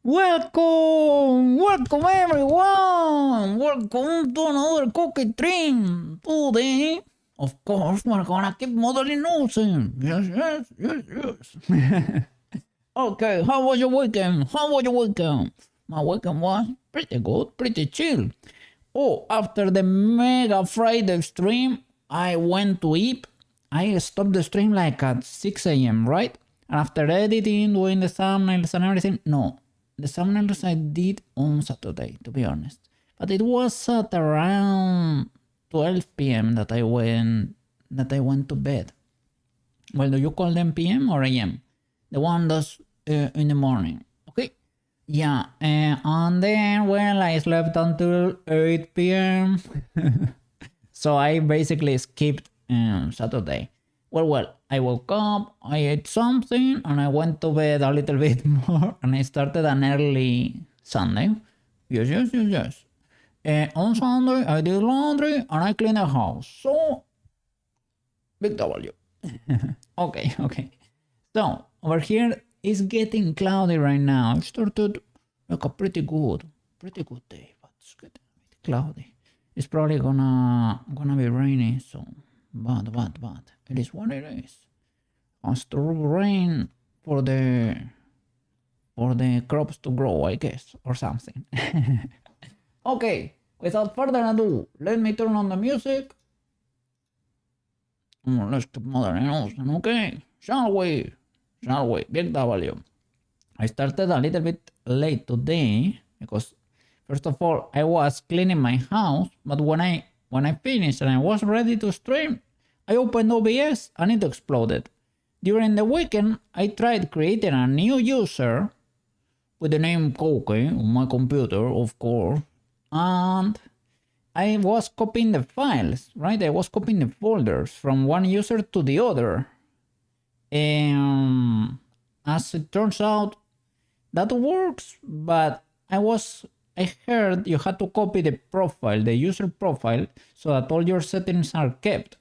Welcome everyone! Welcome to another cookie stream! Today, of course, we're gonna keep modeling Ozen. Yes. Okay, how was your weekend? My weekend was pretty good, pretty chill. Oh, after the Mega Friday stream, I went to eat. I stopped the stream like at 6 a.m., right? And after editing, doing the thumbnails and everything, no. The thumbnails I did on Saturday, to be honest. But it was at around 12 p.m. that I went to bed. Well, do you call them p.m. or a.m.? The one that's in the morning. Okay. Yeah, and then, well, I slept until 8 p.m. So I basically skipped Saturday. Well, I woke up, I ate something, and I went to bed a little bit more, and I started an early Sunday. Yes. On Sunday, I did laundry, and I cleaned the house. So, big W. Okay. So, over here, it's getting cloudy right now. It started like a pretty good day, but it's getting a bit cloudy. It's probably gonna be rainy, so but it is what it is. Has to rain for the crops to grow, I guess, or something. Okay, without further ado, let me turn on the music. Let's keep modeling Ozen, okay? Shall we? Big W. I started a little bit late today because, first of all, I was cleaning my house, but when I finished and I was ready to stream, I opened OBS and it exploded. During the weekend, I tried creating a new user with the name cloak on my computer, of course, and I was copying the files, right? I was copying the folders from one user to the other. And as it turns out, that works, but I heard you had to copy the profile, the user profile, so that all your settings are kept.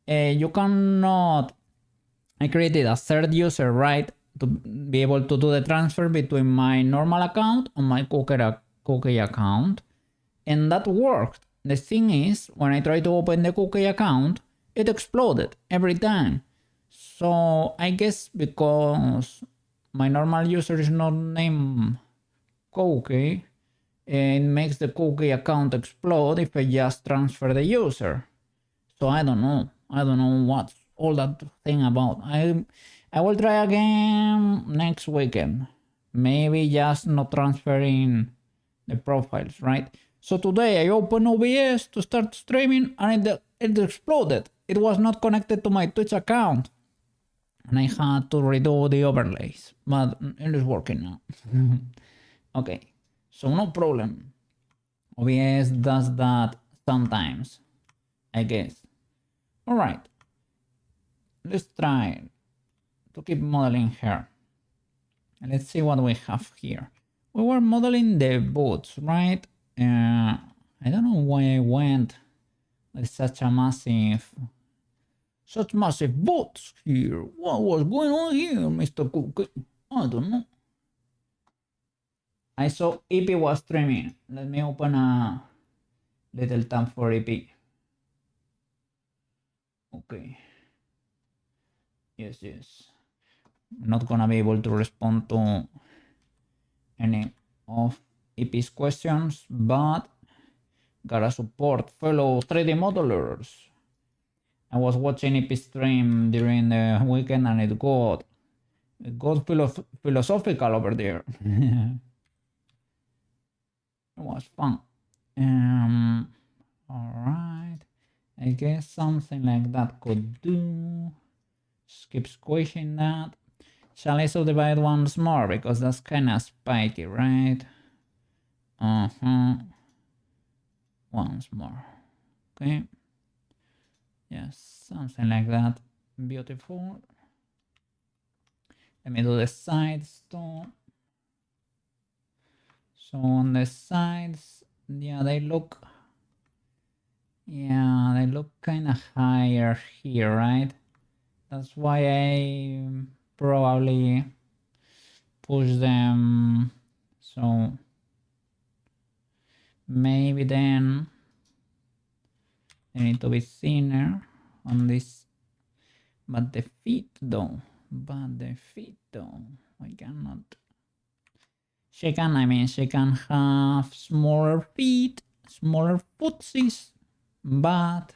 You cannot. I created a third user, right, to be able to do the transfer between my normal account and my cookie account, and that worked. The thing is, when I tried to open the cookie account, it exploded every time. So I guess because my normal user is not named cookie, it makes the cookie account explode if I just transfer the user. So I don't know what's all that thing about. I will try again next weekend. Maybe just not transferring the profiles, right? So today I opened OBS to start streaming and it exploded. It was not connected to my Twitch account. And I had to redo the overlays, but it is working now. Okay, so no problem. OBS does that sometimes, I guess. All right, let's try to keep modeling here. Let's see what we have here. We were modeling the boots, right? I don't know why I went with such massive boots here. What was going on here, Mr. Cookie? I don't know. I saw EP was streaming. Let me open a little tab for EP. Okay. Yes. I'm not gonna be able to respond to any of EP's questions, but gotta support fellow 3D modelers. I was watching EP stream during the weekend and it got philosophical over there. It was fun. Alright. I guess something like that could do. Keep squishing that. Shall I subdivide once more? Because that's kind of spiky, right? Once more. Okay. Yes, something like that. Beautiful. Let me do the sides too. So on the sides, yeah, they look kind of higher here, right? That's why I probably push them So maybe then they need to be thinner on this. But the feet though. I cannot. She can have smaller feet, smaller footsies, but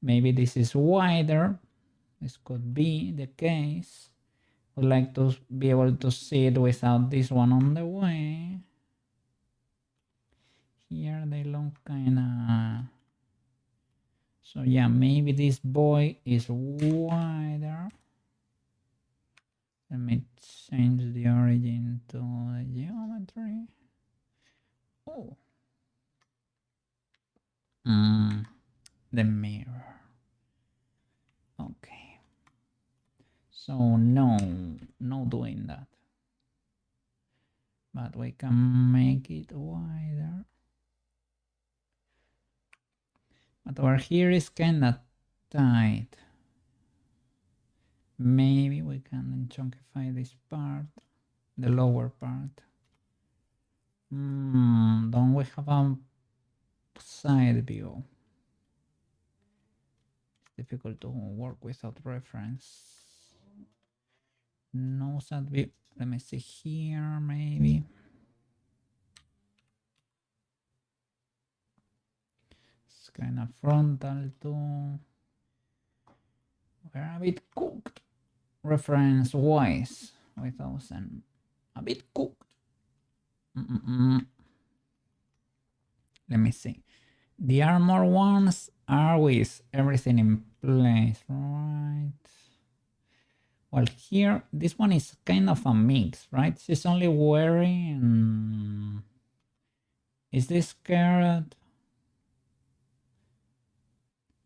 maybe this is wider. This could be the case. Would like to be able to see it without this one on the way. Here they look kinda. So yeah, maybe this boy is wider. Let me change the origin to the geometry. Oh. The mirror. Okay. So no doing that. But we can make it wider. But over here is kinda tight. Maybe we can chunkify this part, the lower part. Don't we have a side view? It's difficult to work without reference. No side view. Let me see here, maybe. It's kind of frontal too. We're a bit cooked reference wise with Ozen. A bit cooked. Let me see. The armor ones are with everything in place, right? Well, here, this one is kind of a mix, right? She's only wearing... Is this skirt?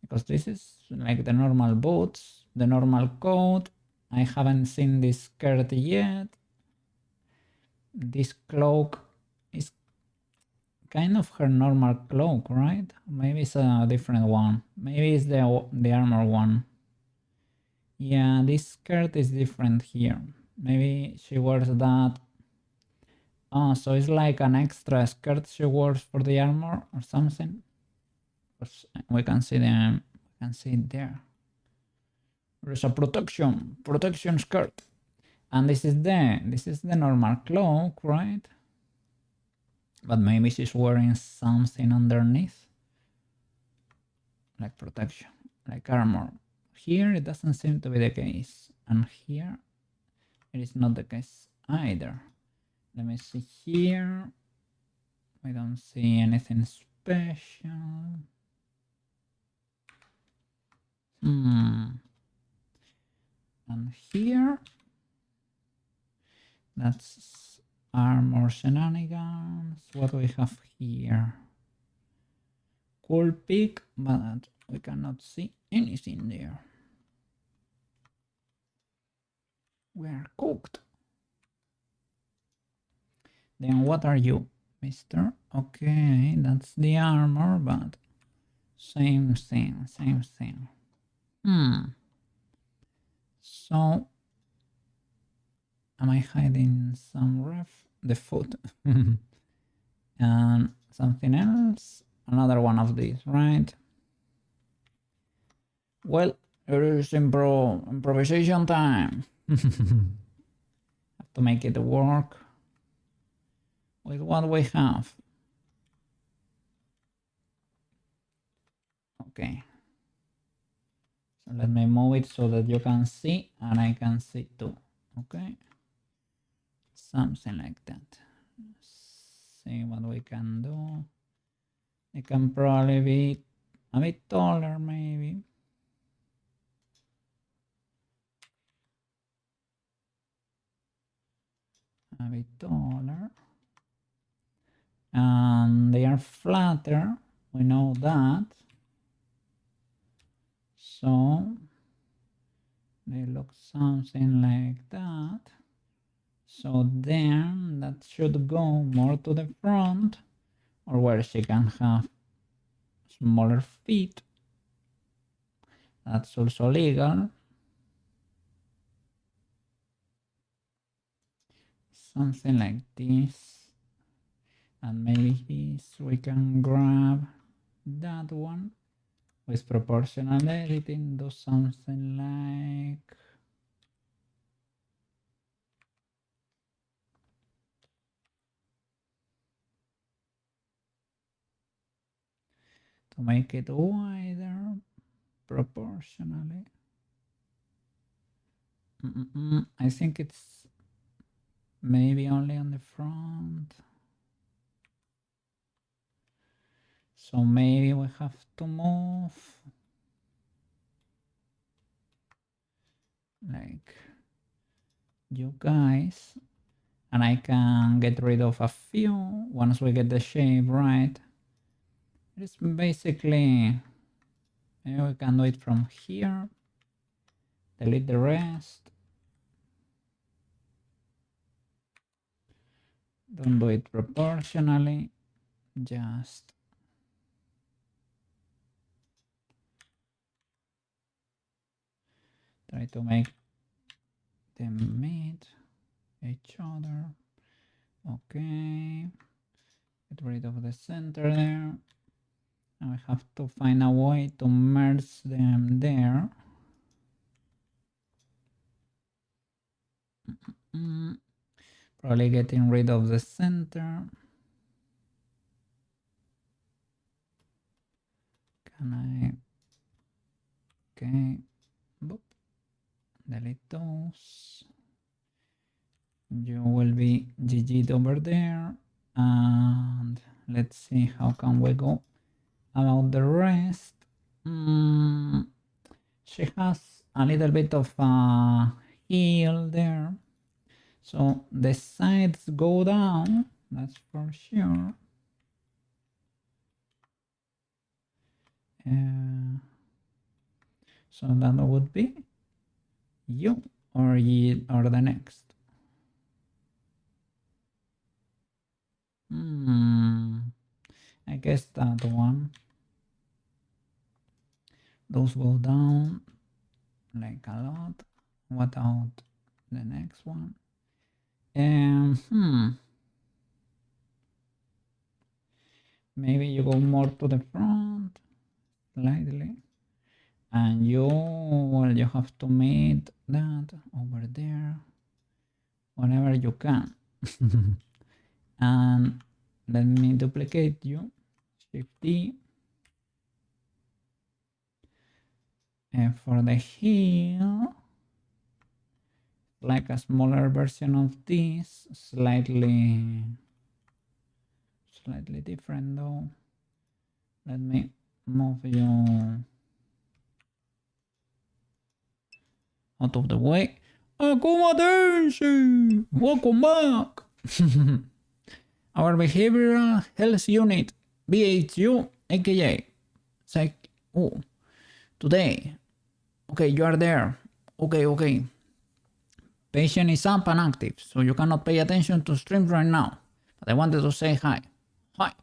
Because this is like the normal boots, the normal coat. I haven't seen this skirt yet. This cloak is kind of her normal cloak, right? Maybe it's a different one. Maybe it's the armor one. Yeah, this skirt is different here. Maybe she wears that. Oh, so it's like an extra skirt she wears for the armor or something. We can see them. We can see it there. There's a protection skirt, and this is the normal cloak, right? But maybe she's wearing something underneath, like protection, like armor. Here it doesn't seem to be the case, and here it is not the case either. Let me see here. I don't see anything special. And here, that's armor shenanigans. What do we have here? Cool pick, but we cannot see anything there. We are cooked. Then what are you, mister? Okay, that's the armor, but same thing. So, am I hiding some ref? The foot. And something else? Another one of these, right? Well, it is improvisation time. Have to make it work with what we have. Okay. So let me move it so that you can see and I can see too. Okay. Something like that. See what we can do. It can probably be a bit taller, maybe. A bit taller. And they are flatter. We know that. So they look something like that. So then that should go more to the front, or where she can have smaller feet. That's also legal. something like this. And maybe this we can grab that one. With proportional editing, do something like to make it wider proportionally. I think it's maybe only on the front. So maybe we have to move like you guys, and I can get rid of a few once we get the shape right. It's basically, maybe we can do it from here, delete the rest. Don't do it proportionally, just try to make them meet each other. Okay, get rid of the center there. Now I have to find a way to merge them there. Probably getting rid of the center. Can I? Okay, boop. Delete those. You will be GG'd over there. And let's see how can we go about the rest. She has a little bit of a heel there. So the sides go down, that's for sure. So that would be you or the next. I guess that one. Those go down like a lot. What about the next one? Maybe you go more to the front slightly, and you have to meet that over there whenever you can. And let me duplicate you, Shift D. And for the heel, like a smaller version of this, slightly different though. Let me move you out of the way. Accommodation! Welcome back! Our behavioral health unit, BHU, aka psych. Oh, today. Okay, you are there. Okay. Patient is up and active, so you cannot pay attention to streams right now. But I wanted to say hi. Hi.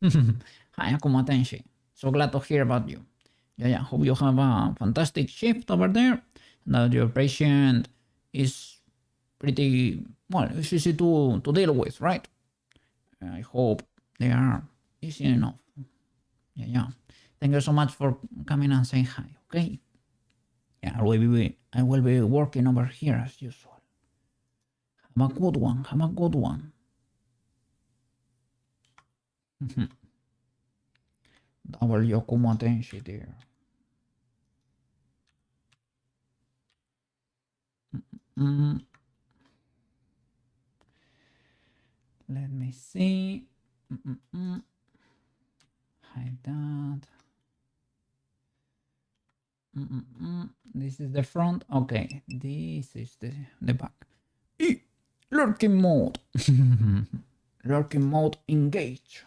Hi, Akumatenshi. So glad to hear about you. Yeah. Hope you have a fantastic shift over there. And that your patient is pretty, well, it's easy to deal with, right? I hope they are easy enough. Yeah. Thank you so much for coming and saying hi, okay? Yeah, I will be working over here as usual. Have a good one. Double Yokumo Tenshi there. Let me see. Hide that. This is the front. Okay, this is the back. Lurking mode. Lurking mode engage.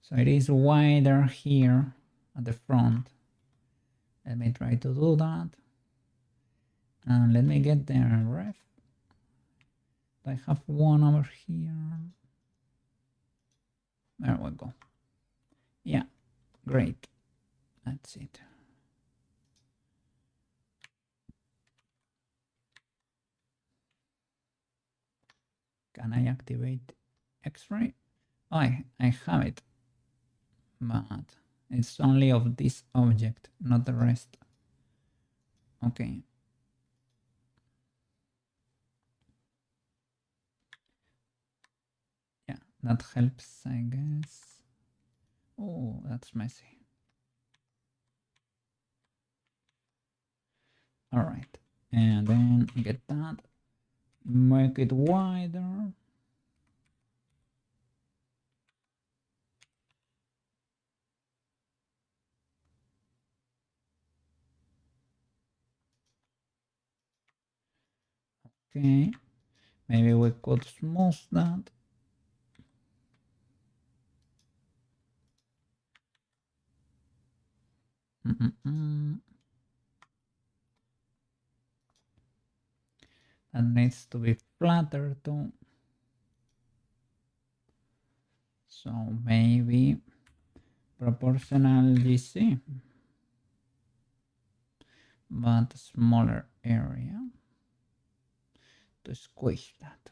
So it is wider here at the front. Let me try to do that. And let me get the ref. I have one over here. There we go. Yeah, great. That's it. Can I activate X-ray? Oh, I have it, but it's only of this object, not the rest. Okay. Yeah, that helps, I guess. Oh, that's messy. All right, and then get that, make it wider. Okay, maybe we could smooth that. That needs to be flatter too. So maybe proportional GC, but smaller area to squish that.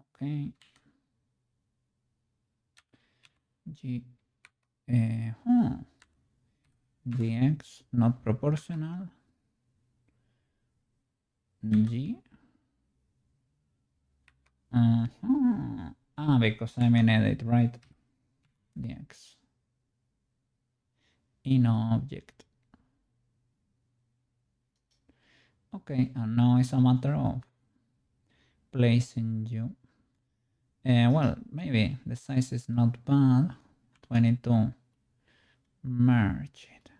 Okay. G, GX not proportional. G. Because I'm in edit, right? DX. In object. Okay, and now it's a matter of placing you. Well, maybe the size is not bad. 22. Merge it.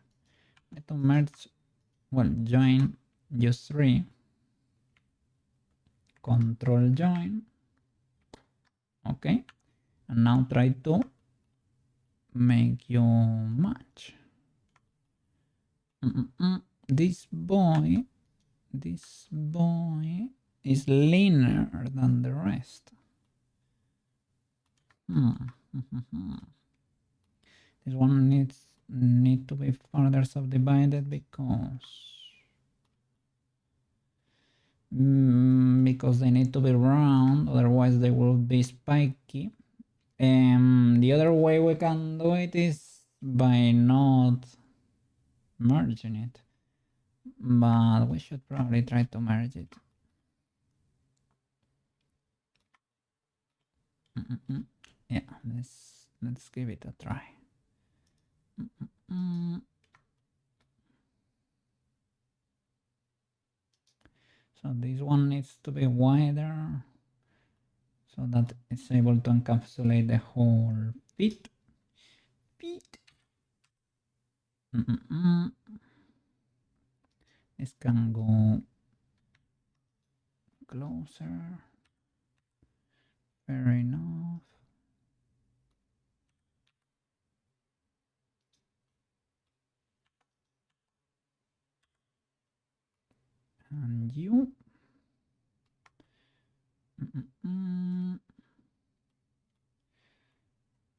I need to merge, well, join use 3. Control join. Okay, and now try to make you match. This boy is leaner than the rest. This one need to be further subdivided because they need to be round, otherwise they will be spiky. The other way we can do it is by not merging it, but we should probably try to merge it. Yeah, let's give it a try. So this one needs to be wider so that it's able to encapsulate the whole feet. This can go closer. Fair enough. And you.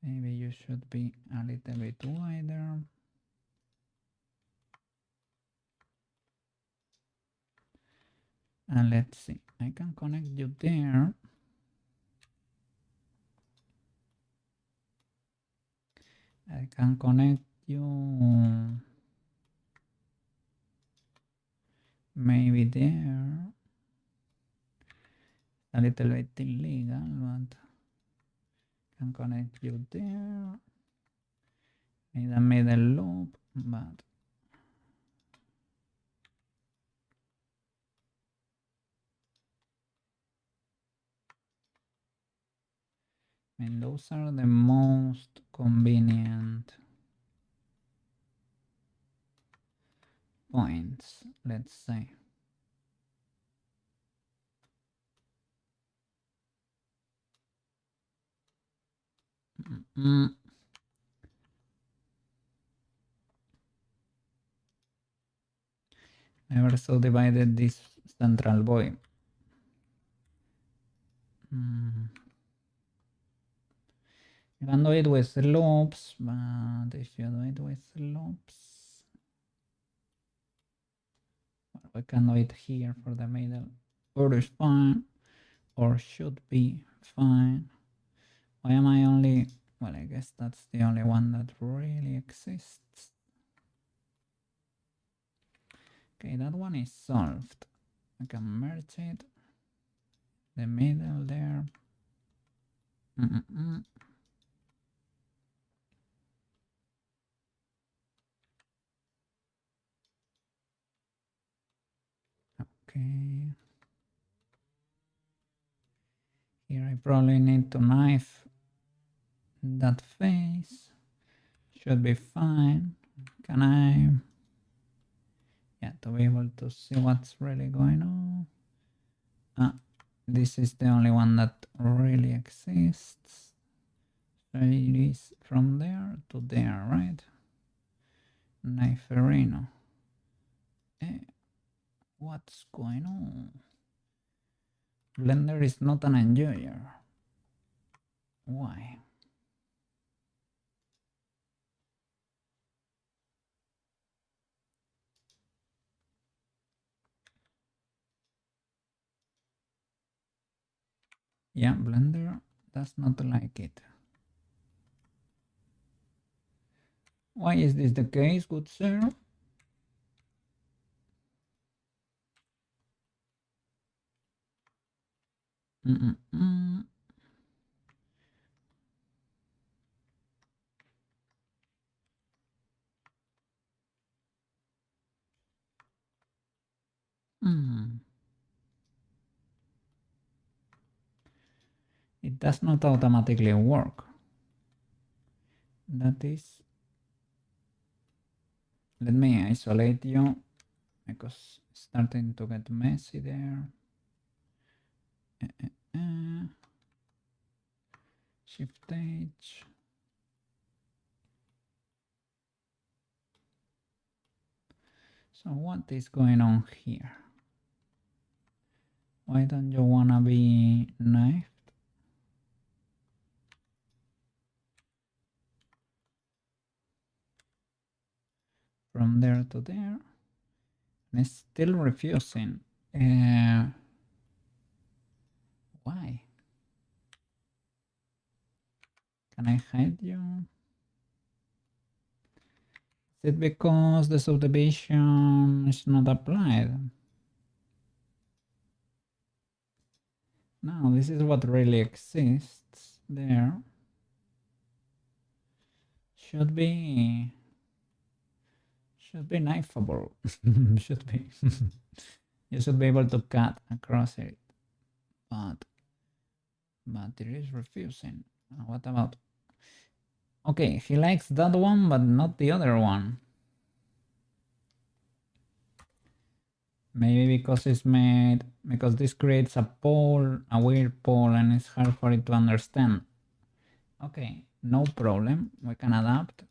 Maybe you should be a little bit wider. And let's see, I can connect you there. I can connect you maybe there. A little bit illegal, but can connect you there. Need a middle loop, but I mean, those are the most convenient points, let's say. Never subdivided this central boy. You can do it with loops, but if you do it with loops, we can do it here for the middle. Or is fine. or should be fine. Why am I only... Well, I guess that's the only one that really exists. Okay, that one is solved. I can merge it. The middle there. Okay. Here I probably need to knife that face. Should be fine. Can I... Yeah, to be able to see what's really going on. This is the only one that really exists. So it is from there to there, right? Kniferino. What's going on? Blender is not an enjoyer. Why? Yeah, Blender does not like it. Why is this the case, good sir? It does not automatically work. That is... Let me isolate you because it's starting to get messy there. Shift H. So what is going on here? Why don't you wanna be knifed? From there to there. And it's still refusing. Why? Can I hide you? Is it because the subdivision is not applied? No, this is what really exists there. Should be knifeable. Should be. You should be able to cut across it. But it is refusing. What about... Okay, he likes that one, but not the other one. Maybe because it's made... Because this creates a pole, a weird pole, and it's hard for it to understand. Okay, no problem. We can adapt.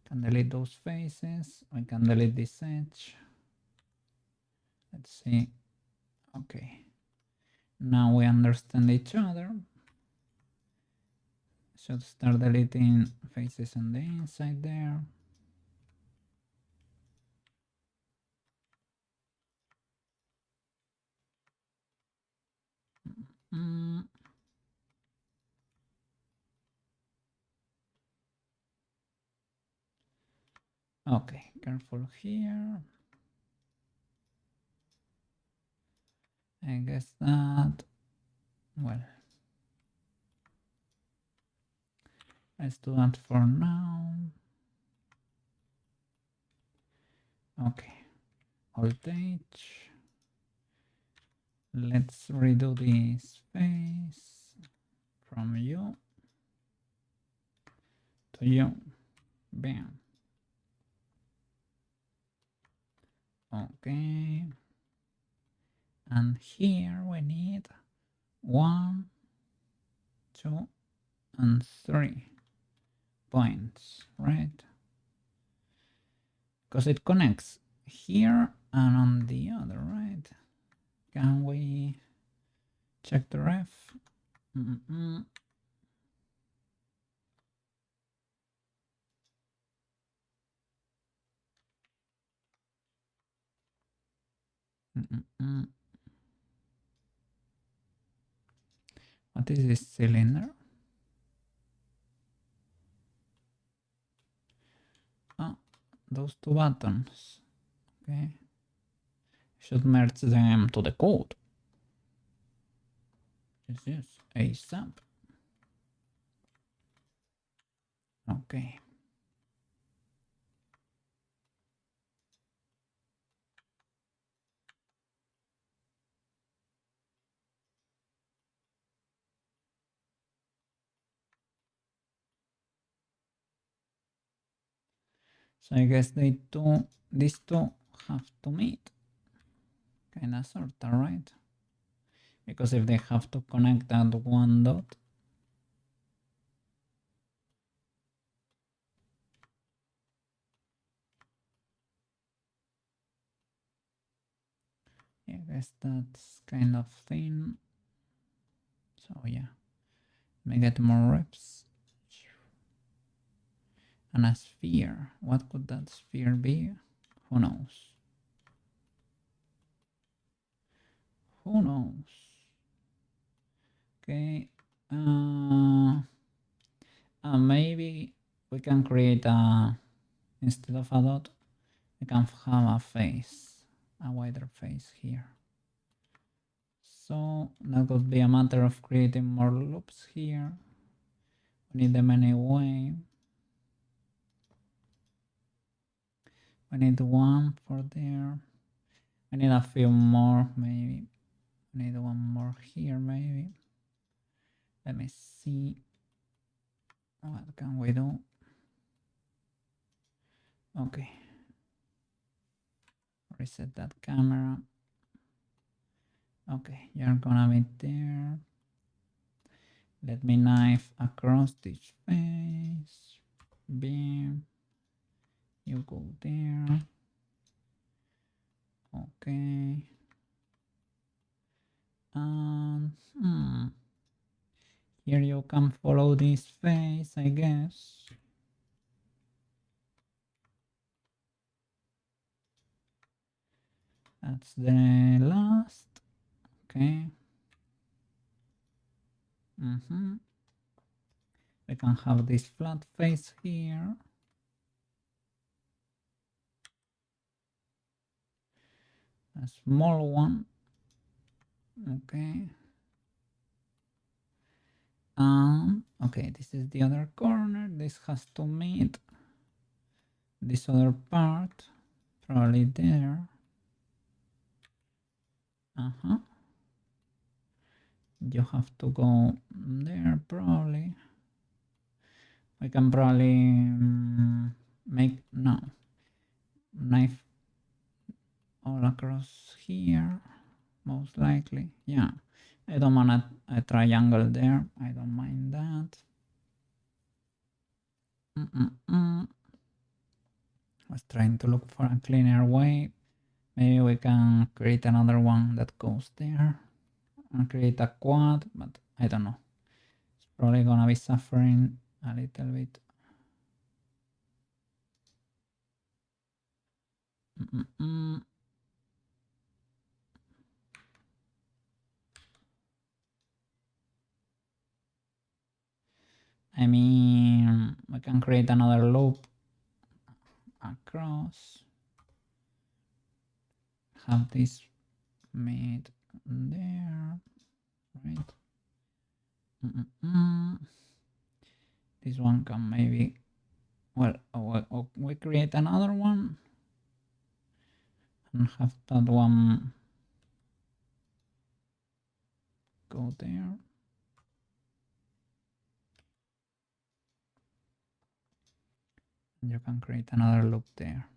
Can delete those faces. We can delete this edge. Let's see. Okay. Now we understand each other. Should start deleting faces on the inside there. Okay, careful here. I guess that... Well, let's do that for now. Okay, Alt H. Let's redo this face from you to you. Bam. Okay. And here we need 1, 2, and 3 points, right? Because it connects here and on the other, right? Can we check the ref? What is this cylinder? Oh, those two buttons. Okay. Should merge them to the code. This is ASAP. Okay. So I guess these two have to meet. Kinda sorta, right? Because if they have to connect at one dot. I guess that's kind of thin. So yeah, let me get more reps. And a sphere. What could that sphere be? Who knows? Who knows? Okay. Maybe we can create a, instead of a dot, we can have a face, a wider face here. So that could be a matter of creating more loops here. We need them anyway. We need one for there. I need a few more, maybe. I need one more here, maybe. Let me see. What can we do? Okay. Reset that camera. Okay, you're gonna be there. Let me knife across this face. Bam. You go there. Okay. And here you can follow this face, I guess. That's the last. Okay. We can have this flat face here. A small one. Okay. Okay, this is the other corner. This has to meet this other part. Probably there. You have to go there, probably. We can probably make, no, knife all across here, most likely. Yeah, I don't want a triangle there. I don't mind that. I was trying to look for a cleaner way. Maybe we can create another one that goes there and create a quad, but I don't know. It's probably gonna be suffering a little bit. I mean, we can create another loop across. Have this made there, right? This one can maybe, well, we create another one and have that one go there. You can create another loop there.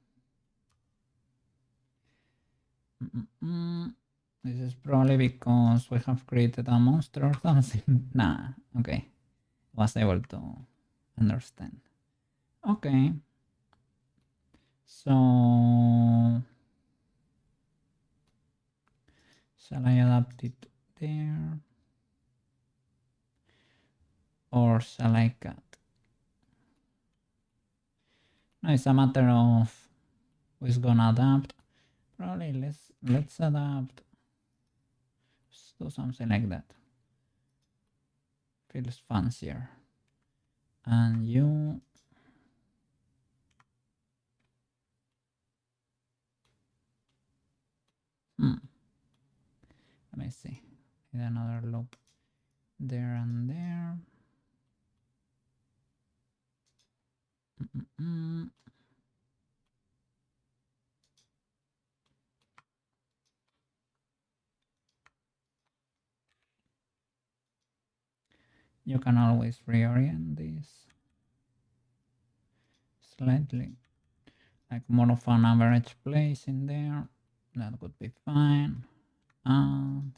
This is probably because we have created a monster or something. Nah, okay. Was able to understand. Okay. So shall I adapt it there? Or shall I cut? No, it's a matter of who's gonna adapt. Probably let's adapt. Let's do something like that. Feels fancier. And you... Let me see. Need another loop there and there. You can always reorient this slightly, like more of an average place in there. That would be fine. And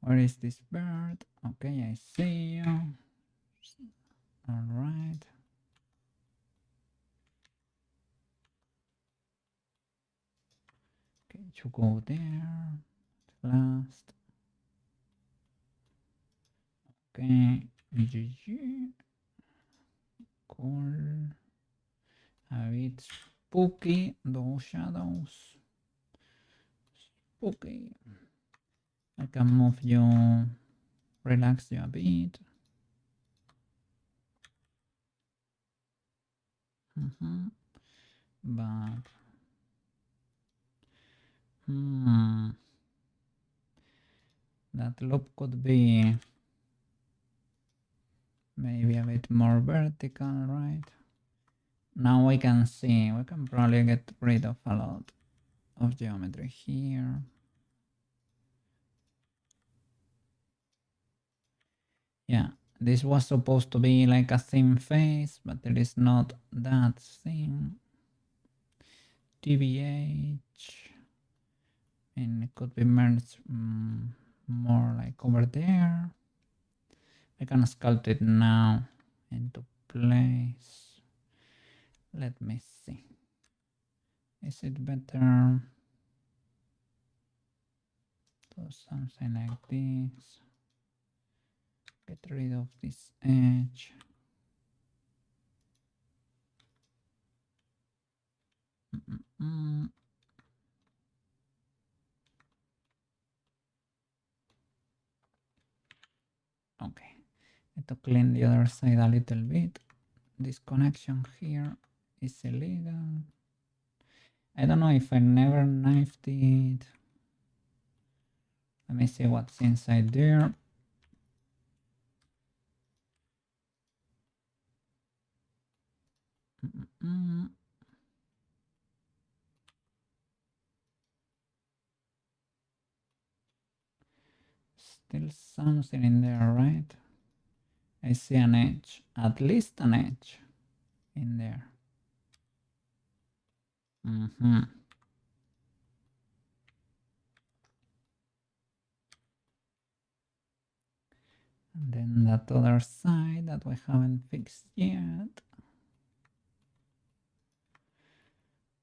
where is this bird? Okay, I see you. All right. Okay, you go there last. Okay, GG. Cool. A bit spooky, those shadows. Spooky. I can move you, relax you a bit. But that loop could be maybe a bit more vertical, right? Now we can see, we can probably get rid of a lot of geometry here. Yeah, this was supposed to be like a thin face, but it is not that thin. TBH, and it could be merged more like over there. I can sculpt it now into place. Let me see. Is it better to something like this? Get rid of this edge. Okay, need to clean the other side a little bit. This connection here is illegal. I don't know if I never knifed it. Let me see what's inside there. Still something in there, right? I see an edge, at least an edge in there. And then that other side that we haven't fixed yet.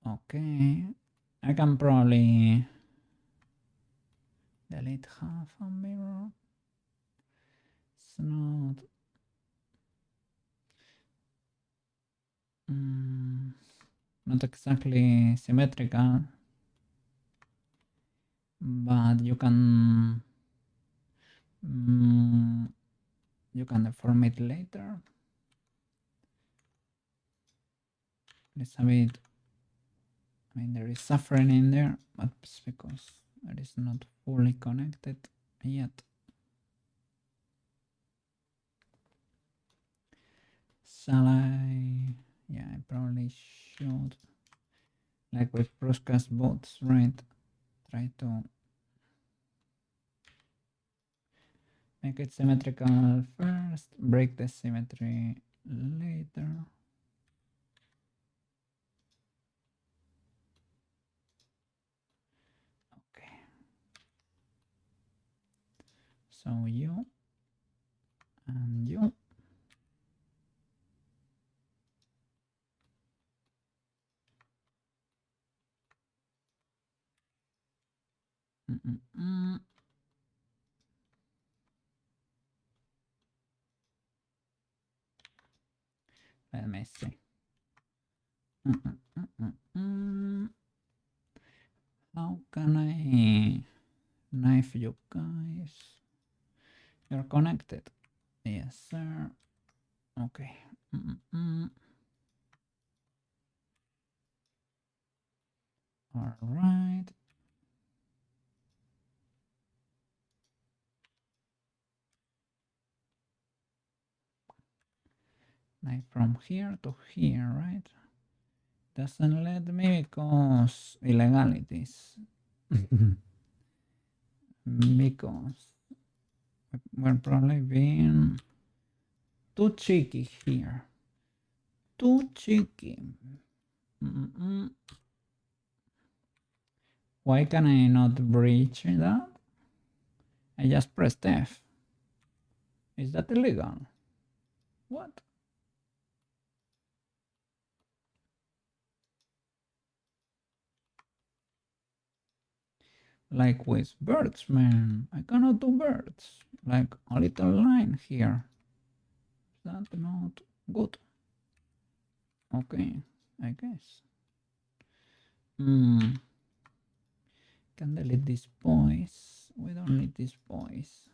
Okay, I can probably delete half a mirror. It's not not exactly symmetrical, but you can deform it later. It's a bit, I mean, there is suffering in there, but it's because it is not fully connected yet. Shall I? Yeah, I probably should. Like with broadcast bots, right? Try to make it symmetrical first, break the symmetry later. Okay. So you and you. Let me see. How can I knife you guys? You're connected. Yes, sir. Okay. All right. Knife from here to here, right? Doesn't let me because illegalities. Because we're probably being too cheeky here. Too cheeky. Why can I not breach that? I just pressed F. Is that illegal? What? Like with birds, man. I cannot do birds. Like a little line here. Is that not good? Okay, I guess. Can delete these boys. We don't need these boys.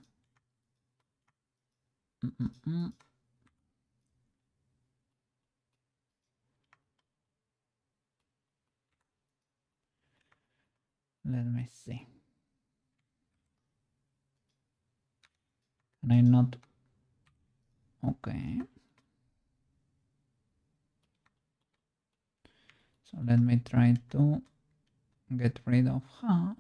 Let me see. Can I not? Okay. So let me try to get rid of half.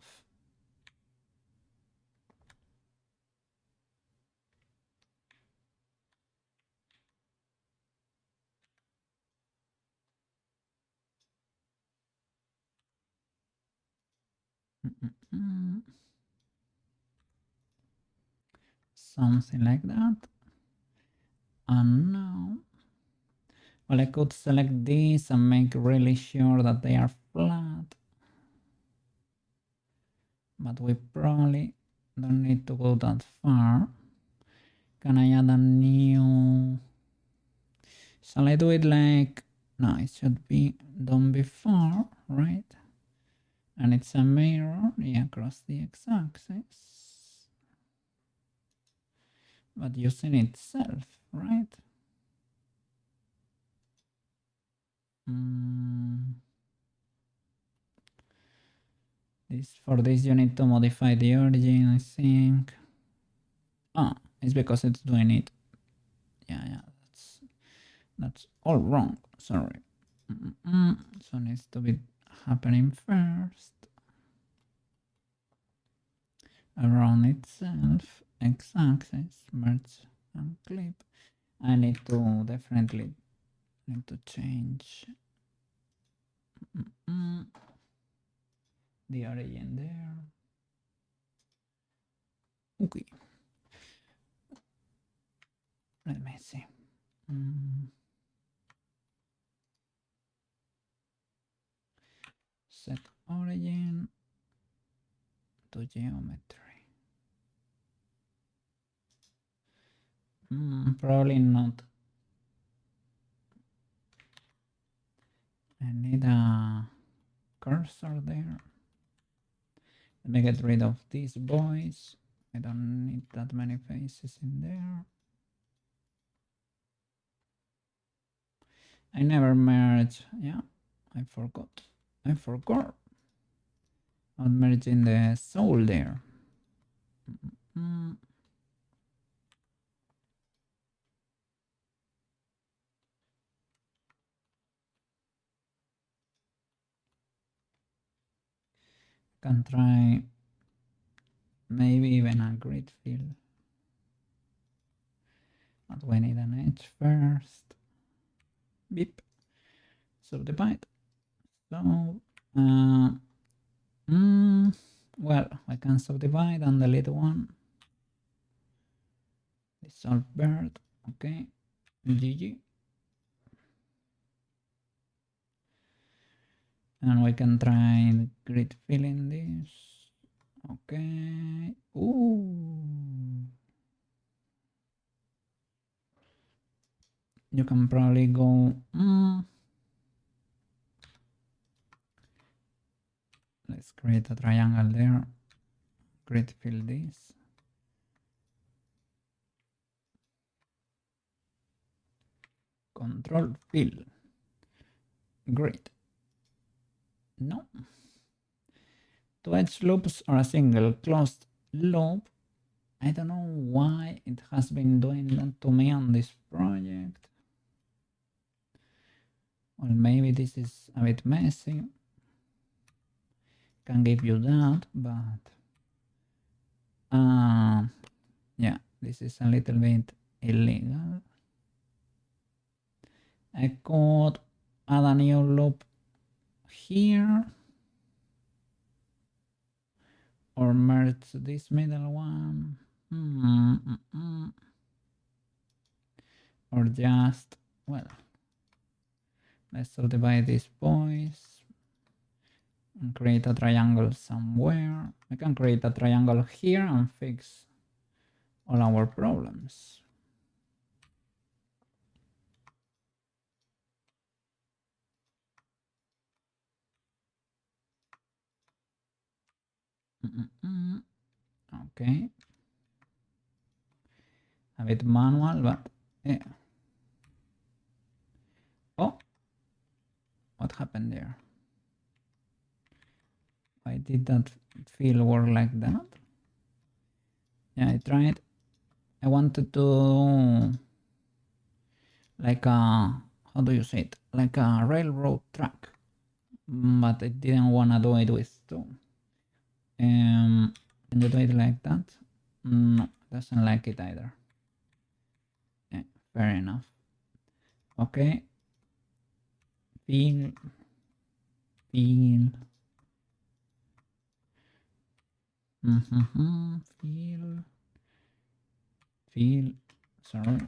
Something like that. And now, well, I could select this and make really sure that they are flat. But we probably don't need to go that far. Can I add a new? Shall I do it like? No, it should be done before, right? And it's a mirror, yeah, across the x-axis. But using itself, right? For this you need to modify the origin, I think. Ah, it's because it's doing it. Yeah, that's all wrong. Sorry. So it needs to be happening first. Around itself, x-axis, merge and clip. I need to definitely need to change the origin there. Okay. Let me see. Set origin to geometry. Probably not. I need a cursor there. Let me get rid of these boys. I don't need that many faces in there. I never merge. Yeah, I forgot. Not merging the soul there. Can try maybe even a grid fill. But we need an edge first. Beep. Subdivide. So, well, I can subdivide and delete one. Dissolve bird. Okay. GG. And we can try grid filling this. Okay. Ooh. You can probably go. Let's create a triangle there. Grid fill this. Control fill. Grid. No. Two edge loops or a single closed loop. I don't know why it has been doing that to me on this project. Or maybe this is a bit messy. Can give you that, but yeah, this is a little bit illegal. I could add a new loop here or merge this middle one. Or just, well, let's subdivide these boys and create a triangle somewhere. I can create a triangle here and fix all our problems. Okay. A bit manual, but yeah. Oh, what happened there? Why did that feel work like that? Yeah, I tried. I wanted to like a, how do you say it? Like a railroad track, but I didn't wanna do it with two. Can you do it like that? No, doesn't like it either. Yeah, fair enough. Okay. Feel. Feel. Feel. Feel. Sorry.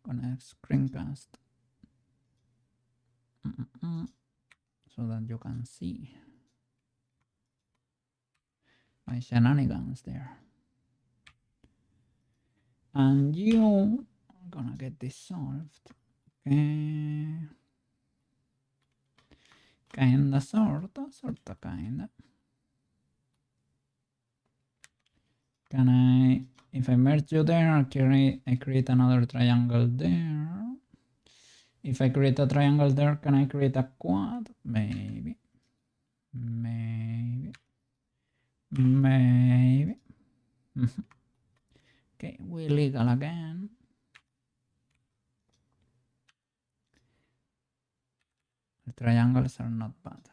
Gonna screencast. So that you can see my shenanigans there. And you are gonna get this solved. Okay. Kinda, sorta, kinda. Can I, if I merge you there, I create another triangle there. If I create a triangle there, can I create a quad? Maybe. Maybe. Maybe. Okay, we legal again. The triangles are not bad.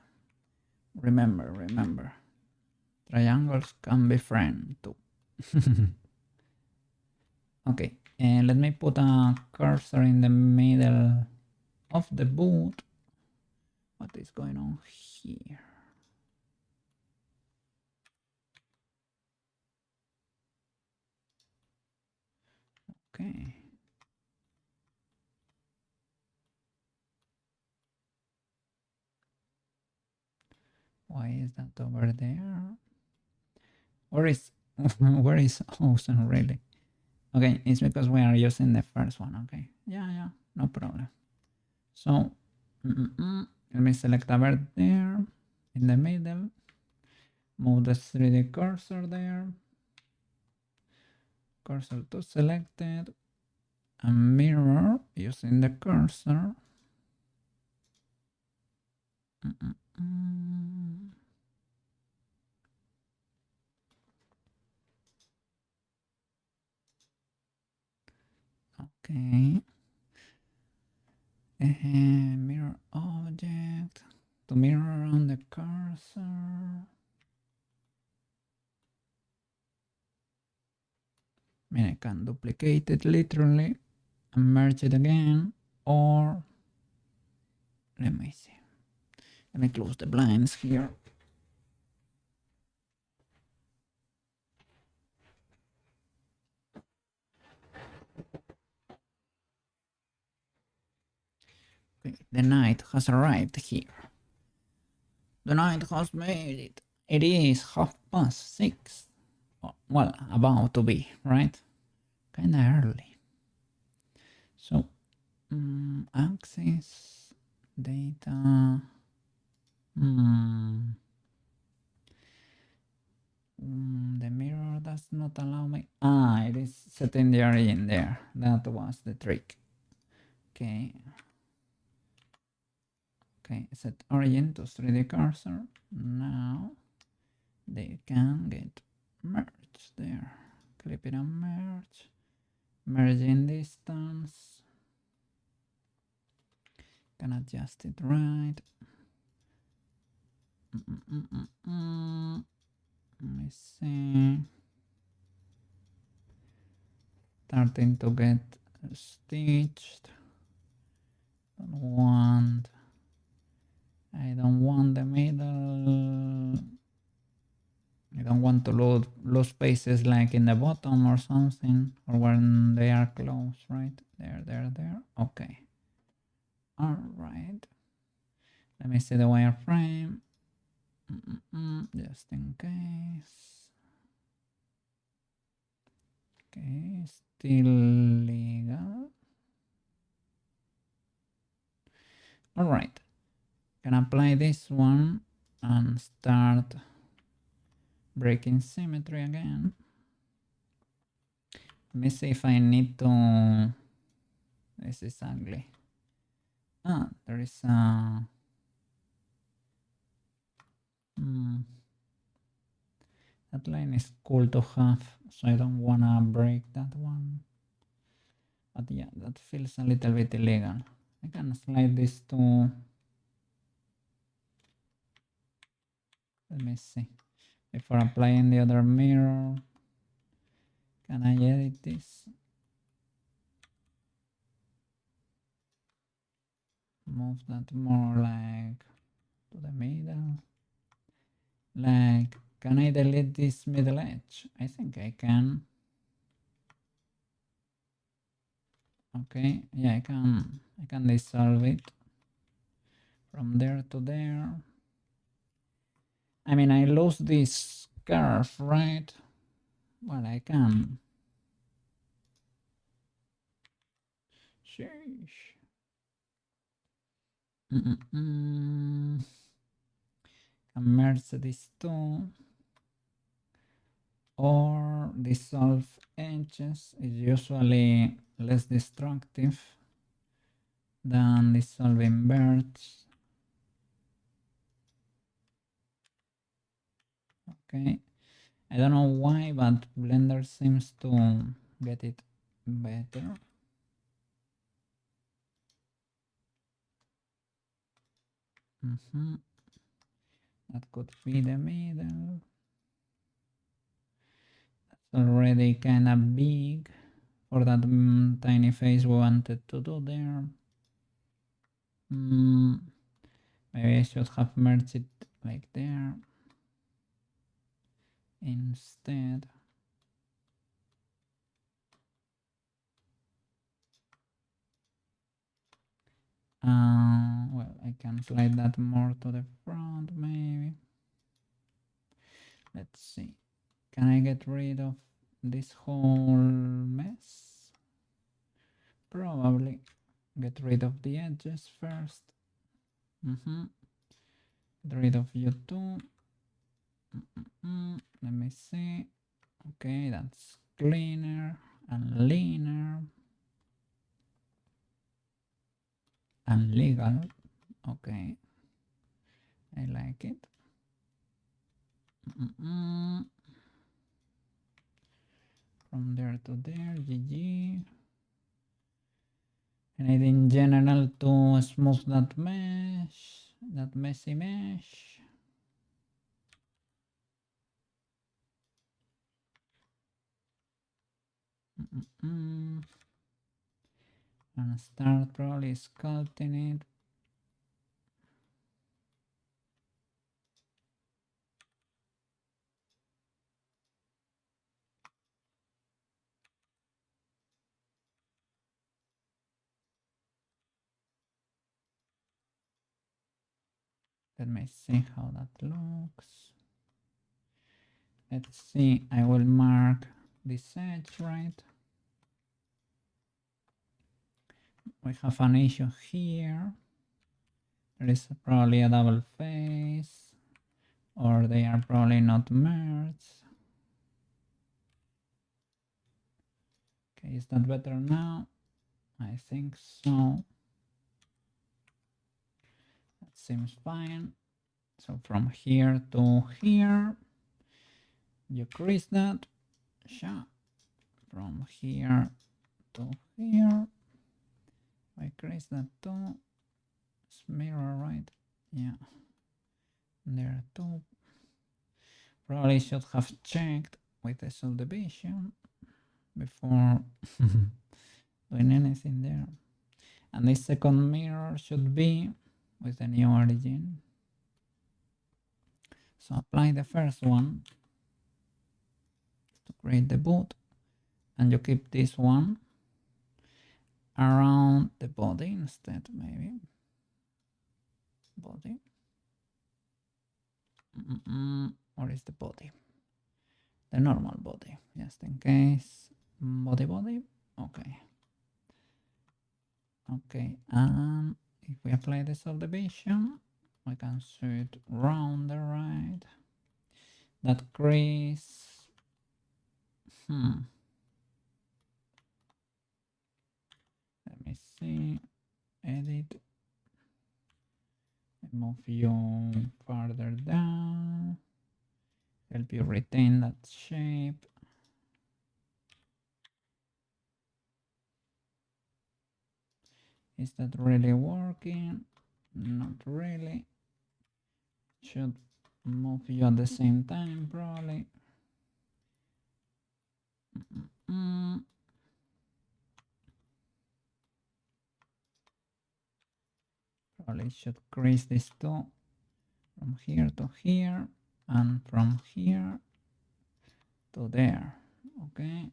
Remember. Triangles can be friend too. Okay, and let me put a cursor in the middle of the boot. What is going on here? Okay. Why is that over there? Where is where is Ozen really? Okay, it's because we are using the first one. Okay, yeah, no problem. So let me select a bird there in the middle. Move the 3D cursor there. Cursor to selected. And mirror using the cursor. Okay. Mirror object to mirror around the cursor. I mean, I can duplicate it literally and merge it again, or let me see. Let me close the blinds here. Okay, the night has arrived here. The night has made it. It is 6:30. Well, about to be, right? Kinda early. So, access data. Hmm. The mirror does not allow me. It is setting the origin there. That was the trick. Okay. Okay, set origin to 3D cursor. Now they can get merged there. Clip it and merge. Merging distance. Can adjust it right. Let me see. Starting to get stitched. I don't want the middle. I don't want to lose spaces like in the bottom or something, or when they are close, right? There. Okay. All right. Let me see the wireframe. Just in case. Okay, still legal. All right. Can apply this one and start breaking symmetry again. Let me see if I need to. This is ugly. There is a. That line is cool to have, so I don't wanna break that one. But yeah, that feels a little bit illegal. I can slide this to. Let me see. Before applying the other mirror, can I edit this? Move that more like to the middle. Like, can I delete this middle edge? I think I can. Okay, yeah, I can dissolve it from there to there. I mean, I lose this curve, right? Well, I can. Sheesh. Can merge these two. Or dissolve edges is usually less destructive than dissolving birds. Okay, I don't know why, but Blender seems to get it better. That could be the middle. That's already kind of big for that tiny face we wanted to do there. Maybe I should have merged it like there instead. Well, I can slide that more to the front, maybe. Let's see. Can I get rid of this whole mess? Probably. Get rid of the edges first. Get rid of you too. Let me see. Okay, that's cleaner and leaner and legal. Okay, I like it. From there to there, GG. And I in general to smooth that mesh, that messy mesh. And start probably sculpting it. Let me see how that looks. Let's see, I will mark this edge, right? We have an issue here. There is probably a double face, or they are probably not merged. Okay, is that better now? I think so. That seems fine. So from here to here, you crease that. Sure. From here to here, I crease that too. It's mirror, right? Yeah. There too. Probably should have checked with the subdivision before doing anything there. And this second mirror should be with the new origin. So apply the first one to create the boot, and you keep this one around the body instead, maybe. Body. Or is the body? The normal body, just in case. Body. Okay. Okay, and if we apply the subdivision, we can see it round the right. That crease. Let me see. Edit. Move you further down. Help you retain that shape. Is that really working? Not really. Should move you at the same time, probably. Probably should crease this too. From here to here, and from here to there. Okay.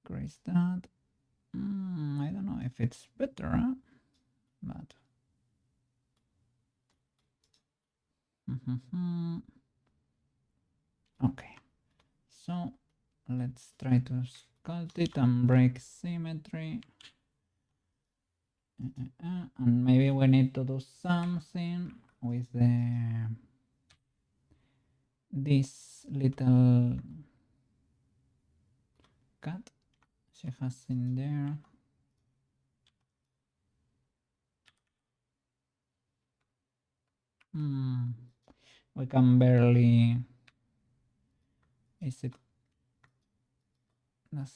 Crease that. I don't know if it's better, huh? But okay, so let's try to sculpt it and break symmetry. And maybe we need to do something with this little cat she has in there. We can barely. Is it? Does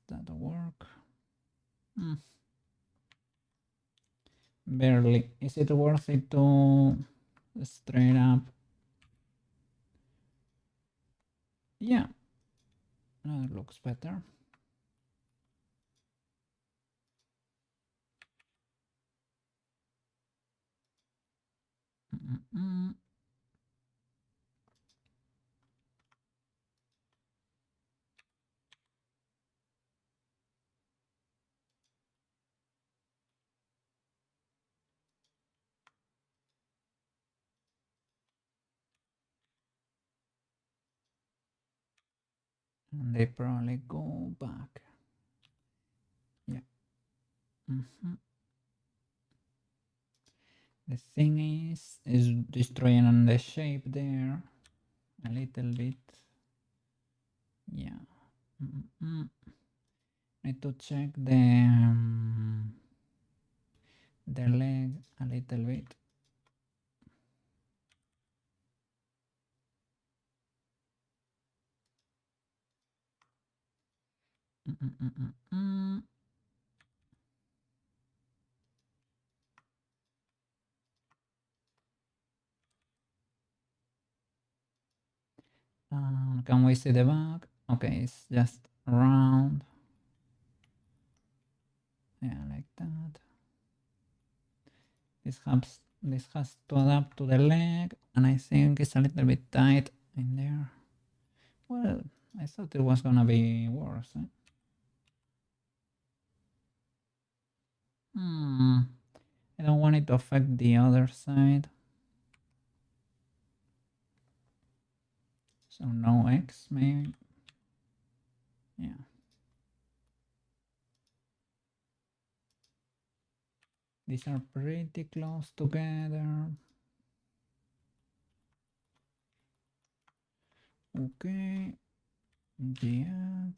that work? Barely. Is it worth it to straight up? Yeah, that looks better. And they probably go back. Yeah. The thing is destroying the shape there a little bit. Yeah. Need to check the leg a little bit. Can we see the back? Okay, it's just round. Yeah, like that. This has to adapt to the leg, and I think it's a little bit tight in there. Well, I thought it was gonna be worse. I don't want it to affect the other side. So no X maybe. Yeah. These are pretty close together. Okay. GX.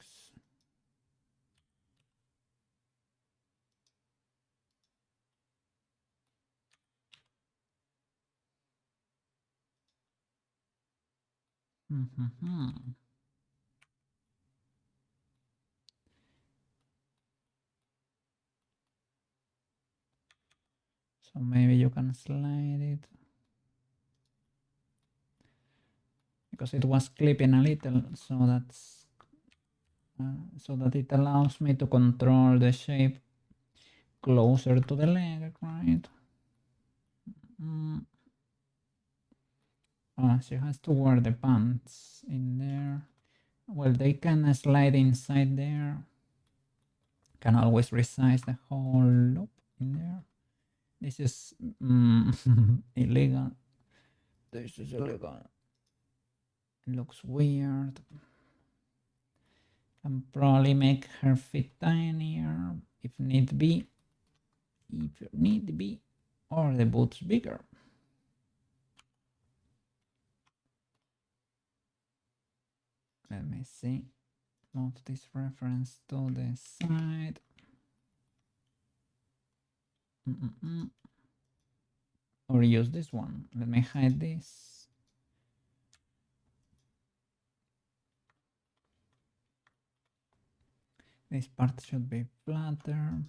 Mm-hmm. So maybe you can slide it. Because it was clipping a little, so that's so that it allows me to control the shape closer to the leg, right? She has to wear the pants in there. Well, they can slide inside there. Can always resize the whole loop in there. This is illegal. This is illegal. It looks weird. Can probably make her fit tinier if need be. If need be. Or the boots bigger. Let me see. Move this reference to the side. Or use this one. Let me hide this. This part should be flatter.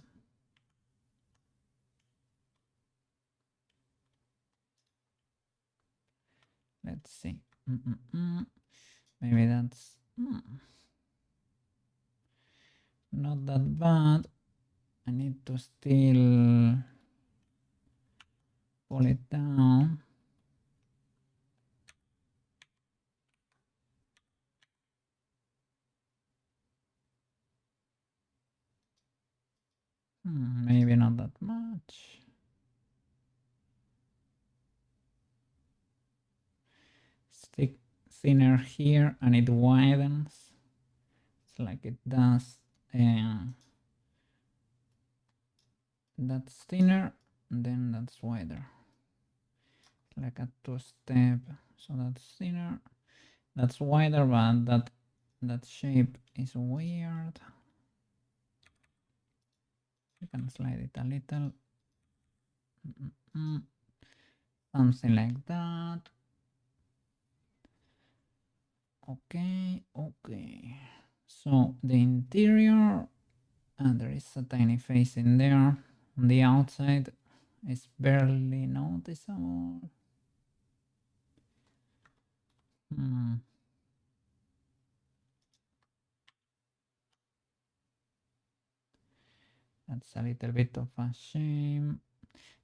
Let's see. Maybe that's not that bad. I need to still pull it down. Maybe not that much. Stick thinner here and it widens. It's like it does. That's thinner, and then that's wider. Like a two-step. So that's thinner. That's wider, but that shape is weird. You can slide it a little. Something like that. Okay. So the interior, and there is a tiny face in there. On the outside, it's barely noticeable. That's a little bit of a shame.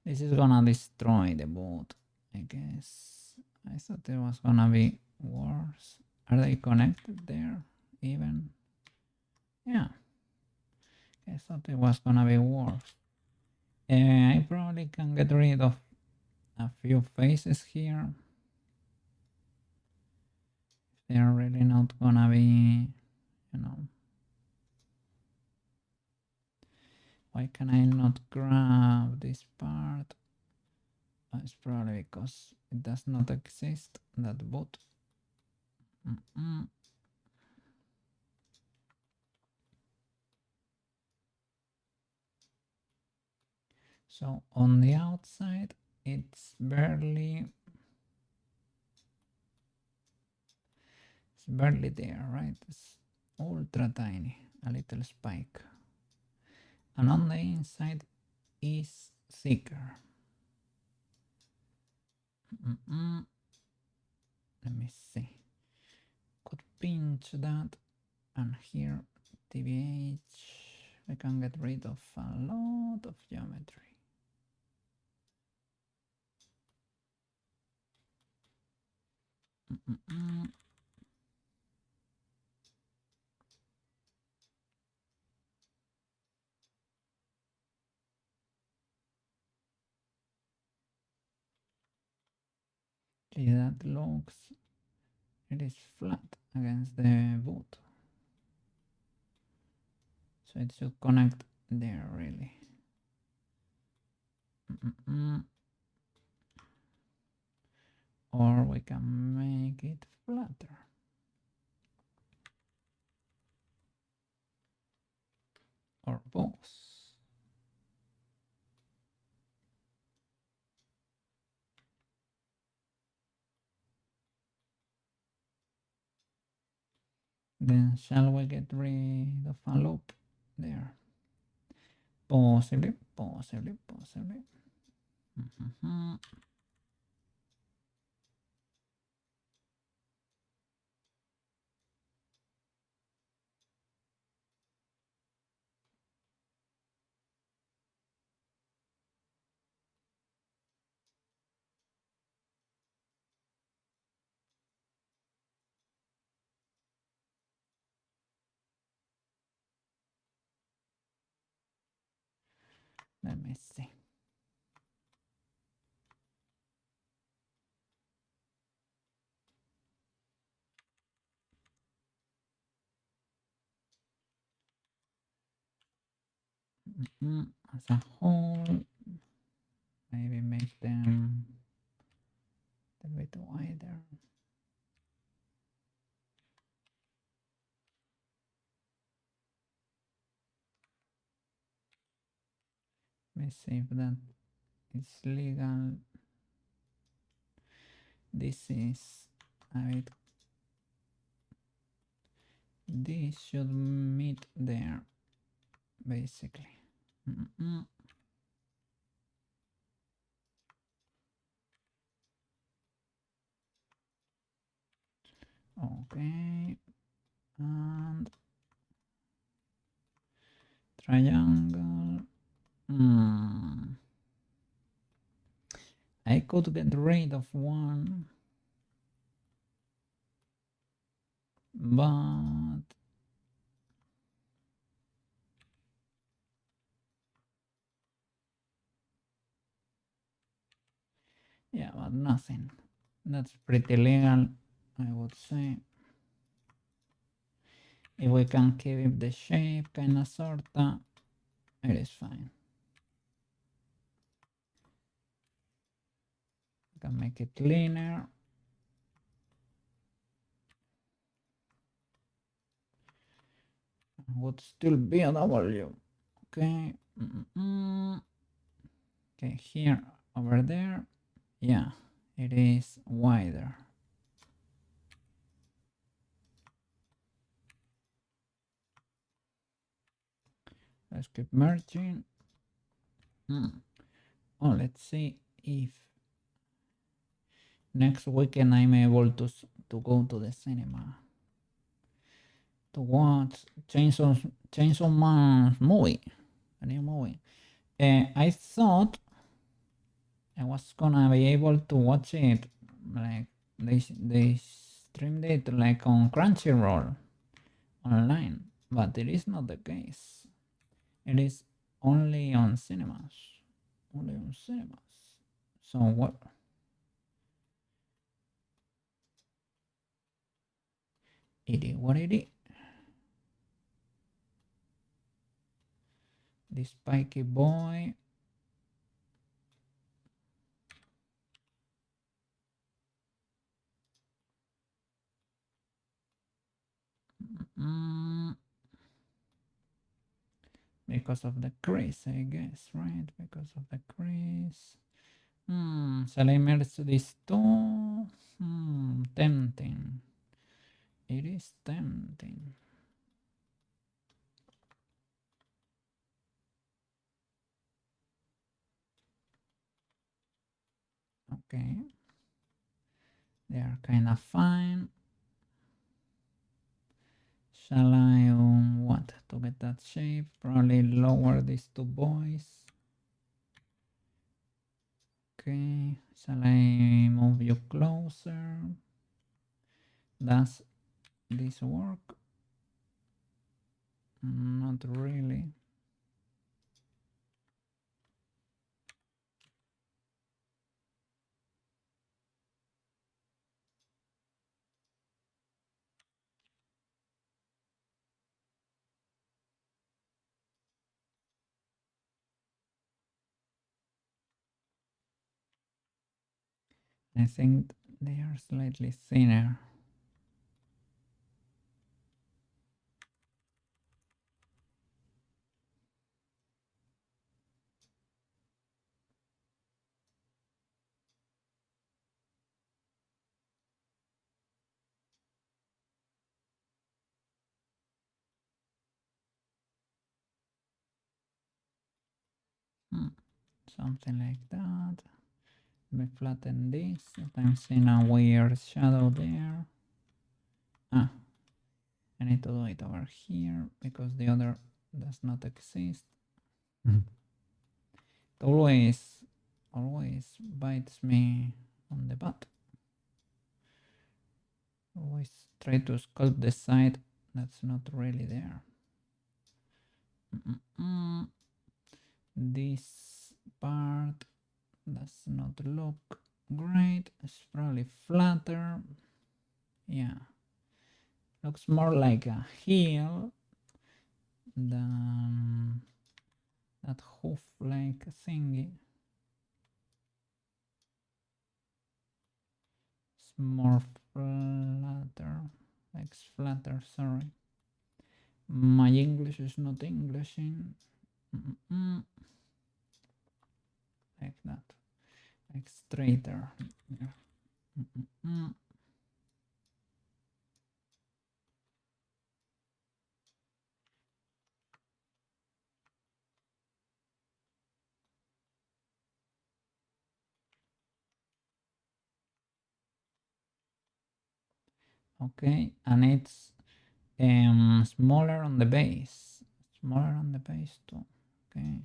This is gonna destroy the boat, I guess. I thought it was gonna be worse. Are they connected there even? Yeah. I thought it was gonna be worse. I probably can get rid of a few faces here. They're really not gonna be, you know. Why can I not grab this part? It's probably because it does not exist, that boat. So on the outside, it's barely there, right? It's ultra tiny, a little spike. And on the inside is thicker. Let me see. Could pinch that, and here TBH. I can get rid of a lot of geometry. That looks, it is flat against the boot. So it should connect there really. Or we can make it flatter. Or both. Then shall we get rid of a loop there? Possibly, possibly, possibly. Let me see. As a whole, maybe make them a bit wider. Let me see if that is legal. This is a bit. This should meet there, basically. Okay, and triangle. I could get rid of one, but yeah, but nothing. That's pretty legal, I would say. If we can keep the shape kinda sorta, it is fine. I can make it cleaner. Would still be a W. Okay. Okay, here, over there. Yeah, it is wider. Let's keep merging. Oh, let's see if next weekend I'm able to go to the cinema to watch Chainsaw Man's movie, a new movie. I thought I was gonna be able to watch it like they streamed it like on Crunchyroll online, but it is not the case. It is only on cinemas. Only on cinemas. So what? What it is? This spiky boy. Because of the crease, I guess, right? Because of the crease. Shall I merge these two? Tempting. It is tempting. Okay. They are kind of fine. Shall I, what? To get that shape, probably lower these two boys. Okay. Shall I move you closer? Does this work? Not really. I think they are slightly thinner. Something like that. Let me flatten this. I'm seeing a weird shadow there. Ah, I need to do it over here because the other does not exist. It always bites me on the butt. Always try to sculpt the side that's not really there. This part does not look great. It's probably flatter. Yeah, looks more like a heel than that hoof-like thingy. It's more flatter, like flatter. Sorry, my English is not Englishing. Like that, like straighter. Yeah. Okay, and it's smaller on the base. Smaller on the base too. Okay.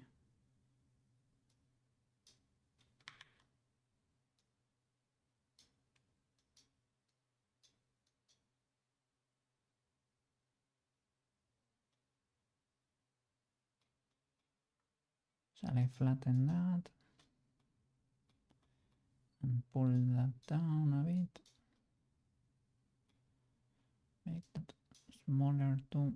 Shall I flatten that? And pull that down a bit. Make that smaller too.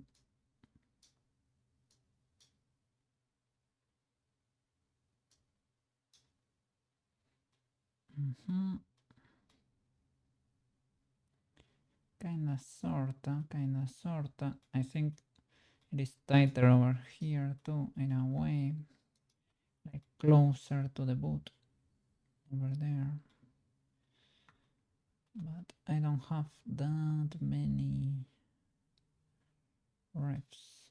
Kinda sorta. I think it is tighter over here too, in a way. Like closer to the boot over there. But I don't have that many reps.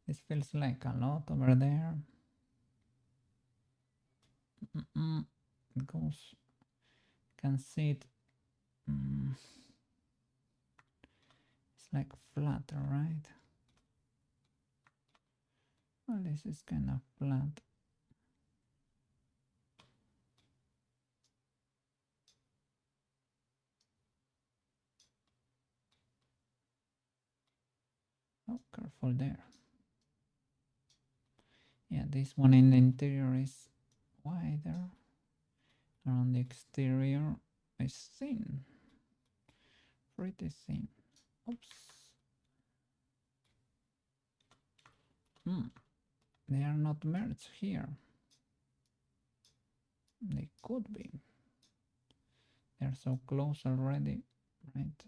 This feels like a lot over there. It goes, can see it. It's like flatter, right? Well, this is kind of flat. Oh, careful there. Yeah, this one in the interior is wider. Around the exterior is thin. Pretty thin. Oops. They are not merged here. They could be. They're so close already, right?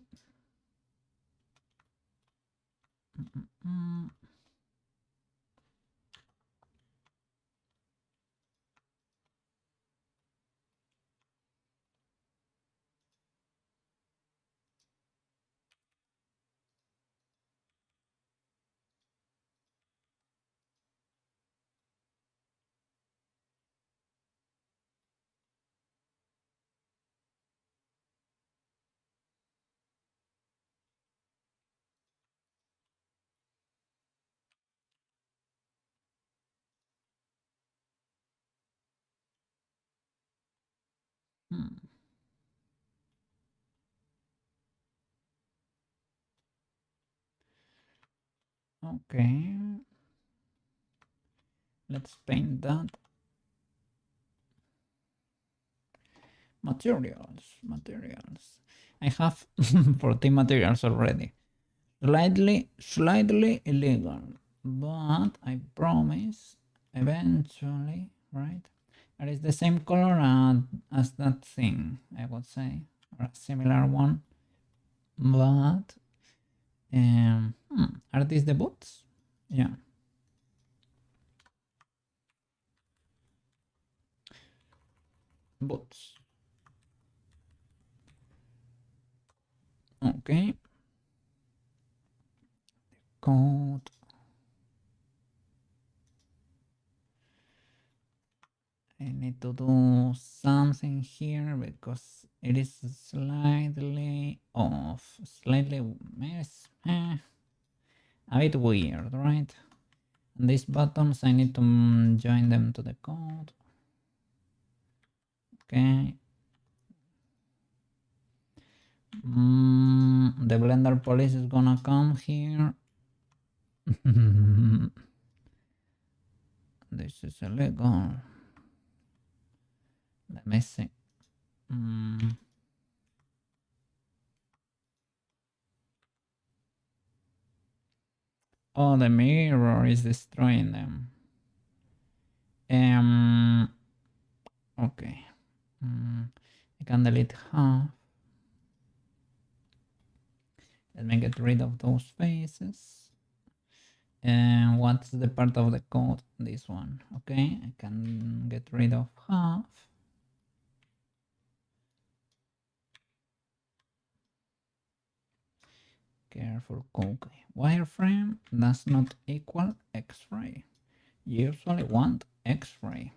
Okay. Let's paint that. Materials. I have 14 materials already. Slightly illegal, but I promise eventually, right? It is the same color as that thing, I would say, or a similar one. But are these the boots? Yeah. Boots. Okay. Code. I need to do something here because it is slightly off. Slightly a bit weird, right? And these buttons, I need to join them to the code. Okay. The Blender police is gonna come here. This is illegal. Let me see. Oh, the mirror is destroying them. Okay. I can delete half. Let me get rid of those faces. And what's the part of the code? This one. Okay, I can get rid of half. Careful, okay. Wireframe does not equal X-ray. You usually want X-ray.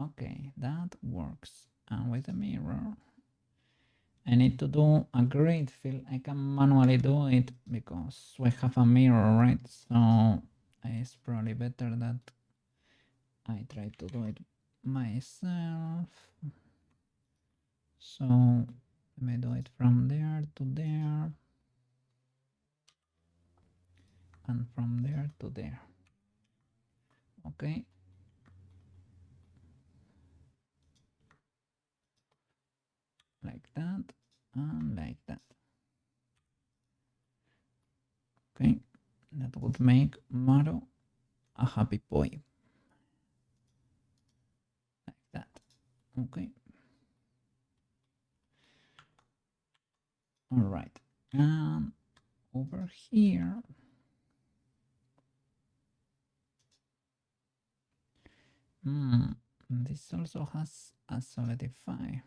Okay, that works. And with the mirror, I need to do a grid fill. I can manually do it because we have a mirror, right? So it's probably better that I try to do it myself. So let me do it from there to there and from there to there. Okay. Like that and like that. Okay. That would make Maro a happy boy. Like that. Okay. All right. And over here, this also has a solidify.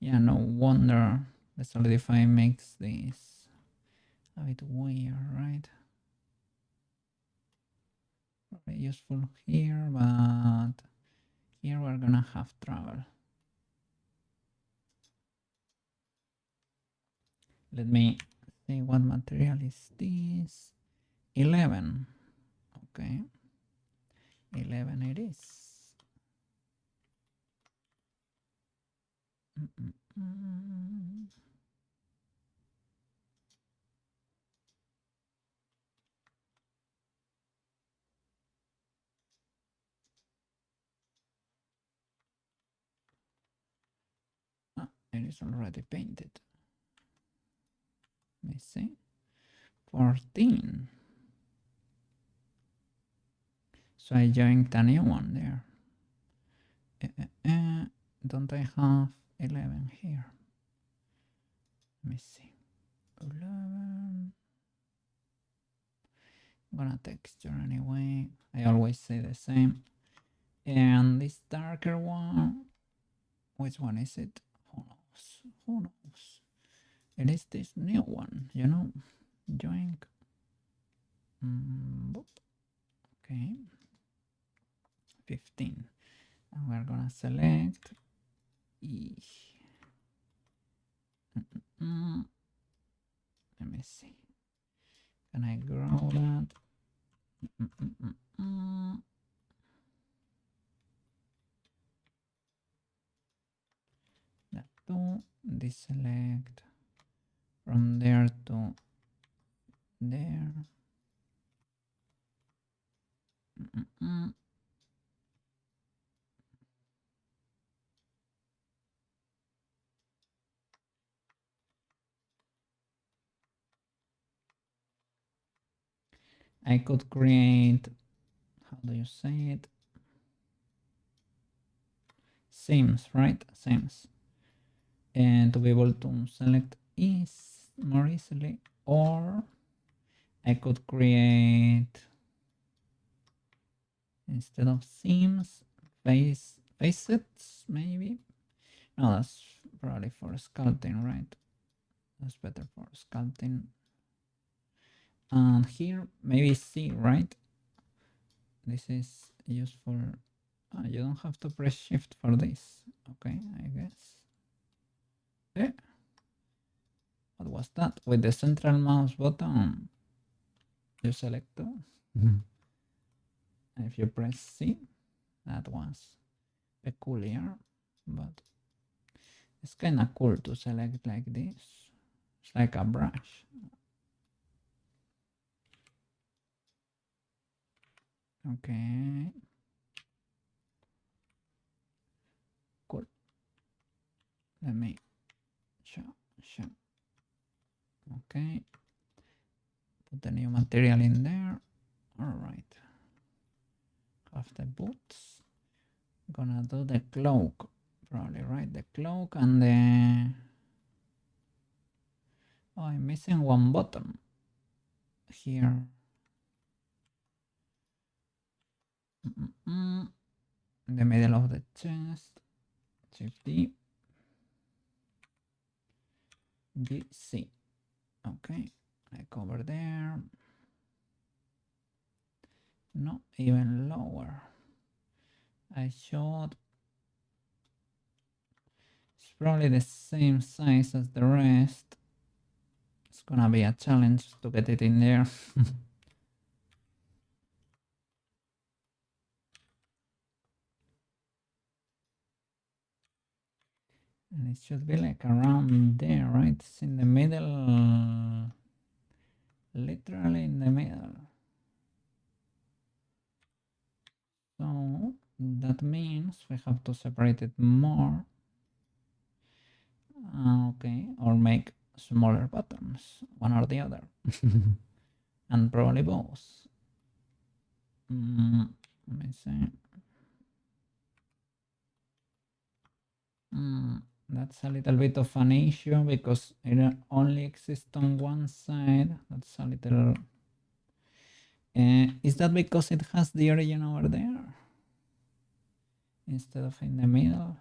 Yeah, no wonder the solidify makes this a bit weird, right? Very useful here, but here we're gonna have trouble. Let me see what material is this. 11. Okay. 11 it is. It is already painted. Let me see. 14. So I joined a new one there. Don't I have 11 here? Let me see. 11. I'm gonna texture anyway. I always say the same. And this darker one, which one is it? Who knows? Who knows? It is this new one, you know? Join. Okay. 15. And we're gonna select E. Let me see. Can I grow that? That too. Deselect from there to there. I could create, how do you say it? Seams, right? Seams. And to be able to select is more easily, or I could create, instead of seams, facets maybe. No, that's probably for sculpting, right? That's better for sculpting. And here maybe C, right? This is used for, you don't have to press shift for this. Okay, I guess. Yeah. What was that? With the central mouse button, you select two. If you press C, that was peculiar, but it's kind of cool to select like this. It's like a brush. Okay, cool. Let me show. Okay, put the new material in there. All right, have the boots. Gonna do the cloak, probably, right? The cloak and the, oh, I'm missing one button here. In the middle of the chest. Shift D, D, C. Okay, I cover there. No, even lower. I should. It's probably the same size as the rest. It's gonna be a challenge to get it in there. And it should be like around there, right? It's in the middle. Literally in the middle. So that means we have to separate it more. Okay, or make smaller buttons, one or the other. And probably both. Let me see. That's a little bit of an issue because it only exists on one side. That's a little. Is that because it has the origin over there instead of in the middle?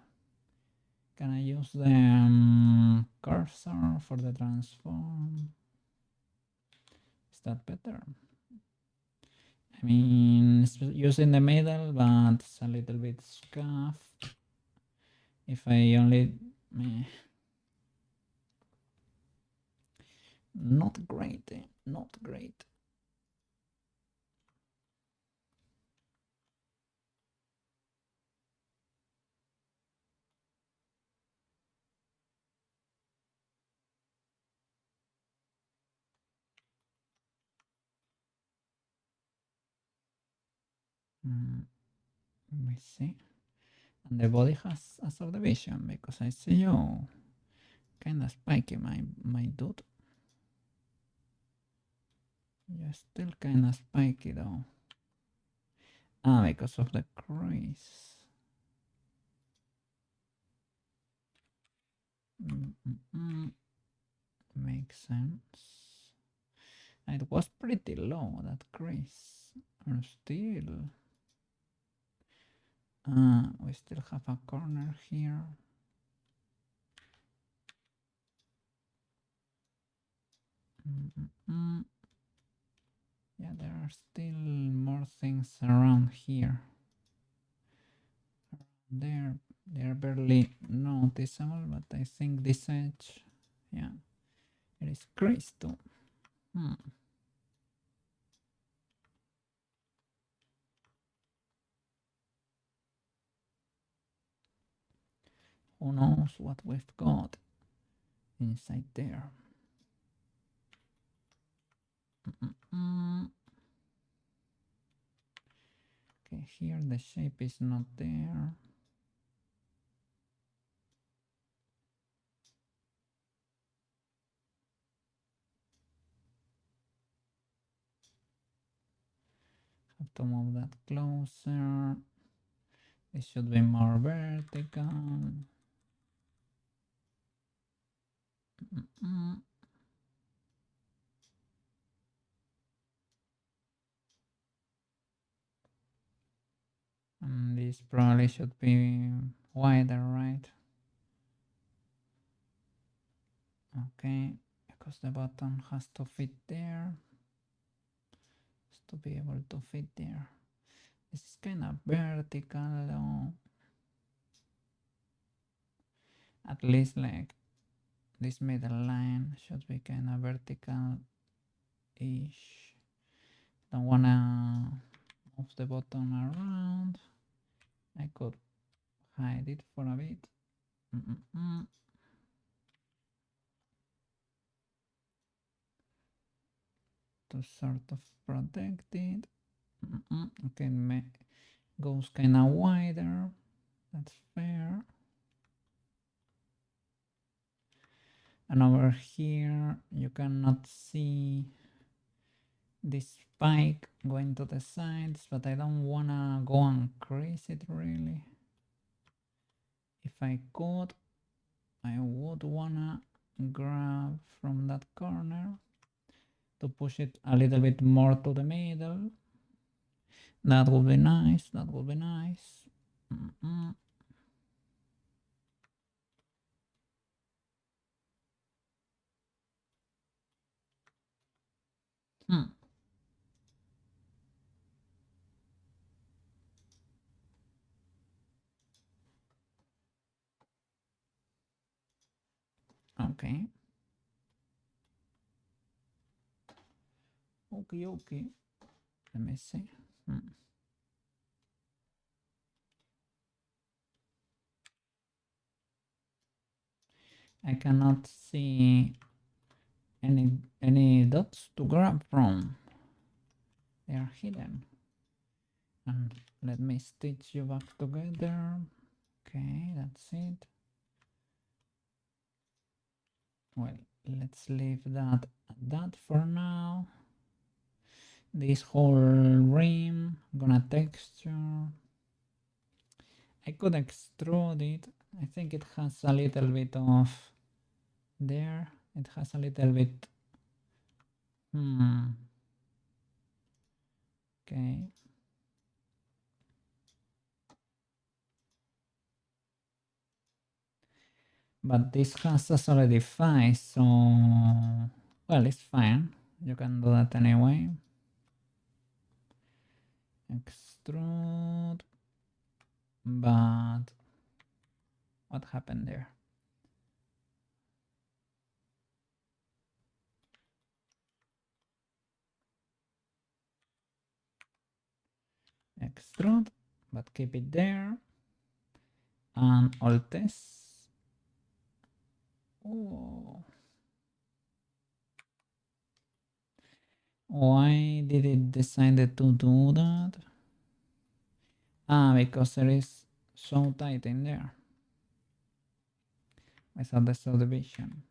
Can I use the cursor for the transform? Is that better? I mean, it's used in the middle, but it's a little bit scuffed. If I only... Not great, not great. Let me see. And the body has a subdivision because I see you kind of spiky, my dude. You're still kind of spiky though. Ah, because of the crease. Makes sense. It was pretty low, that crease. Or still. We still have a corner here. Yeah, there are still more things around here. They're barely noticeable, but I think this edge, yeah, it is creased too. Who knows what we've got inside there? Okay, here the shape is not there. Have to move that closer. It should be more vertical. And this probably should be wider, right? Okay, because the button has to fit there. Has to be able to fit there. This is kind of vertical though. At least like this middle line should be kind of vertical-ish. Don't wanna move the button around. I could hide it for a bit. To sort of protect it. Okay, goes kind of wider. That's fair. And over here, you cannot see this spike going to the sides, but I don't wanna go and crease it really. If I could, I would wanna grab from that corner to push it a little bit more to the middle. That would be nice. That would be nice. Okay. Okay, okay. Let me see. I cannot see any dots to grab from. They are hidden. And let me stitch you back together. Okay, that's it. Well, let's leave that at that for now. This whole rim, I'm gonna texture. I could extrude it. I think it has a little bit of there. It has a little bit. Okay. But this has a solidify, so well, it's fine. You can do that anyway. Extrude. But what happened there? Extrude, but keep it there. And Alt S. Oh. Why did it decide to do that? Ah, because there is so tight in there. Without the subdivision.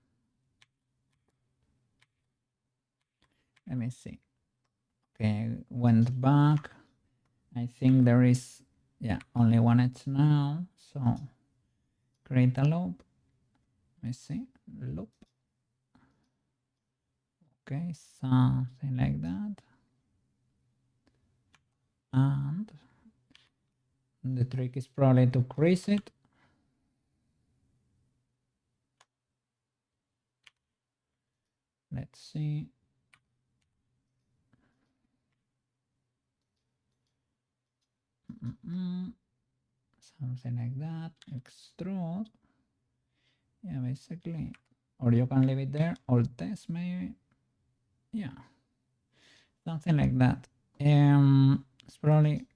Let me see. Okay, went back. I think there is, yeah, only one edge now. So create a loop. Let me see, loop. Okay, something like that. And the trick is probably to crease it. Let's see. Something like that. Extrude. Yeah, basically. Or you can leave it there. Alt test maybe. Yeah. Something like that. It's probably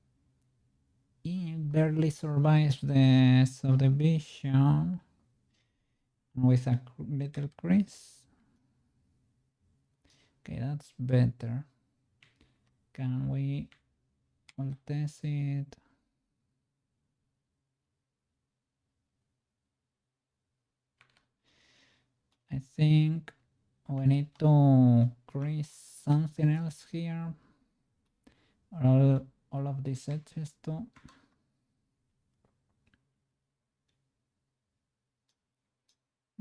it barely survives the subdivision with a little crease. Okay, that's better. Can we test it? I think we need to crease something else here. all of these edges too.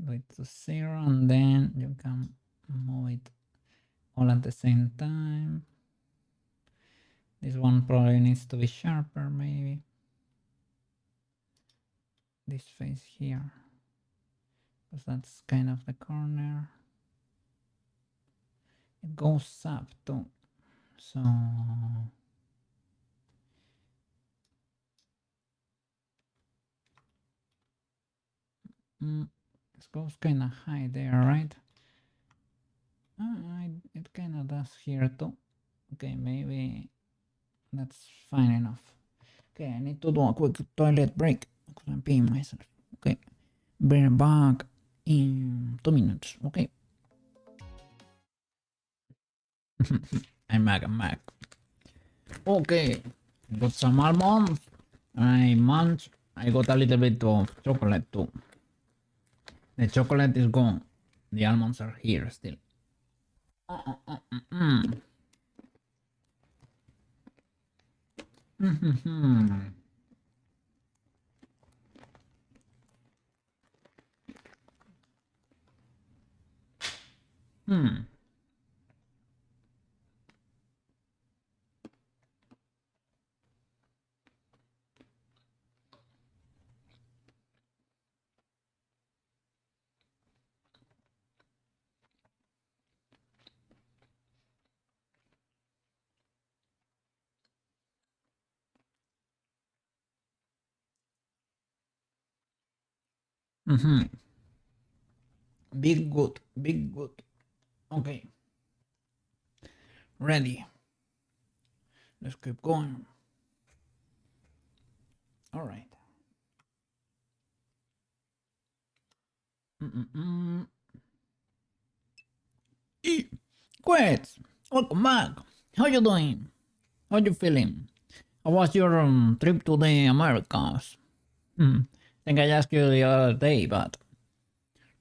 Do it to 0 and then you can move it all at the same time. This one probably needs to be sharper, maybe. This face here, because that's kind of the corner. It goes up too, so it goes kind of high there, right? It kind of does here too. Okay, maybe that's fine enough. Okay, I need to do a quick toilet break because I'm peeing myself. Okay, be back in 2 minutes. Okay. I'm back. Okay, got some almonds. I munch. I got a little bit of chocolate too. The chocolate is gone. The almonds are here still. Big good, big good. Okay, ready. Let's keep going. All right. Quit. Welcome back. How you doing? How you feeling? How was your trip to the Americas? I think I asked you the other day, but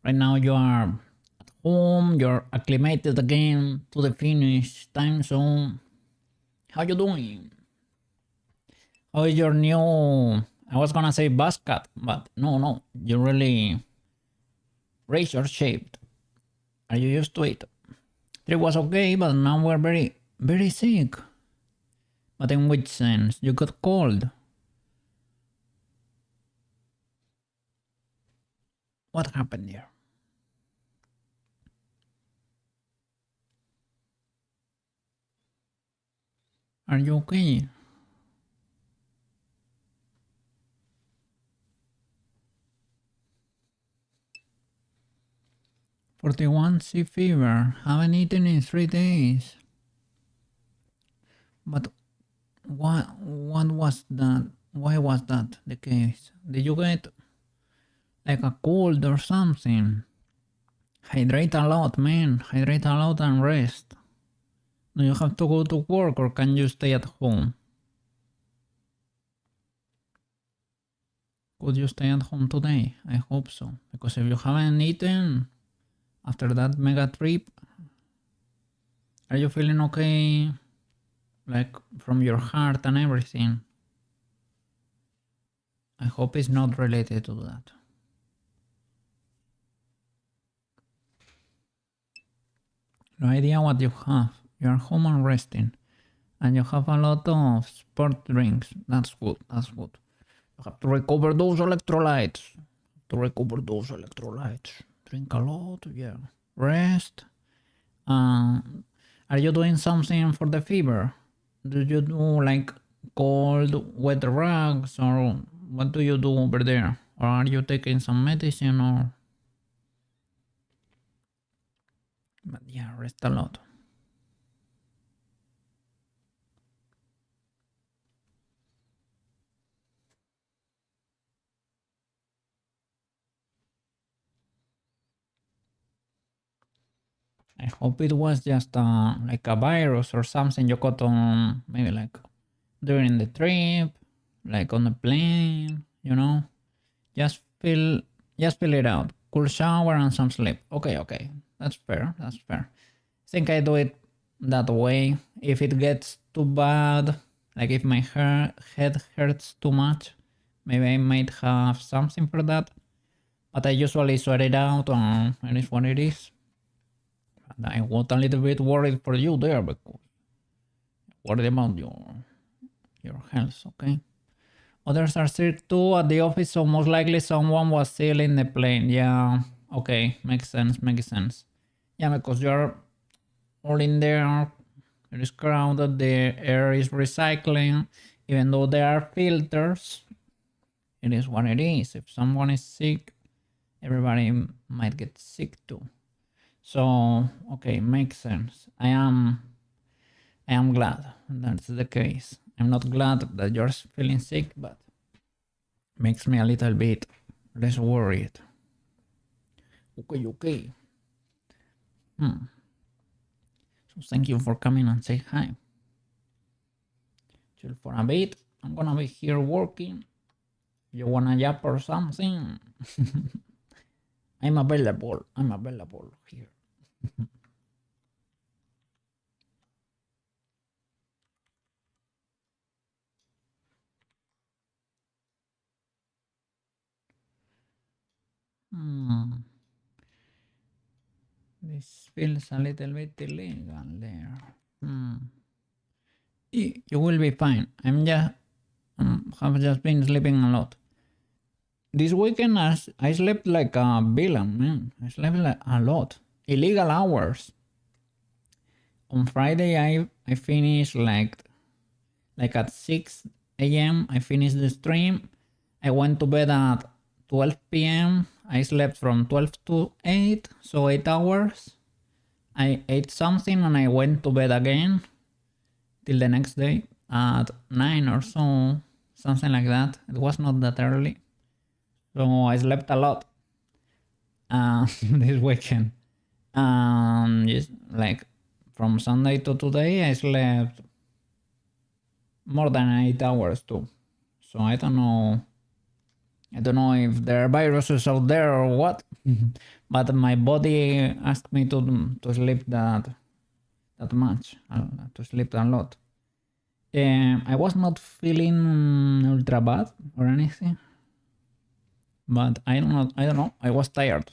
right now you are at home. You're acclimated again to the Finnish time zone. How you doing? How is your new? I was gonna say buzz cut, but no. You're really razor shaped. Are you used to it? Trip was okay, but now we're very sick. But in which sense? You got cold. What happened there? Are you okay? "41 sea fever. Haven't eaten in 3 days." But what was that? Why was that the case? Did you get like a cold or something? Hydrate a lot, man. Hydrate a lot and rest. Do you have to go to work or can you stay at home? Could you stay at home today? I hope so. Because if you haven't eaten after that mega trip, are you feeling okay? Like from your heart and everything? I hope it's not related to that. No idea what you have. You are home and resting. And you have a lot of sport drinks. That's good. That's good. You have to recover those electrolytes. Drink a lot, yeah. Rest. Are you doing something for the fever? Do you do like cold, wet rugs, or what do you do over there? Or are you taking some medicine or? But yeah, rest a lot. I hope it was just like a virus or something you got on maybe like during the trip, like on the plane, you know. Just fill it out. Cool shower and some sleep. Okay. That's fair. I think I do it that way. If it gets too bad, like if my head hurts too much, maybe I might have something for that. But I usually sweat it out, and it is what it is. But I was a little bit worried for you there because worried about your health, okay? Others are sick too at the office, so most likely someone was still in the plane. Yeah, okay, makes sense, makes sense. Yeah, because you're all in there, it is crowded, the air is recycling, even though there are filters, it is what it is. If someone is sick, everybody might get sick too. So, okay, makes sense. I am glad that's the case. I'm not glad that you're feeling sick, but makes me a little bit less worried. Okay, okay. So thank you for coming and say hi. Chill for a bit. I'm gonna be here working. You wanna yap or something? I'm available. I'm available here. This feels a little bit illegal there. You will be fine. I'm just have just been sleeping a lot. This weekend I slept like a villain, man. I slept like a lot. Illegal hours. On Friday I finished like at 6 a.m. I finished the stream. I went to bed at 12 p.m. I slept from 12 to 8, so 8 hours. I ate something and I went to bed again till the next day at 9 or so, something like that. It was not that early. So I slept a lot this weekend. Just like from Sunday to today, I slept more than 8 hours too. So I don't know. I don't know if there are viruses out there or what, but my body asked me to sleep that much, to sleep a lot. I was not feeling ultra bad or anything, but I don't know. I don't know. I was tired,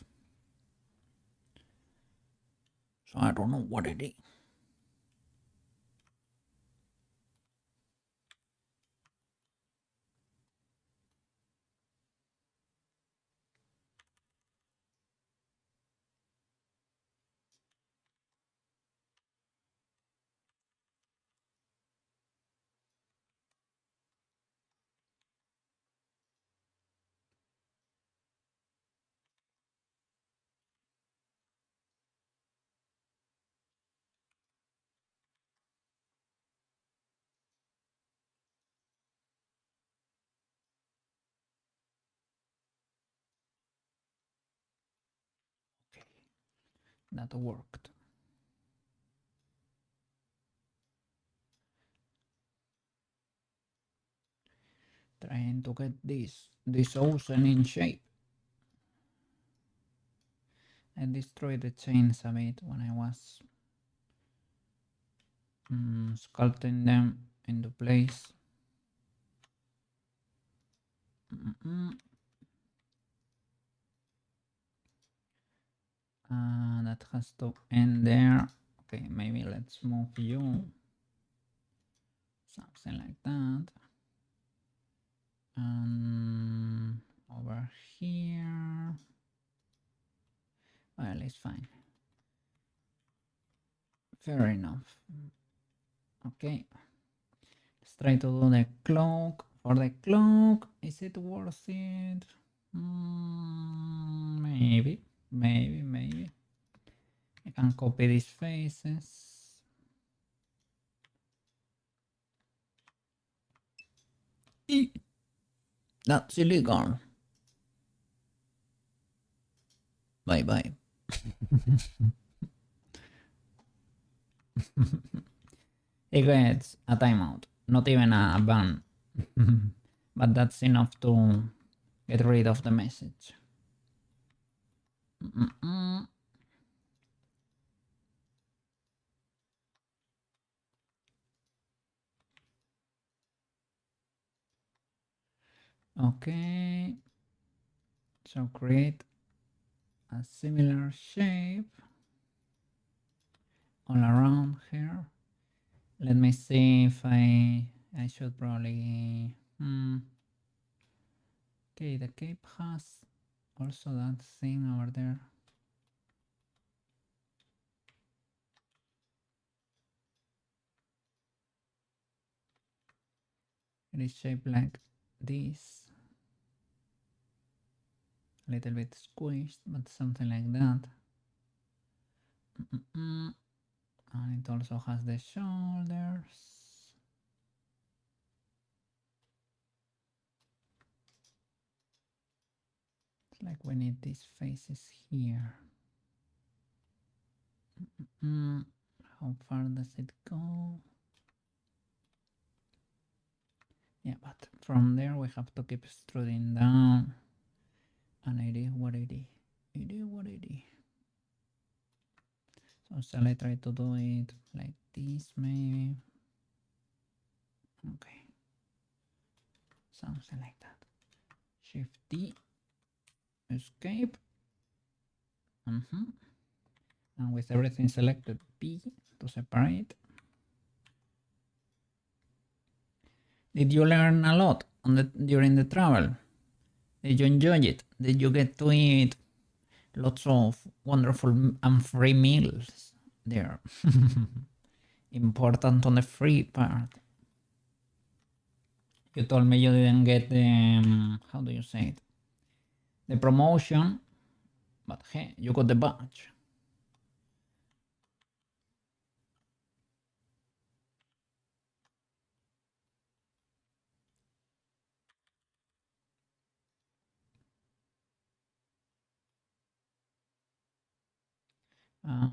so I don't know what it is. Okay, that worked. Trying to get this Ozen in shape. I destroyed the chains a bit when I was sculpting them into place. That has to end there. Okay, maybe let's move you. Something like that. Over here. Well, it's fine. Fair enough. Okay. Let's try to do the cloak. For the cloak, is it worth it? Maybe. Maybe. I can copy these faces. That's illegal. Bye bye. It gets a timeout, not even a ban. But that's enough to get rid of the message. Okay, so create a similar shape all around here. Let me see if I should probably okay, the cape has also that thing over there. It is shaped like this, a little bit squished, but something like that. And it also has the shoulders. It's like we need these faces here. How far does it go? Yeah, but from there we have to keep strutting down. And it is what it is. It is what it is. So shall I try to do it like this maybe? Okay. Something like that. Shift D. Escape. And with everything selected, P to separate. Did you learn a lot during the travel? Did you enjoy it? Did you get to eat lots of wonderful and free meals there? Important on the free part. You told me you didn't get the, how do you say it? The promotion, but hey, you got the badge.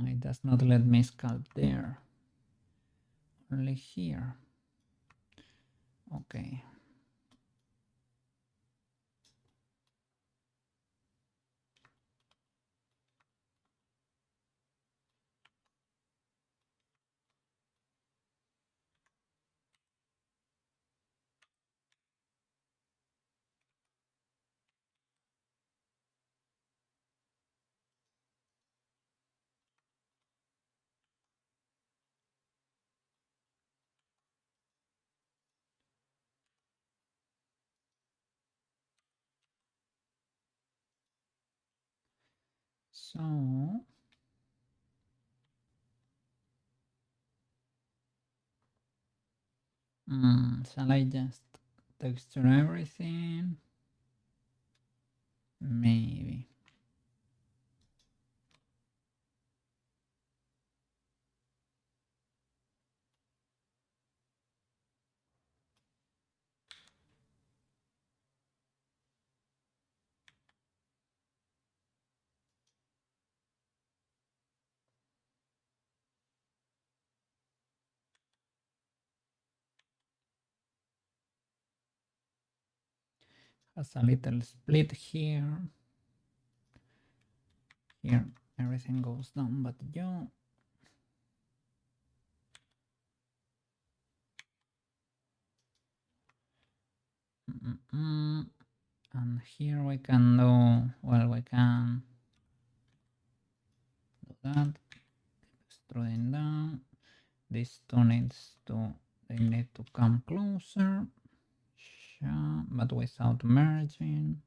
It does not let me sculpt there. Only here. Okay. So shall I just texture everything? Maybe. Has a little split here. Here everything goes down but you. And here we can do, well, we can do that. Extruding down. These two needs to, they need to come closer. But without merging.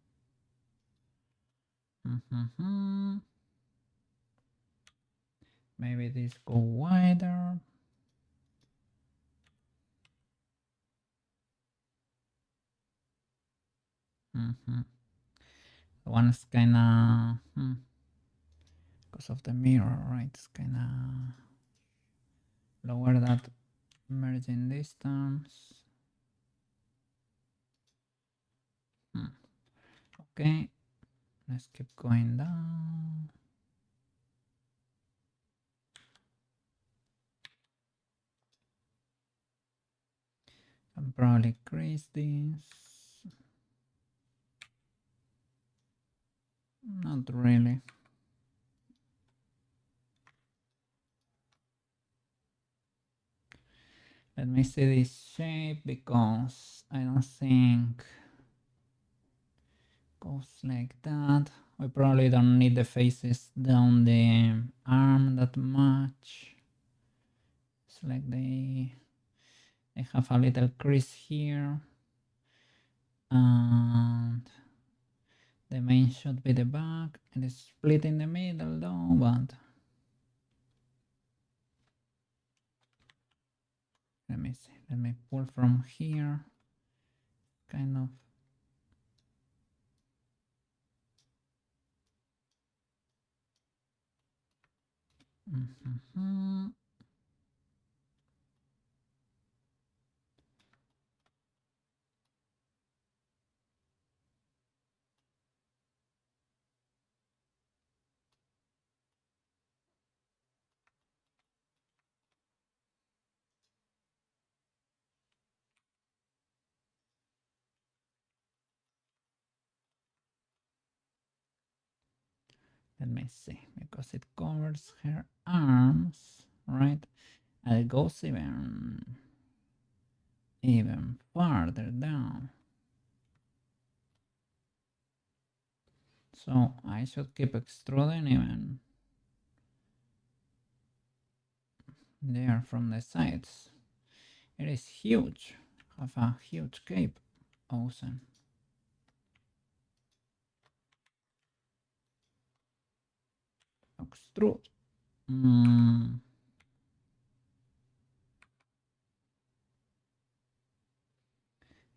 Maybe this go wider. One's kinda because of the mirror, right? It's kinda lower that merging distance. Okay, let's keep going down. I'll probably crease this. Not really. Let me see this shape because I don't think Goes like that. We probably don't need the faces down the arm that much. It's like they have a little crease here. And the main should be the back. It is split in the middle though, but let me see. Let me pull from here. Kind of. Let me see, because it covers her arms, right? And it goes even farther down. So I should keep extruding even there from the sides. It is huge. Have a huge cape. Ozen. Extrude.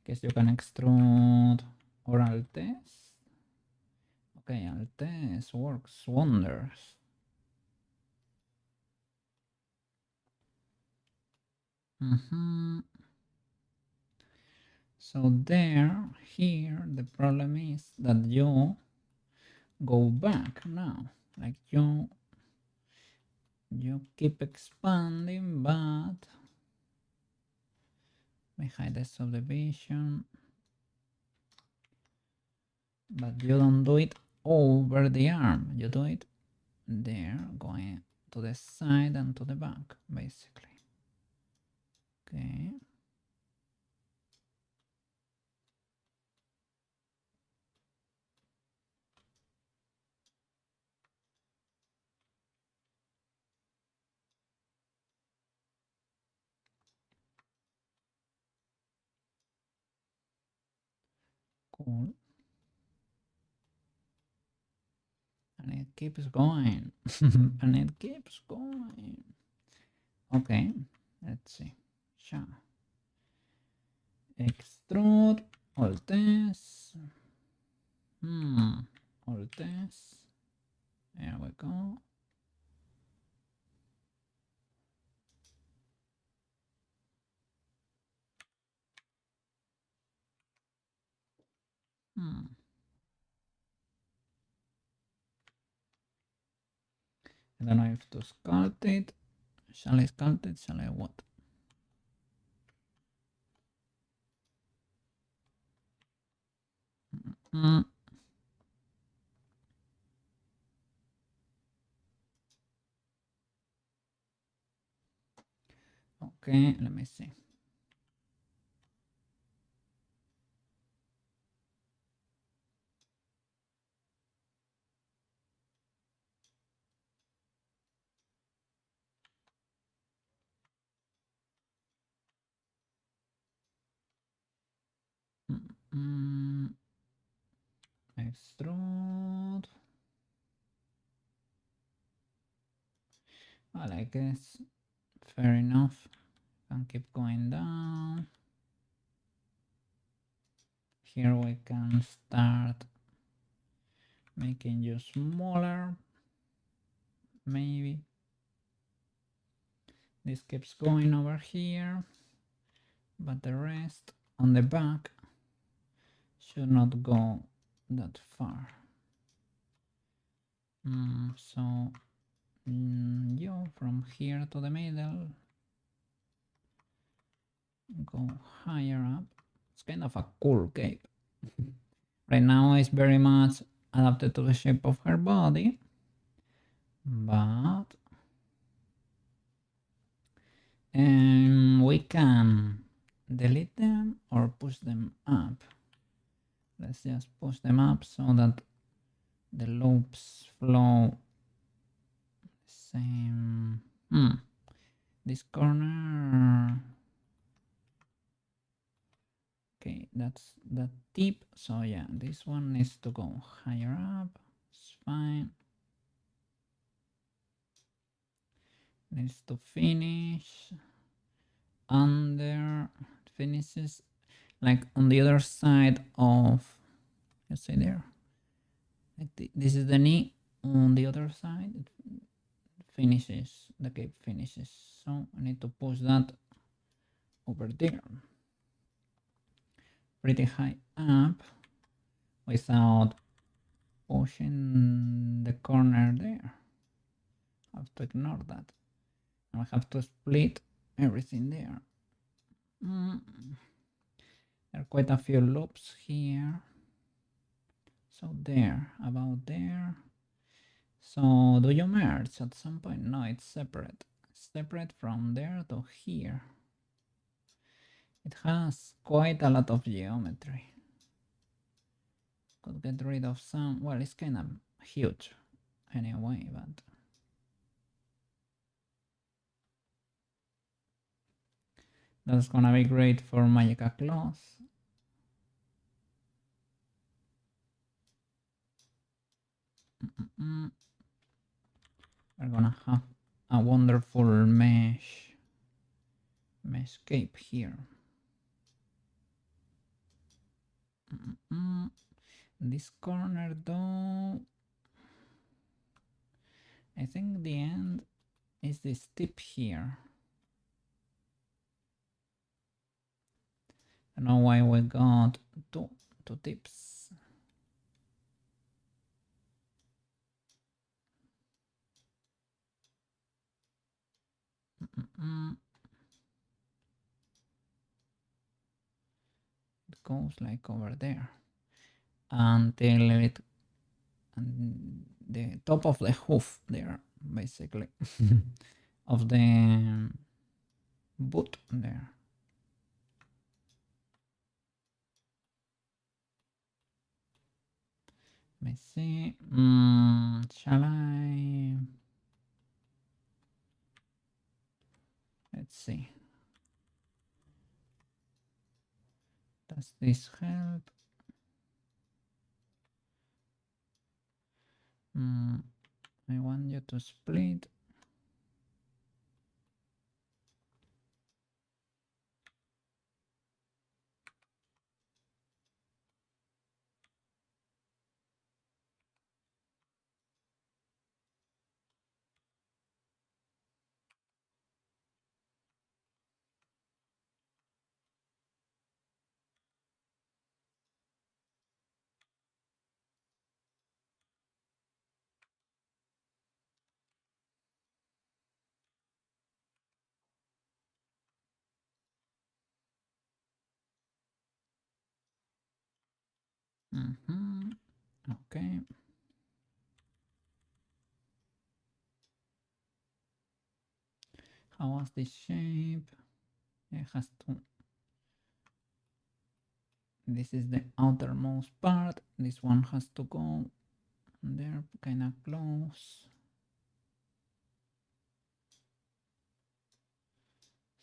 Guess you can extrude or Altes. Okay, Altes works wonders. So there, here, the problem is that you go back now. Like you keep expanding, but behind the subdivision. But you don't do it over the arm. You do it there, going to the side and to the back, basically. Okay. Cool. And it keeps going. And it keeps going. Okay, let's see. Sure. Extrude. Altes. Altes. There we go. I don't know if to sculpt it. Shall I sculpt it? Shall I what? Okay, let me see. Extrude. Well, I guess fair enough. Can keep going down. Here we can start making you smaller. Maybe. This keeps going over here, but the rest on the back should not go that far. So you from here to the middle, go higher up. It's kind of a cool cape. Right now it's very much adapted to the shape of her body, but we can delete them or push them up Let's just push them up so that the loops flow same. This corner. Okay, that's the tip. So yeah, this one needs to go higher up. It's fine. Needs to finish under, finishes like on the other side of, let's say there, like this is the knee. On the other side it finishes, the cape finishes, so I need to push that over there pretty high up without pushing the corner there. I have to ignore that. I have to split everything there. There are quite a few loops here. So there, about there. So do you merge at some point? No, it's separate. Separate from there to here. It has quite a lot of geometry. Could get rid of some. Well, it's kind of huge anyway, but that's gonna be great for Magica Claws. We're gonna have a wonderful mesh cape here. This corner though, I think the end is this tip here. I don't know why we got two tips. It goes like over there until it, and the top of the hoof there, basically, of the boot there. Let me see. Shall I? Let's see. Does this help? I want you to split. Okay. How was this shape? It has to. This is the outermost part. This one has to go there, kind of close.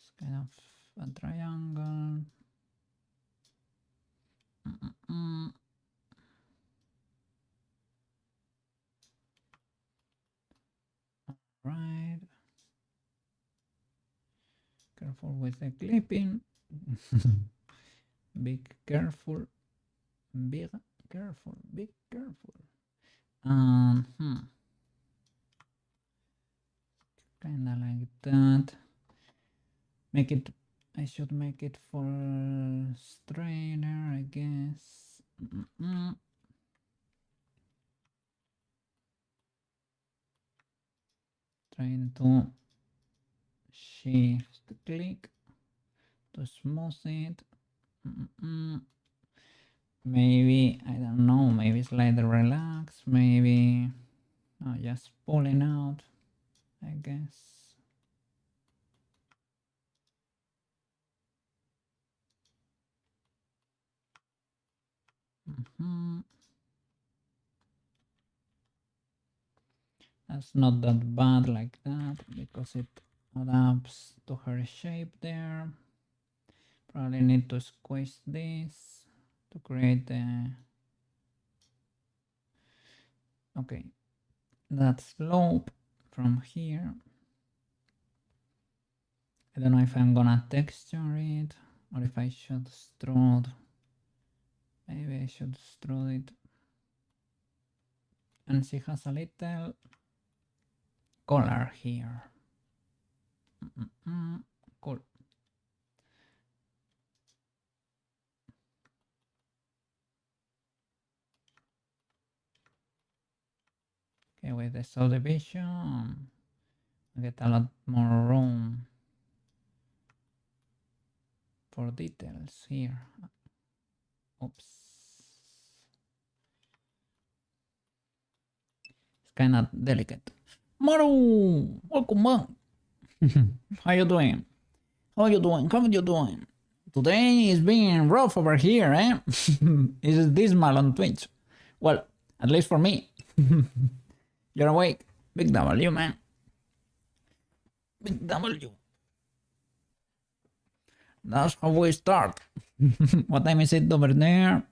It's kind of a triangle. Right. Careful with the clipping. Big careful. Big careful. Big careful. Kinda like that. Make it. I should make it for straighter, I guess. Trying to shift click to smooth it. Maybe, I don't know, maybe slightly relax, maybe just pulling out, I guess. That's not that bad like that because it adapts to her shape there. Probably need to squeeze this to create the... Okay, that slope from here. I don't know if I'm gonna texture it or if I should extrude. Maybe I should extrude it. And she has a little color here. Cool. Okay, with the subdivision, I get a lot more room for details here. Oops. It's kind of delicate. Maru, welcome back. How you doing? How you doing? How you doing? Today is being rough over here, eh? It's dismal on Twitch. Well, at least for me. You're awake. Big W, man. Big W. That's how we start. What time is it over there?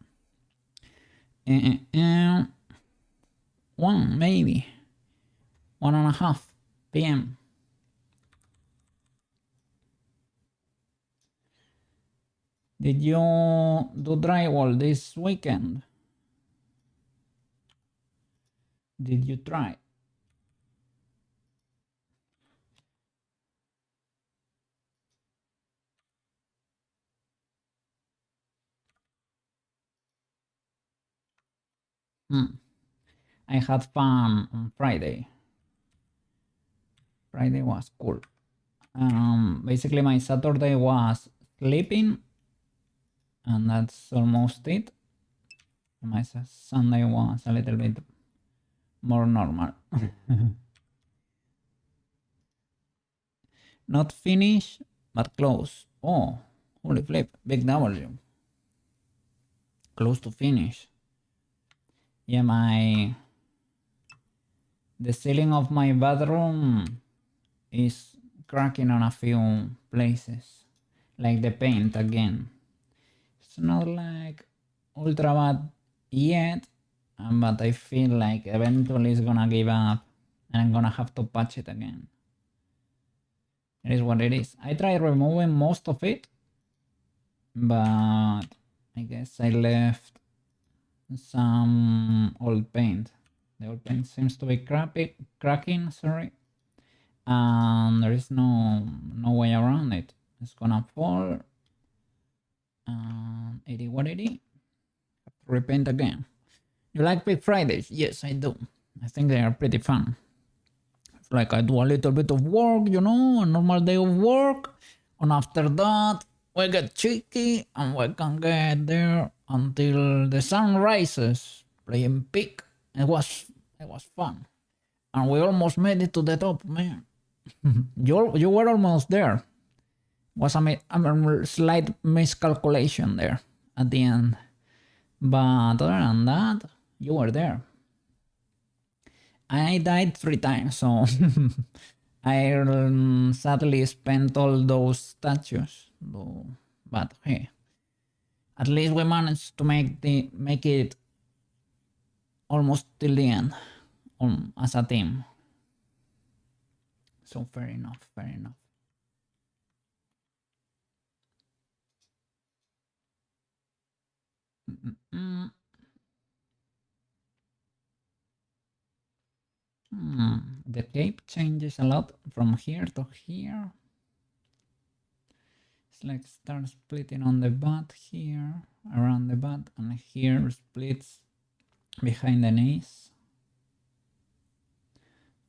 One, maybe. 1:30 p.m. Did you do drywall this weekend? Did you try? I had fun on Friday. Friday was cool. Basically my Saturday was sleeping and that's almost it. My Sunday was a little bit more normal. Not finished, but close. Oh, holy flip, big W. Close to finish. Yeah, the ceiling of my bedroom is cracking on a few places. Like the paint again. It's not like ultra bad yet, but I feel like eventually it's gonna give up and I'm gonna have to patch it again. It is what it is. I tried removing most of it, but I guess I left some old paint. The old paint seems to be cracking, sorry. And there is no way around it. It's gonna fall. It is what it is. Repaint again. You like Big Fridays? Yes, I do. I think they are pretty fun. It's like I do a little bit of work, you know, a normal day of work. And after that, we get cheeky and we can get there until the sun rises, playing peak. It was fun. And we almost made it to the top, man. You were almost there. Was a slight miscalculation there at the end. But other than that, you were there. I died 3 times, so I sadly spent all those statues. But hey, at least we managed to make it almost till the end as a team. So fair enough, fair enough. The cape changes a lot from here to here. It's like starts splitting on the butt here, around the butt, and here splits behind the knees.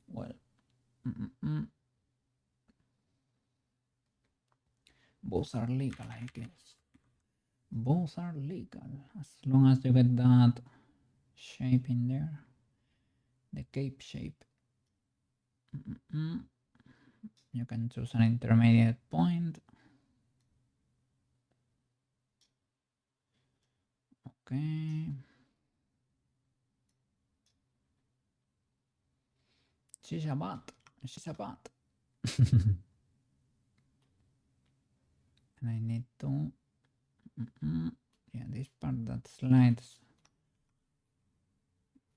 Well, both are legal, I guess. Both are legal as long as you get that shape in there, the cape shape. You can choose an intermediate point. Okay. She's a bat. She's a bat. And I need to... yeah, this part that slides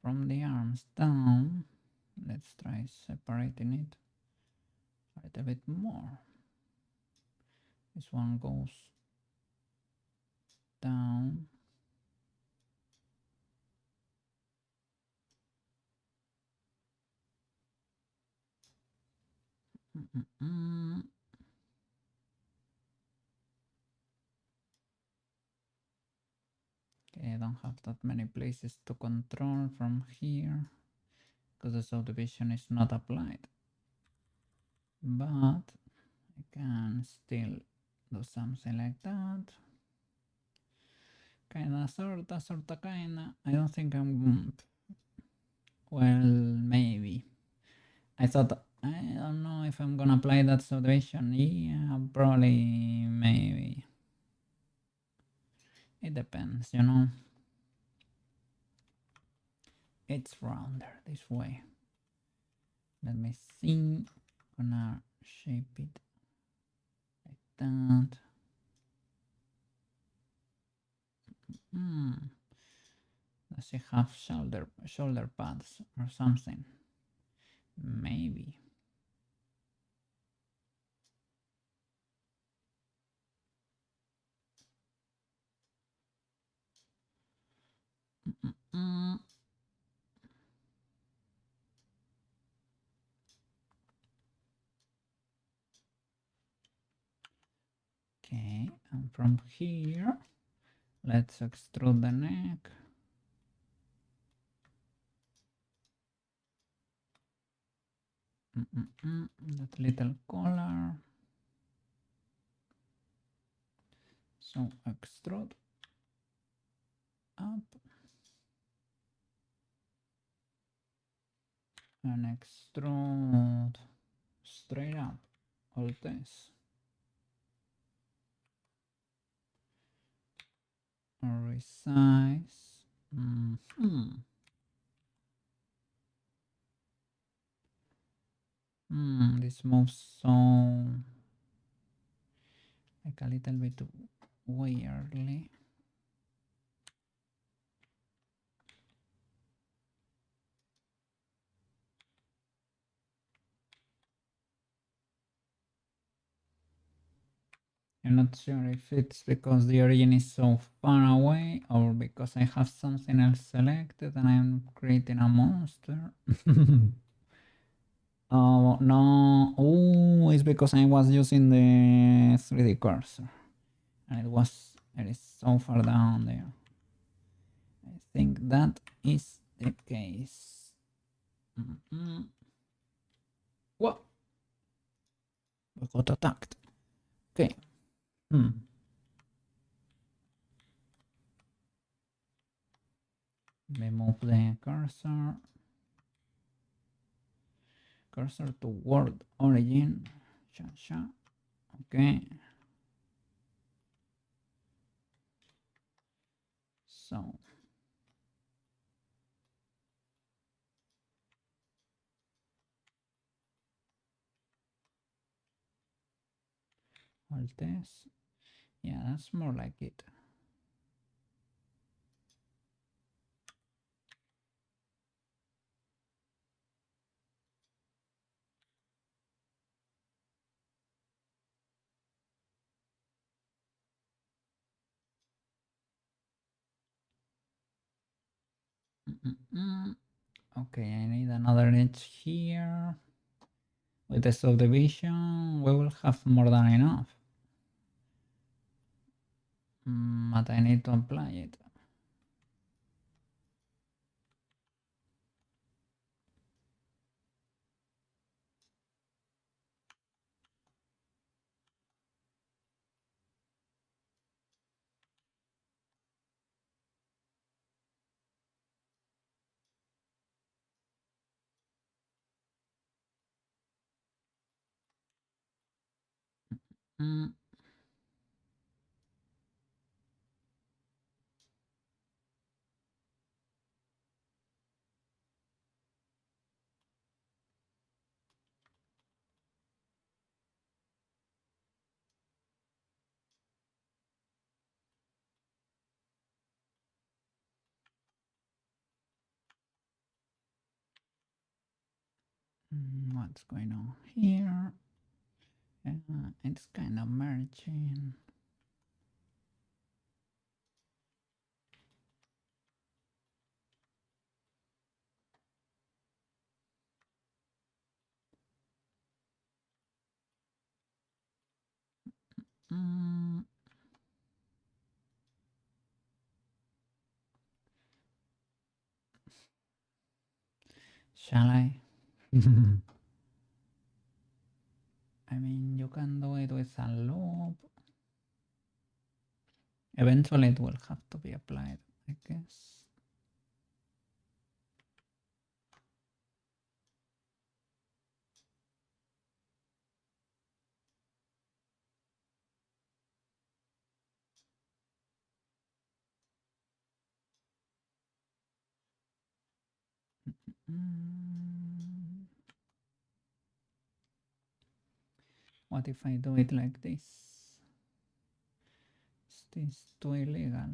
from the arms down. Let's try separating it a little bit more. This one goes down. Okay, I don't have that many places to control from here because the subdivision is not applied. But I can still do something like that. Kinda, sorta, kinda. I don't think I'm... well, maybe. I thought... I don't know if I'm gonna apply that subdivision. Yeah, probably, maybe. It depends, you know. It's rounder this way. Let me see. Gonna shape it like that. Does it have shoulder pads or something? Maybe. Okay, and from here, let's extrude the neck. That little collar. So extrude up and extrude straight up. All this. Resize. This moves so like a little bit weirdly. I'm not sure if it's because the origin is so far away or because I have something else selected and I'm creating a monster. Oh no, oh, it's because I was using the 3D cursor and it is so far down there. I think that is the case. What? We got attacked. Okay. Remove the cursor to world origin. Okay. So all this. Yeah, that's more like it. Okay, I need another edge here. With the subdivision, we will have more than enough. But I need to apply it. What's going on here? It's kind of merging. Mm, shall I? I mean, you can do it with a loop. Eventually, it will have to be applied, I guess. Mm, what if I do it like this? Is this too illegal?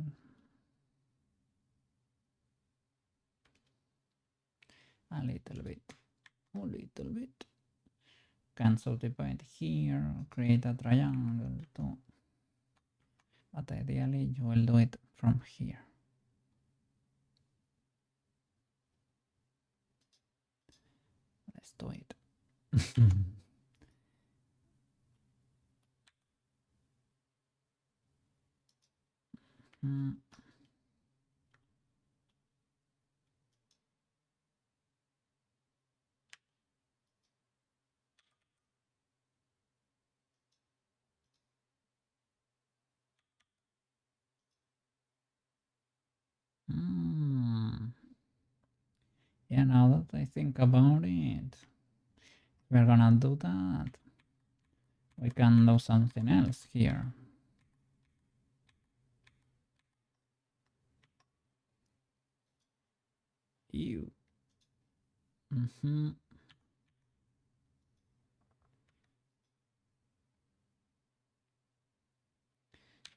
A little bit. A little bit. Cancel the point here. Create a triangle too. But ideally, you will do it from here. Let's do it. Mm. Mm. Yeah, now that I think about it, we're gonna do that. We can do something else here. You.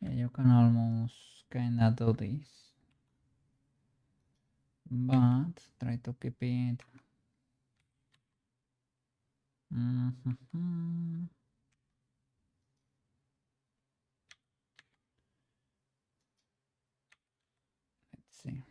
Yeah, you can almost kinda do this, but try to keep it. Let's see.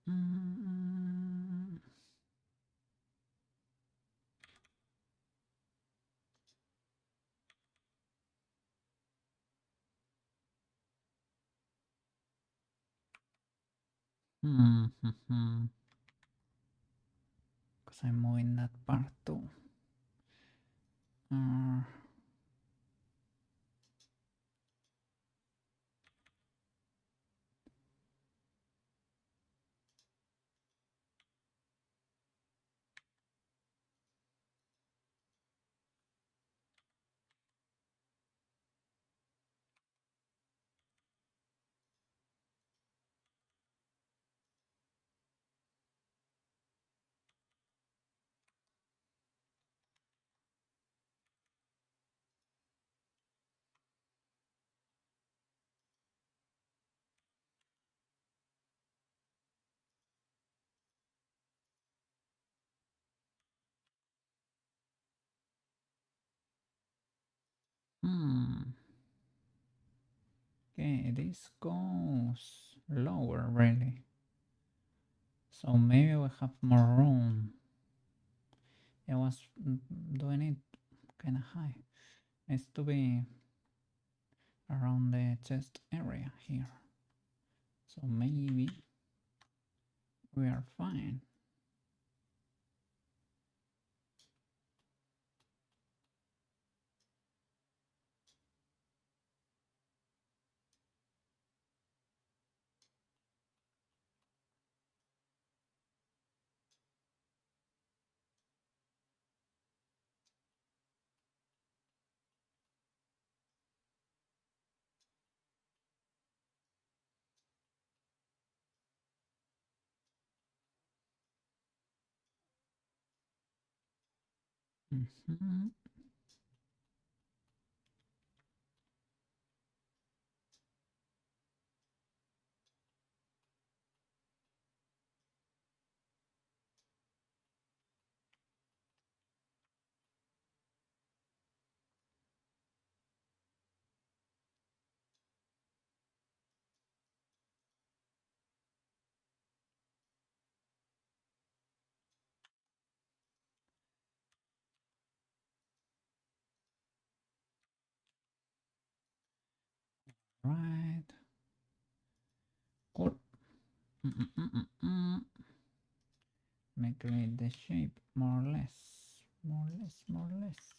Mm. Because I'm moving that part too. Uh, hmm. Okay, this goes lower really. So maybe we have more room. I was doing it kind of high. Needs to be around the chest area here. So maybe we are fine. Mhm. Right. Cool. Mm-mm-mm-mm. Make it the shape more or less. More or less, more or less.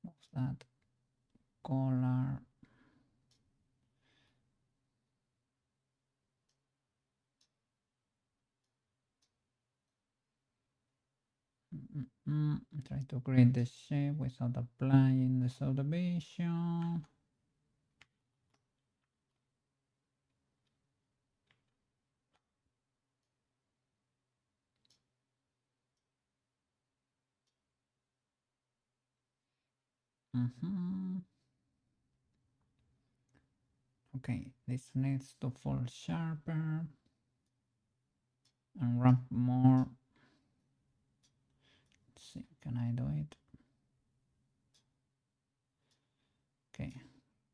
What's that? Color. Try to create the shape without applying the subdivision. Okay, this needs to fall sharper and ramp more. Let's see, can I do it? Okay,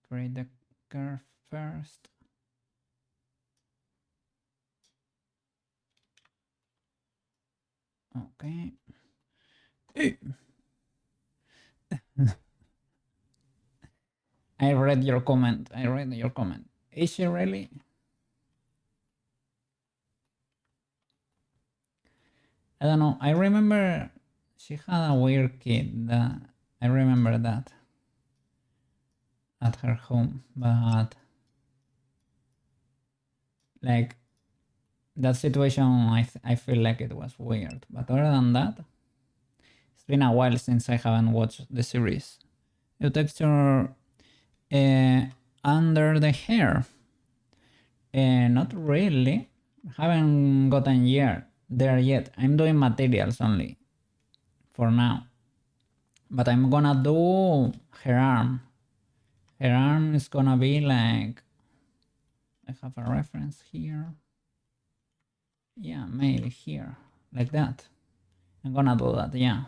create the curve first. Okay. I read your comment. I read your comment. Is she really? I don't know. I remember she had a weird kid. I remember that at her home, but like that situation, I feel like it was weird. But other than that, it's been a while since I haven't watched the series. The texture under the hair, not really. Haven't gotten there yet. I'm doing materials only for now. But I'm gonna do her arm. Her arm is gonna be like, I have a reference here. Yeah, maybe here, like that. I'm gonna do that, yeah.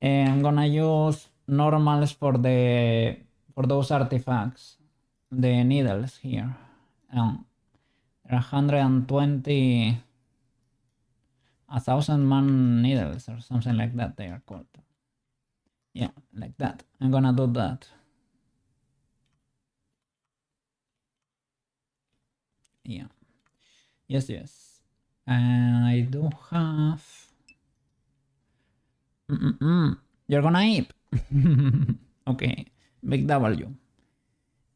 And I'm gonna use normals for those artifacts, the needles here. There are 120, 1,000 man needles or something like that. They are called. Yeah, like that. I'm gonna do that. Yeah. Yes, yes. And I do have. You're gonna eat. Okay. Big W.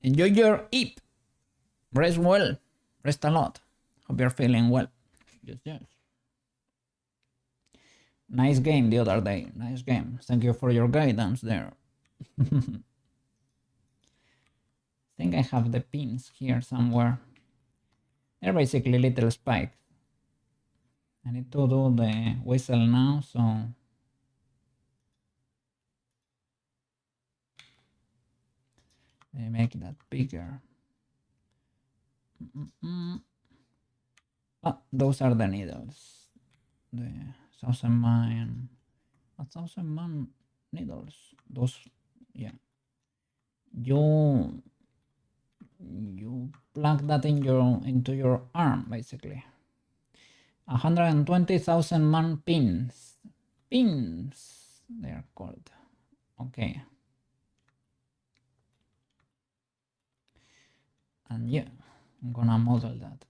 Enjoy your eat. Rest well. Rest a lot. Hope you're feeling well. Yes, yes. Nice game the other day. Nice game. Thank you for your guidance there. I think I have the pins here somewhere. They're basically little spikes. I need to do the whistle now, so I make that bigger. Ah, those are the needles. The 1,000 man, 1,000 man needles. Those, yeah. You plug that into your arm basically. 120,000 man pins. Pins, they are called. Okay. And yeah, I'm gonna model that.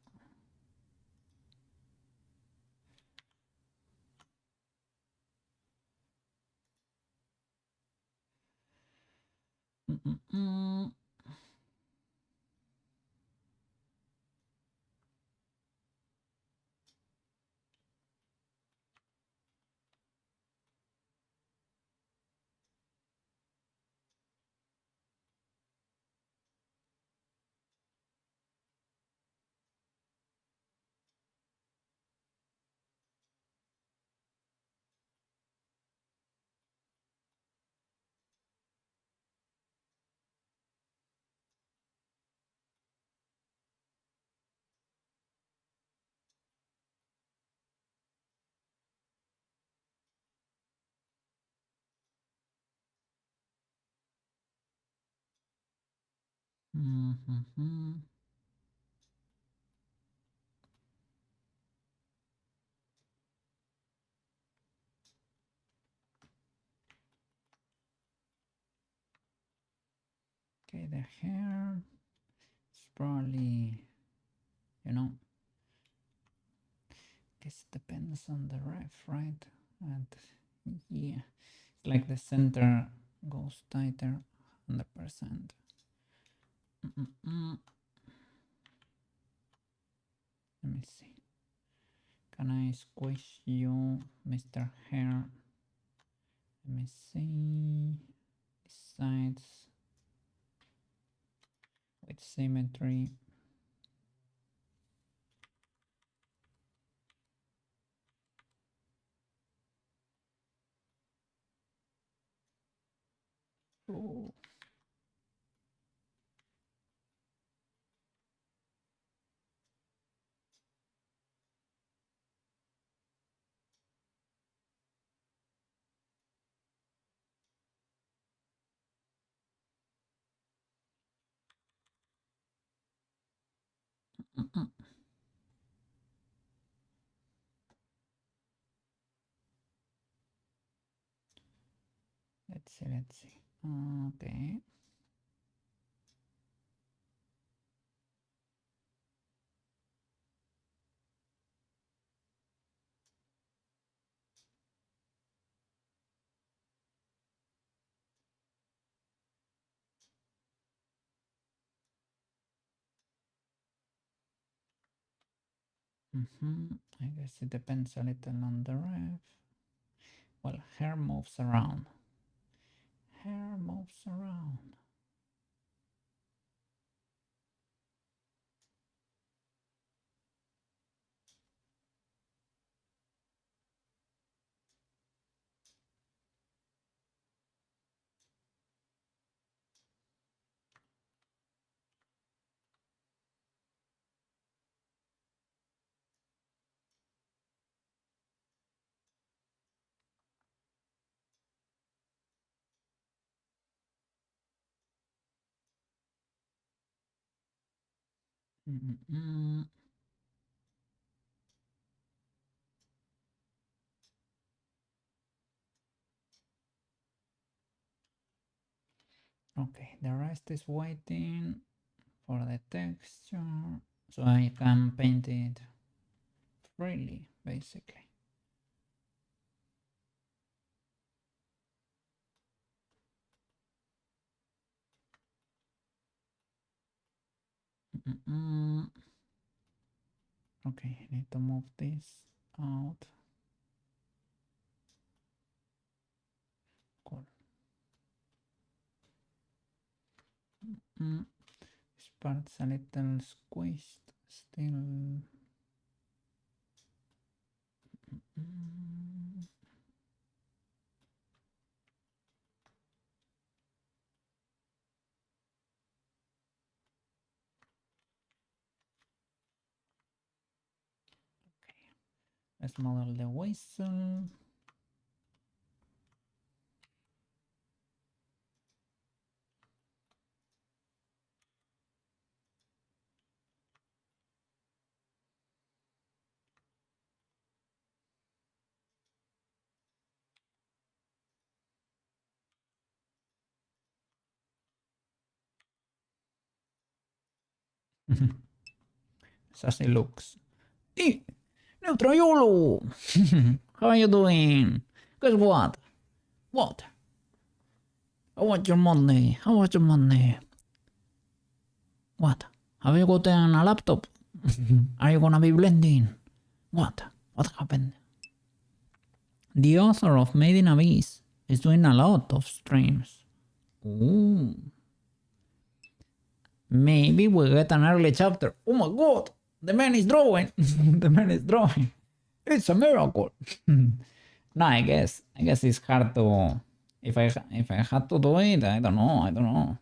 Okay, the hair is probably, you know, guess depends on the ref, right? And yeah, it's like the center goes tighter, 100%. Let me see. Can I squish you, Mr. Hair? Let me see. Sides with symmetry. Oh. Let's see, let's see. Okay. I guess it depends a little on the ref. Well, hair moves around. Hair moves around. Okay, the rest is waiting for the texture so I can paint it freely, basically. Okay, I need to move this out. Cool. This part's a little squished still. Okay, let's model the whistle. As it looks. Hey, Neutrayolo! How are you doing? Guess what? What? I want your money. I want your money. What? Have you gotten a laptop? Are you gonna be blending? What? What happened? The author of Made in Abyss is doing a lot of streams. Ooh. Maybe we'll get an early chapter. Oh my god! The man is drawing! The man is drawing! It's a miracle! No, I guess it's hard to... If I had to do it, I don't know.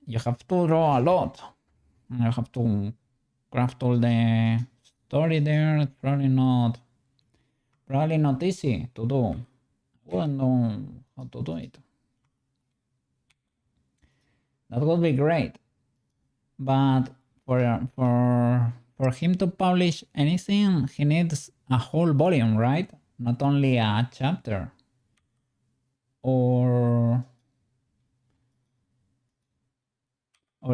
You have to draw a lot. You have to craft all the story there. It's probably not easy to do. I wouldn't know how to do it. That would be great. But for him to publish anything, he needs a whole volume, right? Not only a chapter. Or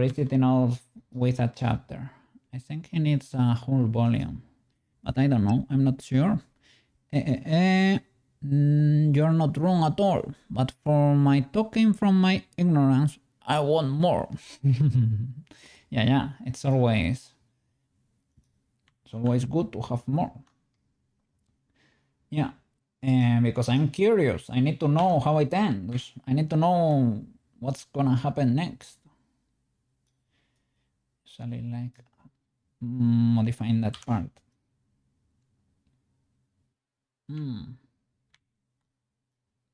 is it enough with a chapter? I think he needs a whole volume, but I don't know. I'm not sure. You're not wrong at all, but for my talking from my ignorance, I want more. Yeah, it's always good to have more. Yeah, and because I'm curious, I need to know how it ends. I need to know what's gonna happen next. Shall I like modifying that part?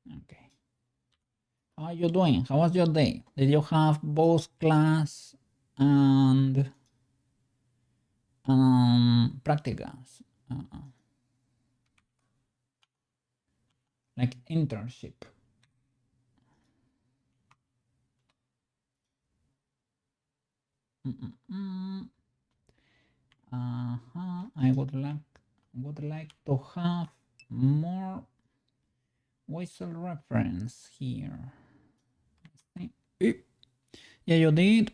Okay. How are you doing? How was your day? Did you have both class and practicals? Like internship? I would like to have more whistle reference here. Yeah, you did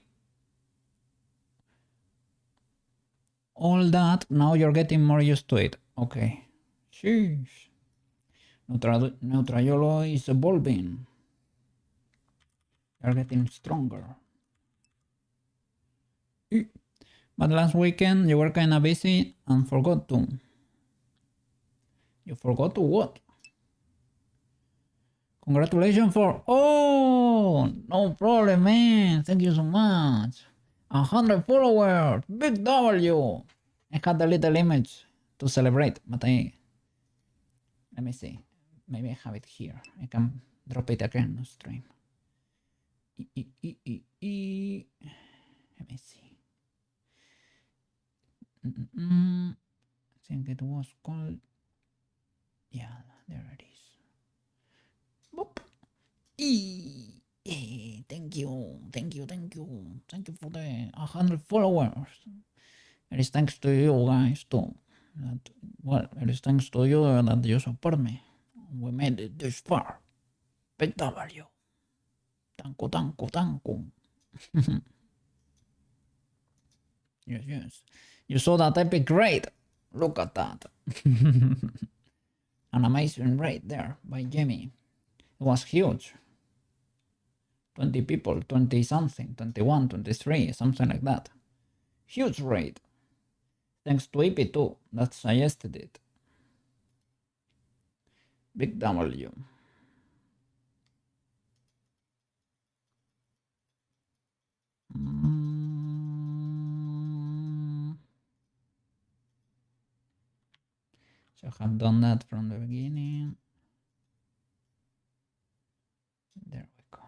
all that. Now you're getting more used to it. Okay. Sheesh. Neutrayolo is evolving. You're getting stronger. But last weekend you were kinda busy and forgot to. You forgot to what? Congratulations for... Oh, no problem, man. Thank you so much. 100 followers. Big W. I had a little image to celebrate, but let me see. Maybe I have it here. I can drop it again on stream. Let me see. I think it was called... Yeah, there it is. Boop. Thank you for the 100 followers. It is thanks to you guys too. It is thanks to you that you support me. We made it this far. Big W. Tanku. Yes. You saw that epic raid. Look at that. An amazing raid there by Jimmy. It was huge. 20 people, 20 something, 21, 23, something like that. Huge raid. Thanks to EP too, that suggested it. Big W. So I have done that from the beginning. There we go.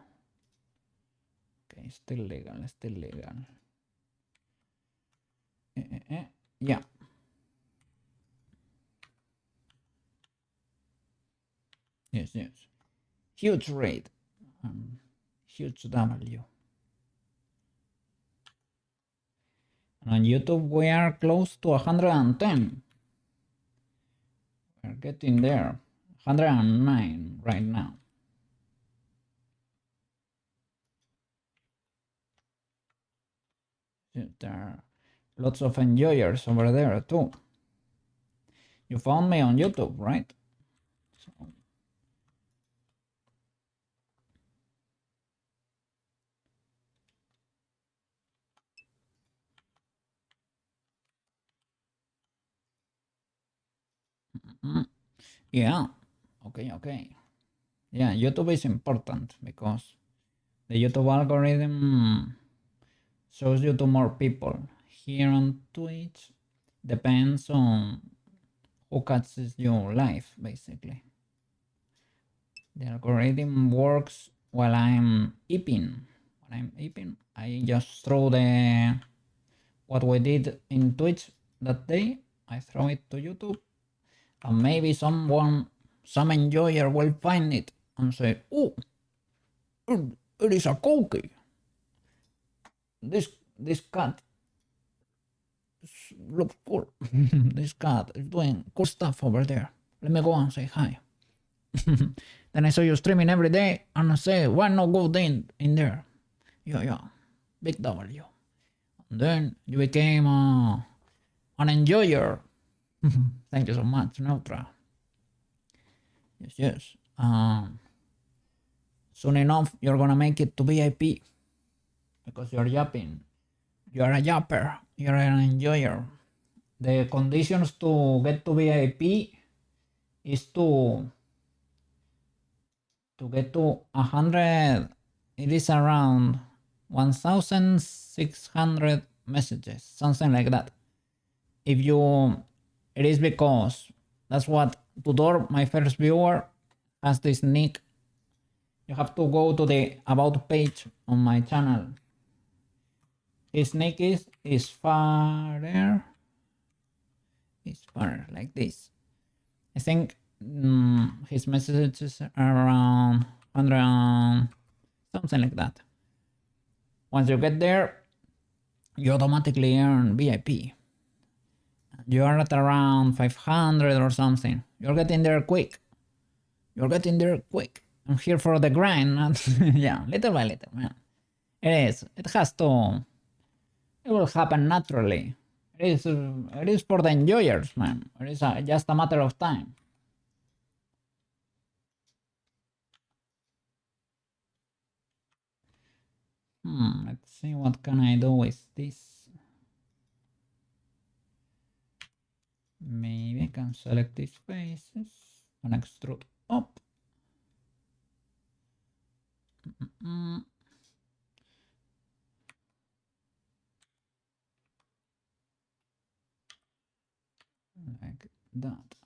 Okay, still legal. Yeah. Yes. Huge rate. Huge W. And on YouTube, we are close to 110. We're getting there. 109 right now. There are lots of enjoyers over there too. You found me on YouTube, right? So. Yeah. Okay. Yeah, YouTube is important because the YouTube algorithm shows you to more people. Here on Twitch, depends on who catches you live, basically. The algorithm works while I'm eeping. I just throw what we did in Twitch that day. I throw it to YouTube, and maybe some enjoyer will find it and say, "Oh, it is a cookie." this cat looks cool. This cat is doing cool stuff over there. Let me go and say hi. Then I saw you streaming every day, and I say, why not go in there? Yeah, big W. And then you became an enjoyer. Thank you so much, Neutra. Yes. Soon enough, you're gonna make it to VIP because you're yapping. You're a yapper. You're an enjoyer. The conditions to get to VIP is to get to 100. It is around 1,600 messages, something like that. If you, it is because that's what Tudor, my first viewer, has this nick. You have to go to the about page on my channel. His nick is farer. Is farer like this. I think his messages are around 100, something like that. Once you get there, you automatically earn VIP. You are at around 500 or something. You're getting there quick. I'm here for the grind. Yeah, little by little, man. It will happen naturally. It is for the enjoyers, man. It is just a matter of time. Let's see what can I do with this. Maybe I can select these faces and extrude up. Like that.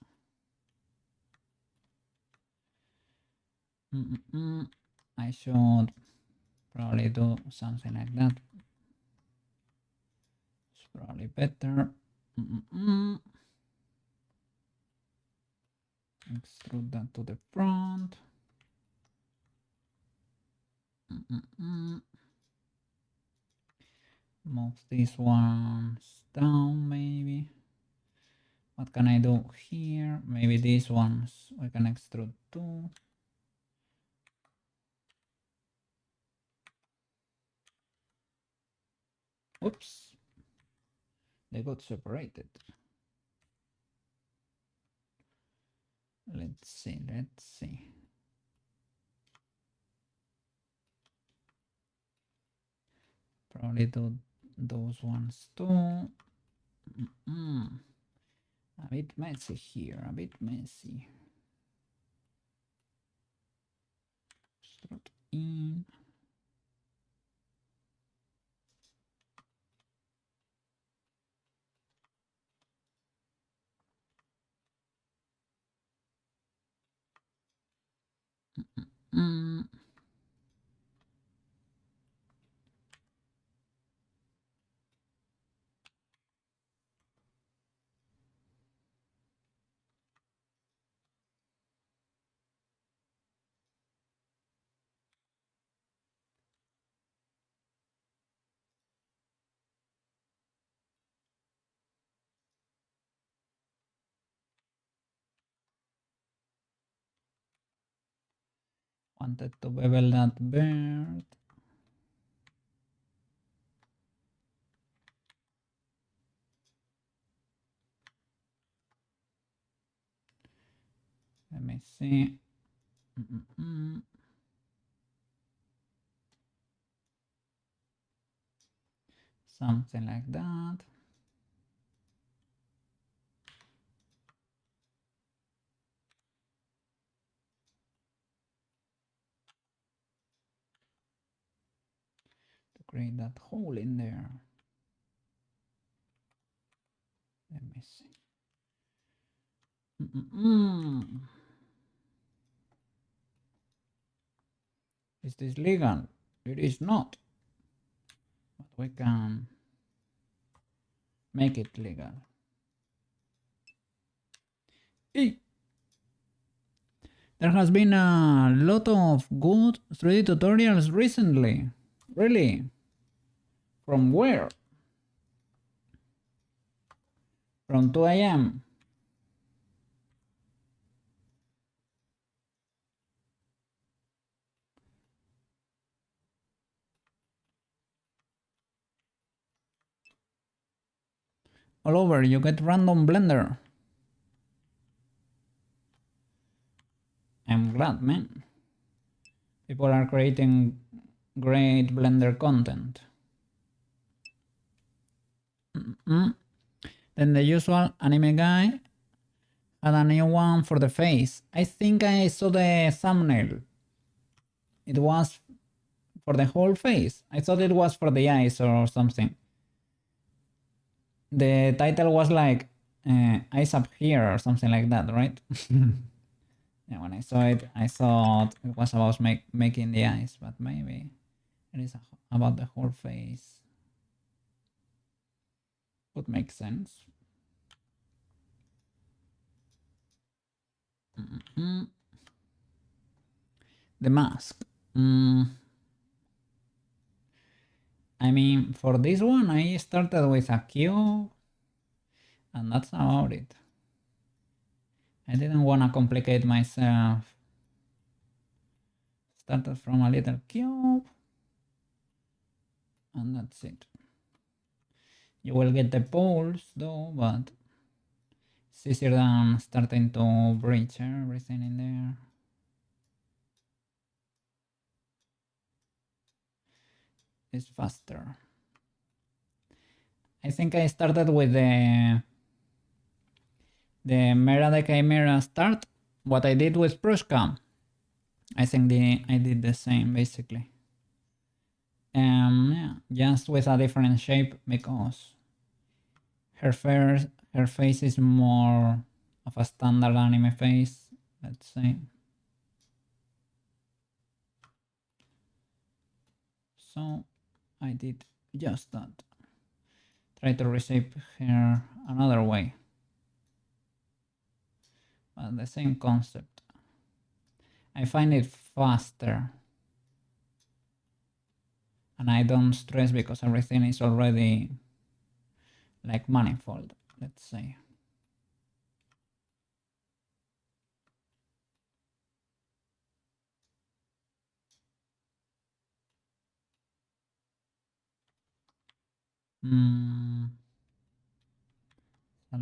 I should probably do something like that. It's probably better. Extrude that to the front. Move these ones down, maybe. What can I do here? Maybe these ones we can extrude too. Oops. They got separated. Let's see. Probably do those ones too. A bit messy here, a bit messy. Start in. Wanted to bevel that bird. Let me see. Something like that. To create that hole in there. Let me see. Is this legal? It is not. But we can make it legal. There has been a lot of good 3D tutorials recently. Really. From where? From 2 a.m. All over, you get random blender. I'm glad, man. People are creating great blender content. Then the usual anime guy had a new one for the face. I think I saw the thumbnail. It was for the whole face. I thought it was for the eyes or something. The title was like eyes up here or something like that, right? Yeah, when I saw it, I thought it was about making the eyes, but maybe it is about the whole face. Would make sense. The mask. I mean, for this one, I started with a cube, and that's about it. I didn't want to complicate myself. Started from a little cube, and that's it. You will get the poles though, but it's easier than starting to breach everything in there. It's faster. I think I started with the Mera de Chimera start. What I did with Prushka. I think I did the same basically. Yeah, just with a different shape because her face is more of a standard anime face, let's say. So I did just that. Try to reshape her another way. But the same concept. I find it faster. And I don't stress because everything is already like manifold, let's say. Shall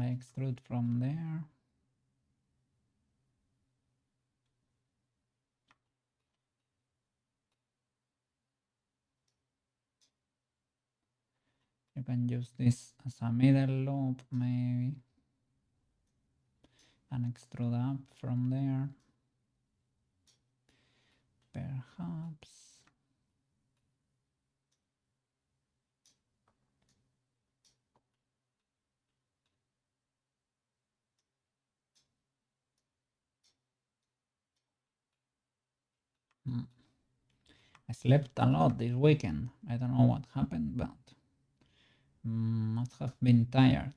I extrude from there? You can use this as a middle loop maybe. And extrude up from there. Perhaps. I slept a lot this weekend. I don't know what happened, but must have been tired.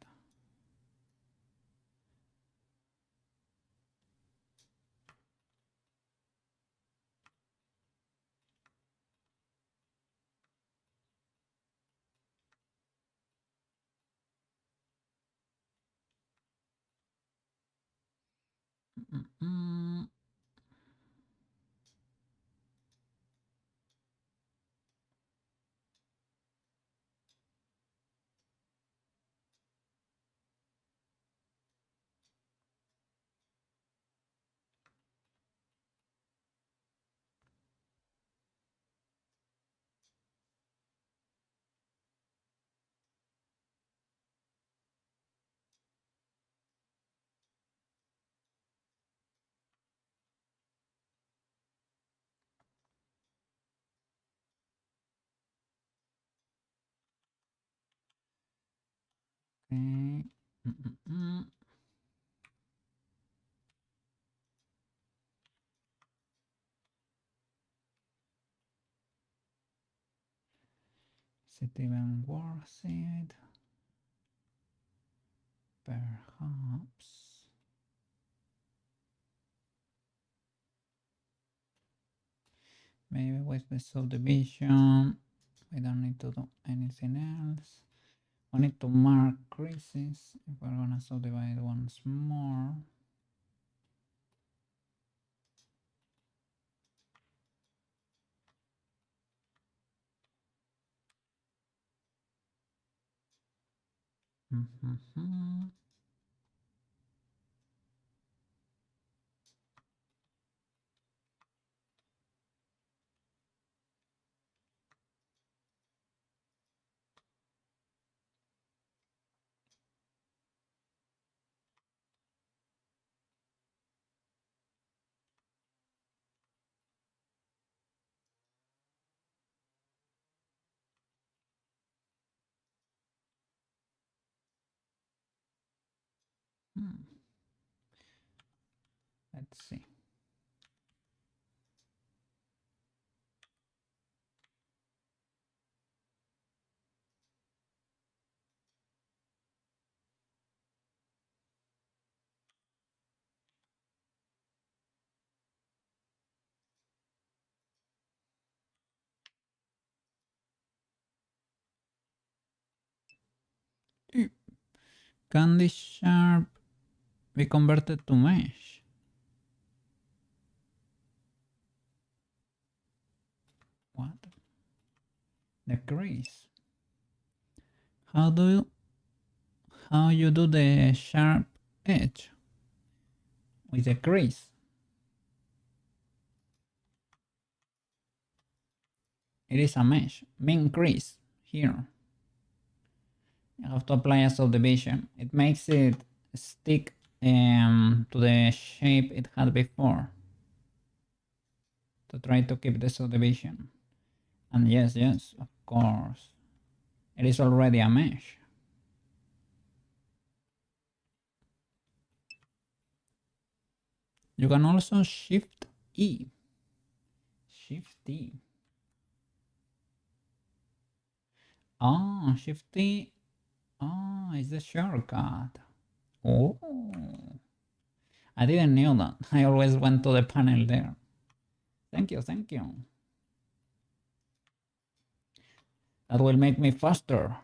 Okay. Is it even worth it? Perhaps. Maybe with the subdivision. We don't need to do anything else. We need to mark creases if we're gonna subdivide once more. Let's see. Can this sharp be converted to mesh? What? The crease. How you do the sharp edge with the crease? It is a mesh. Mean crease here. You have to apply a subdivision. It makes it stick to the shape it had before. To try to keep the subdivision. And yes, of course. It is already a mesh. You can also Shift E. Shift E. Oh, Shift E. Oh, it's the shortcut. Oh. I didn't know that. I always went to the panel there. Thank you. That will make me faster.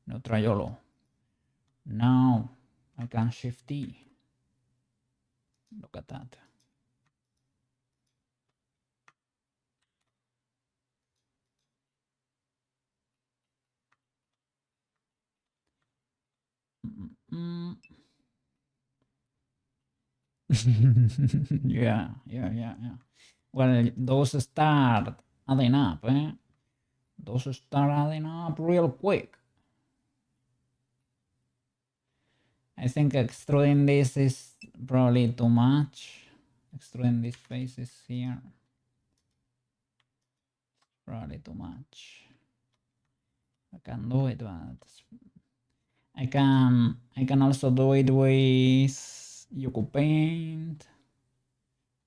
No Traiolo. Now I can Shift E. Look at that. Yeah. Well, those start adding up, eh? Those start adding up real quick. I think extruding this is probably too much. Extruding these faces here. Probably too much. I can do it, but I can also do it with Yuku Paint.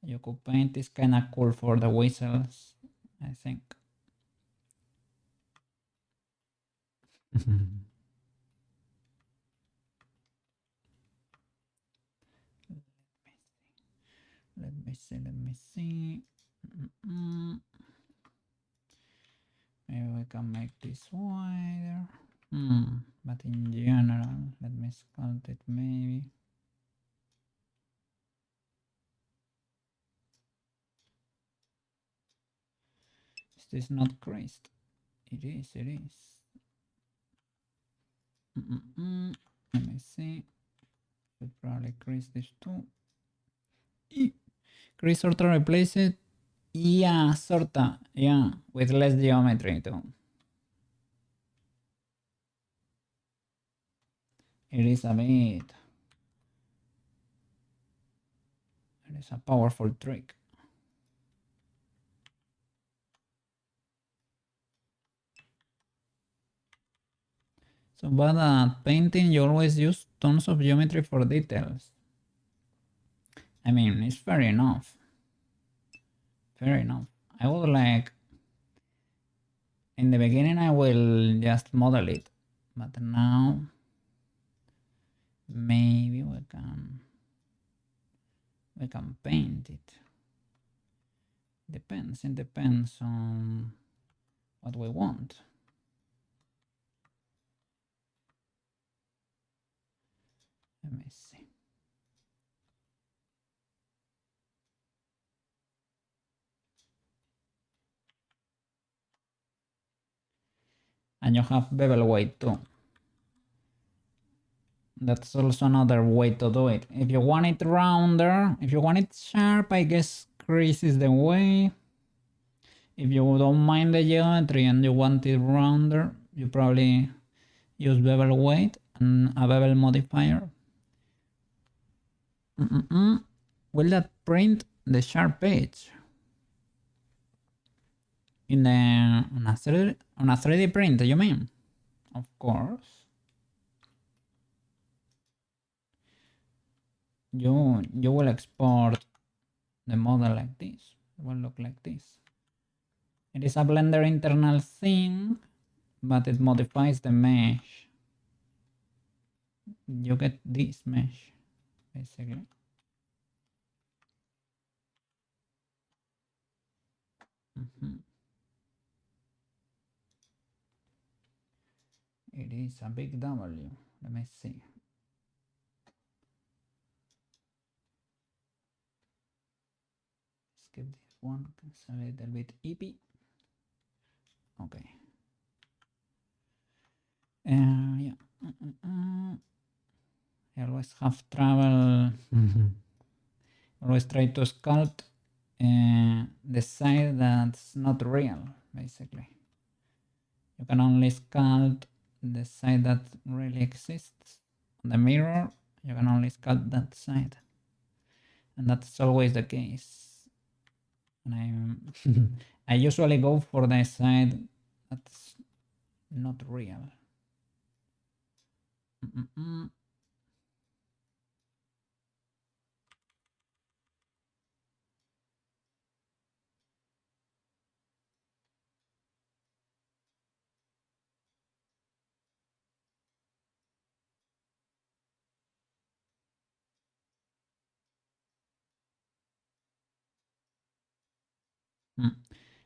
Yuku Paint is kind of cool for the whistles, I think. Let me see. Maybe we can make this wider. But in general, let me sculpt it maybe. Is this not creased? It is. Let me see. Should probably crease this too. Crease sorta replace it. Yeah, sorta. Yeah, with less geometry too. It is a bit. It is a powerful trick. So, but at painting, you always use tons of geometry for details. I mean, it's fair enough. I would like, in the beginning, I will just model it, but now maybe we can paint it. It depends on what we want. Let me see. And you have bevel weight too. That's also another way to do it. If you want it rounder, if you want it sharp, I guess crease is the way. If you don't mind the geometry and you want it rounder, you probably use bevel weight and a bevel modifier. Will that print the sharp edge? In the on a 3D print, you mean? Of course. You will export the model like this. It will look like this. It is a Blender internal thing, but it modifies the mesh. You get this mesh, basically. It is a big W. Let me see. Skip this one, it's a little bit eepy. Okay. Yeah. I always have trouble. Always try to sculpt the side that's not real, basically. You can only sculpt the side that really exists. On the mirror, you can only sculpt that side. And that's always the case. And I usually go for the side that's not real.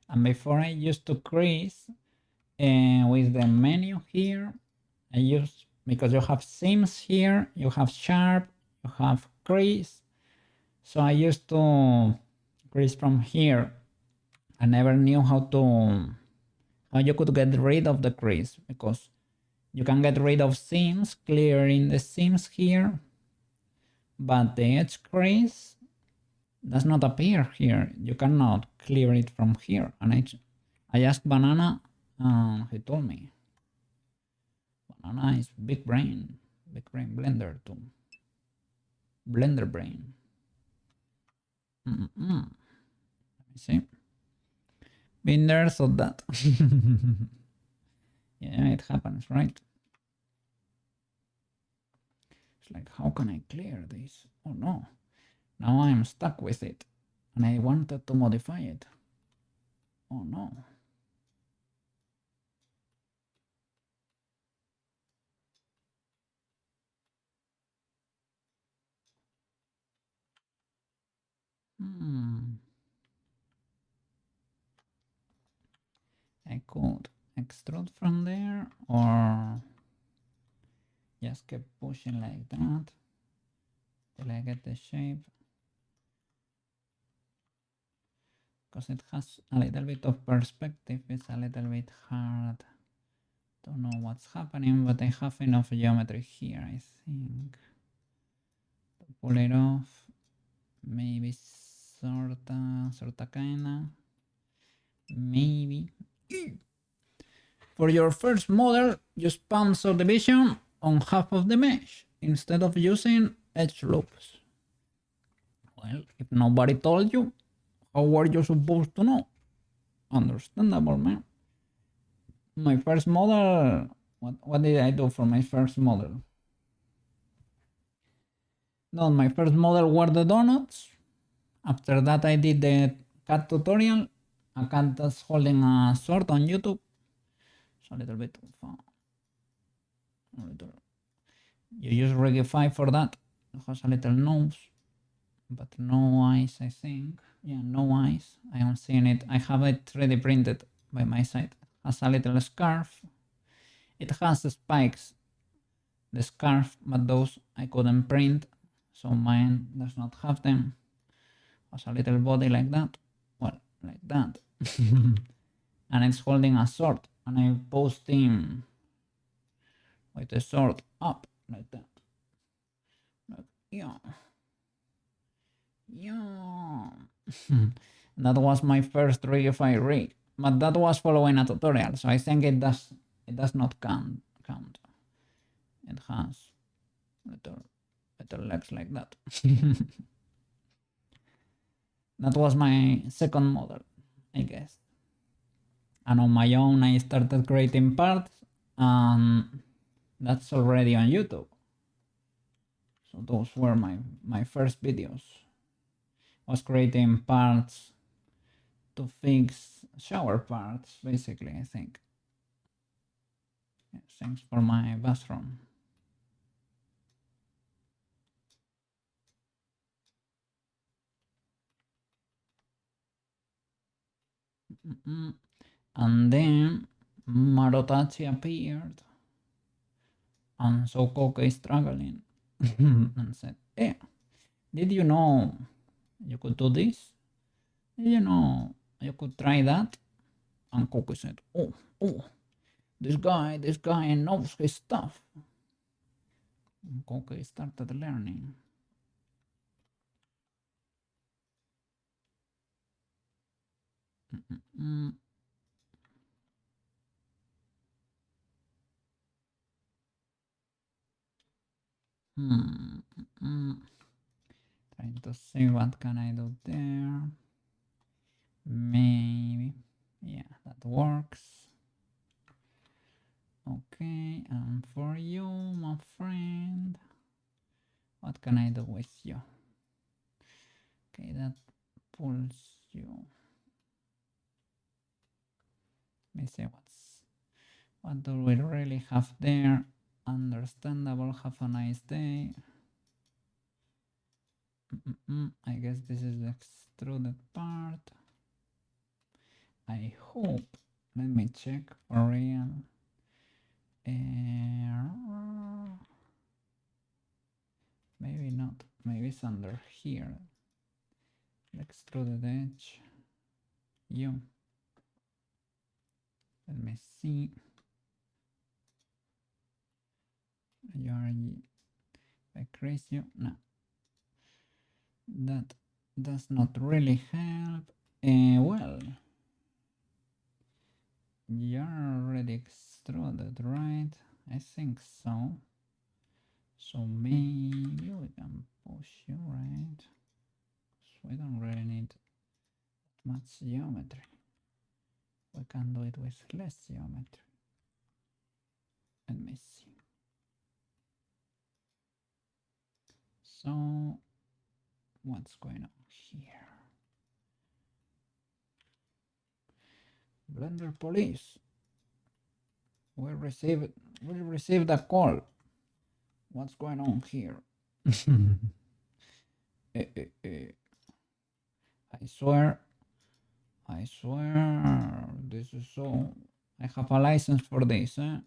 And before I used to crease with the menu here, I use, because you have seams here, you have sharp, you have crease. So I used to crease from here. I never knew how you could get rid of the crease, because you can get rid of seams, clearing the seams here, but the edge crease does not appear here. You cannot clear it from here. And I asked Banana, he told me. Banana is big brain Blender too. Blender brain. Let me see. Been there, thought that. Yeah, it happens, right? It's like, how can I clear this? Oh no. Now I'm stuck with it. And I wanted to modify it. Oh no. I could extrude from there, or just keep pushing like that till I get the shape. Because it has a little bit of perspective, it's a little bit hard. Don't know what's happening, but I have enough geometry here, I think. To pull it off. Maybe sorta kinda. Maybe. For your first model, use span subdivision on half of the mesh instead of using edge loops. Well, if nobody told you, how were you supposed to know? Understandable, man. My first model, what did I do for my first model? No, my first model were the donuts. After that, I did the cat tutorial. A cat that's holding a sword on YouTube. It's a little bit fun. You use Regify for that. It has a little nose, but no eyes, I think. Yeah, no eyes. I am seeing it. I have it 3D printed by my side. It has a little scarf. It has spikes the scarf, but those I couldn't print, so mine does not have them. Has a little body like that, well, like that, and it's holding a sword, and I post him with the sword up like that. Like, yeah, yeah. That was my first Reify rig, but that was following a tutorial, so I think it does not count. It has little legs like that. That was my second model, I guess. And on my own, I started creating parts, and that's already on YouTube. So those were my first videos. I was creating parts to fix shower parts, basically, I think. Yeah, thanks for my bathroom. And then Marotachi appeared, and so Koke is struggling and said, "Hey, did you know you could do this? Did you know you could try that?" And Koke said, "Oh, this guy knows his stuff." And Koke started learning. Mm-mm. Trying to see what can I do there. Maybe, yeah, that works. Okay, and for you, my friend, what can I do with you? Okay, that pulls you. Let me see what do we really have there. Understandable. Have a nice day. I guess this is the extruded part. I hope. Let me check for real. Maybe not. Maybe it's under here. Extruded edge. You. Let me see. You are I crease you. No. That does not really help. Well, you're already extruded, right? I think so. So maybe we can push you, right? So we don't really need much geometry. We can do it with less geometry. Let me see. So what's going on here? Blender police. We received a call. What's going on here? I swear, this is so. I have a license for this, eh?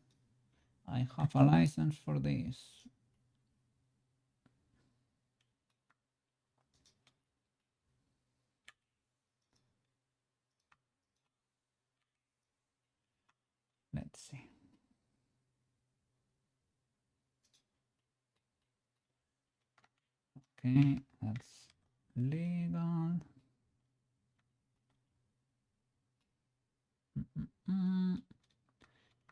I have a license for this. Let's see. Okay, that's legal.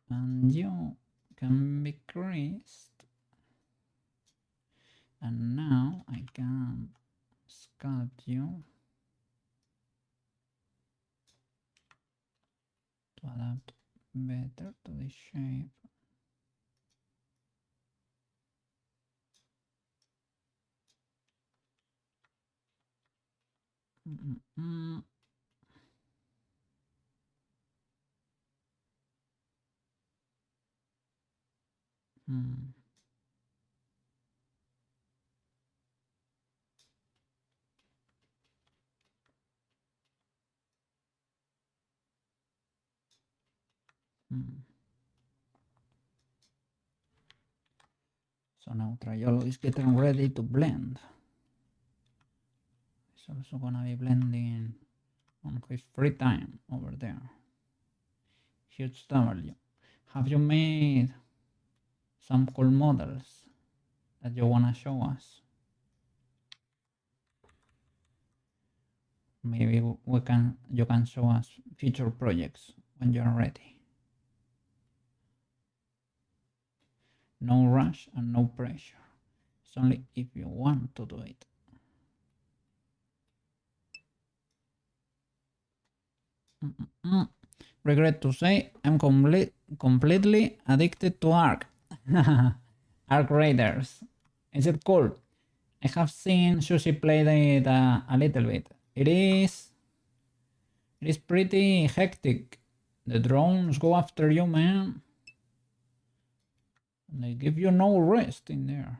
And you can be creased. And now I can sculpt you to adapt better to the shape. So now Traiolo is getting ready to blend. He's also gonna be blending on his free time over there. Huge W. Have you made some cool models that you wanna show us? Maybe you can show us future projects when you're ready. No rush and no pressure. It's only if you want to do it. Regret to say, I'm completely addicted to Ark. Ark Raiders. Is it cool? I have seen Sushi play it a little bit. It is pretty hectic. The drones go after you, man. And they give you no rest in there.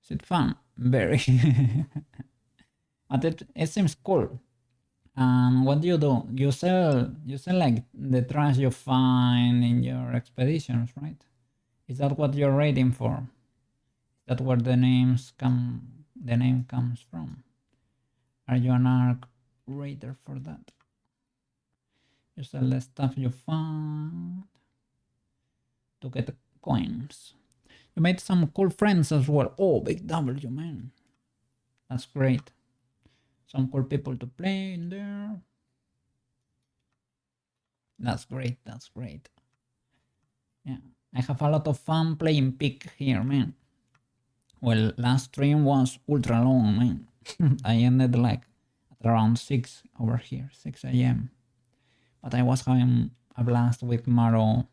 Is it fun? Very. But it seems cool. What do? You sell like the trash you find in your expeditions, right? Is that what you're raiding for? Is that where the name comes from? Are you an Ark raider for that? You sell the stuff you find to get coins. You made some cool friends as well. Oh, big W, man. That's great. Some cool people to play in there. That's great. That's great. Yeah, I have a lot of fun playing Peak here, man. Well, last stream was ultra long, man. I ended like at around 6 over here, 6 a.m. But I was having a blast with Maro,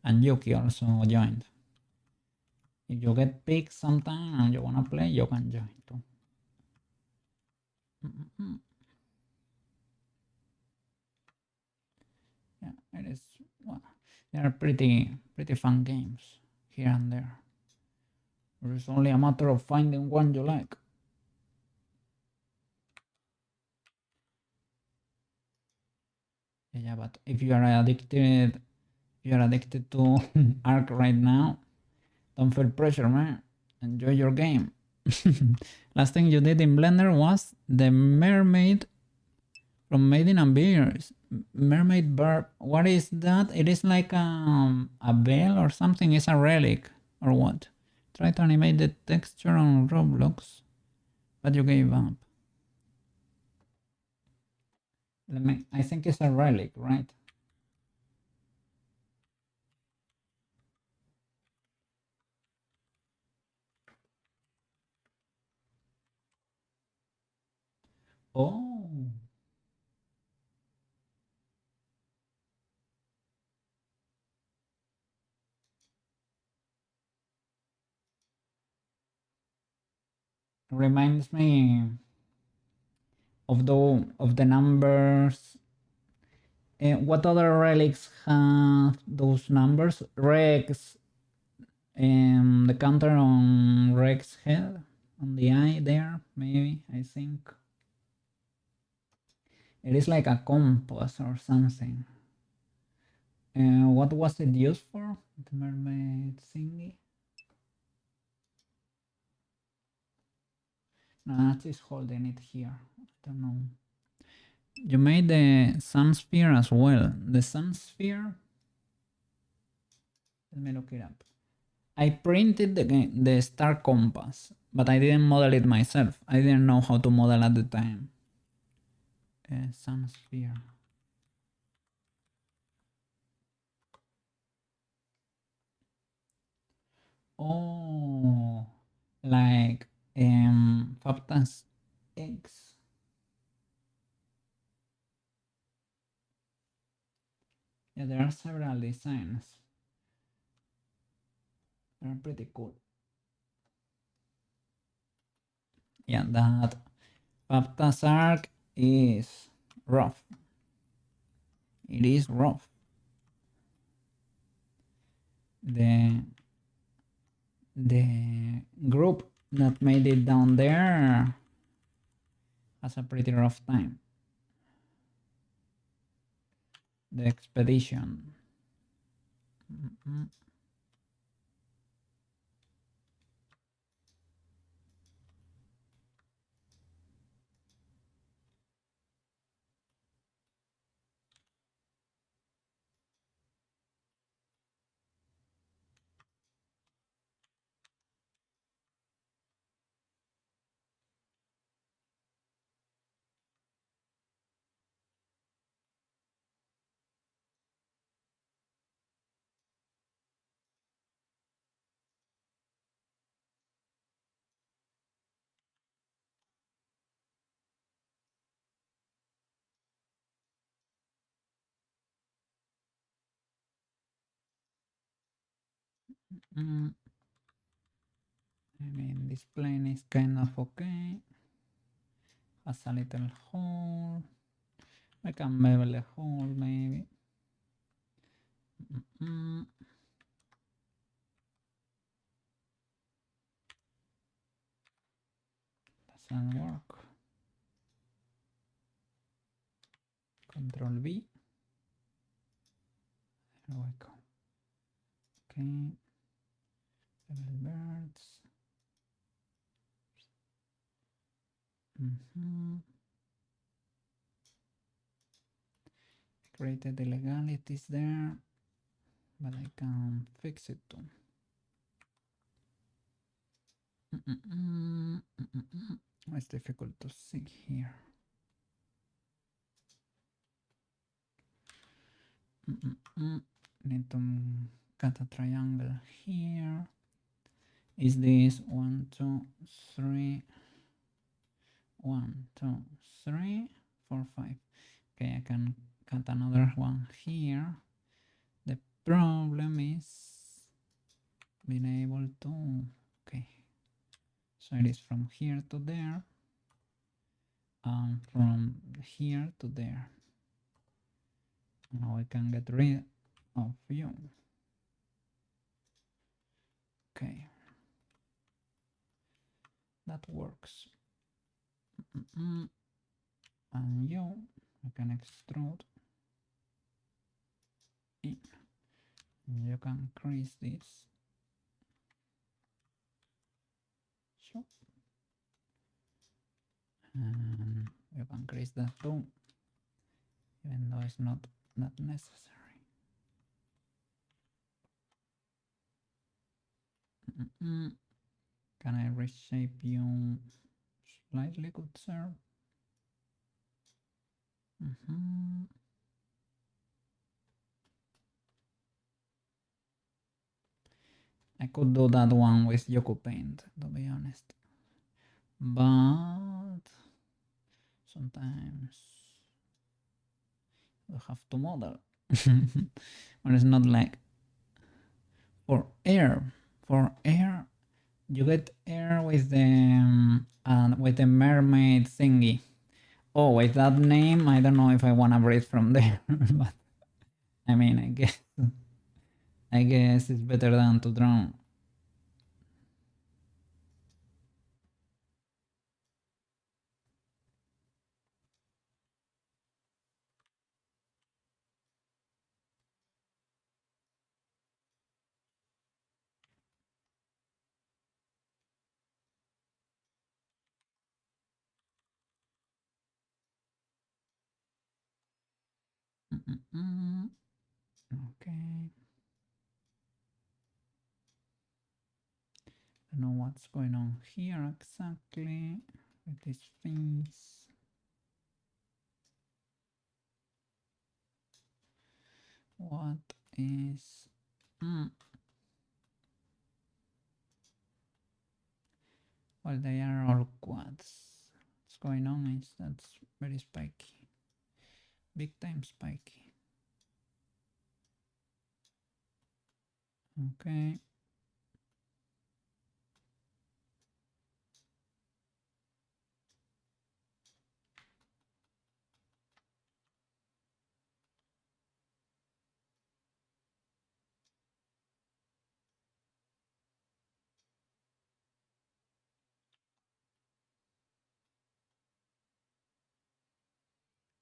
and Yuki also joined. If you get picked sometime and you wanna play, you can join too. Yeah, it is. Well, they are pretty fun games here and there. It's only a matter of finding one you like. Yeah, but if you are addicted to Ark right now, don't feel pressure, man. Enjoy your game. Last thing you did in Blender was the mermaid from Made in Abyss. Mermaid bird. What is that? It is like a bell or something. It's a relic or what? Try to animate the texture on Roblox, but you gave up. I think it's a relic, right? Oh. Reminds me of the numbers. What other relics have those numbers? Rex, the counter on Rex head, on the eye there, maybe, I think. It is like a compass or something. What was it used for? The mermaid thingy? No, that is holding it here. I don't know. You made the sun sphere as well. The sun sphere? Let me look it up. I printed the star compass, but I didn't model it myself. I didn't know how to model at the time. Sun sphere. Oh, like Faptas eggs. Yeah, there are several designs. They're pretty cool. Yeah, that Faptas arc is rough. It is rough. The group that made it down there has a pretty rough time. The expedition. I mean, this plane is kind of okay. Has a little hole. I can bevel a hole maybe. Doesn't work. Control V. There we go. Okay. Bevel birds. Created illegalities there, but I can fix it too. It's difficult to see here. Need to cut a triangle here. Is this 1, 2, 3? 1, 2, 3, 4, 5. Okay, I can cut another one here. The problem is being able to, okay, so it is from here to there and from here to there. Now I can get rid of you. Okay, that works. And you, I can extrude in. You can crease this. Sure. And you can crease that too, even though it's not that necessary. Can I reshape you slightly, good sir? I could do that one with Yoku Paint, to be honest. But sometimes you have to model. But it's not like for air. For air, you get air with the mermaid thingy. Oh, with that name, I don't know if I wanna breathe from there. But I mean, I guess it's better than to drown. Okay. I don't know what's going on here exactly with these things. What is... Well, they are all quads. What's going on is that's very spiky. Big time spiky. Okay.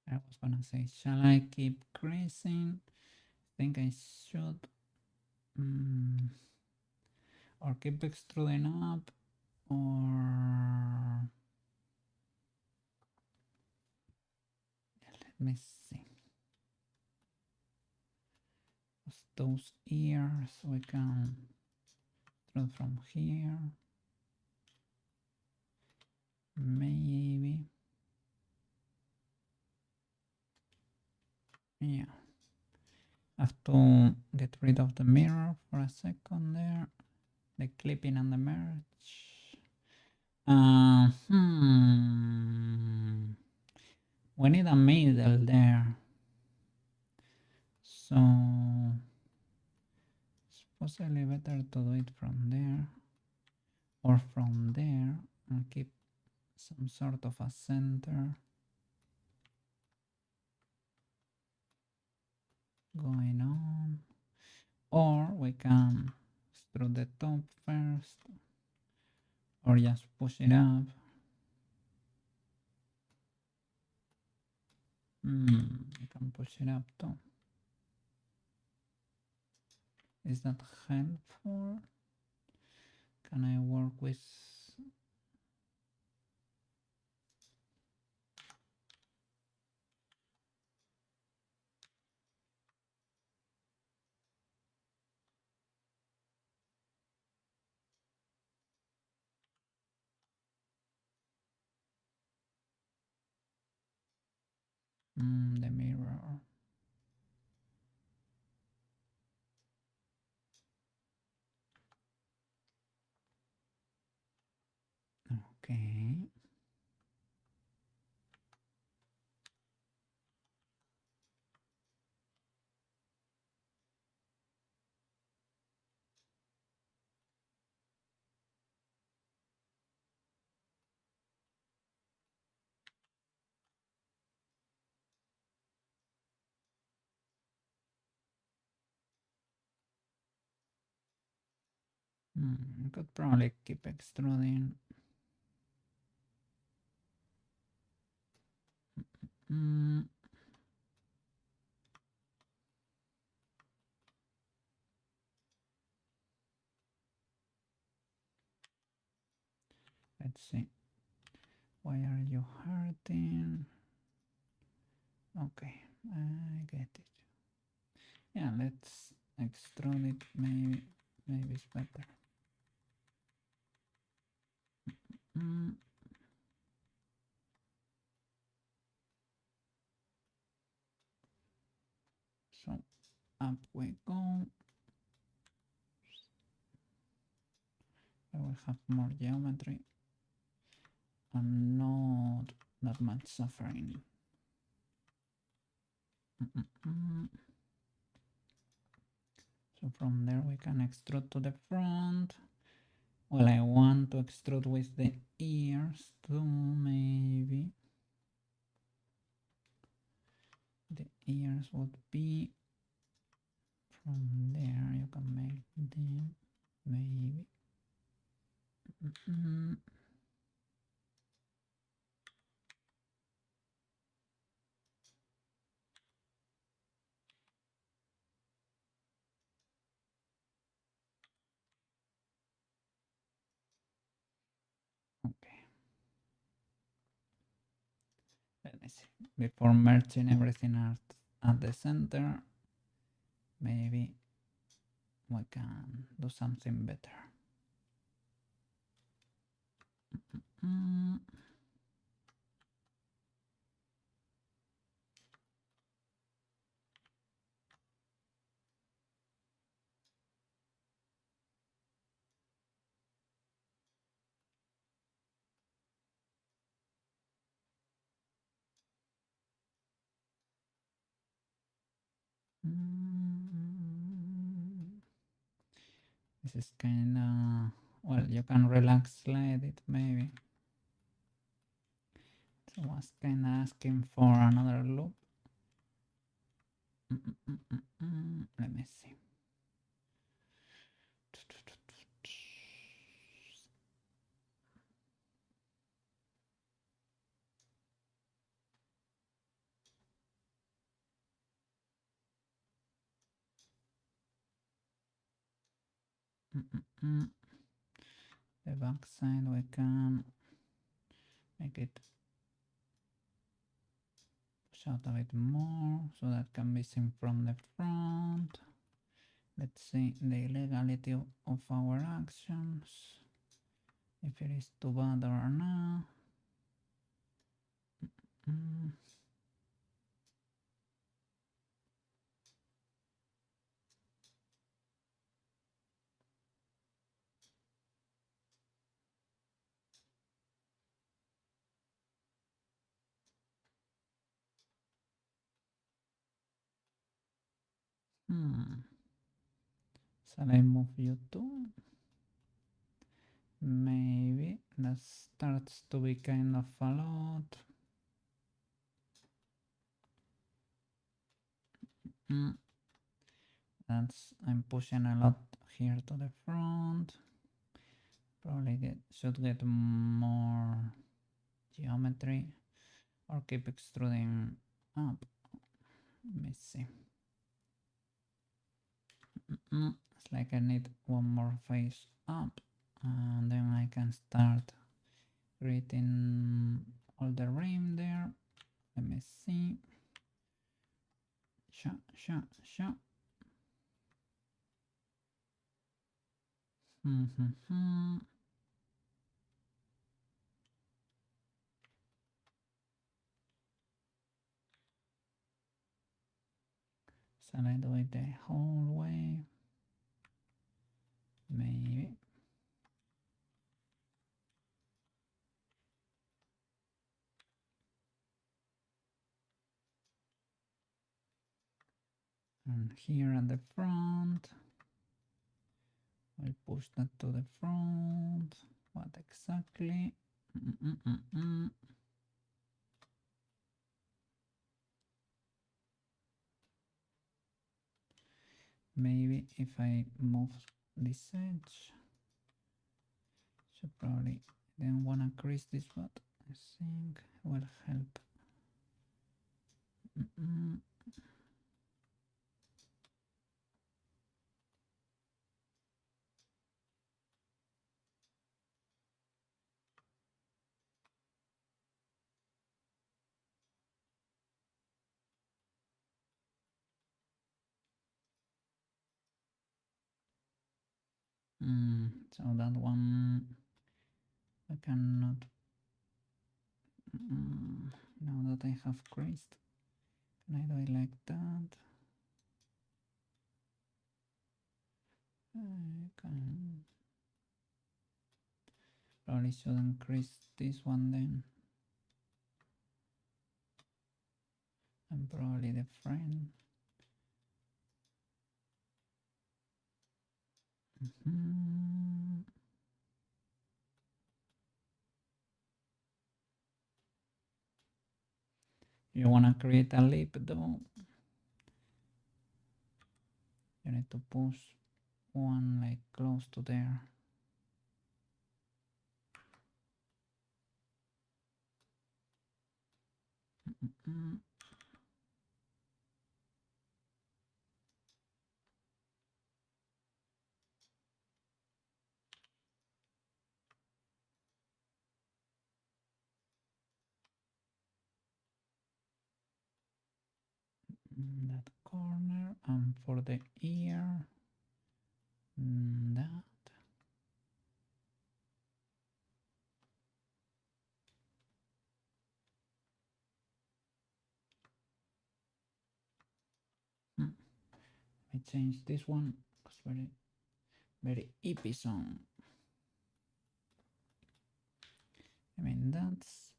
I was gonna say, shall I keep creasing? I think I should. Or keep extruding up, or let me see. Those ears we can extrude from here. Maybe. Yeah. I have to get rid of the mirror for a second there. The clipping and the merge. We need a middle there. So Possibly better to do it from there or from there and keep some sort of a center going on. Or we can extrude the top first or just push it up. I can push it up too. Is that helpful? Can I work with... the mirror. Okay. Could probably keep extruding. Let's see. Why are you hurting? Okay, I get it. Yeah, let's extrude it. Maybe it's better. So up we go. I will have more geometry and not that much suffering. So from there we can extrude to the front. Well, I want to extrude with the ears too, maybe. The ears would be from there. You can make them, maybe. Okay. Let me see. Before merging everything at the center, maybe we can do something better. This is kind of, well, you can relax slide it maybe. So I was kind of asking for another loop. Let me see. The back side we can make it push out a bit more so that can be seen from the front. Let's see the illegality of our actions, if it is too bad or not. Shall I move you too? Maybe that starts to be kind of a lot. I'm pushing a lot here to the front. Probably should get more geometry or keep extruding up. Let me see. It's like I need one more face up, and then I can start creating all the rim there. Let me see. Sha. Shall I do it the whole way? Maybe. And here at the front, I'll push that to the front. What exactly? Maybe if I move this edge, should probably don't wanna crease this, but I think will help. So that one I cannot. Now that I have creased, can I do it like that? I can. Probably shouldn't crease this one then. And probably the frame. You wanna create a lip though, you need to push one like close to there. That corner, and for the ear, that. I change this one because very hippie song. I mean that's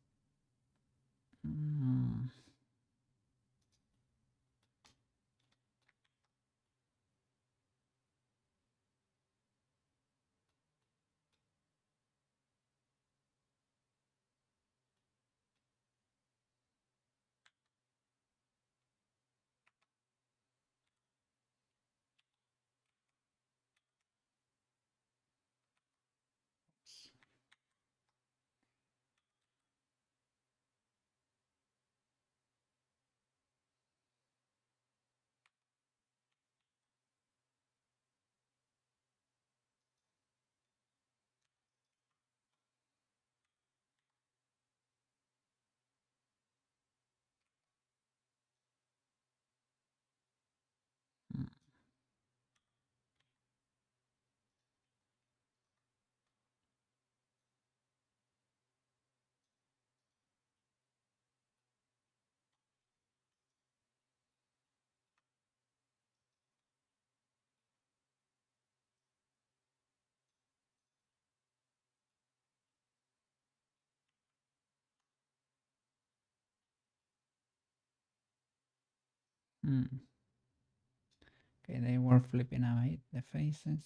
okay. Okay, they were flipping a bit, the faces,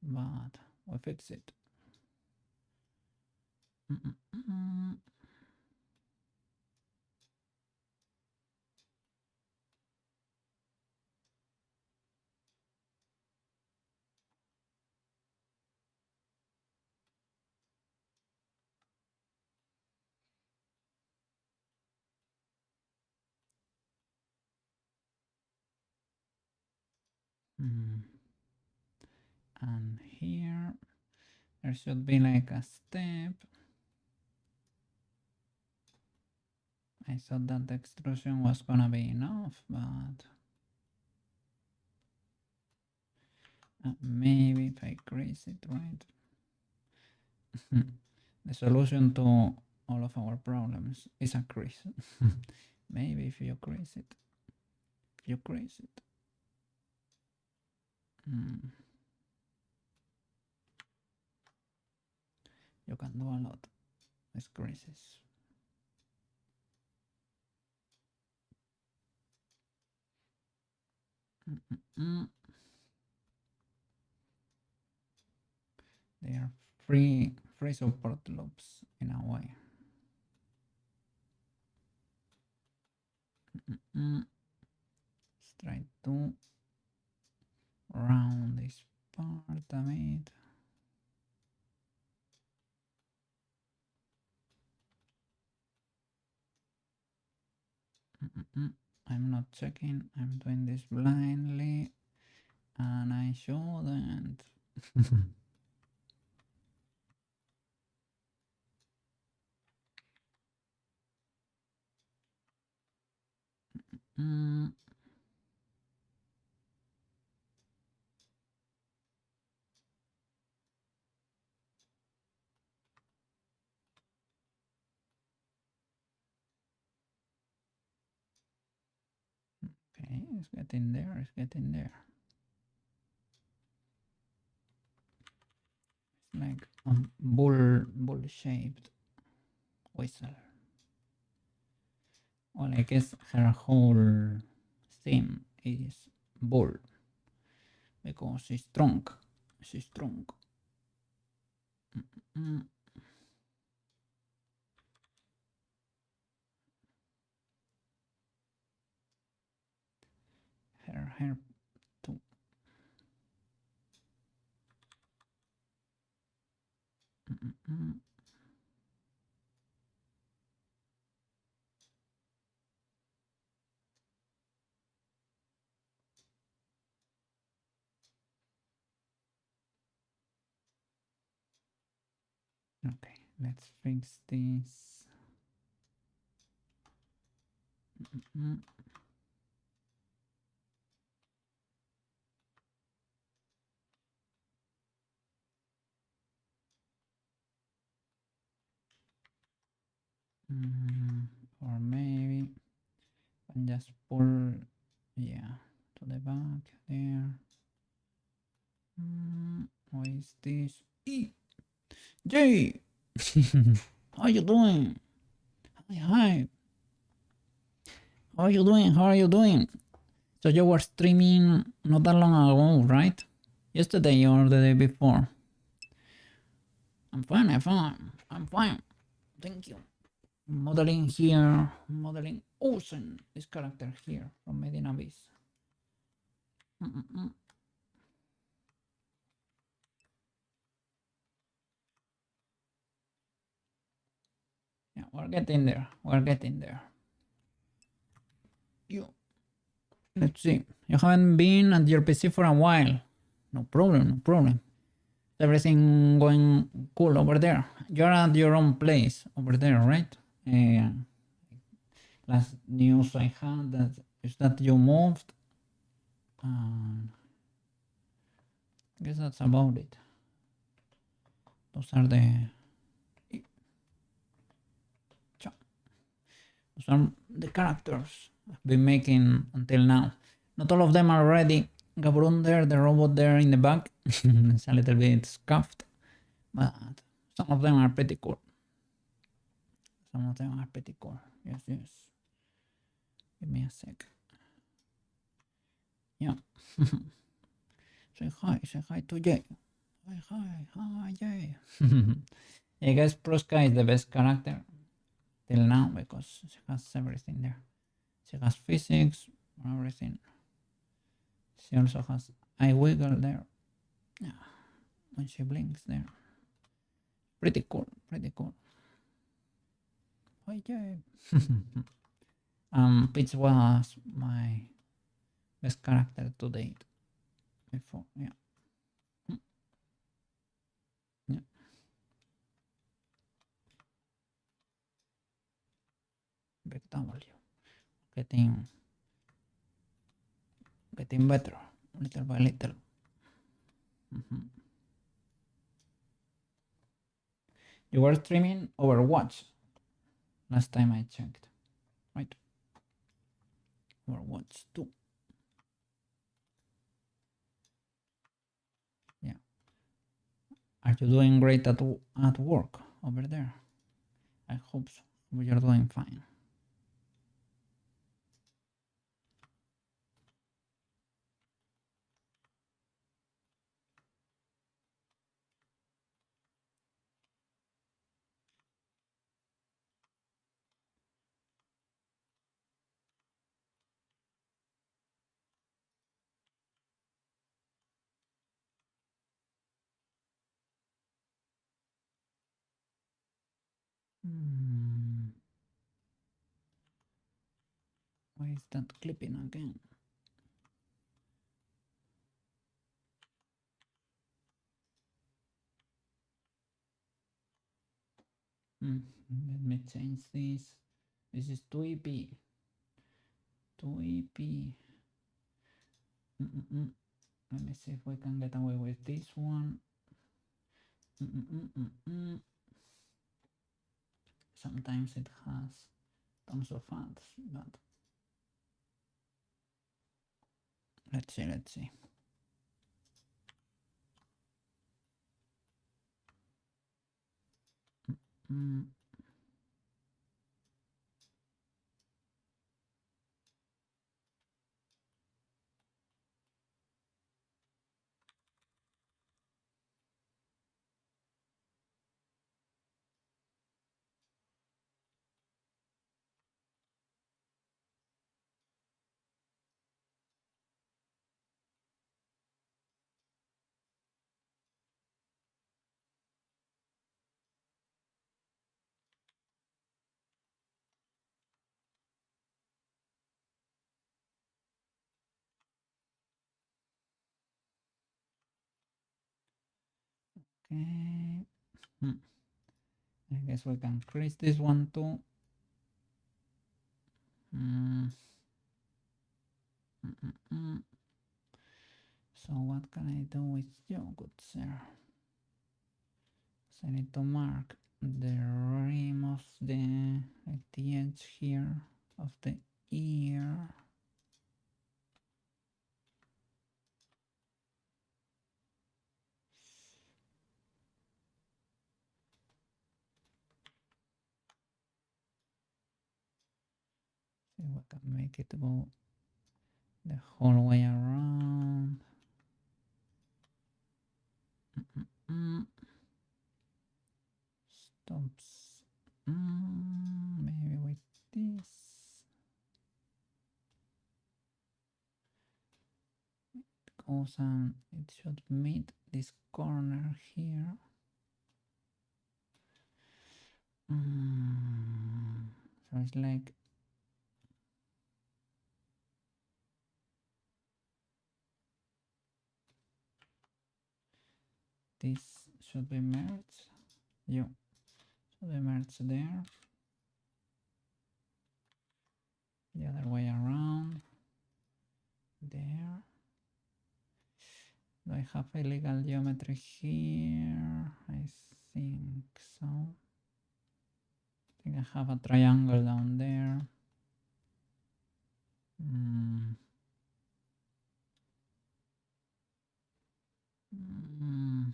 but we fix it. Mm-mm-mm. And here there should be like a step. I thought that the extrusion was gonna be enough, but maybe if I crease it right. The solution to all of our problems is a crease. Maybe if you crease it. If you crease it. You can do a lot with creases. They are free support loops in a way. Let's try to round this part a bit. I'm not checking, I'm doing this blindly, and I shouldn't. Okay, it's getting there, it's getting there. It's like a bull-shaped whistle. Well, I guess her whole theme is bull because she's strong. She's strong. Her hair too. Okay, let's fix this. Or maybe and just pull, yeah, to the back there. What is this? E J. How you doing? Hi. How are you doing? How are you doing? So you were streaming not that long ago, right? Yesterday or the day before? I'm fine. I'm fine. I'm fine. Thank you. Modeling here, modeling Ozen, this character here from Medina Abyss. Yeah, we're getting there. We're getting there. You. Let's see. You haven't been at your PC for a while. No problem. No problem. Everything going cool over there. You're at your own place over there, right? Last news I had that is that you moved. I guess that's about it. Those are the characters I've been making until now. Not all of them are ready. Gabrun there, the robot there in the back, it's a little bit scuffed, but some of them are pretty cool. Some of them are pretty cool. Yes, yes. Give me a sec. Yeah. Say hi to Jay. Hi, Jay. I guess Proska is the best character till now because she has everything there. She has physics, everything. She also has eye wiggle there. Yeah, when she blinks there. Pretty cool, pretty cool. Hi, Jay. Peach was my best character to date before. Yeah. Yeah. Big W. Getting getting better little by little. Mhm. You were streaming Overwatch last time I checked, right? Overwatch 2. Yeah. Are you doing great at work over there? I hope so. You're doing fine. Hmm. Why is that clipping again? Let me change this. This is 2EP. 2EP. Let me see if we can get away with this one. Sometimes it has tons of ads, but let's see, let's see. Okay. I guess we can crease this one too. So what can I do with you, good sir? So I need to mark the rim of the edge here of the ear. See if we can make it go the whole way around. Stops. Maybe with this. It goes and it should meet this corner here. So it's like this should be merged. Yeah, should be merged there. The other way around. There. Do I have illegal geometry here? I think so. I think I have a triangle down there. Mm. Mm.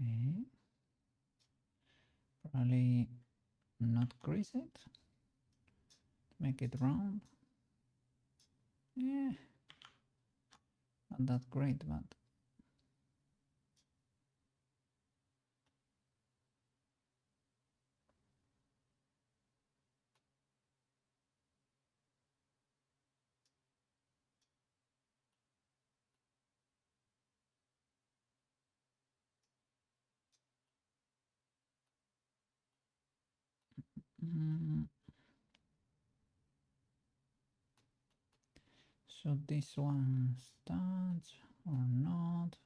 Okay. Probably not crease it. Make it round. Yeah, not that great, but mm, should this one start or not?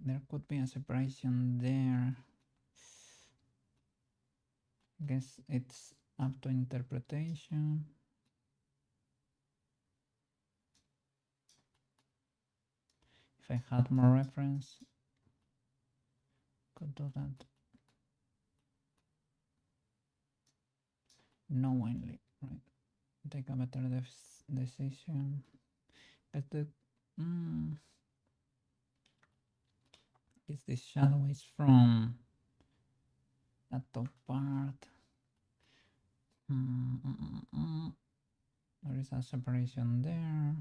There could be a separation there. Guess it's up to interpretation. If I had more reference, could do that knowingly, right? Take a better decision. Let the is this shadow is from that top part. There is a separation there,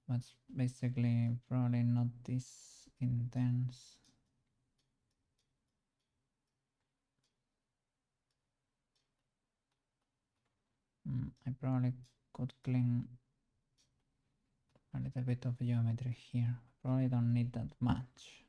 but basically probably not this intense. I probably could clean a little bit of geometry here. Probably don't need that much.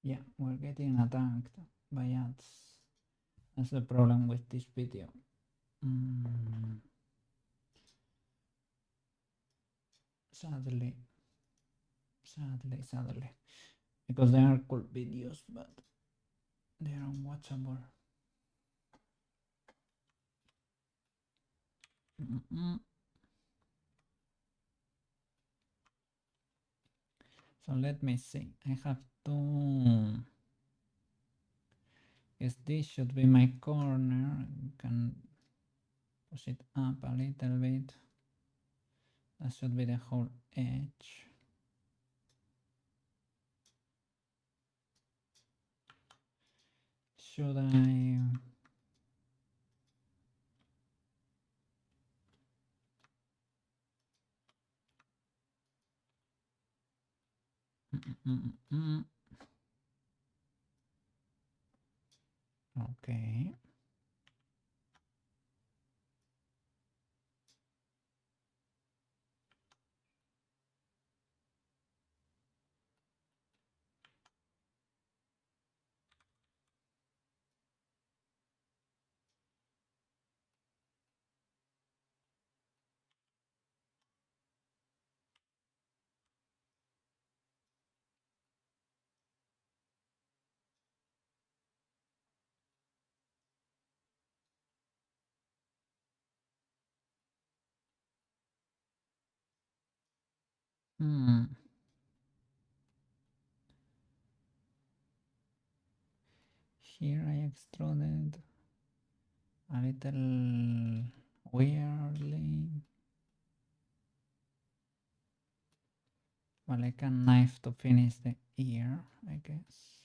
Yeah, we're getting attacked by ads. That's the problem with this video. Sadly, sadly. Because they are cool videos, but they are unwatchable. So let me see. I have to. Yes, this should be my corner. Can push it up a little bit. That should be the whole edge. Should I? Okay. Here I extruded a little weirdly. Well, I can knife to finish the ear, I guess.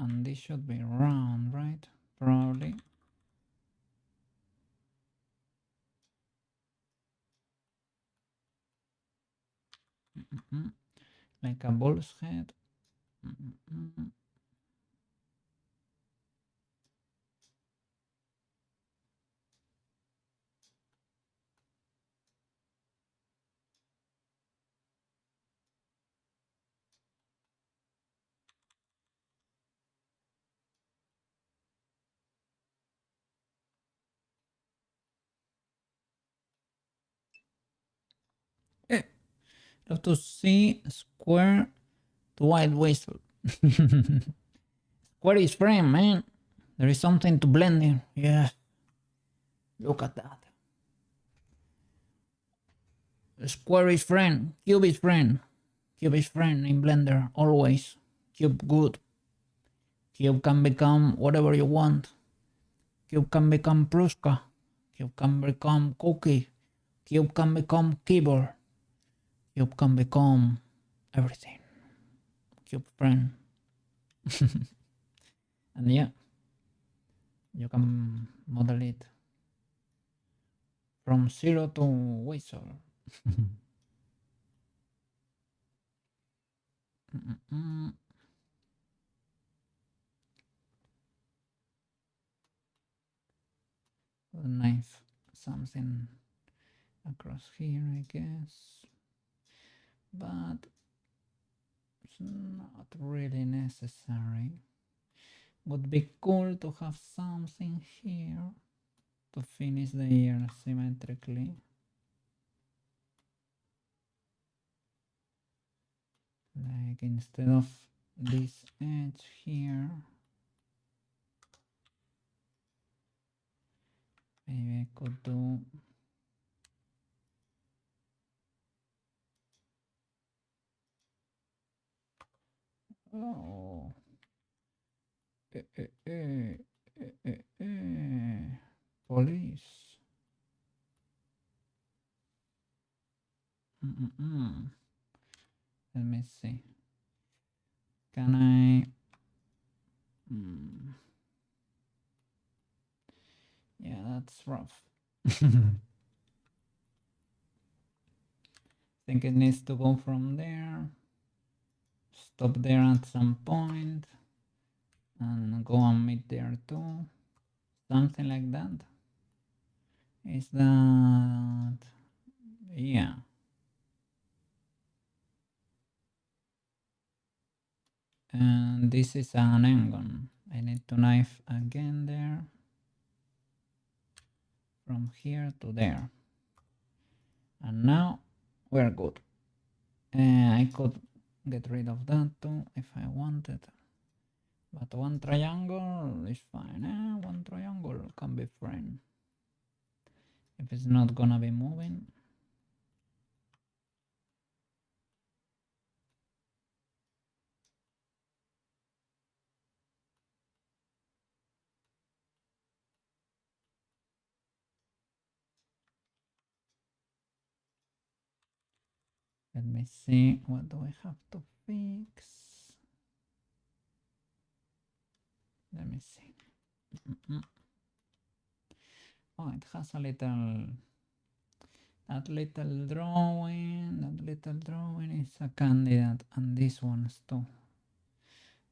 And this should be round, right? Probably. like a bull's head. Mm-mm. Eh, love to see square to white whistle. Square is frame, man. There is something to blend in. Yeah, look at that. Square is friend, cube is friend. Cube is friend in Blender, always. Cube good. Cube can become whatever you want. Cube can become Pruska. Cube can become Cookie. Cube can become keyboard. Cube can become everything. Cube friend. And yeah, you can model it from zero to whistle. Knife something across here, I guess, but it's not really necessary. Would be cool to have something here to finish the ear symmetrically. Like instead of this edge here, maybe I could do oh eh, eh, eh, police. Mm-mm-mm. Let me see. Can I? Yeah, that's rough. Think it needs to go from there, stop there at some point, and go and meet there too. Something like that. Is that... yeah. And this is an angle. I need to knife again there. From here to there. And now we're good. I could get rid of that too if I wanted. But one triangle is fine. One triangle can be fine. If it's not gonna be moving. Let me see, what do I have to fix? Let me see. Oh, it has a little... that little drawing is a candidate, and this one's too.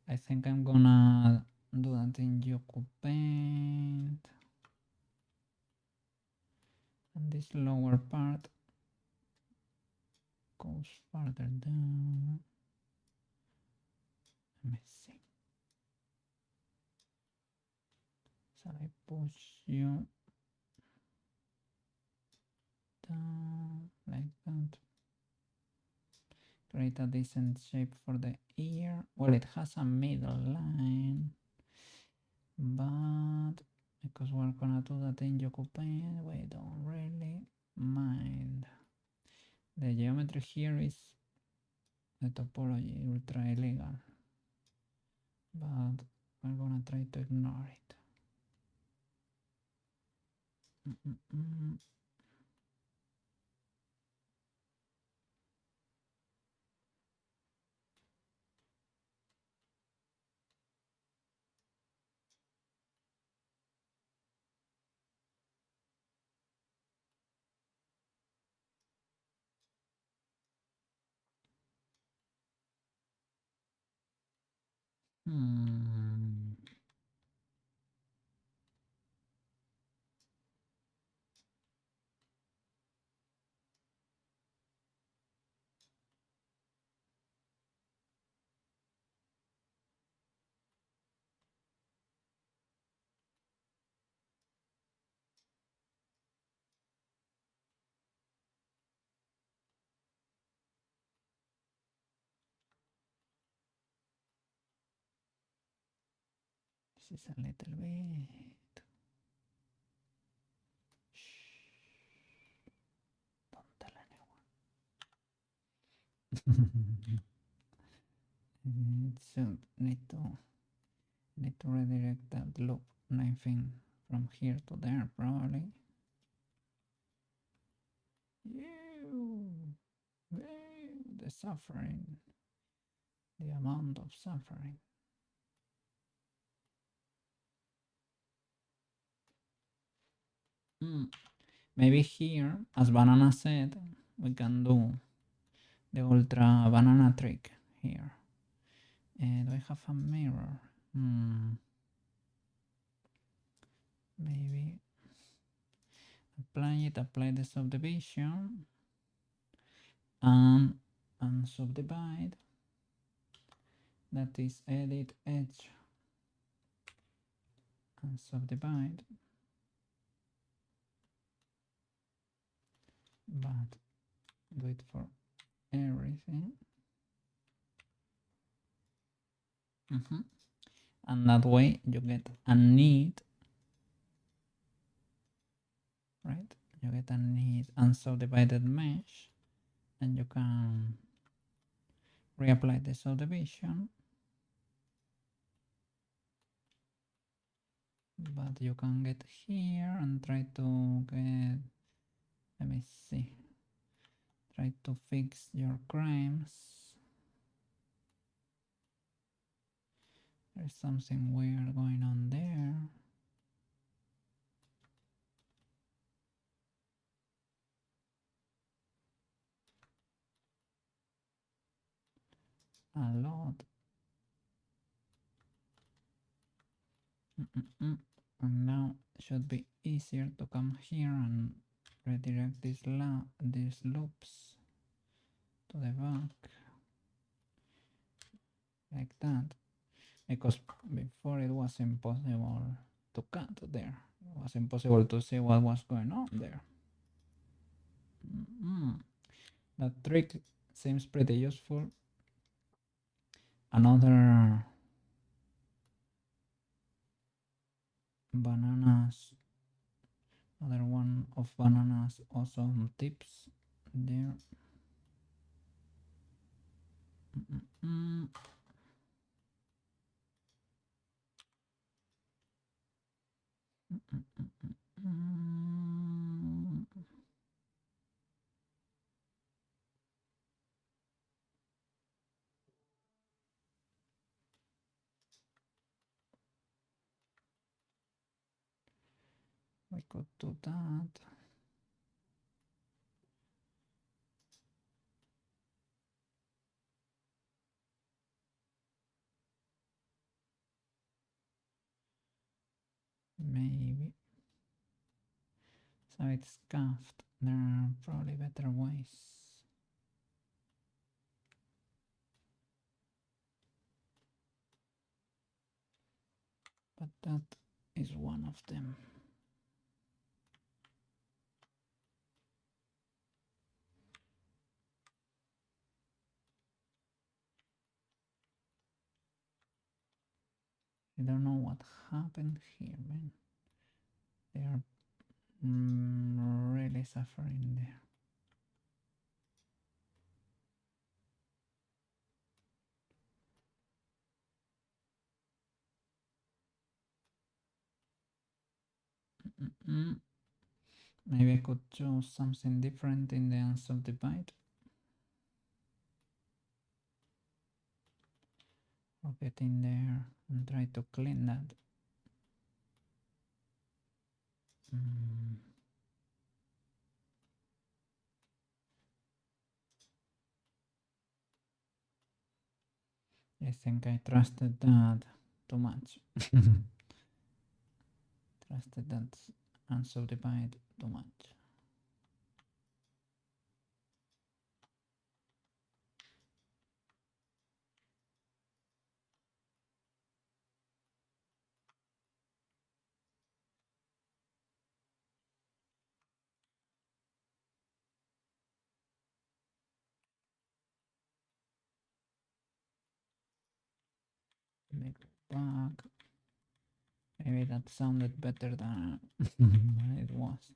I think I'm gonna do that in Yoku Paint. And this lower part goes further down. Let me see. So I push you down like that. Create a decent shape for the ear. Well, it has a middle line, but because we're gonna do that in Yoku Paint, we don't really mind. The geometry here is the topology ultra illegal, but we're gonna try to ignore it. Hmm. This is a little bit. Shh, don't tell anyone. So need to redirect that loop knifing from here to there probably. Ew. The suffering, the amount of suffering. Maybe here, as Banana said, we can do the ultra banana trick here. Do I have a mirror? Maybe apply the subdivision and subdivide. That is edit edge and subdivide. But do it for everything. And that way you get a neat, right? You get a neat and subdivided mesh, and you can reapply the subdivision, but you can get here and try to get, let me see, try to fix your crimes. There's something weird going on there. A lot. And now it should be easier to come here and redirect these loops to the back like that, because before it was impossible to cut there. It was impossible to see what was going on there. That trick seems pretty useful. Another bananas, another one of bananas awesome tips there. We could do that. Maybe. So it's scuffed. There are probably better ways. But that is one of them. I don't know what happened here, man. They are really suffering there. Maybe I could choose something different in the unsubdivide. Or get in there and try to clean that. I think I trusted that too much. Trusted that unsubdivided too much. Let me go back. Maybe that sounded better than it was.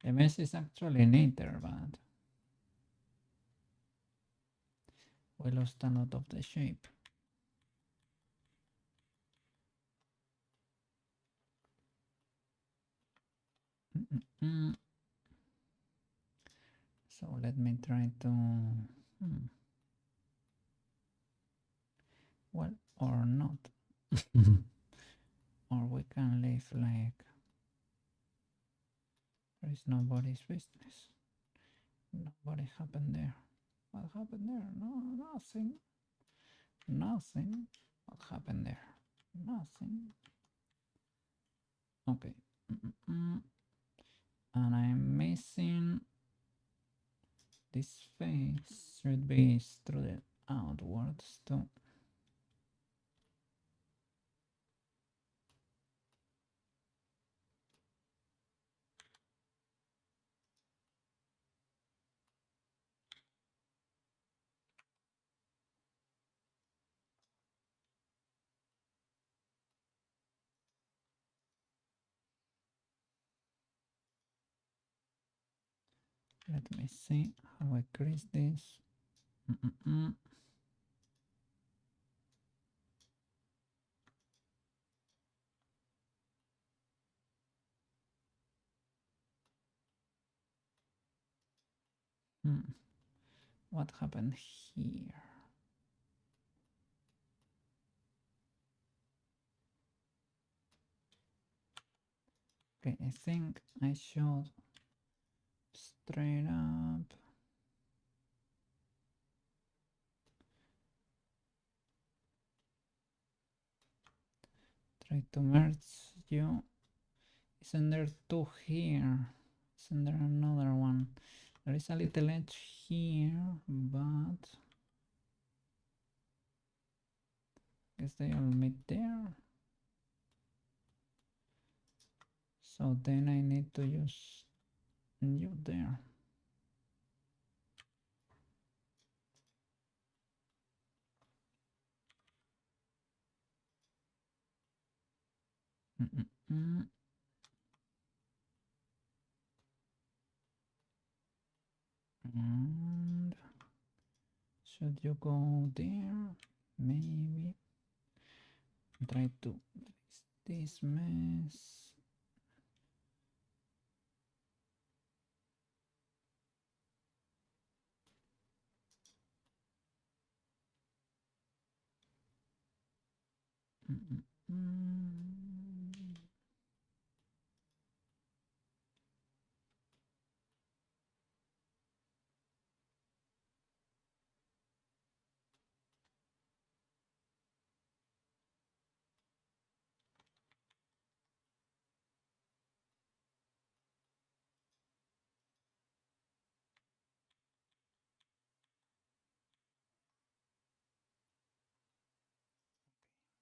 The mess is actually neater, but we lost a lot of the shape. So let me try to, well, or not. Or we can leave like there is nobody's business. Nobody happened there. What happened there? No, nothing. Nothing. What happened there? Nothing. Okay. And I'm missing this face. Should be extruded outwards too. Let me see how I crease this. What happened here? Okay, I think I should straight up. Try to merge you. Isn't there two here? Isn't there another one? There is a little edge here, but I guess they all meet there. So then I need to use you there. And should you go there? Maybe. Try to fix this mess.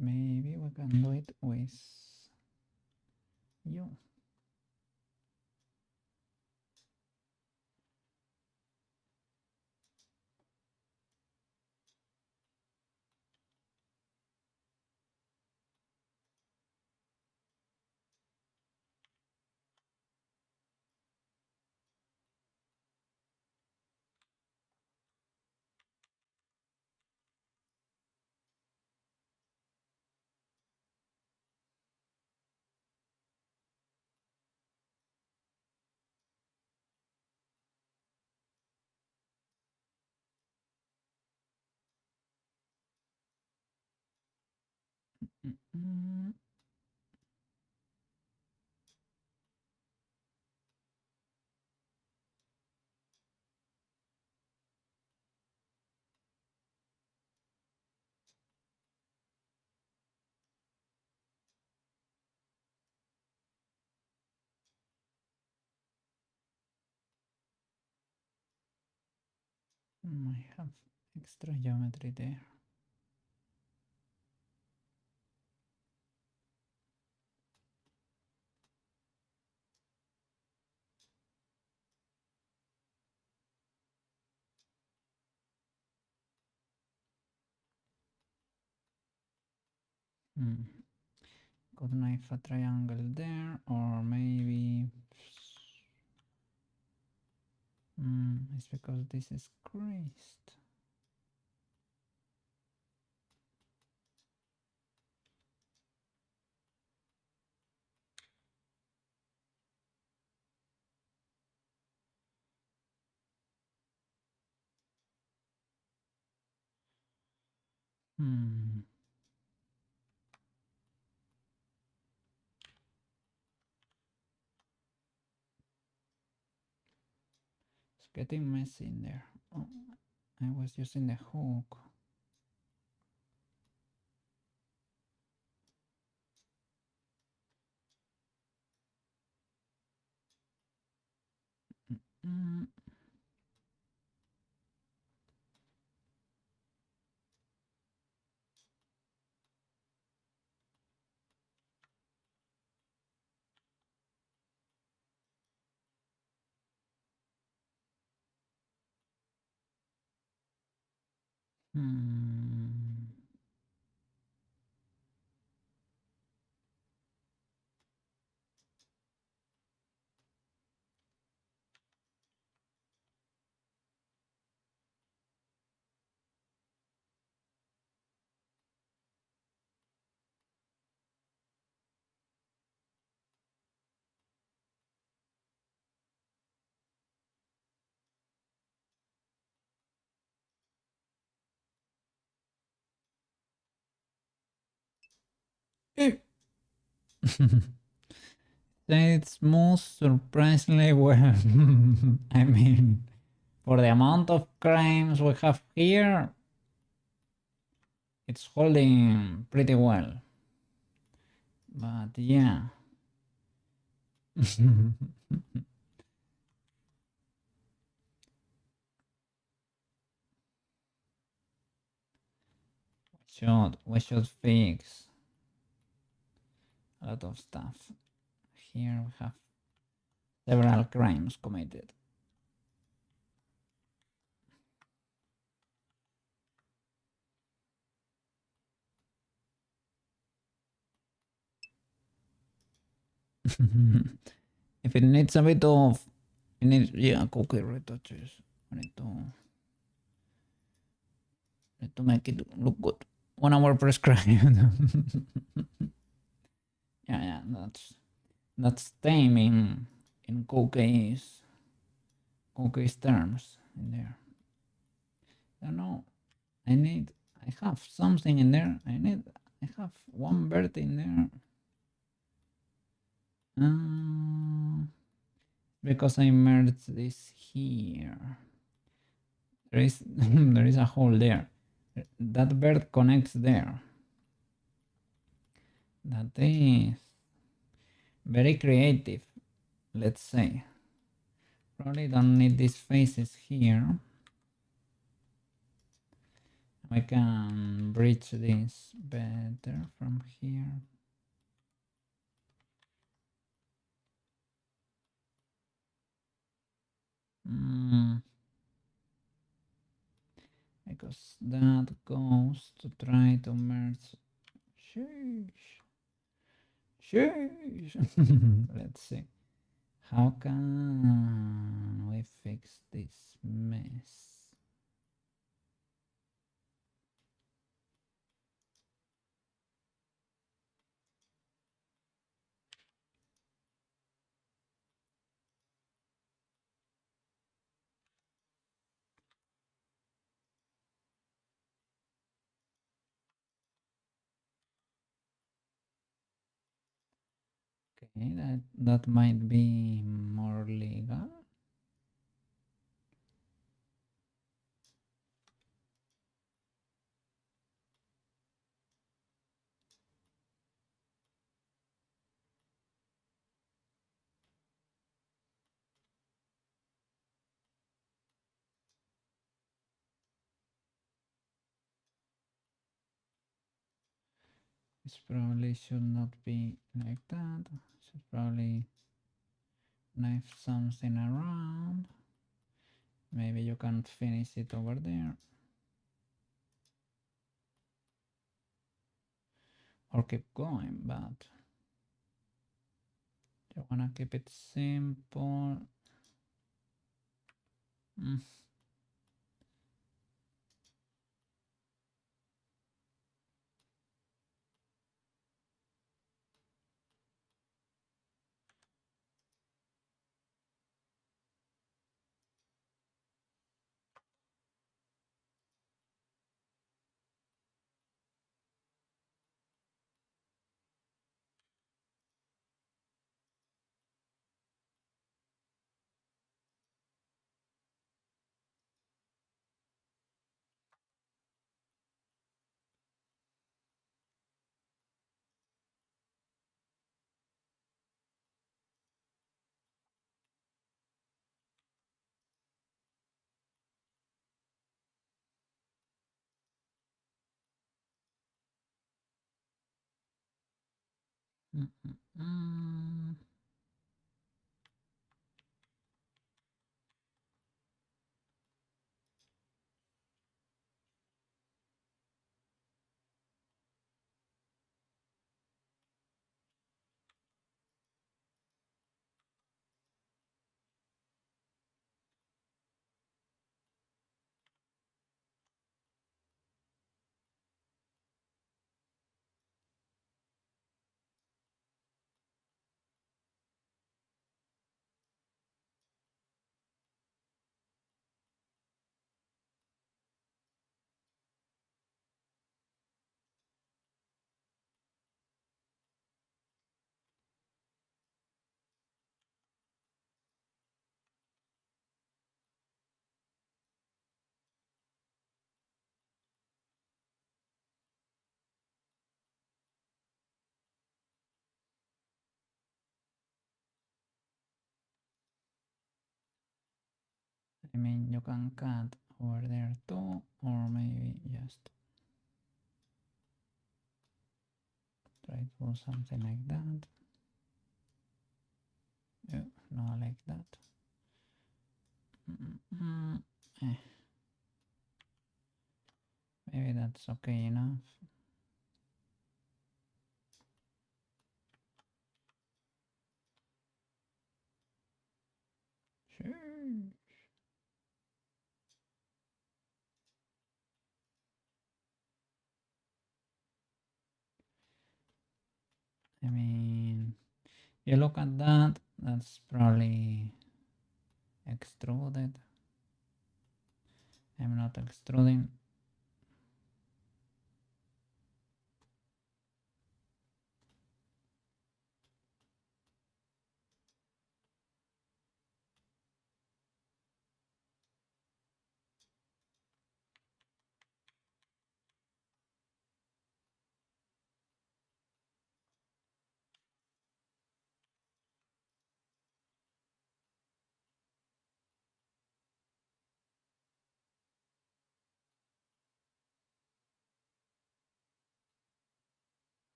Maybe we can do it with you. I have extra geometry there. Hmm. Could knife a triangle there, or maybe it's because this is creased. Hmm. It's getting messy in there. Oh, I was using the hook. Mm. Hmm. It moves surprisingly well. I mean, for the amount of crimes we have here, it's holding pretty well. But yeah. we should fix a lot of stuff. Here we have several crimes committed. If it needs a bit of, it needs, yeah, cookie retouches. I need to make it look good. 1 hour prescribed. Yeah, that's tame in cookies terms in there. I don't know. I have something in there. I have one bird in there. Because I merged this here. There is there is a hole there. That bird connects there. That is very creative, let's say. Probably don't need these faces here. I can bridge this better from here. Because that goes to try to merge. Sheesh. Sheesh. Let's see. How can we fix this mess? Okay, that might be more legal. This probably should not be like that. Should probably knife something around. Maybe you can't finish it over there. Or keep going, but you wanna keep it simple. Mm. Mm -mm -mm. I mean, you can cut over there too, or maybe just try to do something like that. Not like that. Eh, maybe that's okay enough. Sure. I mean, you look at that, that's probably extruded. I'm not extruding.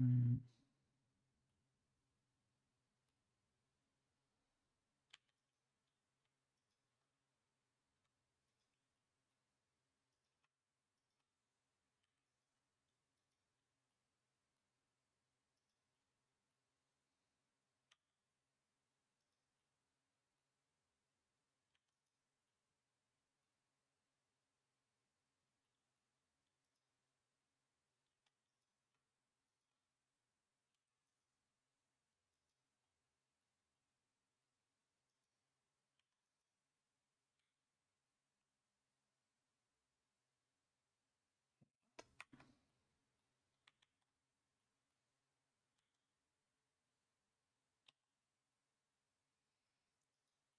Mm.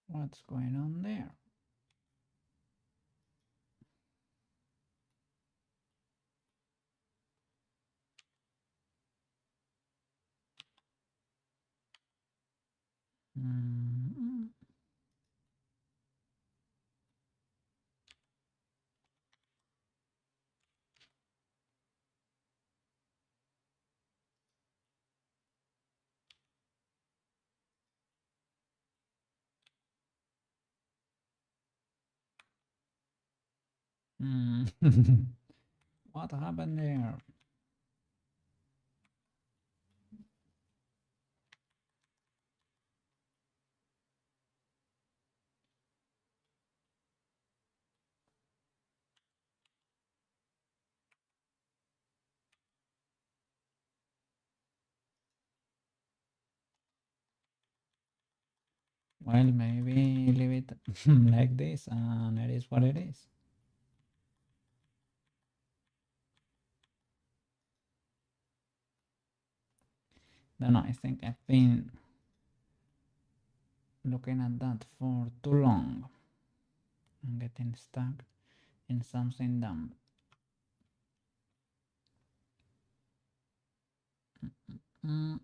What's going on there? Mm. Hmm. What happened there? Well, maybe leave it like this and it is what it is. Don't know, I think I've been looking at that for too long and getting stuck in something dumb. Mm.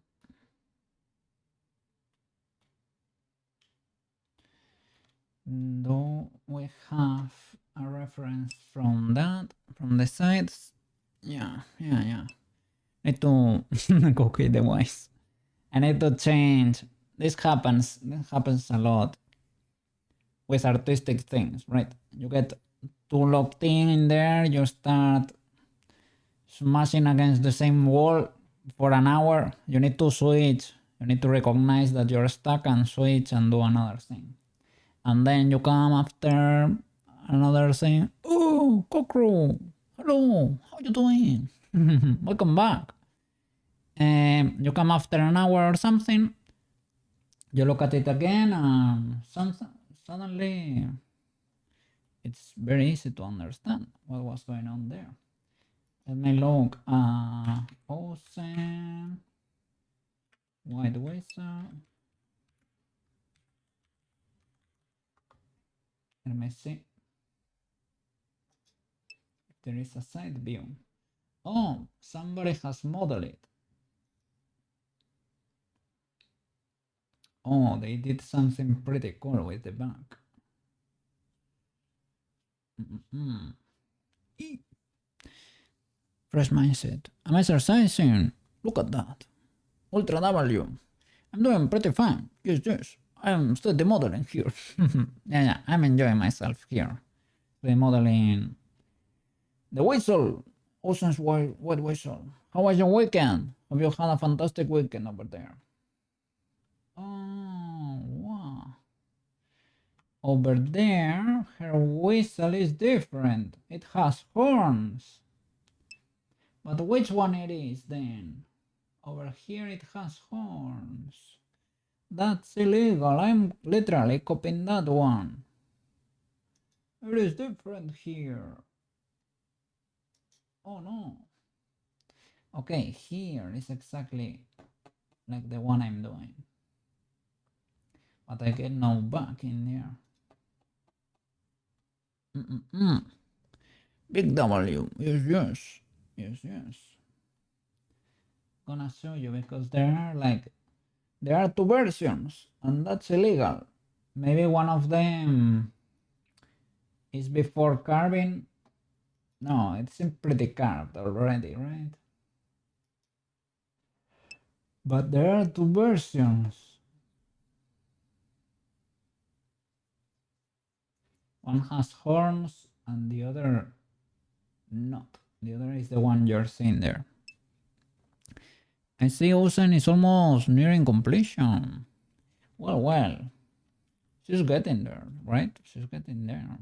Do we have a reference from that, from the sides? Yeah. Need to cookie the voice. I need to change. This happens a lot with artistic things, right? You get too locked in there, you start smashing against the same wall for an hour. You need to switch. You need to recognize that you're stuck and switch and do another thing. And then you come after another thing. Oh, Kokru, hello, how you doing? Welcome back. You come after an hour or something. You look at it again, and suddenly it's very easy to understand what was going on there. Let me look. Ozen, White Wizard. Let me see if there is a side view. Oh, somebody has modeled it. Oh, they did something pretty cool with the back. Mm-mm. Fresh mindset. I'm exercising. Look at that. Ultra W. I'm doing pretty fine. Yes. I'm study modeling here. Yeah. I'm enjoying myself here. The modeling. The whistle. Ocean's white whistle. How was your weekend? Have you had a fantastic weekend over there? Oh, wow. Over there, her whistle is different. It has horns. But which one it is then? Over here it has horns. That's illegal. I'm literally copying that one. It is different here. Oh no. Okay, here is exactly like the one I'm doing. But I get no back in there. Mm-mm-mm. Big W. Yes. Gonna show you because there are two versions and that's illegal. Maybe one of them is before carving. No, it's pretty carved already, right? But there are two versions. One has horns and the other not. The other is the one you're seeing there. I see Ozen is almost nearing completion. Well. She's getting there, right? She's getting there.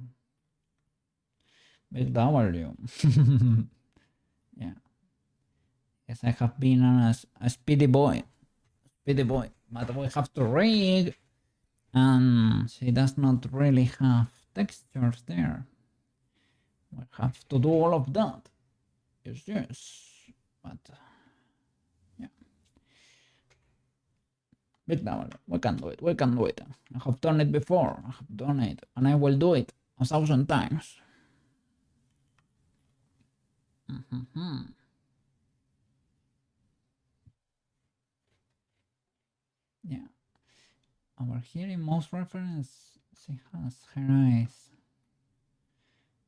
Big W. Yeah. Yes, I have been a speedy boy. Speedy boy. But we have to rig. And she does not really have textures there. We have to do all of that. Yes. But yeah. Big W. We can do it. I have done it before. I have done it. And I will do it 1,000 times. Mm-hmm. Yeah. Over here in most reference, she has her eyes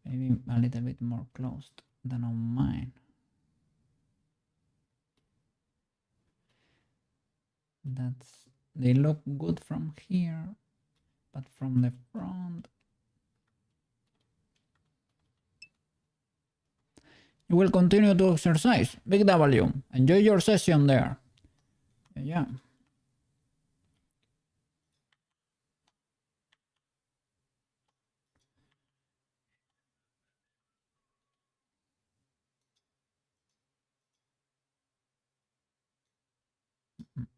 maybe a little bit more closed than on mine. They look good from here, but from the front, You will continue to exercise. Big W. Enjoy your session there. Yeah.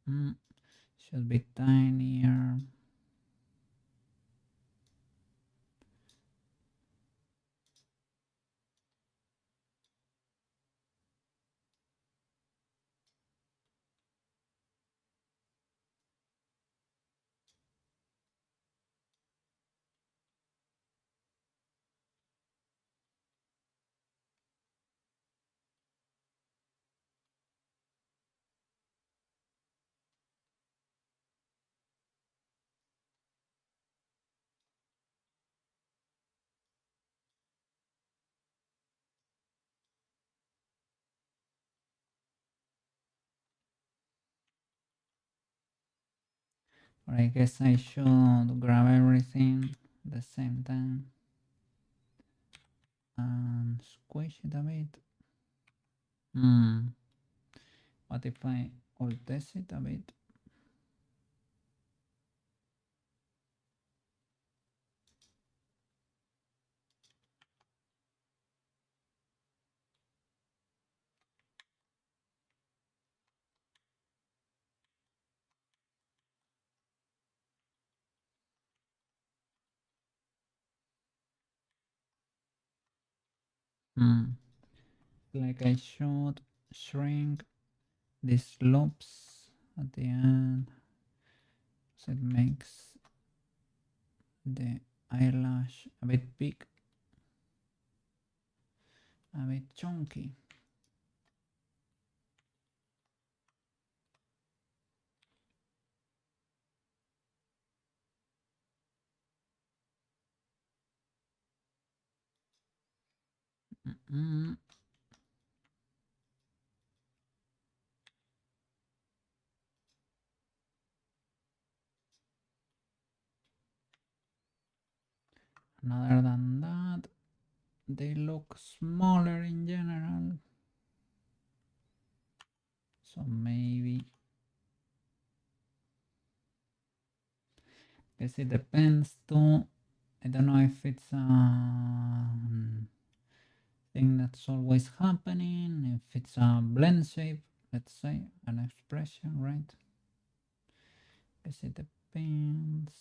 Mm, should be tinier. Or I guess I should grab everything at the same time and squish it a bit. What if I alt test it a bit? Like I should shrink these lobes at the end so it makes the eyelash a bit big, a bit chunky. Mm. And other than that, they look smaller in general. So maybe, guess it depends too. I don't know if it's a thing that's always happening, if it's a blend shape, let's say, an expression, right? Guess it depends.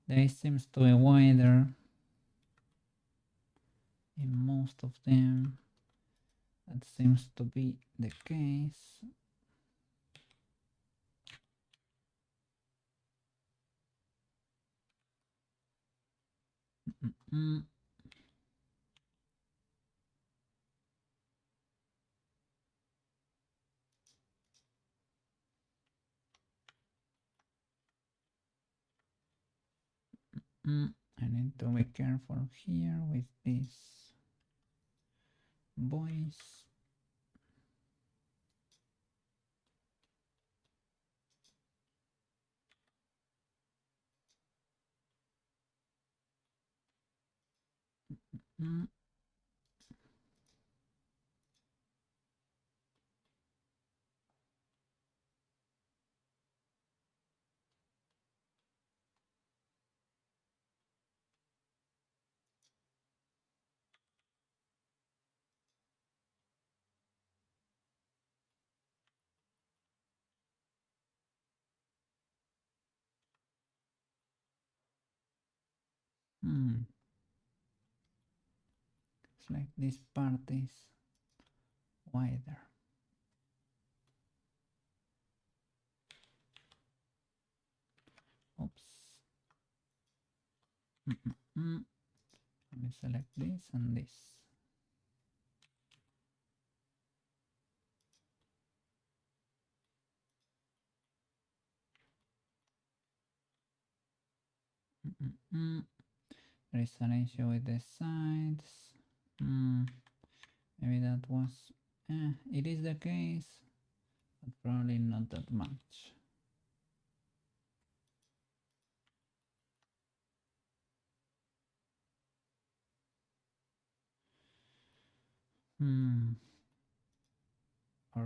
They seems to be wider in most of them. That seems to be the case. Mm. I need to be careful here with this voice. Mm. It's like this part is wider. Oops. Let me select this and this. There is an issue with the sides. Maybe that was. It is the case, but probably not that much. Or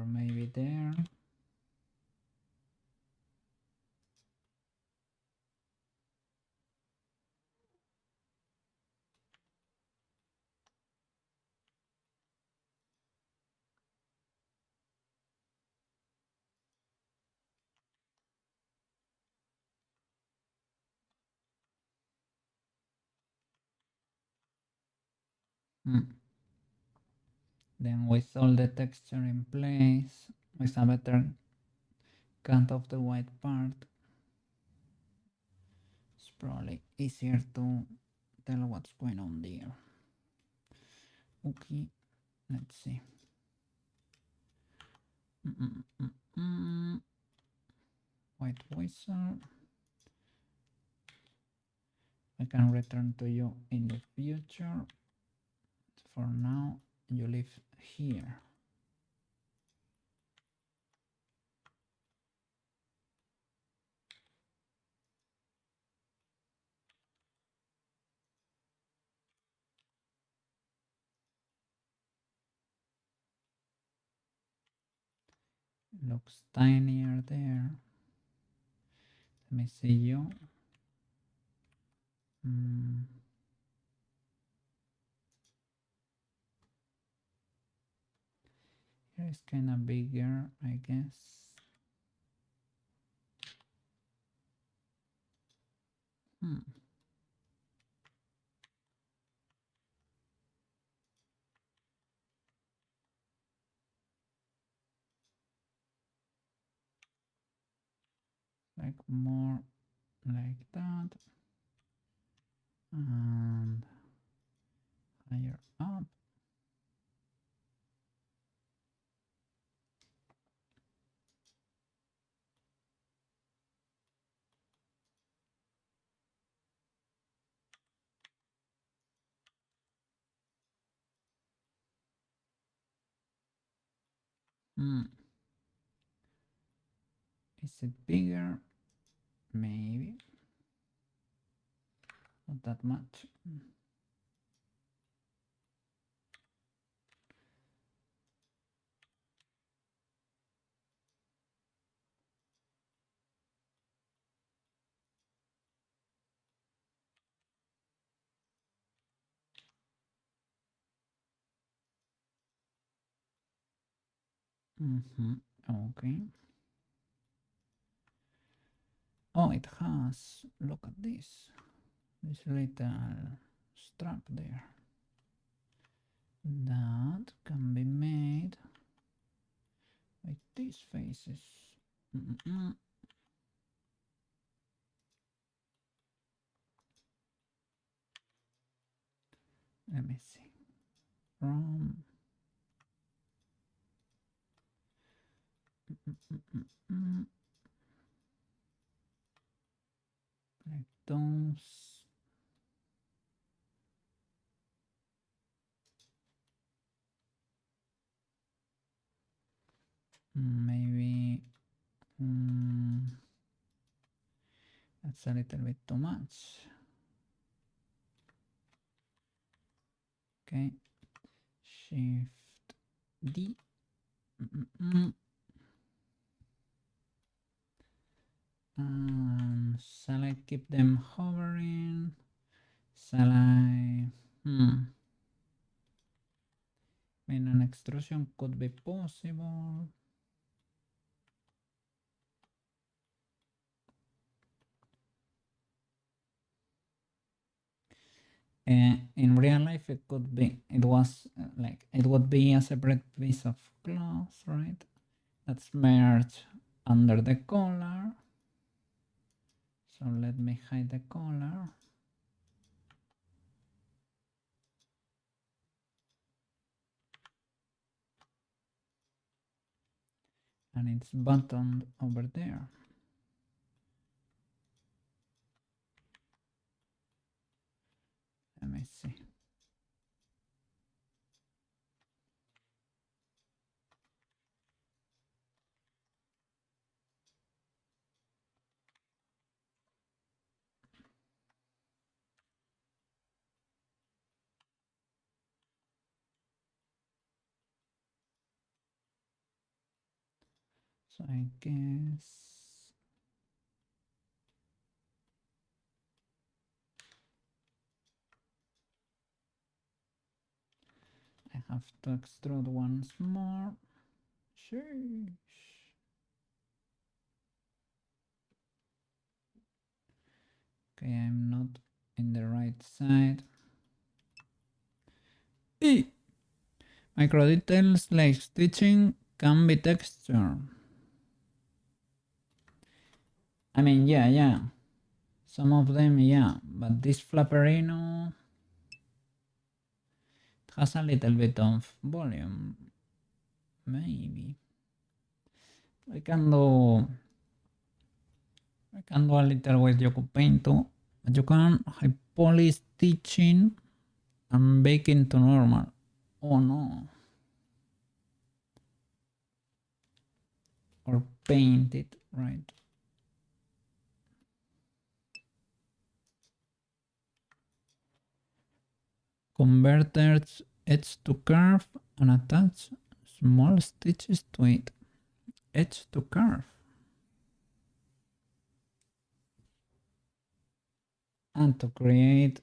maybe there. Then with all the texture in place, with a better cut of the white part, it's probably easier to tell what's going on there. Okay, let's see. White wizard. I can return to you in the future. For now, you live here. Looks tinier there. Let me see you. Here is kind of bigger, I guess. Like more like that. And higher up. Is it bigger? Maybe. Not that much. Okay. Oh, it has. Look at this. This little strap there. That can be made like these faces. Let me see. From like those. Maybe that's a little bit too much. Okay, Shift D. Shall I keep them hovering? Shall I? I mean, an extrusion could be possible. In real life, it could be. It was like it would be a separate piece of cloth, right? That's merged under the collar. So let me hide the collar. And it's buttoned over there. Let me see. So I guess I have to extrude once more. Sheesh. Okay, I'm not in the right side. E! Micro details like stitching can be texture. I mean, yeah. Some of them, yeah. But this flapperino has a little bit of volume. Maybe. I can do a little with Yoku Paint too. But you can high poly stitching and bake into normal. Oh no. Or paint it, right? Convert edge to curve and attach small stitches to it. Edge to curve. And to create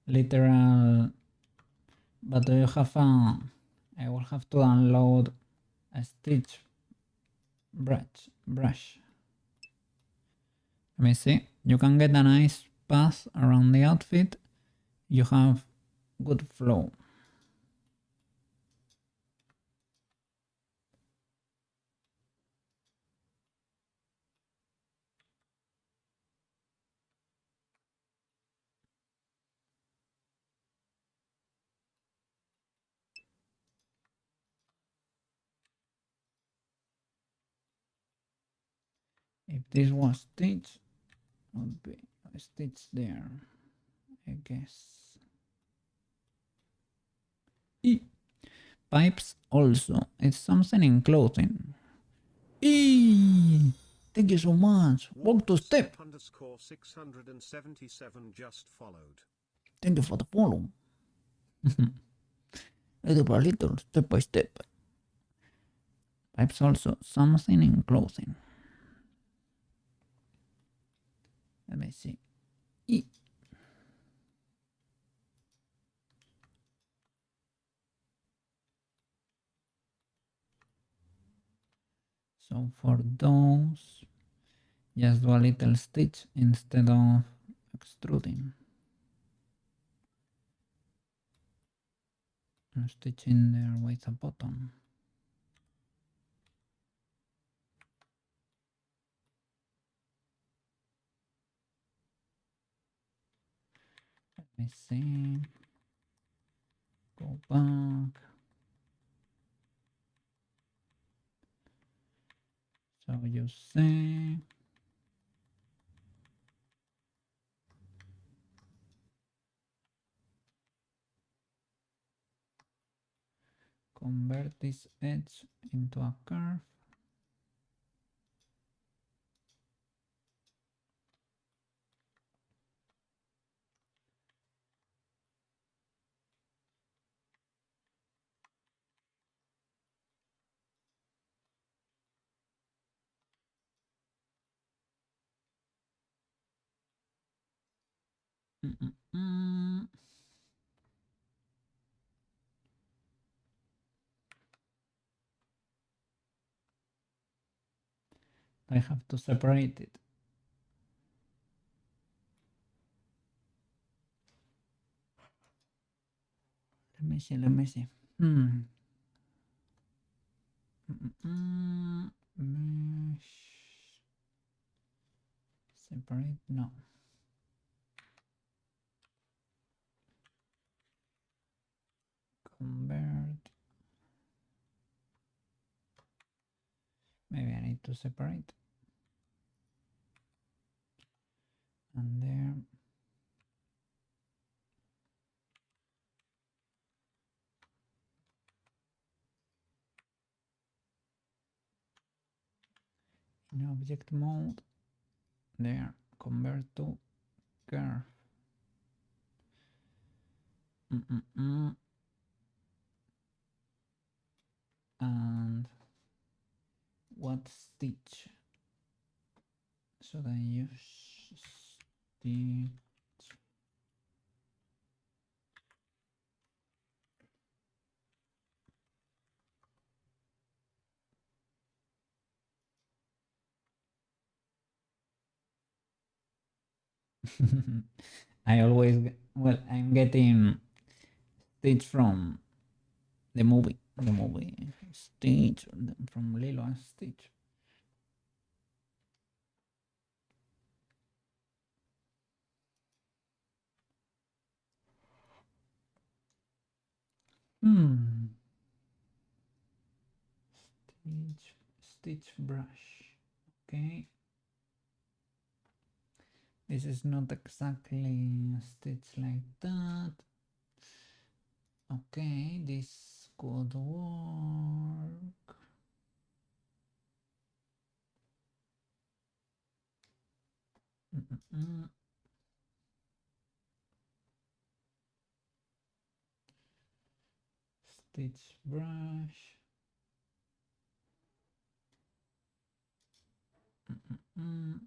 literal, but do you have a, I will have to download a stitch brush. Let me see. You can get a nice path around the outfit. You have good flow. If this was stitch, would be a stitch there, I guess. E. Pipes also. It's something in clothing. E. Thank you so much. Walk to step. Underscore 677 just followed. Thank you for the follow. Little by little, step by step. Pipes also something in clothing. Let me see. E. So for those, just do a little stitch instead of extruding. And stitch in there with a button. Let me see. Go back. So you say convert this edge into a curve. I have to separate it. Let me see. Mesh. Separate, no. Convert. Maybe I need to separate. And there. In object mode, there, convert to curve. Mm-mm-mm. And what stitch should I use? Stitch. I always, well, I'm getting Stitch from the movie Stitch from Lilo and Stitch. Hmm. Stitch brush. Okay. This is not exactly a stitch like that. Okay, this could work. Mm-mm-mm. Stitch brush. Mm-mm.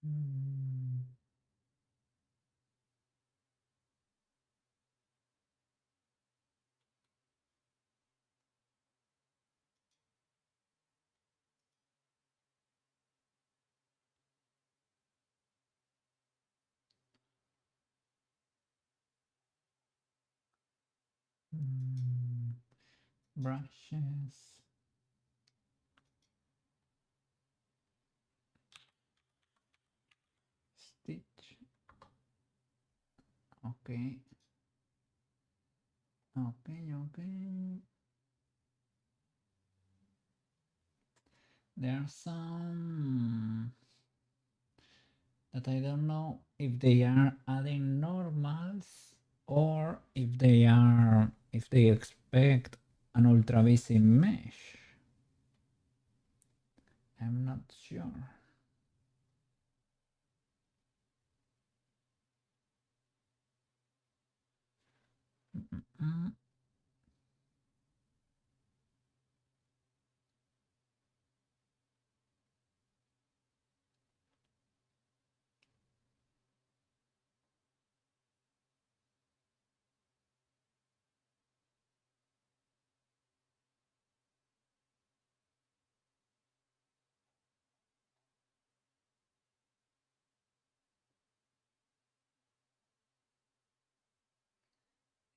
Mm. Mm. Brushes. Stitch. Okay. Okay. There are some that I don't know if they are adding normals or if they expect an ultra busy mesh. I'm not sure. Mm.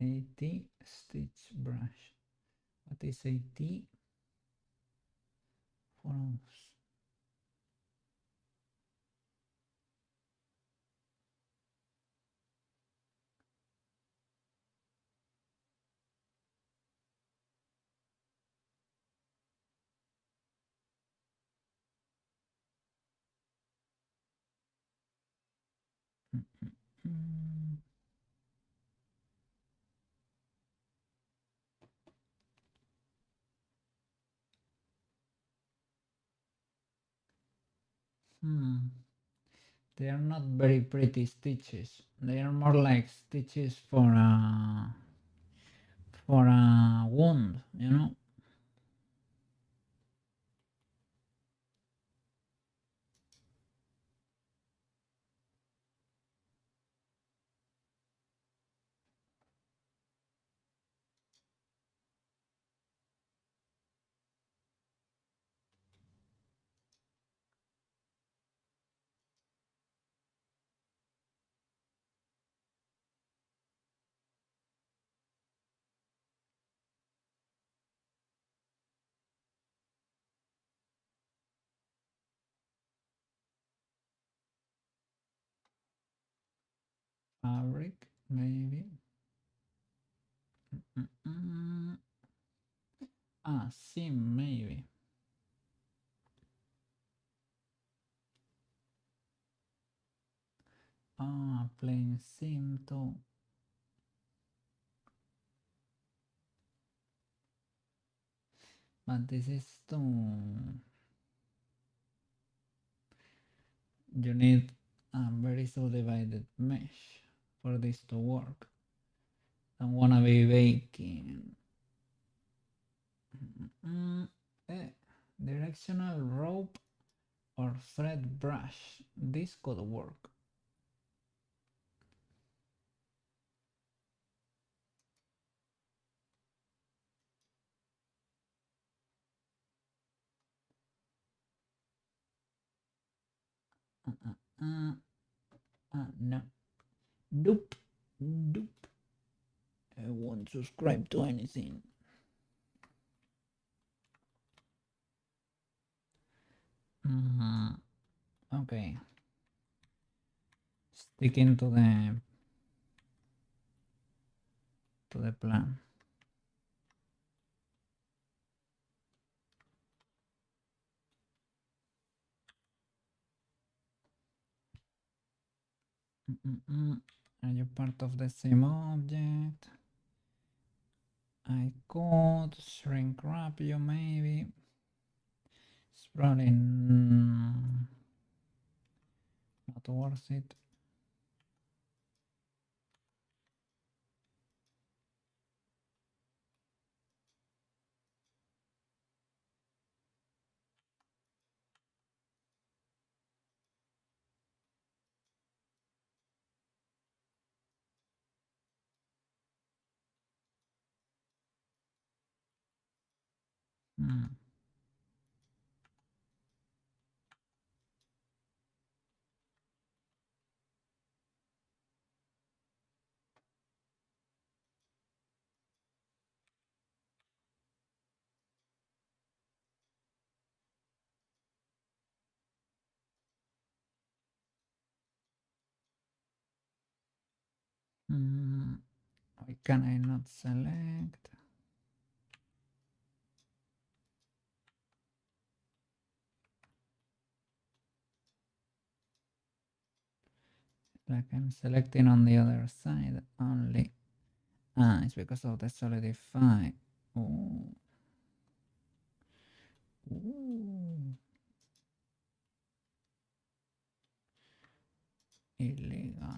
AT stitch brush. What is AT? Follows. Mm. Hmm. They are not very pretty stitches. They are more like stitches for a wound, you know. maybe. Mm-mm. Ah, sim, maybe. Ah, playing sim too. But this is too. You need a very subdivided mesh for this to work. Don't wanna be baking. Mm, eh, Directional rope or thread brush. This could work. Uh, no. Nope. Nope. I won't subscribe to anything. Okay. Sticking to the plan. Are you part of the same object? I could shrink wrap you maybe. It's probably not worth it. Hmm. Why can I not select? Like I'm selecting on the other side only. Ah, it's because of the solidify. Oh. Ooh. Illegal.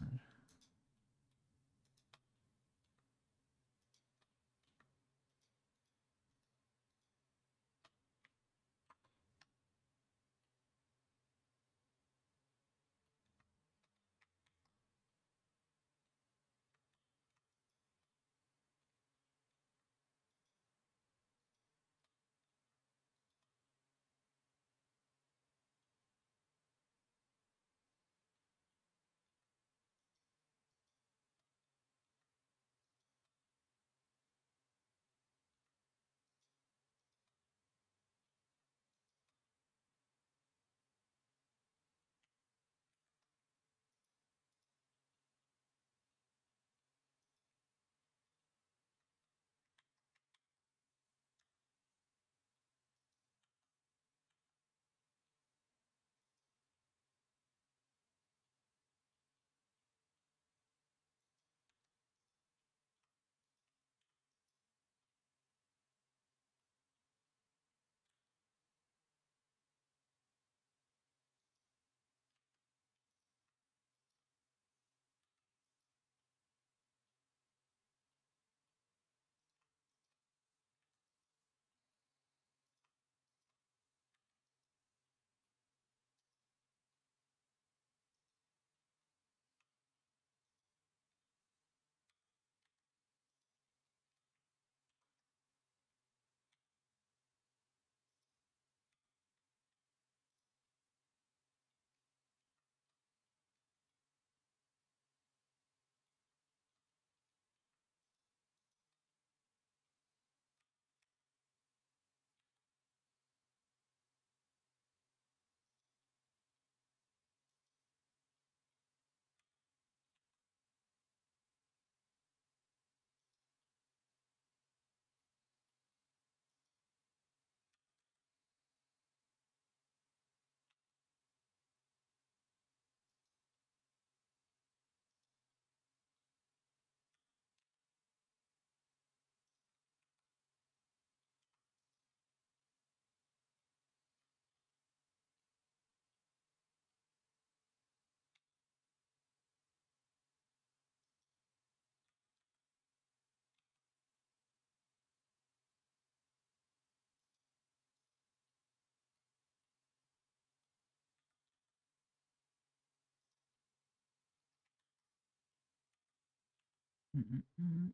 Mm-mm-mm.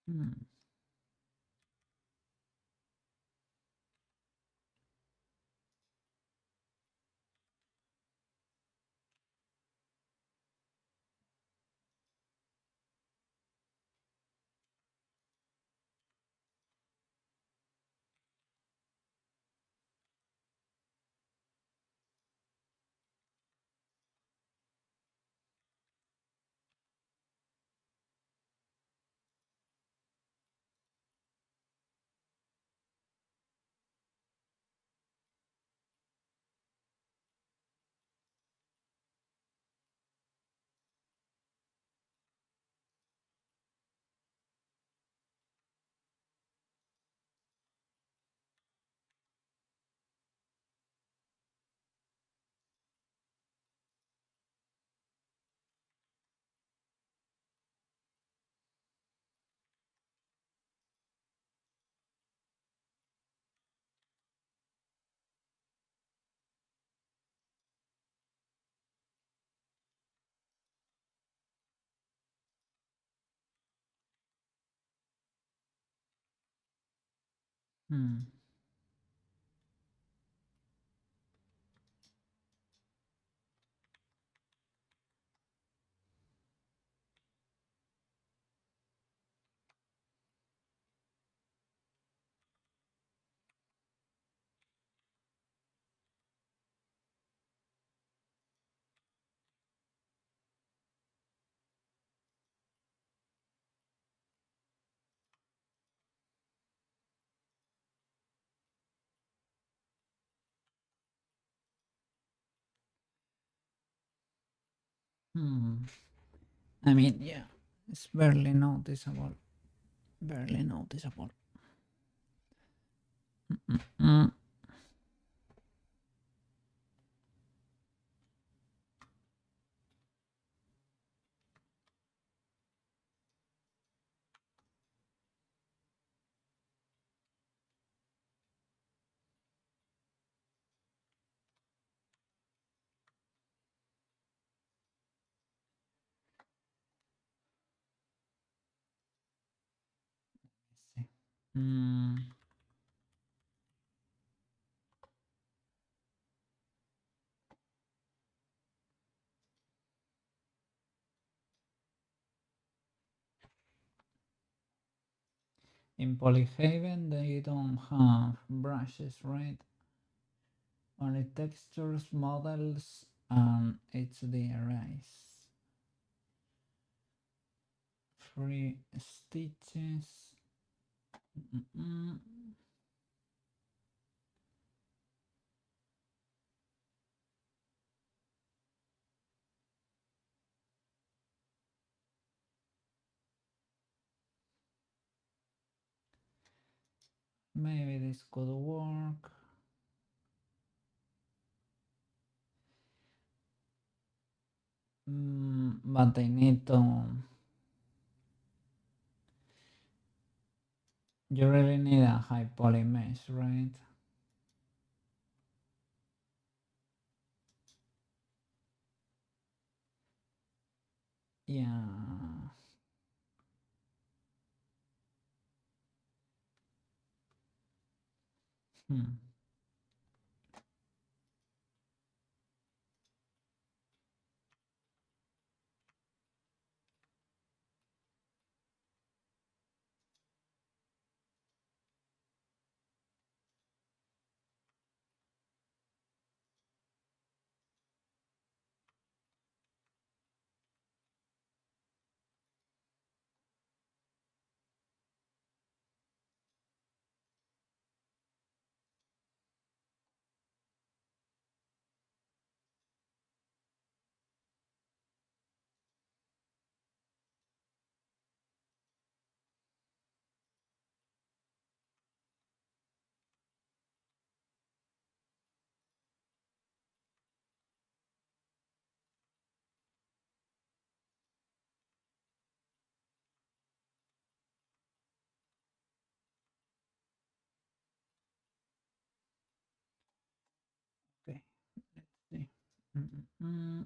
Hmm. Hmm. Hmm. I mean, yeah, it's barely noticeable. Barely noticeable. Mm. Let's see. Hmm. In Polyhaven, they don't have brushes, right? Only textures, models, and HD arrays. Free stitches. Mm-mm. Maybe this could work. But I need to. You really need a high poly mesh, right? Yeah. Hmm. Mm.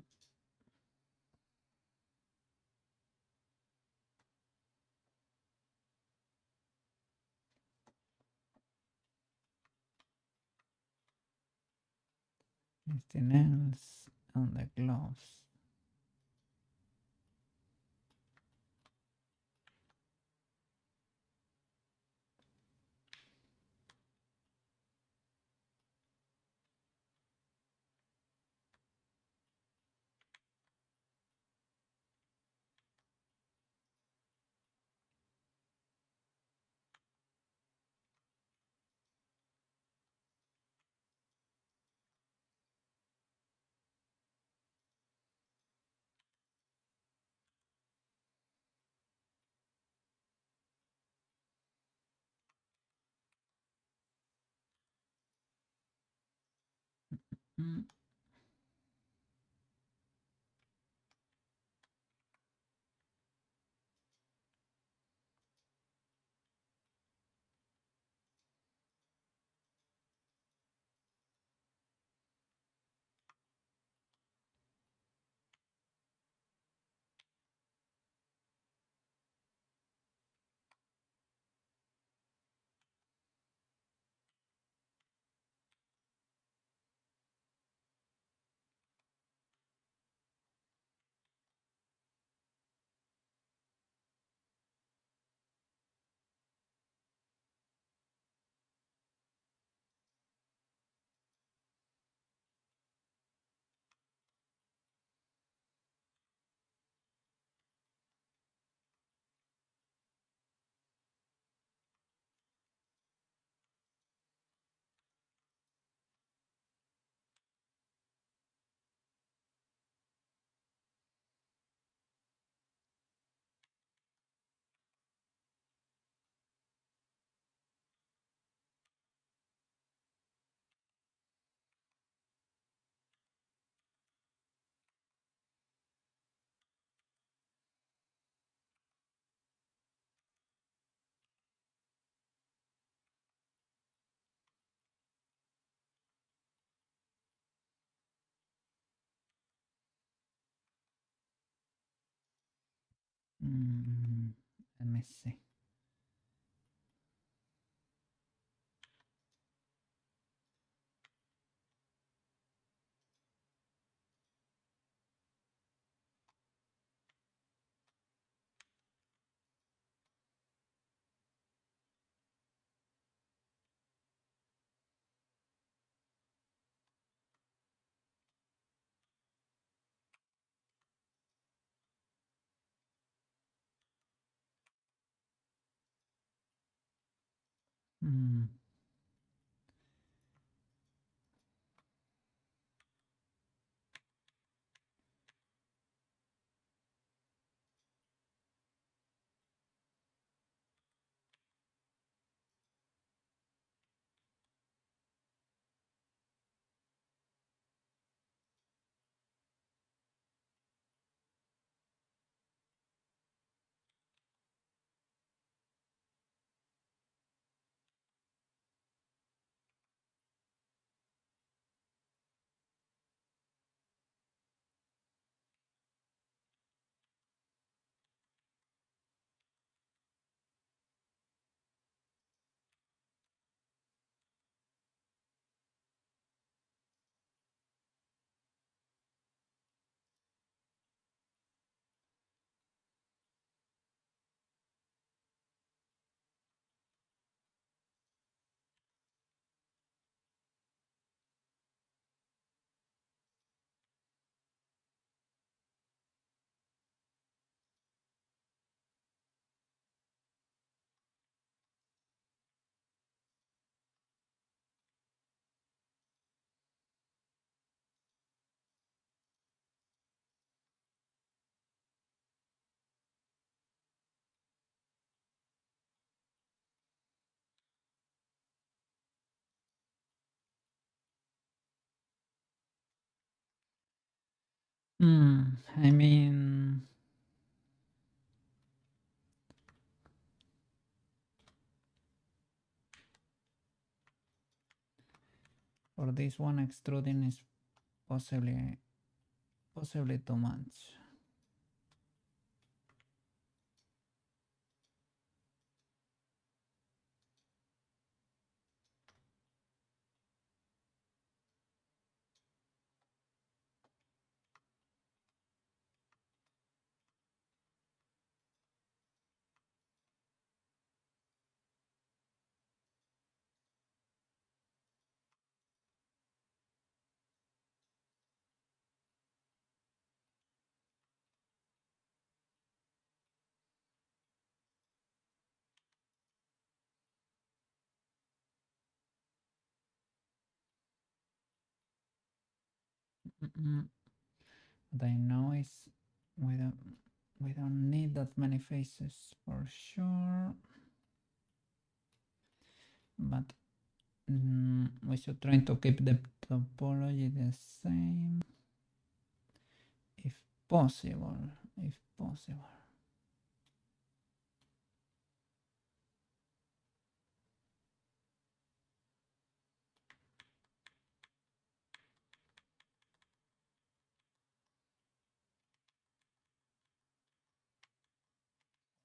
Anything else on the gloves? Mm. Let me see. Mm. I mean, for this one, extruding is possibly Possibly too much. Mm-mm. What I know is we don't we don't need that many faces for sure, but we should try to keep the topology the same if possible. If possible.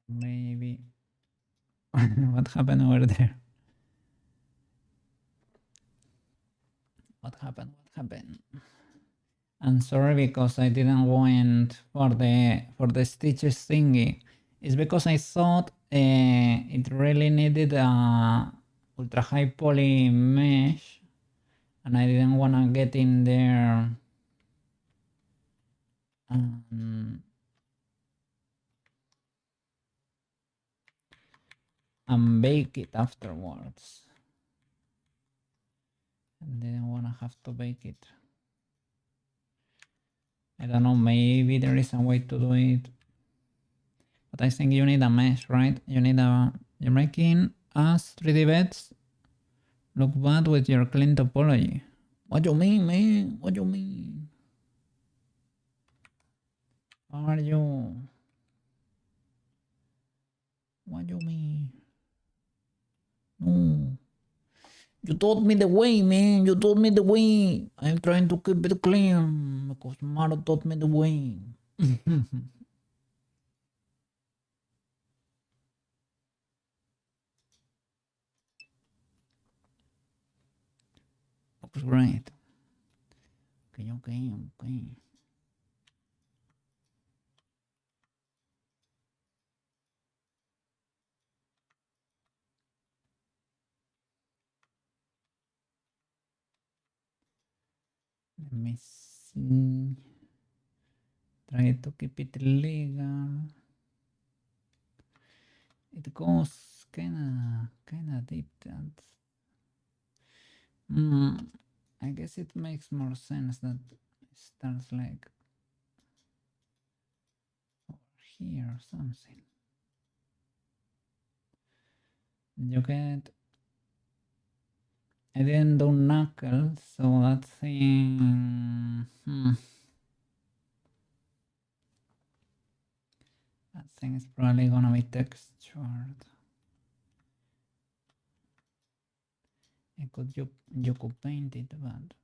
Maybe what happened over there? What happened? What happened? I'm sorry because I didn't went for the stitches thingy. It's because I thought it really needed a ultra high poly mesh, and I didn't wanna get in there um, and bake it afterwards. I didn't wanna have to bake it. I don't know. Maybe there is a way to do it. But I think you need a mesh, right? You need a... You're making us 3D beds look bad with your clean topology. What you mean, man? What you mean? How are you? What you mean? No. You taught me the way, man. You taught me the way. I'm trying to keep it clean because Maro taught me the way. Looks great. Okay, okay, okay. Let me see. Try to keep it legal. It goes kinda deep. I guess it makes more sense that it starts like over here or something. You get... I didn't do knuckles, so that thing... That thing is probably gonna be textured. You could paint it, but...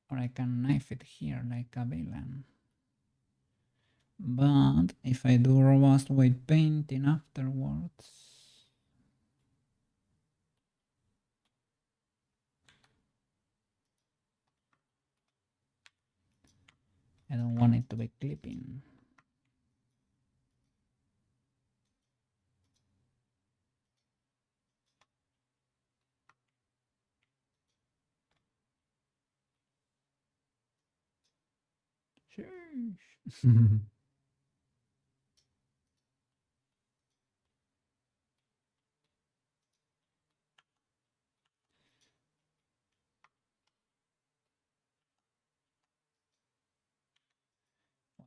Or I can knife it here like a villain. But if I do robust weight painting afterwards... I don't want it to be clipping. Sheesh.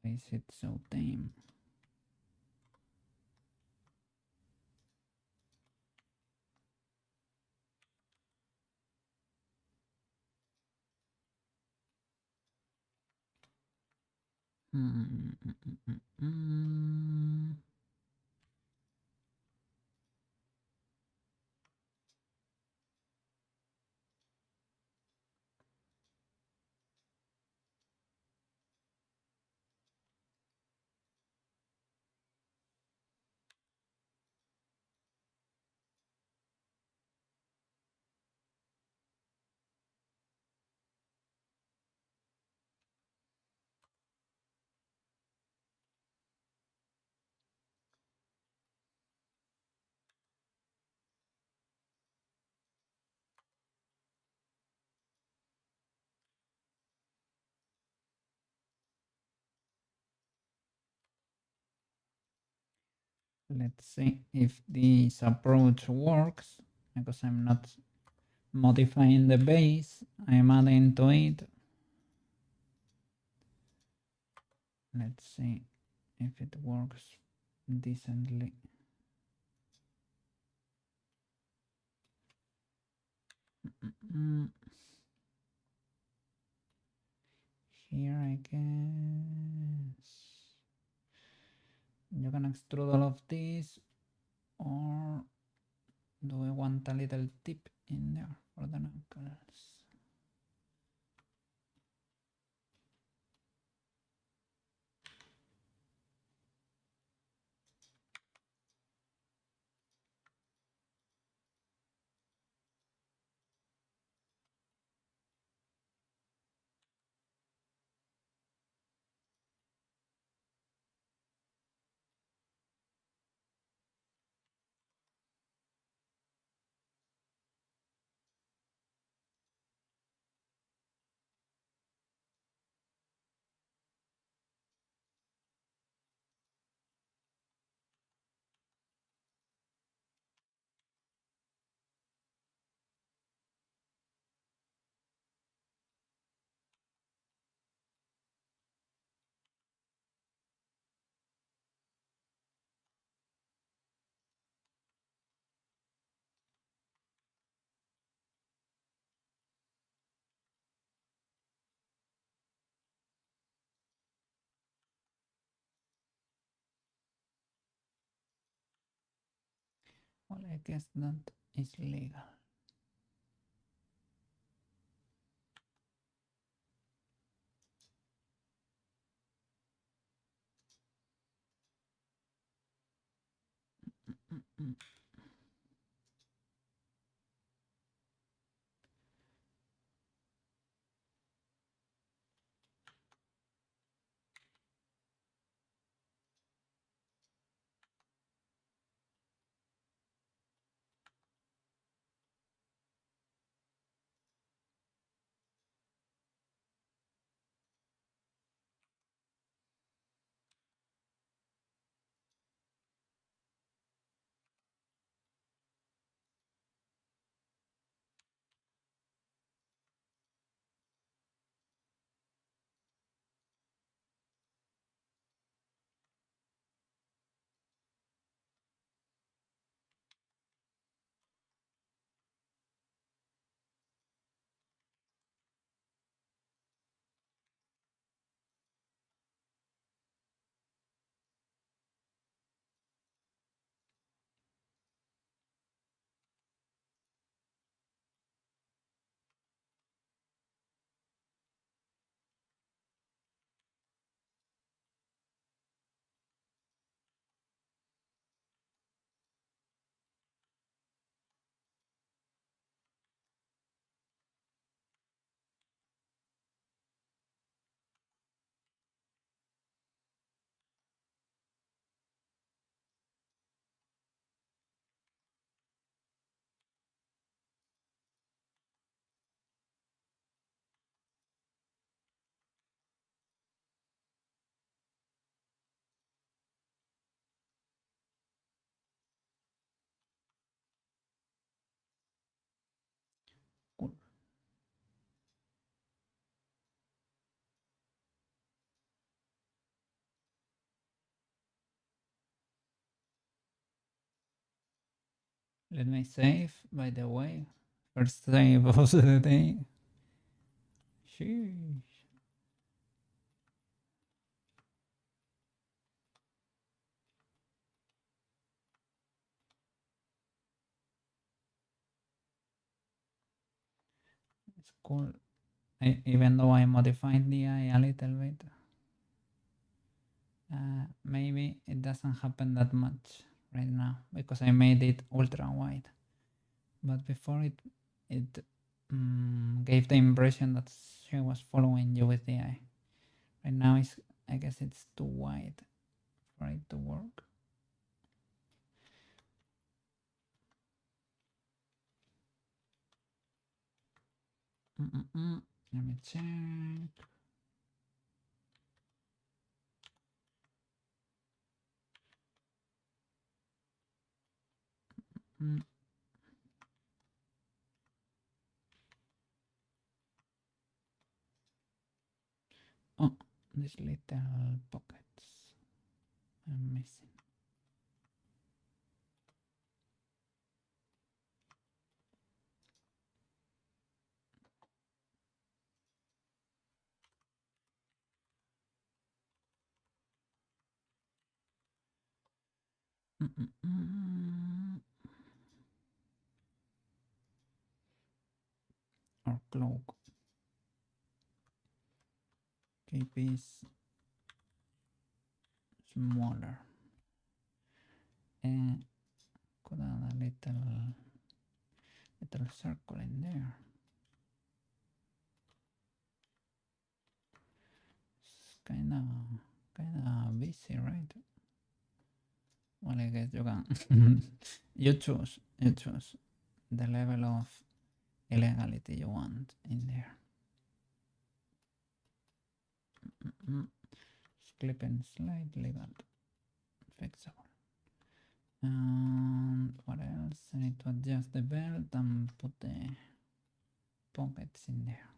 Why is it so tame? Let's see if this approach works, because I'm not modifying the base, I'm adding to it. Let's see if it works decently. Here I guess you can extrude all of this, or do I want a little tip in there for the knuckles? Well, I guess that is legal. Cool. Let me save, by the way. First save of the day. Sheesh. It's cool. Even though I modified the eye a little bit, maybe it doesn't happen that much right now because I made it ultra wide. But before it gave the impression that she was following you with the eye. Right now, I guess it's too wide for it to work. Let me check. Oh, these little pockets I'm missing. Or cloak. Keep is smaller. And could add a little circle in there. It's kinda busy, right? Well, I guess you can. you choose the level of illegality you want in there. Clipping slightly, but fixable. And what else? I need to adjust the belt and put the pockets in there.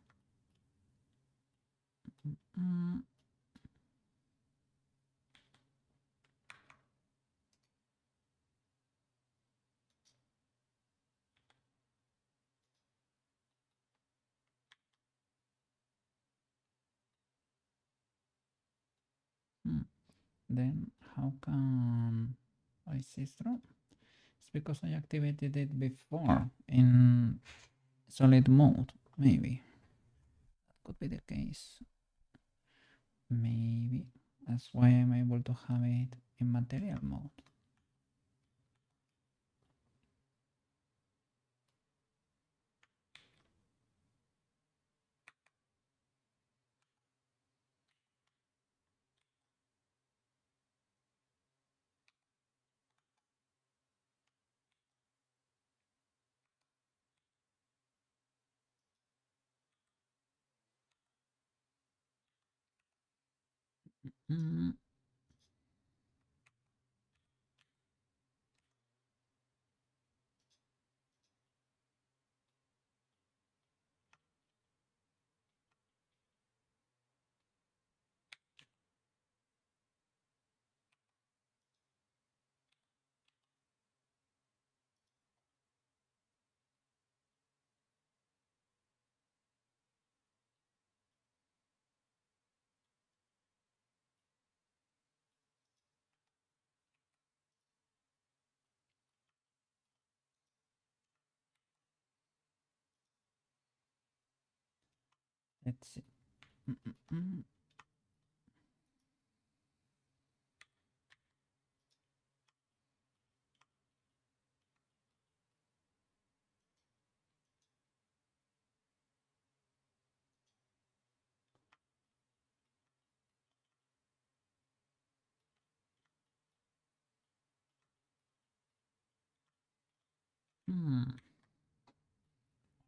Then how can I see through? It's because I activated it before in solid mode, maybe. That could be the case. Maybe. That's why I'm able to have it in material mode. Mm. Let's see.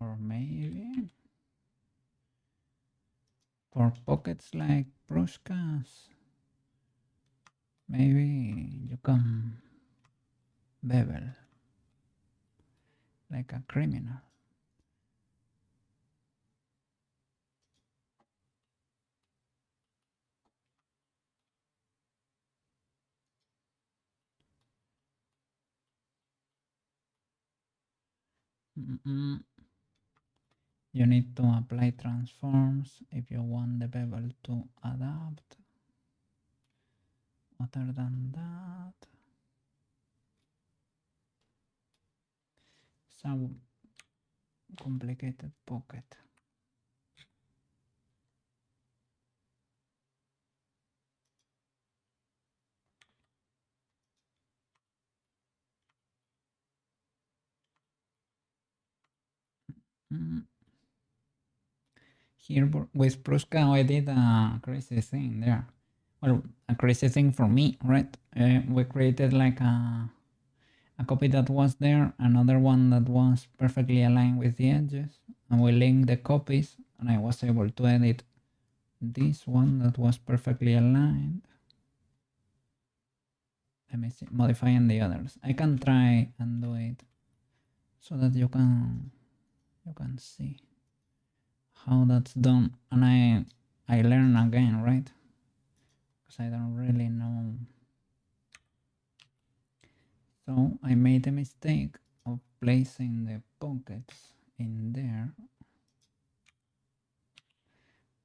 Or maybe for pockets like Prushkas, maybe you can bevel like a criminal. You need to apply transforms if you want the bevel to adapt. Other than that, some complicated pocket. Here with Pruska, I did a crazy thing there. Well, a crazy thing for me, right? We created like a copy that was there, another one that was perfectly aligned with the edges, and we linked the copies, and I was able to edit this one that was perfectly aligned. Let me see, modifying the others. I can try and do it so that you can see how that's done. And I learn again, right? Because I don't really know. So I made a mistake of placing the pockets in there,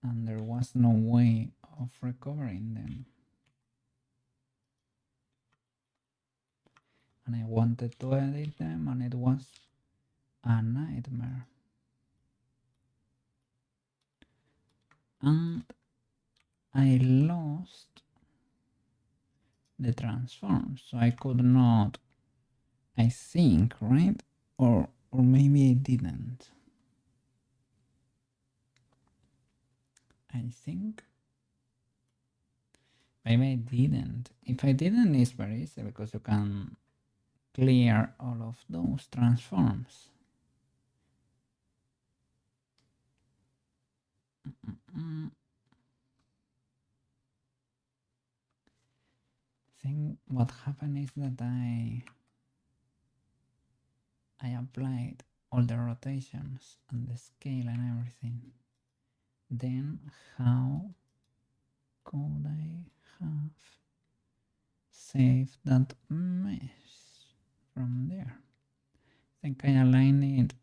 and there was no way of recovering them. And I wanted to edit them, and it was a nightmare. And I lost the transform, so I could not, I think, right? Or maybe I didn't. I think maybe I didn't. If I didn't, it's very easy because you can clear all of those transforms. I think what happened is that I applied all the rotations and the scale and everything. Then how could I have saved that mess from there? I think I aligned it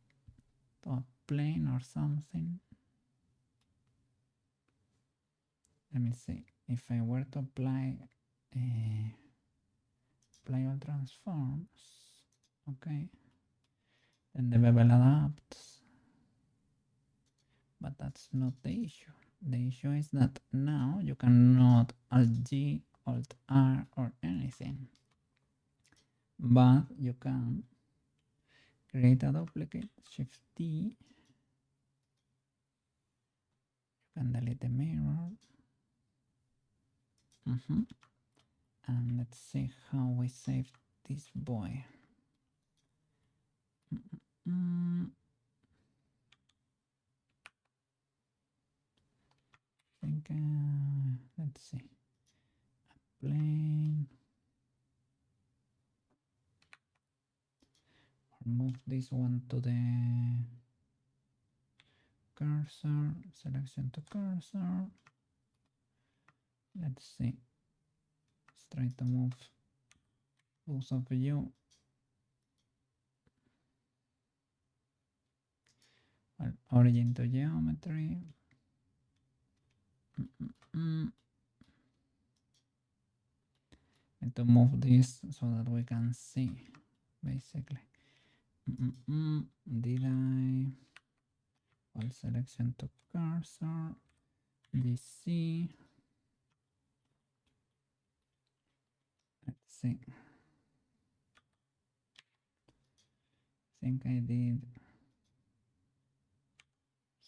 to a plane or something. Let me see. If I were to apply all transforms, okay, then the bevel adapts. But that's not the issue. The issue is that now you cannot Alt G, Alt R or anything. But you can create a duplicate, Shift D. You can delete the mirror. And let's see how we save this boy. I think, let's see. Plane. Or move this one to the cursor. Selection to cursor. Let's see. Let's try to move both of you. Well, origin to geometry. Need to move this so that we can see, basically. Did I? Well, selection to cursor. DC. Let's see. I think I did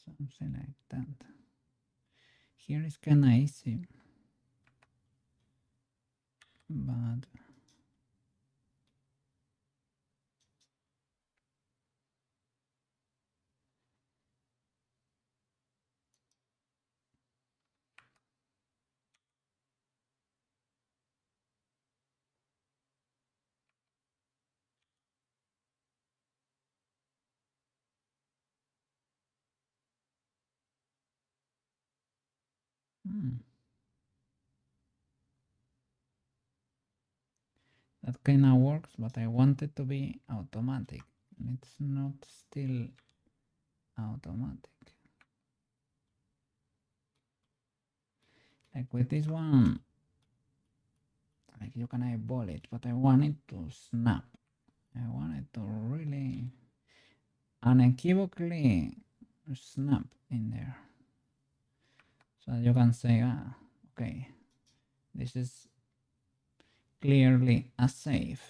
something like that. Here is kind of easy, but that kind of works. But I want it to be automatic. It's not still automatic. Like with this one, like you can eyeball it, but I want it to snap. I want it to really unequivocally snap in there. So you can say, okay, this is clearly a save.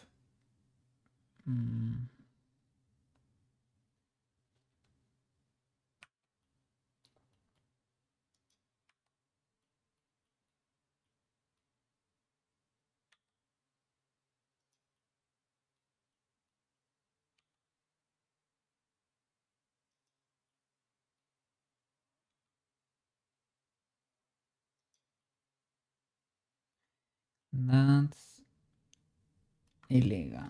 That's illegal.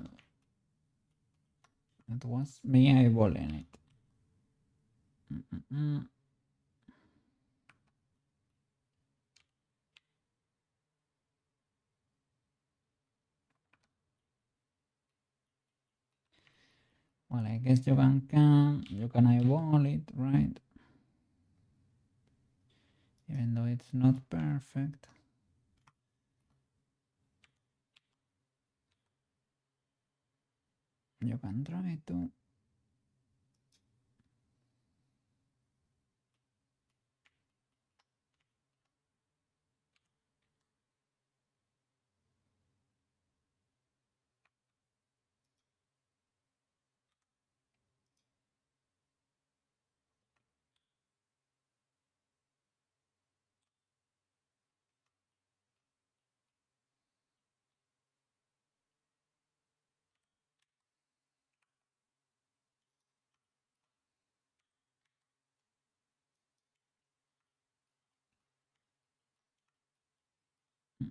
It was me eyeballing it. Well, I guess you can eyeball it, right? Even though it's not perfect. You can try to.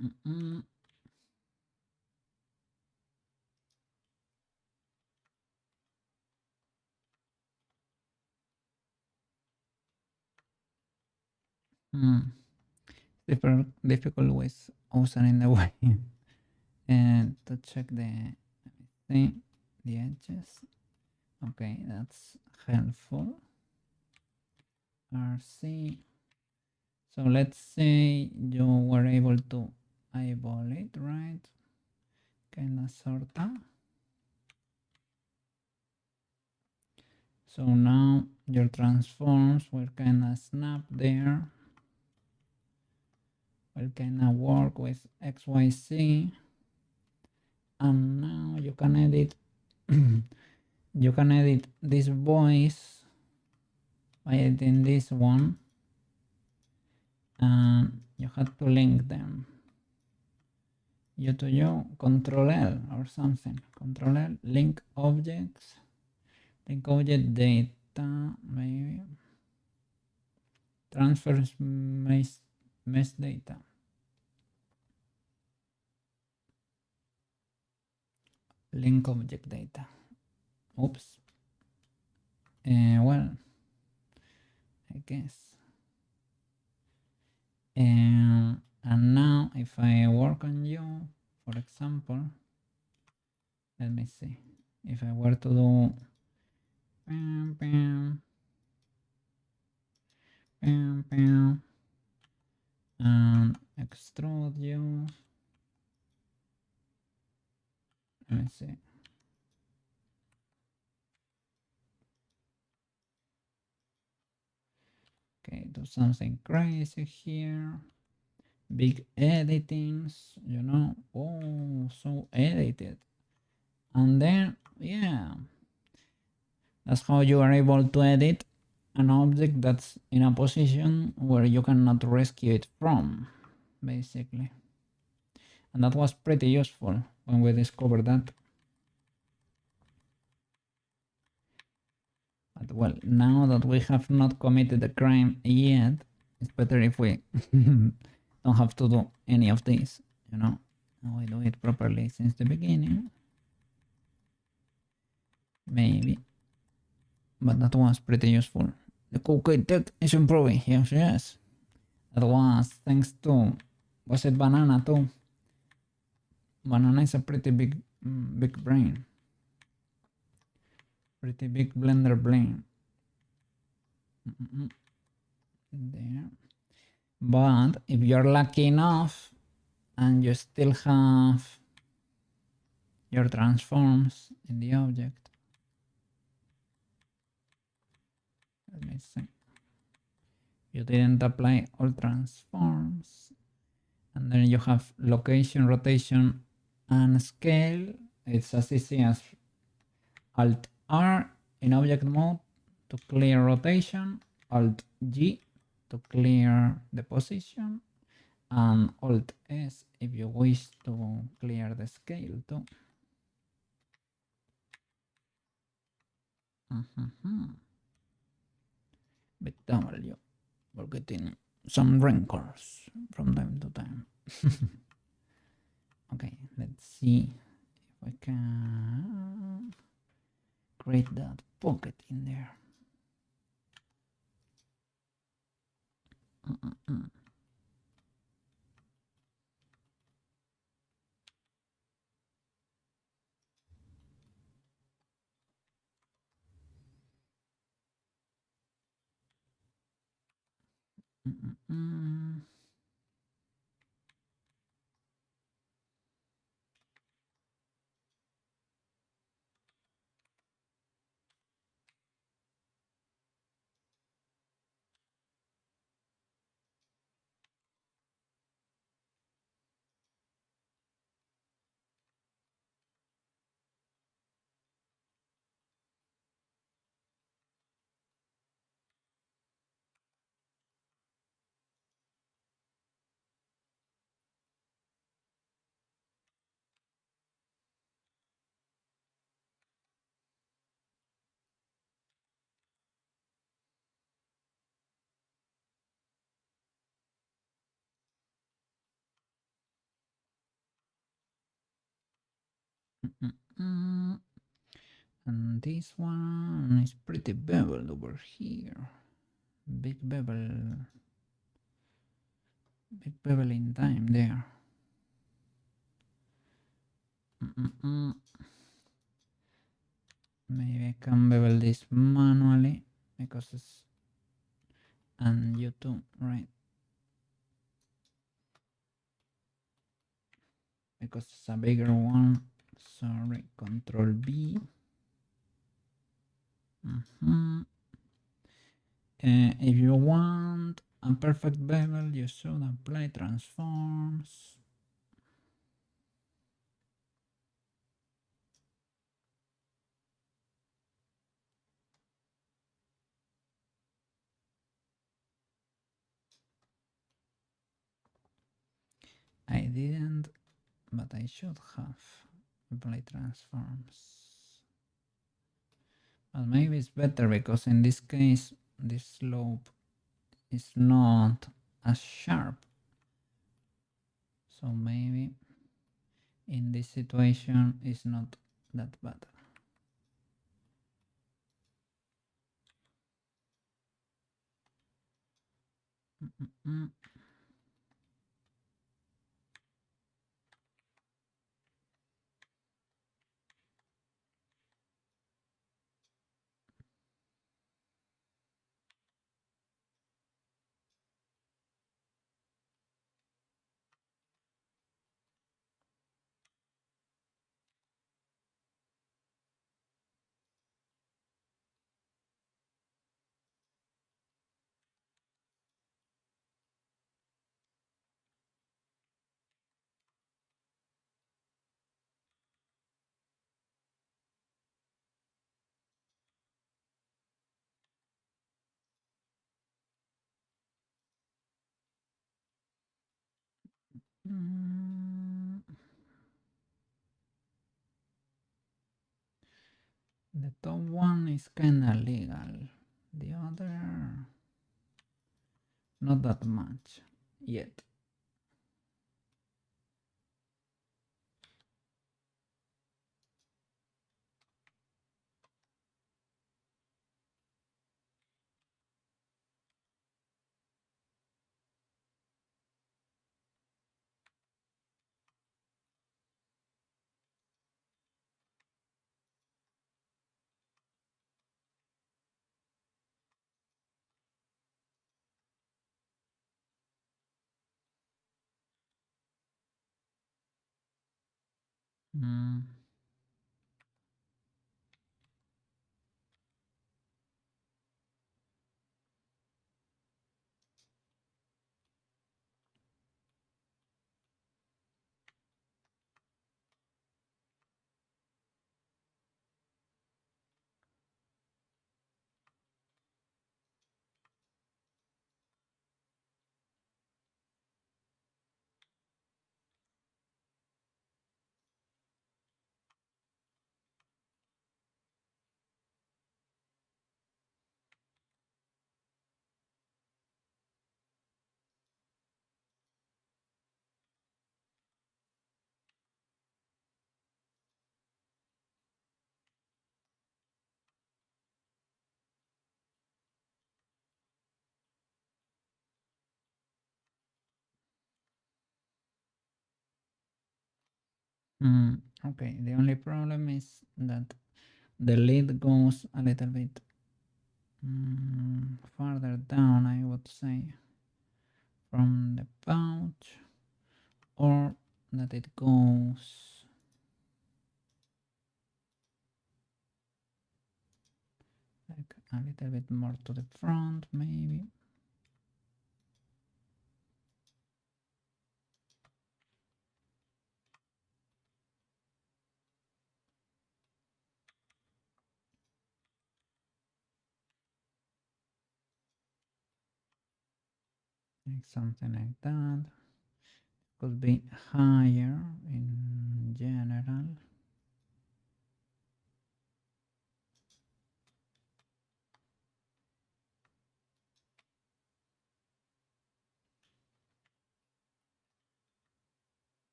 Mm-mm. Difficult with Ozen in the way. And to check the edges. Okay, that's helpful. RC. So let's say you were able to eyeball it, right? Kinda sorta. So now your transforms will kinda snap there. Will kinda work with XYZ. And now you can edit you can edit this voice by editing this one, and you have to link them. You to you, Control L or something. Control L, link objects, link object data, maybe. Transfers mesh data. Link object data. Oops. Well, I guess. And now if I work on you, for example, let me see. If I were to do bam, bam, bam, bam, and extrude you, let me see. Okay, do something crazy here. Big editings, you know. Oh, so edited. And then, yeah, that's how you are able to edit an object that's in a position where you cannot rescue it from, basically. And that was pretty useful when we discovered that. But well, now that we have not committed a crime yet, it's better if we don't have to do any of this, you know. We do it properly since the beginning. Maybe. But that was pretty useful. The cocaine tech is improving, yes, yes. That was thanks to, was it Banana too? Banana is a pretty big brain. Pretty big blender brain. There. But if you're lucky enough and you still have your transforms in the object, let me see. You didn't apply all transforms, and then you have location, rotation, and scale. It's as easy as Alt R in object mode to clear rotation, Alt G to clear the position, and Alt S if you wish to clear the scale too. Bit W, we're getting some wrinkles from time to time. Okay, let's see if we can create that pocket in there. Mm-mm-mm. Mm. And this one is pretty beveled over here. Big bevel. Big bevel in time there. Mm-mm-mm. Maybe I can bevel this manually because it's, and you too, right? Because it's a bigger one. Sorry, Control B. If you want a perfect bevel, you should apply transforms. I didn't, but I should have applied transforms. But maybe it's better because in this case, this slope is not as sharp. So maybe in this situation it's not that bad. Mm-mm. Mm. The top one is kinda legal. The other, not that much yet. Mm. Okay, the only problem is that the lid goes a little bit farther down, I would say, from the pouch, or that it goes like a little bit more to the front, maybe. Like something like that. Could be higher in general.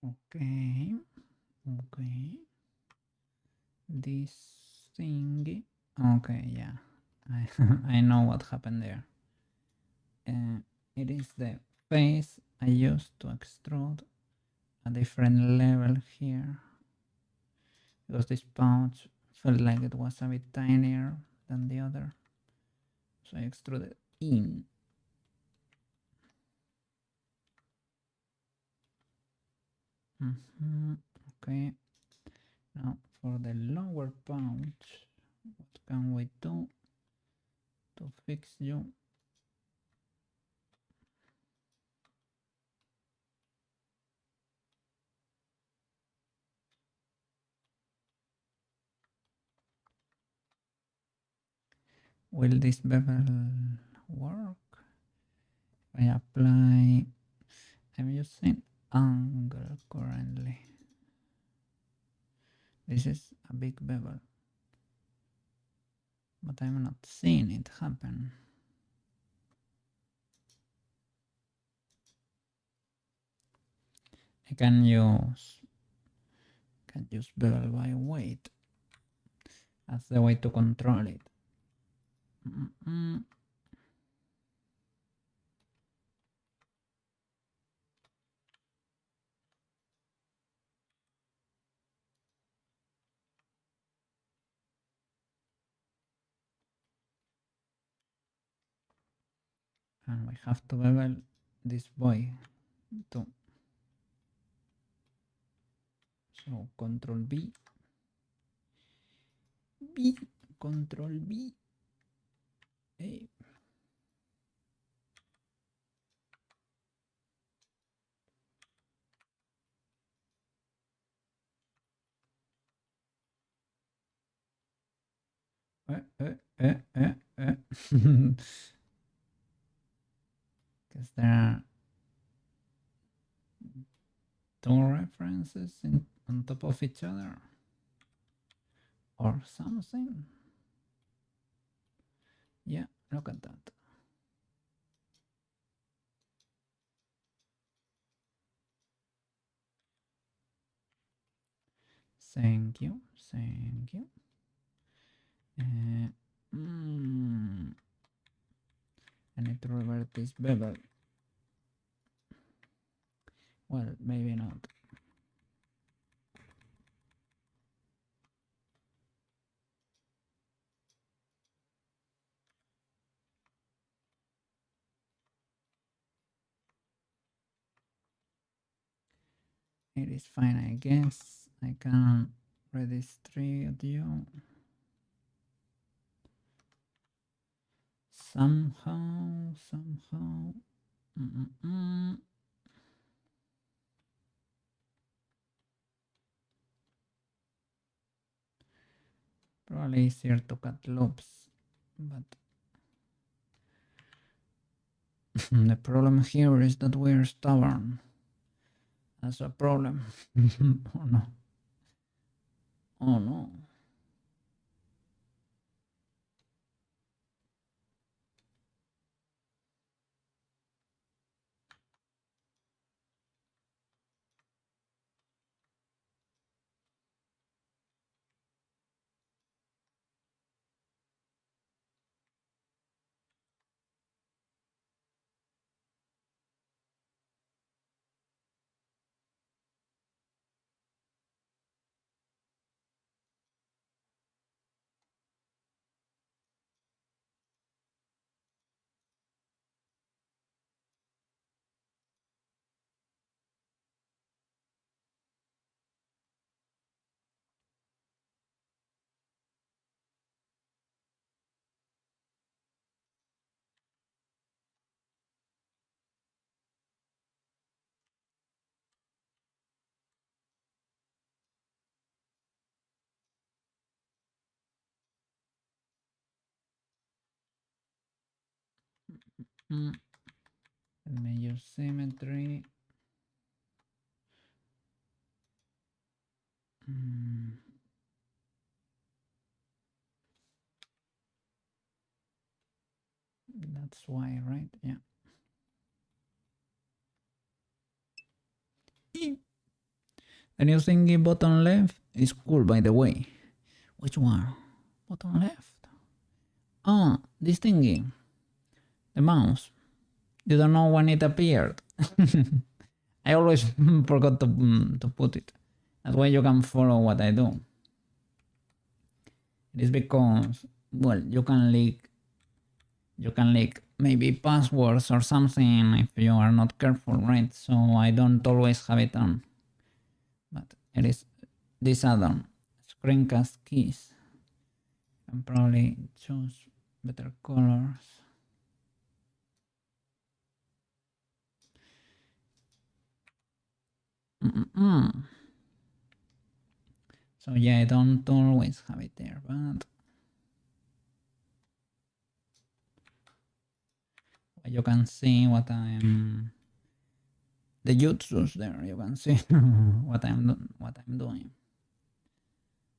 Okay, okay. This thingy. Okay, yeah. I, I know what happened there. It is the face I used to extrude a different level here, because this pouch felt like it was a bit tinier than the other, so I extruded in. Okay, now for the lower pouch, what can we do to fix you? Will this bevel work? If I apply, I'm using angle currently. This is a big bevel, but I'm not seeing it happen. I can use bevel by weight as the way to control it. And we have to bevel this boy too. So Control B, Control B. Hey. Because there are two references on top of each other or something. Yeah, look at that. Thank you, thank you. I need to revert this bevel. Well, maybe not. It is fine, I guess. I can redistribute you somehow. Mm-mm-mm. Probably easier to cut loops, but the problem here is that we're stubborn. That's a problem. Oh no. Oh no. Mm. Let me use symmetry. Mm. That's why, right? Yeah. The new thingy bottom left is cool, by the way. Which one? Bottom left. Ah, this thingy. The mouse. You don't know when it appeared. I always forgot to put it. That's why you can follow what I do. It is because, well, you can leak maybe passwords or something if you are not careful, right? So I don't always have it on. But it is this add-on, screencast keys. I can probably choose better colors. Mm-mm-mm. So yeah, I don't always have it there, but you can see what I'm the jutsus there. You can see what I'm doing.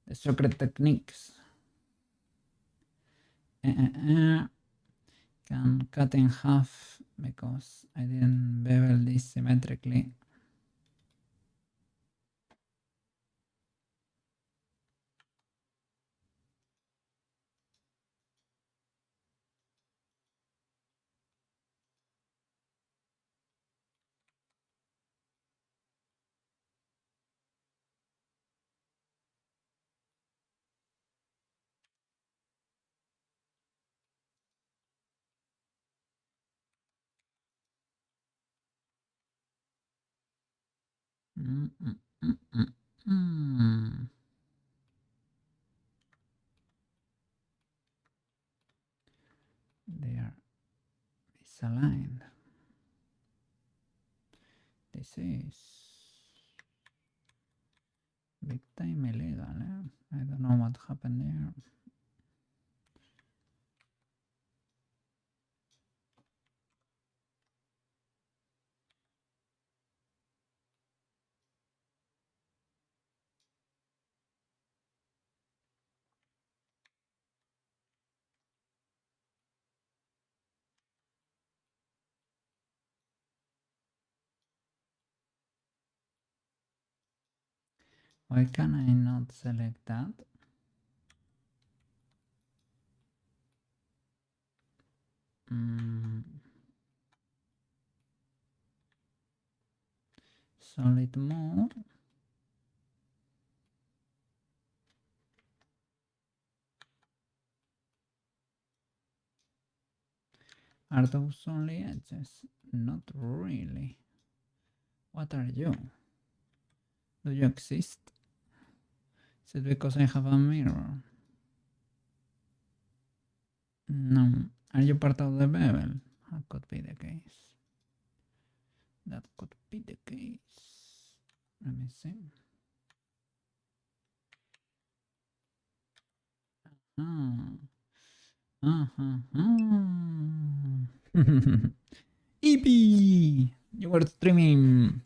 The secret techniques. Can cut in half because I didn't bevel this symmetrically. Mm, mm, mm, mm, mm. They are misaligned. This is big time illegal. I don't know what happened there. Why can I not select that? Mm, solid mode. Are those only edges? Not really. What are you? Do you exist? Is it because I have a mirror? No. Are you part of the Bevel? That could be the case. That could be the case. Let me see. Eepee! You were streaming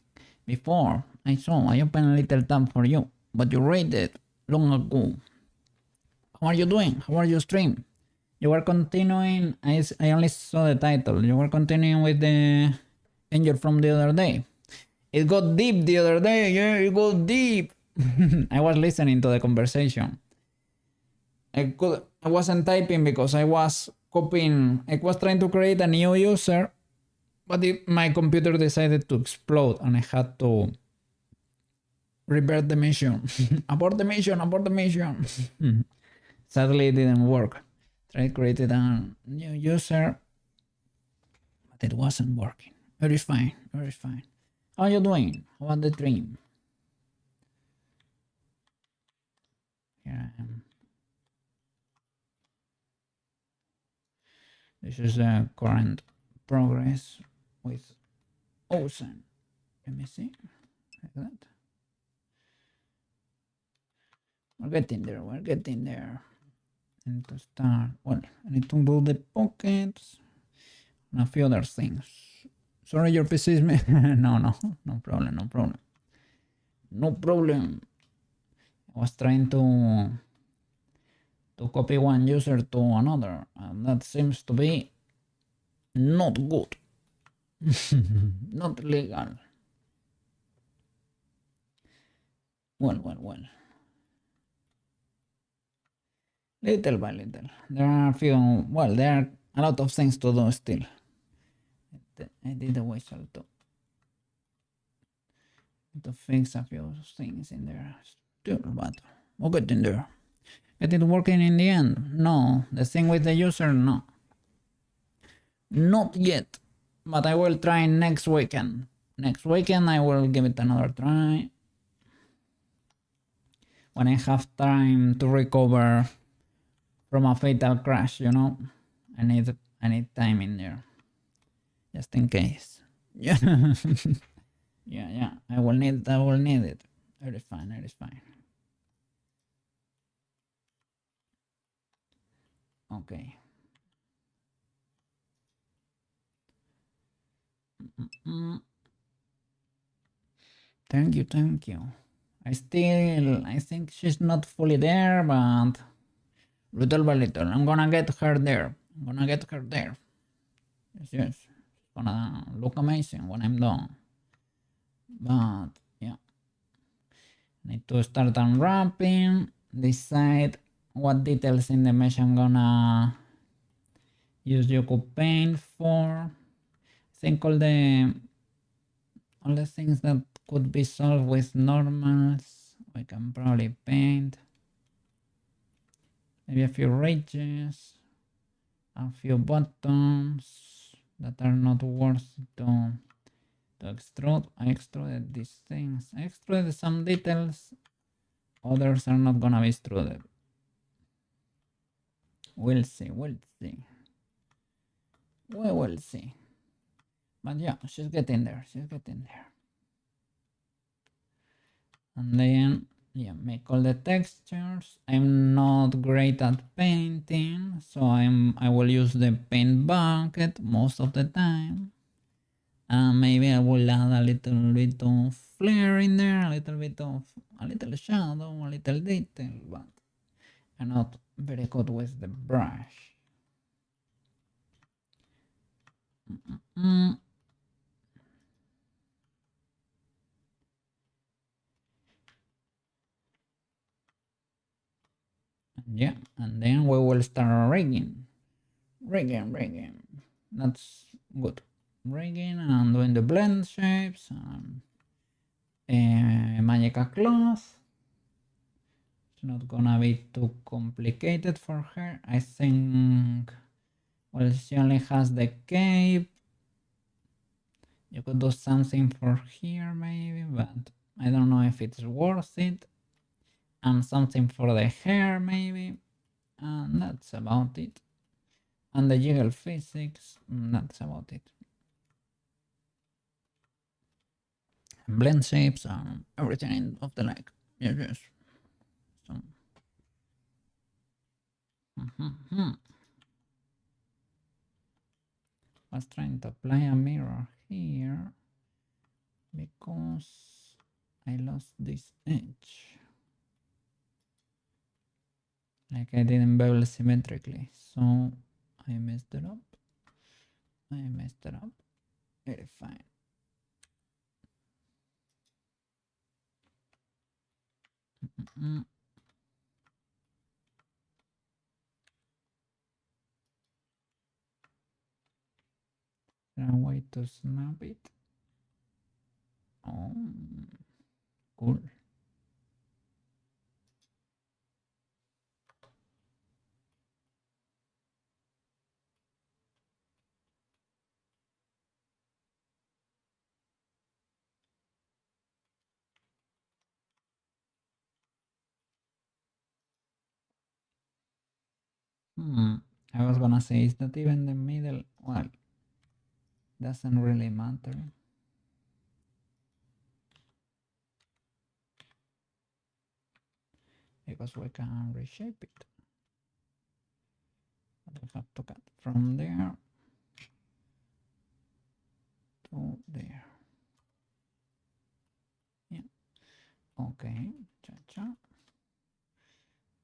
before. I saw. I opened a little tab for you, but you raided long ago. How are you doing? How are you stream? You were continuing. I only saw the title. You were continuing with the angel from the other day. It got deep the other day. Yeah, it got deep. I was listening to the conversation. I wasn't typing because I was copying. I was trying to create a new user, but my computer decided to explode and I had to revert the mission. Abort the mission, abort the mission. Sadly, it didn't work. Tried created a new user, but it wasn't working. Very fine, very fine. How are you doing? How was the dream? Here I am. This is the current progress with Ozen. Let me see. Like that. We're getting there, we're getting there. I need to start. Well, I need to do the pockets and a few other things. Sorry, your PC is me. No problem, no problem. No problem. I was trying to copy one user to another, and that seems to be not good. Not legal. Well. Little by little. There are a few, well, there are a lot of things to do still. I did a whistle to fix a few things in there still, but we'll get in there. Get it working in the end? No. The thing with the user? No. Not yet, but I will try next weekend. Next weekend I will give it another try. When I have time to recover from a fatal crash, you know. I need time in there. Just in case. Yeah. yeah. I will need it. It is fine. Okay. Thank you. I think she's not fully there, but little by little, I'm gonna get her there. Yes. It's gonna look amazing when I'm done. But yeah, need to start unwrapping, decide what details in the mesh I'm gonna use Yoku Paint for. I think all the things that could be solved with normals, we can probably paint. Maybe a few ridges, a few bottoms that are not worth to extrude. I extruded these things. I extruded some details. Others are not gonna be extruded. We'll see. We will see. But yeah, she's getting there. And then, yeah, make all the textures. I'm not great at painting, so I will use the paint bucket most of the time. Maybe I will add a little bit of flair in there, a little shadow, a little detail, but I'm not very good with the brush. Yeah, and then we will start rigging. That's good. Rigging and doing the blend shapes and magical cloth. It's not gonna be too complicated for her. I think, well, she only has the cape. You could do something for here maybe, but I don't know if it's worth it. And something for the hair maybe. And that's about it. And the jiggle physics, that's about it. And blend shapes and everything of the like. Yes. So. Was trying to apply a mirror here because I lost this edge. Like I didn't bevel symmetrically, so I messed it up. Very fine. There a way to snap it? Oh, cool. I was gonna say, is that even the middle? Well, doesn't really matter. Because we can reshape it. But we have to cut from there to there. Yeah. Okay. Cha-cha.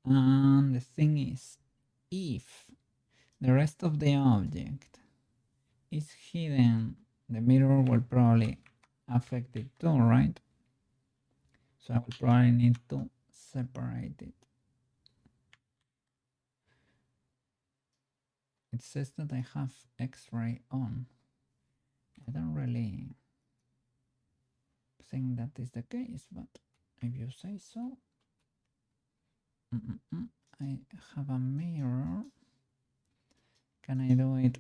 And the thing is, if the rest of the object is hidden, the mirror will probably affect it too, right? So I will probably need to separate it. It says that I have X-ray on. I don't really think that is the case, but if you say so. I have a mirror. Can I do it?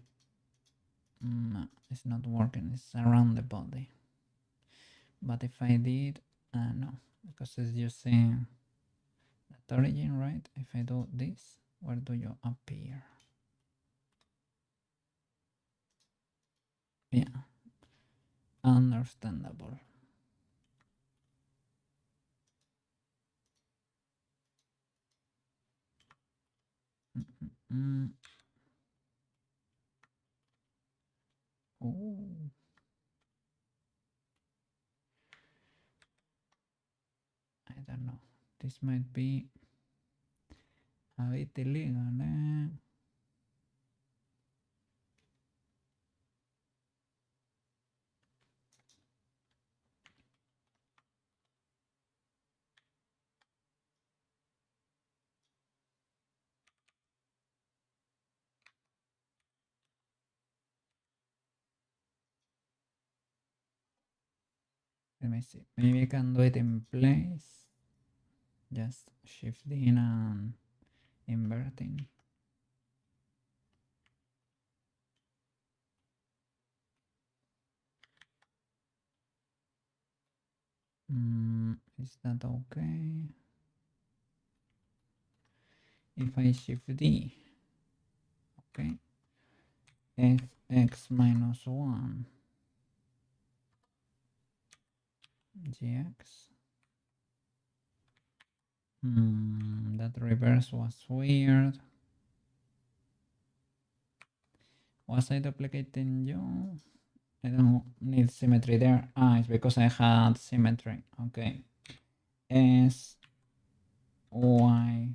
No, it's not working. It's around the body. But if I did, no, because it's using that origin, right? If I do this, where do you appear? Yeah, understandable. Oh. I don't know. This might be a bit illegal, eh? Let me see. Maybe I can do it in place. Just shifting and inverting. Is that okay? If I shift D, okay, x minus 1 gx. That reverse was weird. Was I duplicating you? I don't need symmetry there. It's because I had symmetry. Okay. S y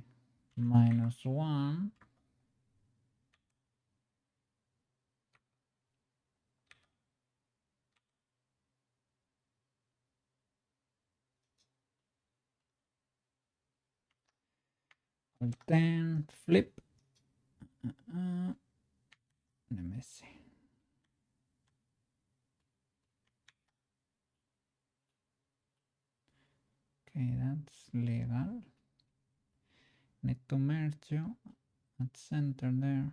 minus 1 then flip. Let me see. Okay, that's legal. Need to merge you at center there,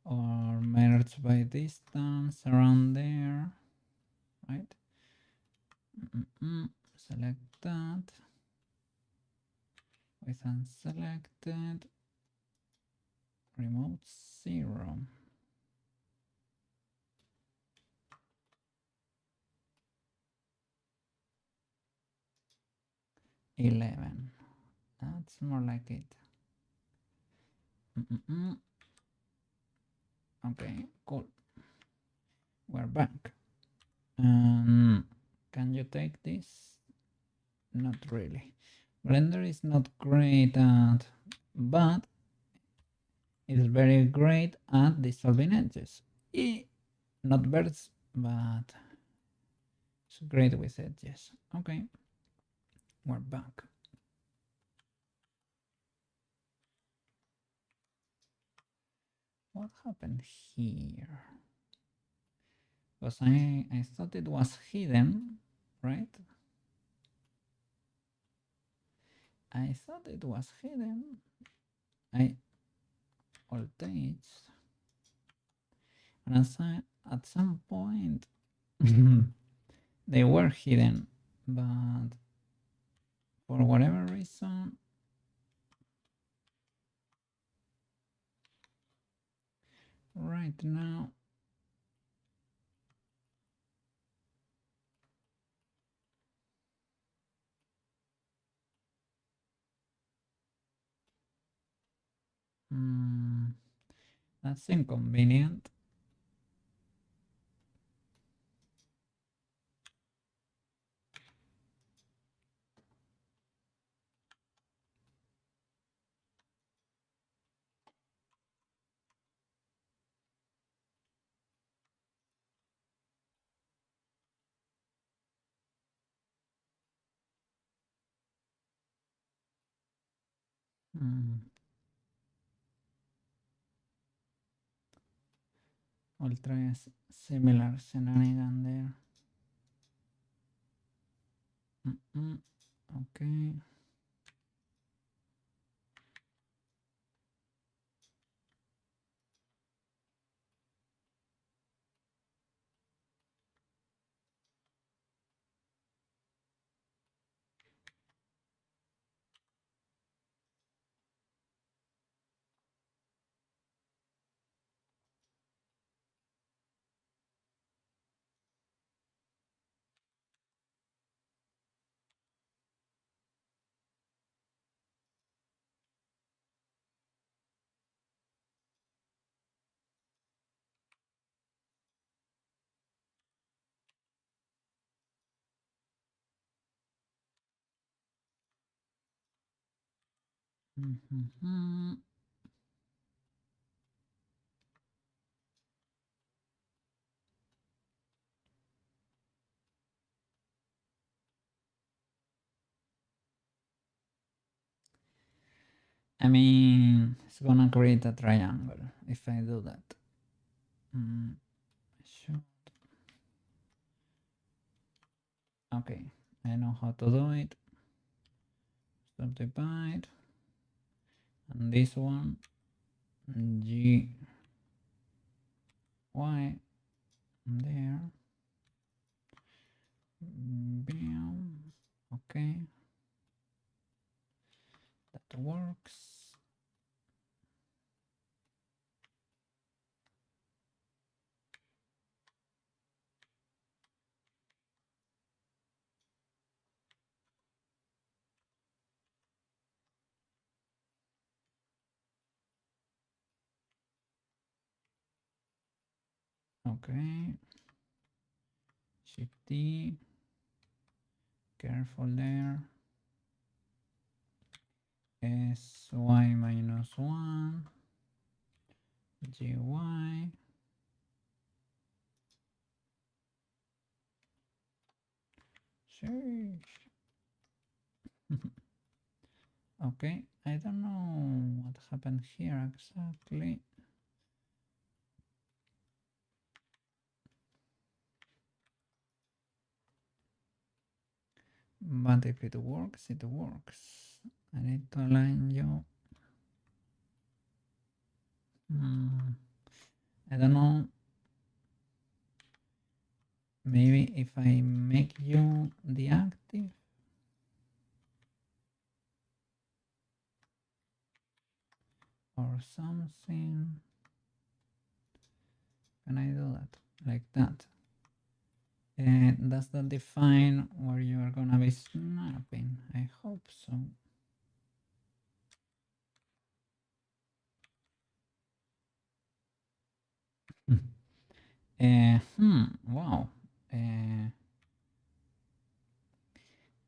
or merge by distance around there, right? select that with unselected, remote 0. $11. That's more like it. Okay, cool. We're back. Can you take this? Not really. Blender is not great at, but it's very great at dissolving edges. Not birds, but it's great with edges. Okay, we're back. What happened here? Because I thought it was hidden, right? I thought it was hidden. I voltage, and at some point they were hidden, but for whatever reason right now that's inconvenient. I'll try a similar scenario there. Okay. I mean, it's gonna create a triangle if I do that. Should. Okay, I know how to do it. Subdivide, and this one G Y there. Bam. Okay, that works. Okay, Shift D, careful there. SY minus 1, GY. Sheesh. Okay, I don't know what happened here exactly. But if it works, it works. I need to align you. I don't know. Maybe if I make you deactive. something. Can I do that? Like that. And does that define where you are gonna be snapping? I hope so. Wow.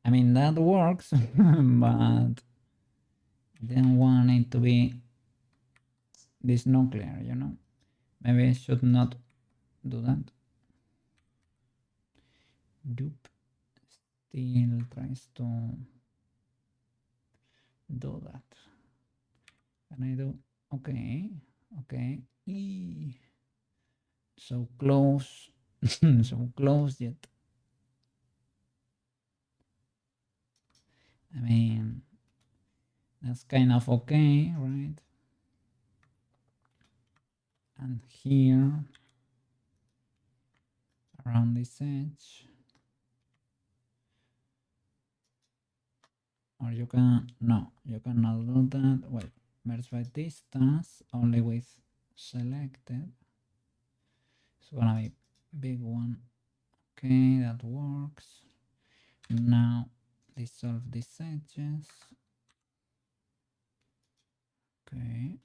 I mean, that works, but I didn't want it to be this nuclear, you know? Maybe I should not do that. Dupe still tries to do that. Can I do? Okay, okay. Eee. So close, so close yet. I mean, that's kind of okay, right? And here, around this edge, or you can, no, you cannot do that. Wait, merge by distance, only with selected. It's gonna be big one. Okay, that works. Now dissolve these edges. Okay.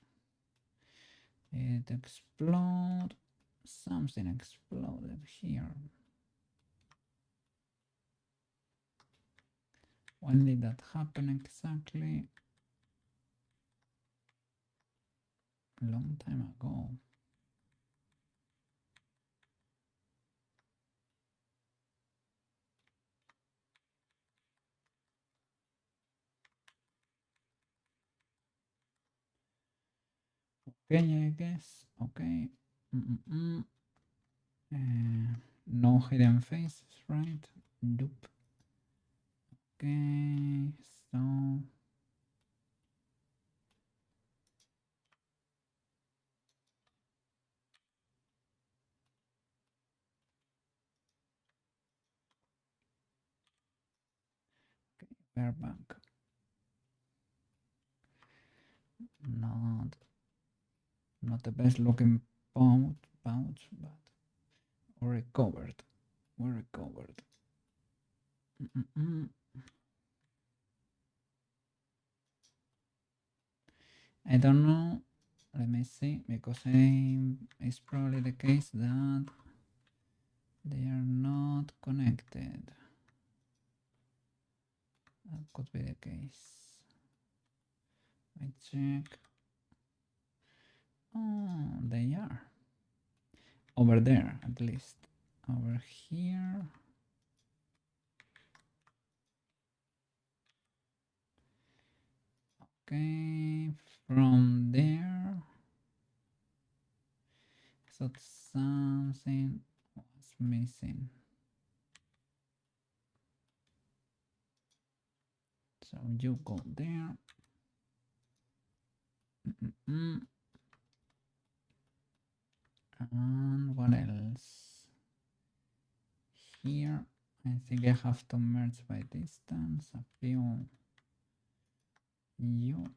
It exploded. Something exploded here. When did that happen exactly? A long time ago. Okay, I guess. Okay. No hidden faces, right? Nope. Okay, so we're back. Not the best looking pouch, but we recovered. We recovered. I don't know. Let me see, because it's probably the case that they are not connected. That could be the case. I check. Oh, they are. Over there, at least. Over here. Okay, from there. So something was missing. So you go there. And what else? Here, I think I have to merge by distance a few you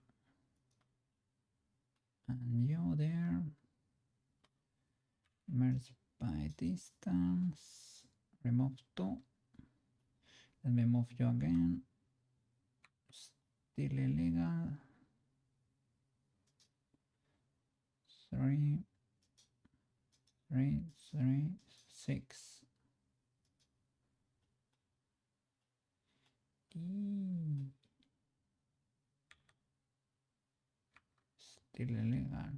and you there. Merge by distance. Remove two. Let me move you again. Still illegal. 3, 3, 3, 6. Still illegal.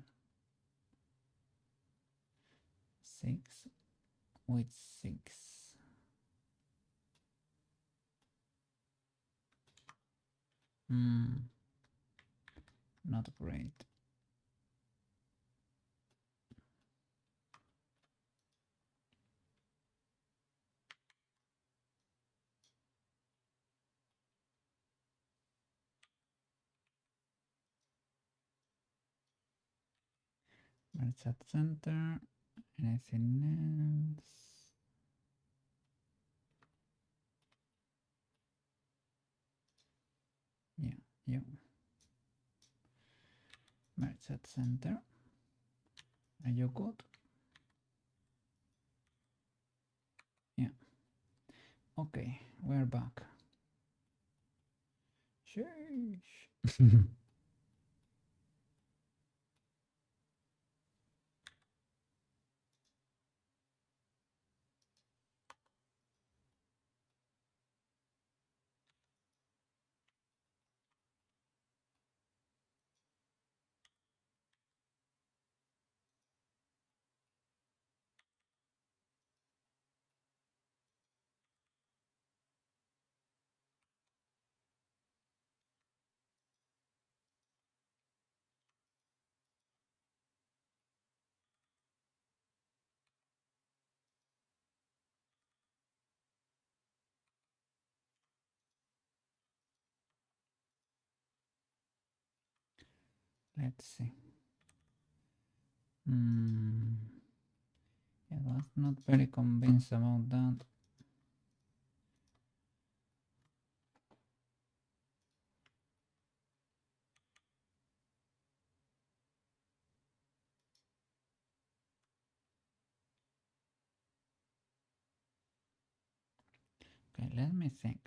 6 with 6. Not great. Merge at center. Anything else? Yeah. Merge at center. Are you good? Yeah. Okay, we're back. Sheesh. Let's see. Yeah, I was not very convinced about that. Okay, let me think.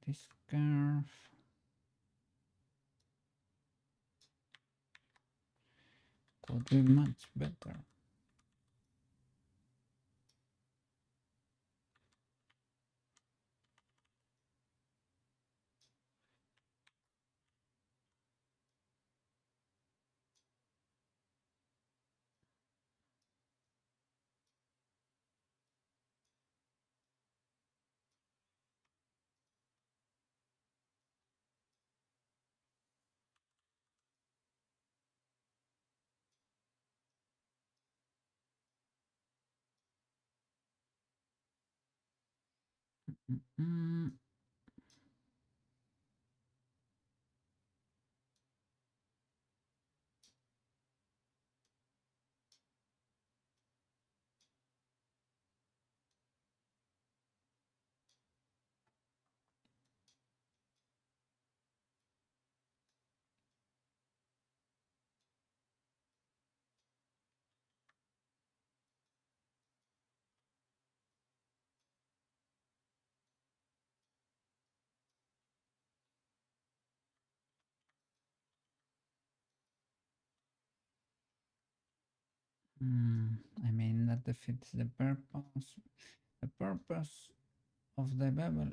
This curve could be much better. Mm, I mean that defeats the purpose of the bevel.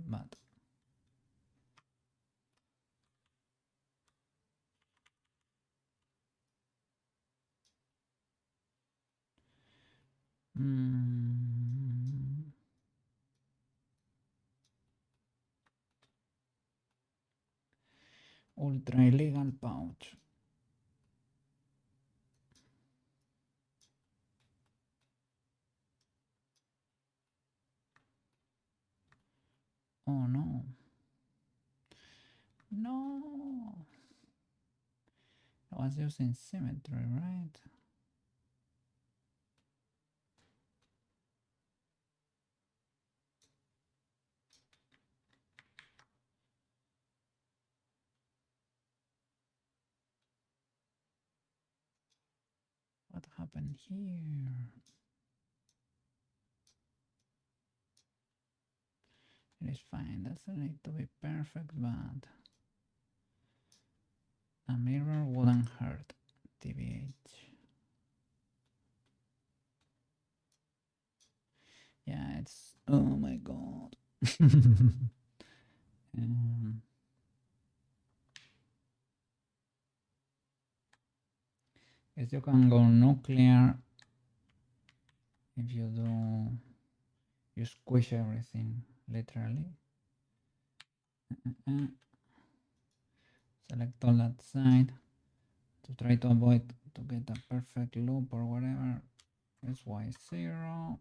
But ultra illegal pouch. Oh no. No. I was using symmetry, right? What happened here? It is fine, doesn't need to be perfect, but a mirror wouldn't hurt. TBH. Yeah, it's. Oh my god. Guess you can go nuclear if you do. You squish everything, literally. Select all that side to try to avoid to get a perfect loop or whatever. It's Y0.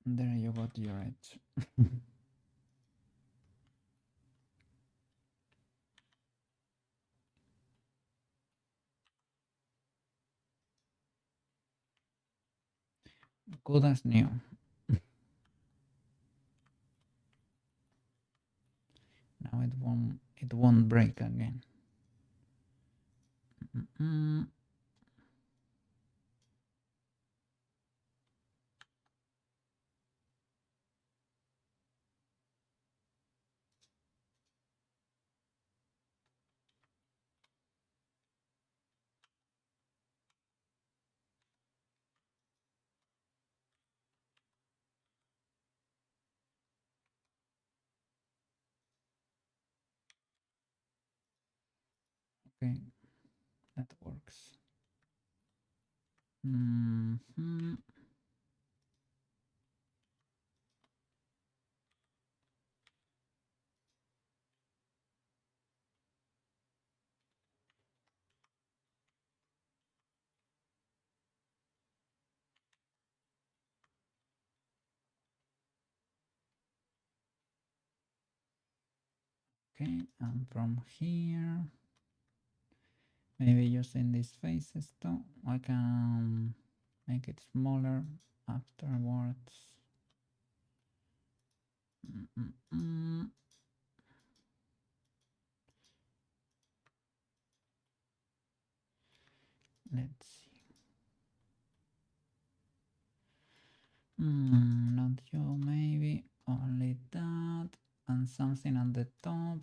There you got your edge. Good as new. Now it won't break again. Mm. Okay, that works. Mm-hmm. Okay, and from here, maybe using these faces too, I can make it smaller afterwards. Mm-mm-mm. Let's see. Not you, maybe only that, and something on the top.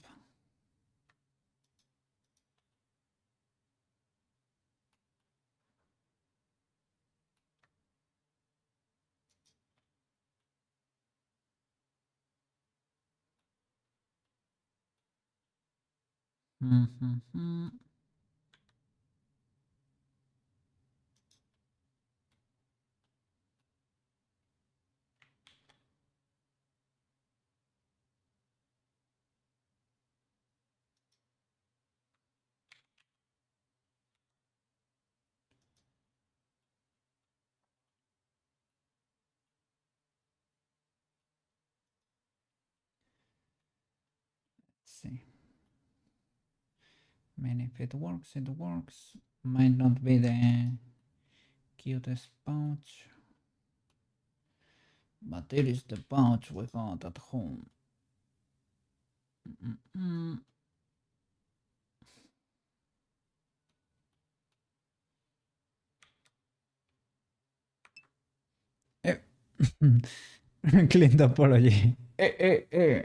Mm-hmm. Let's see. I mean, if it works, it works. Might not be the cutest pouch, but it is the pouch we got at home. Mm-mm. Eh. Clean apology. Eh. Eh.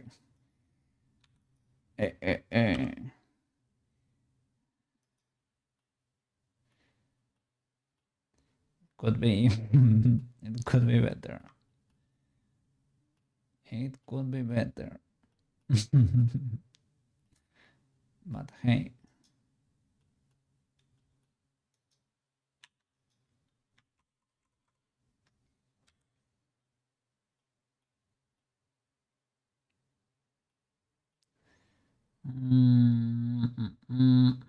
Could be. It could be better. It could be better. But hey. Mm.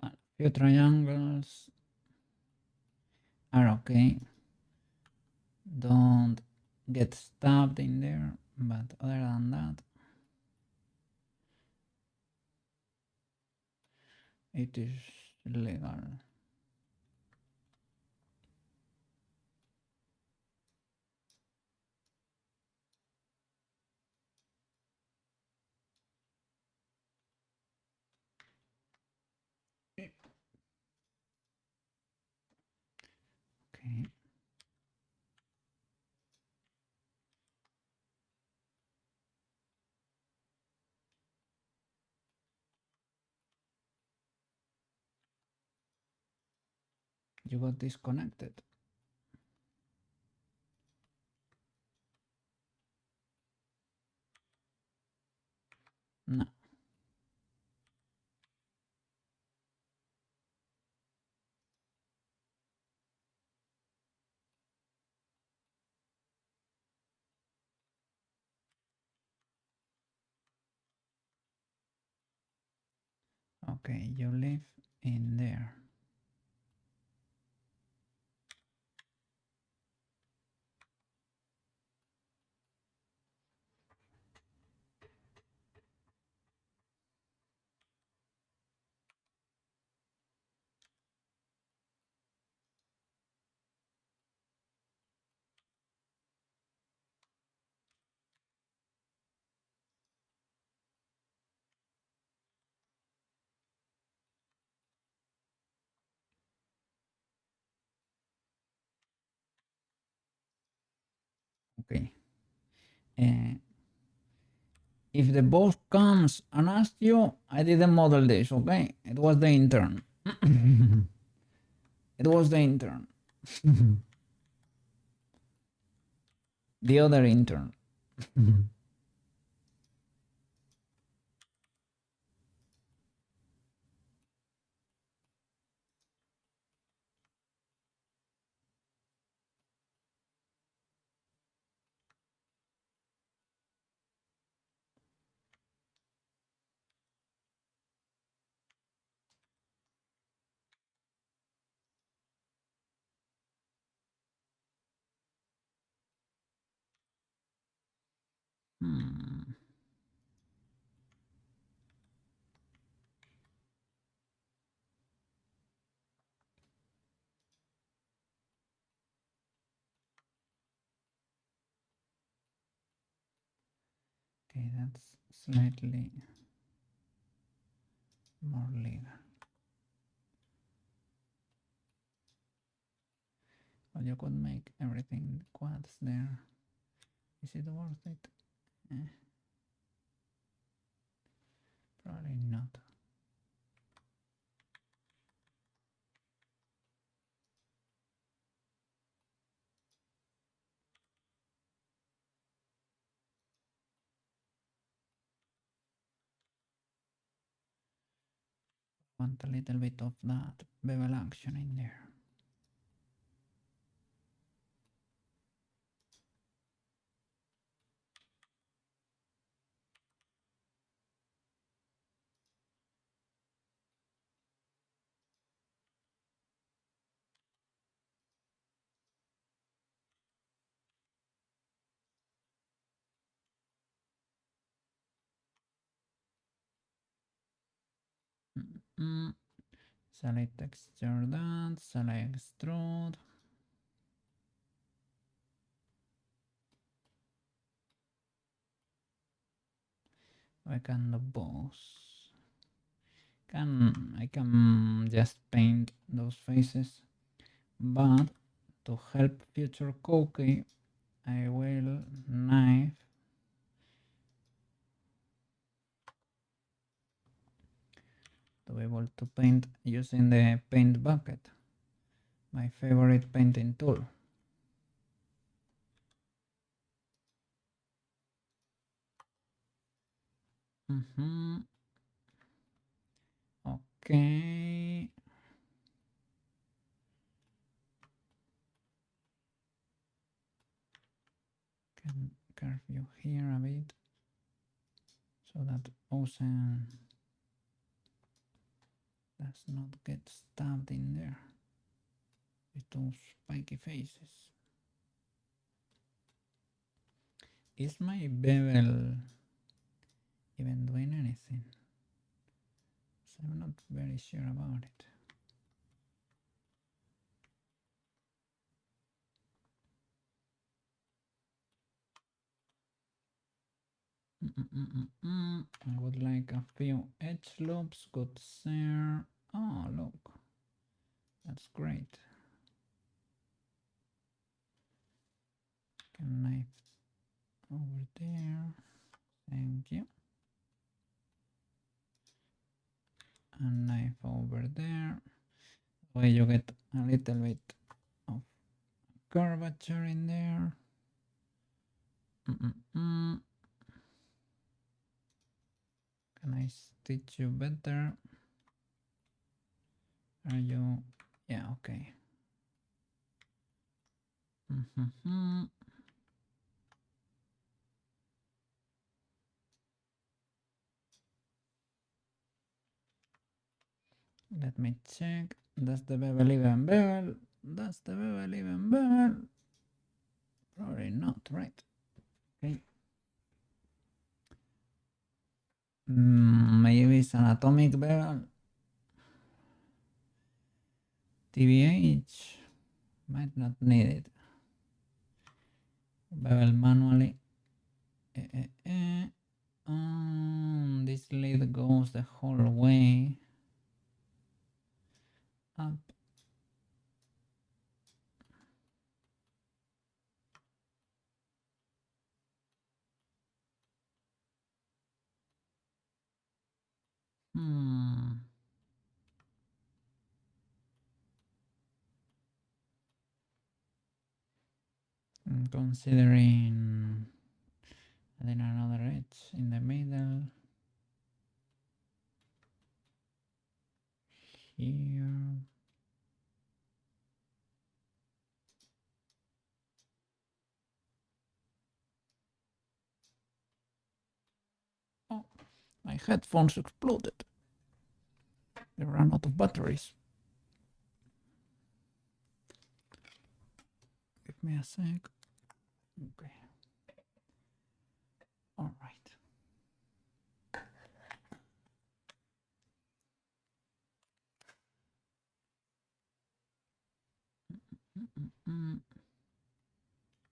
A few triangles are okay. Don't get stabbed in there, but other than that, it is legal. Okay. You got disconnected. No. Okay, you live in there. Okay. Uh, if the boss comes and asks you, I didn't model this, okay? It was the intern. It was the intern. The other intern. Hmm. Okay, that's slightly more legal. Well, you could make everything quads there. Is it worth it? Eh, probably not. Want a little bit of that bevel action in there. Mm. Select texture that, select extrude. I can the boss. I can just paint those faces, but to help future cookie, I will knife to be able to paint using the paint bucket, my favorite painting tool. Okay. Can curve you here a bit so that Ozen does not get stabbed in there with those spiky faces. Is my bevel even doing anything? So I'm not very sure about it. I would like a few edge loops. Good there. Oh, look. That's great. Can knife over there. Thank you. And knife over there. Way you get a little little bit of curvature in there. Can I stitch you better? Are you? Yeah, okay. Let me check. Does the bevel even bevel? Does the bevel even bevel? Probably not, right? Okay. Maybe it's an atomic bevel. TBH. Might not need it. Bevel manually. This lead goes the whole way up. Considering adding another edge in the middle here. Oh, my headphones exploded. They ran out of batteries. Give me a sec. Okay. All right.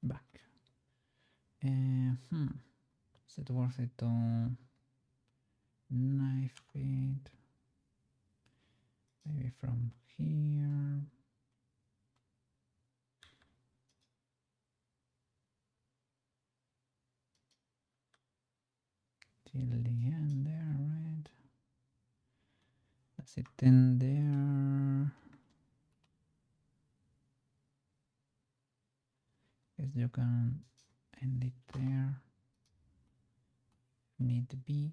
Back. Is it worth it to knife it? Maybe from here. Till the end there, right? Does it end there? Guess you can end it there. Need be.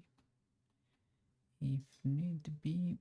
If need be.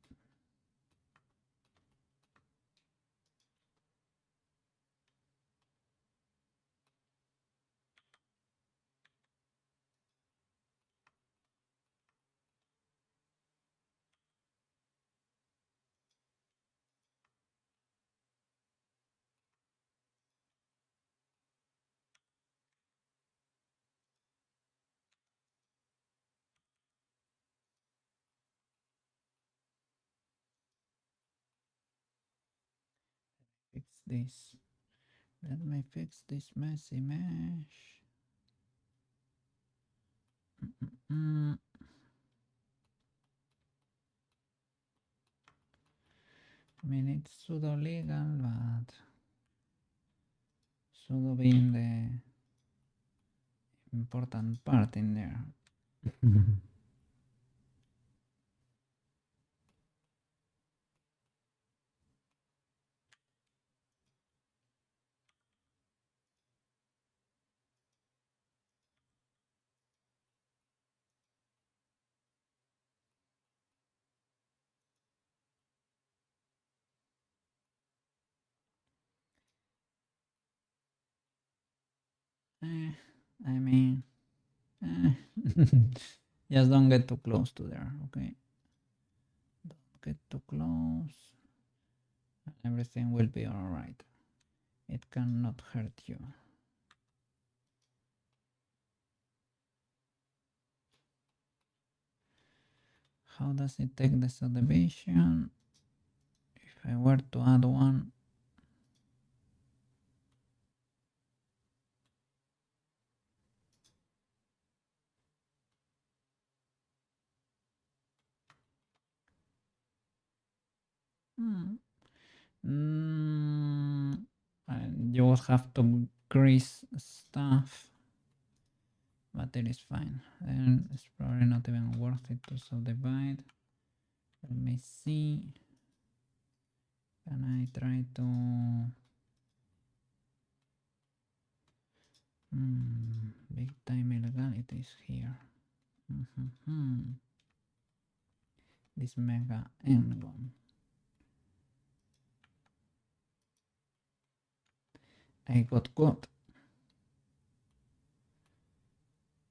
Fix this. Let me fix this messy mesh. I mean, it's pseudo legal, but pseudo being the important part in there. I mean, just don't get too close to there, okay? Don't get too close. Everything will be alright. It cannot hurt you. How does it take the subdivision? If I were to add one, and you would have to grease stuff, but it is fine. And it's probably not even worth it to subdivide. Let me see. Can I try to... big time illegalities here. This mega endgame. I got caught.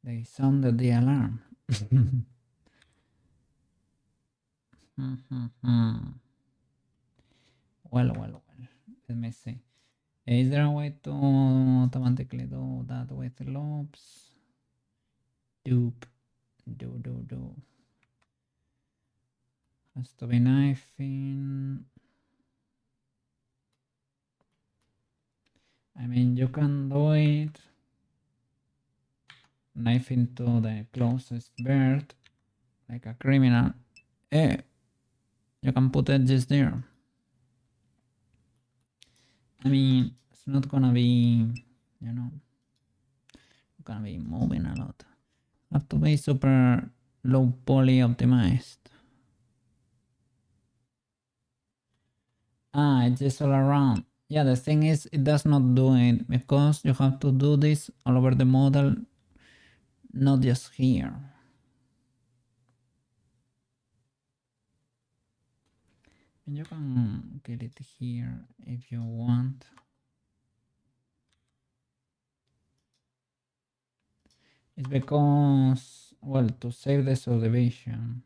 They sounded the alarm. Well. Let me see. Is there a way to automatically do that with loops? Doop. Do. Has to be knifing. I mean, you can do it. Knife into the closest bird, like a criminal. You can put edges there. I mean, it's not gonna be, gonna be moving a lot. Have to be super low poly optimized. It's just all around. Yeah, the thing is, it does not do it because you have to do this all over the model, not just here. And you can get it here if you want. It's because, well, to save the subdivision.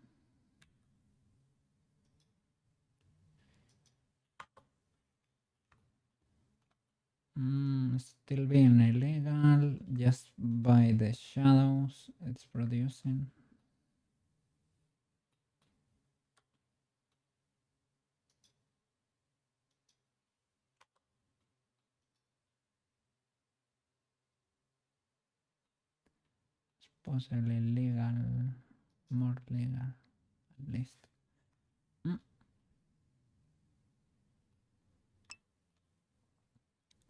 Still being illegal just by the shadows it's producing. It's possibly legal, more legal at least.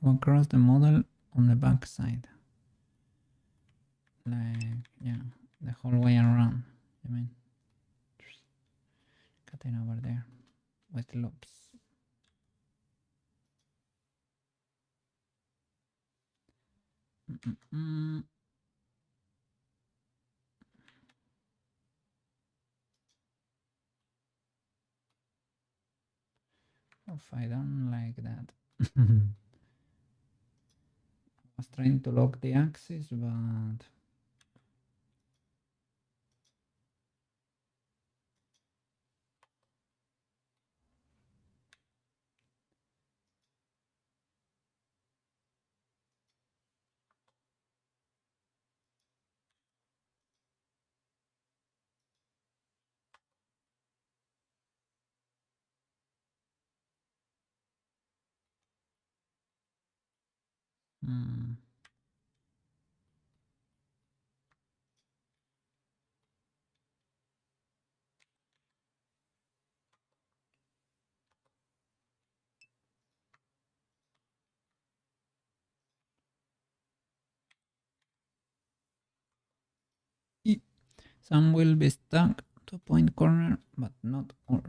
Go across the model on the back side. Like, yeah, the whole way around. I mean, cutting over there with loops. If I don't like that. I was trying to lock the axis, but some will be stuck to a point corner, but not all.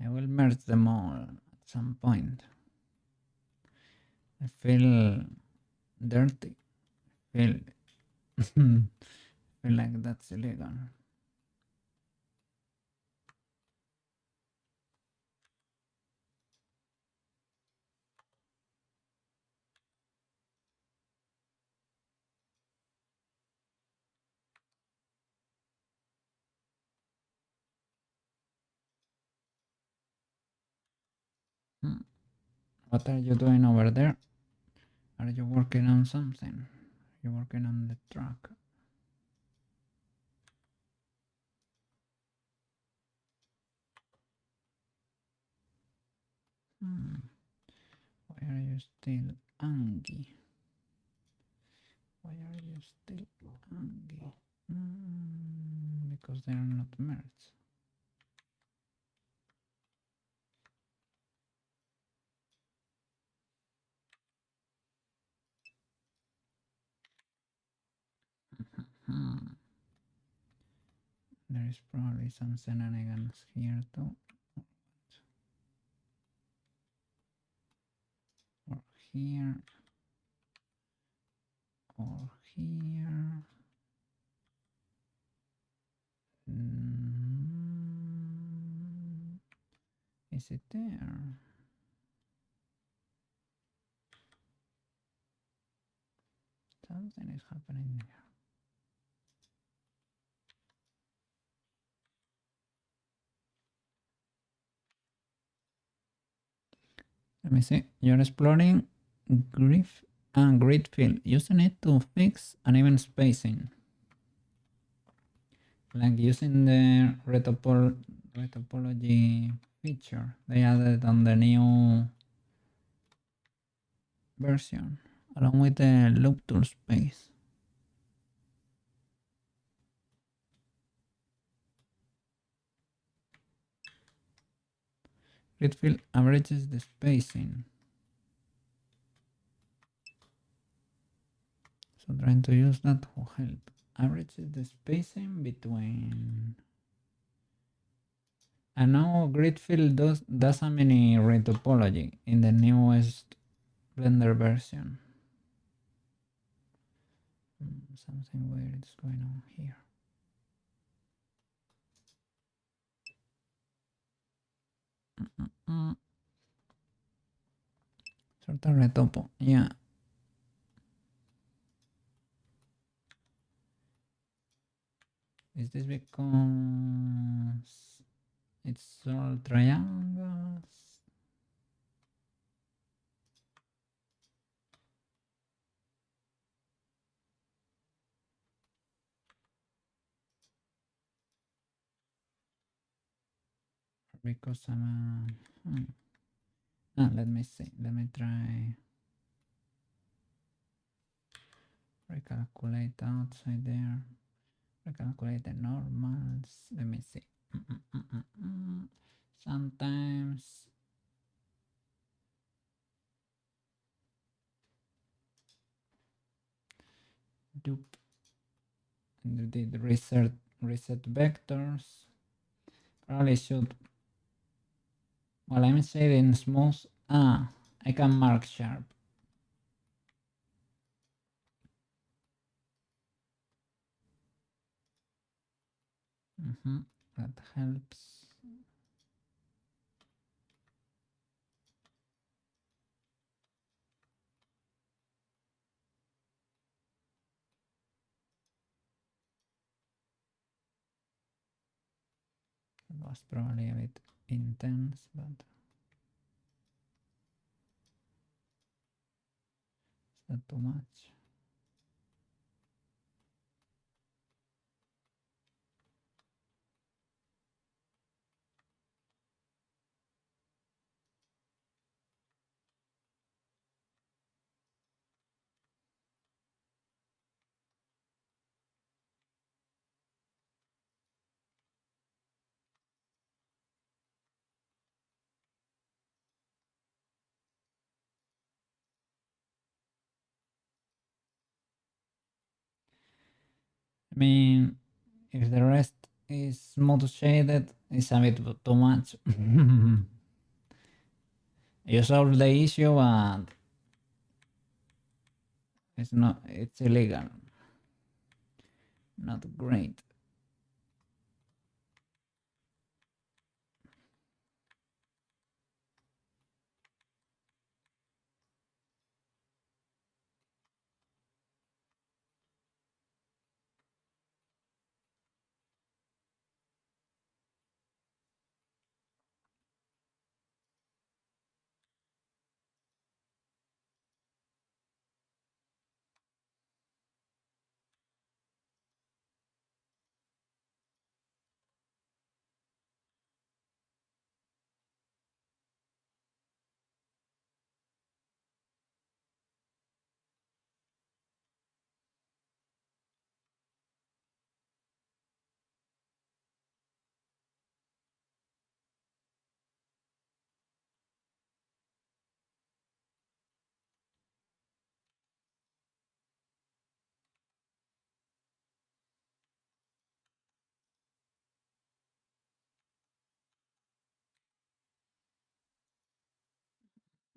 I will merge them all at some point. I feel dirty. Feel feel like that's illegal. What are you doing over there? Are you working on something? You're working on the truck. Why are you still angry? Why are you still angry? Because they are not merged. There is probably some shenanigans here too. Or here. Or here. Is it there? Something is happening there. Let me see. You're exploring grief and grid field, using it to fix uneven spacing. Like using the retopology feature they added on the new version, along with the loop tool space. Grid field averages the spacing. So trying to use that will help. Averages the spacing between. And now grid field does a mini retopology in the newest Blender version. Something weird is going on here. Sort of retopo, yeah. Is this because it's all triangles? Because I'm let me see. Let me try recalculate outside there. Recalculate the normals. Let me see. Sometimes dupe did reset vectors. Probably should. Well, I'm shading smooth. I can mark sharp. That helps. It was probably a bit intense, but it's not too much. I mean, if the rest is smooth shaded, it's a bit too much. You solve the issue, but it's illegal. Not great.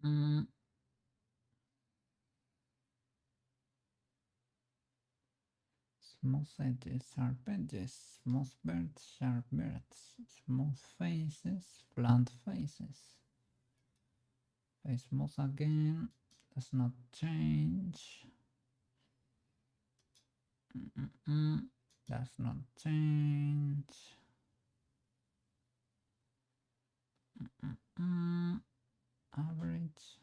Smooth edges, sharp edges, smooth birds, sharp birds, smooth faces, flat faces. Face smooth again, does not change. Does not change. Average.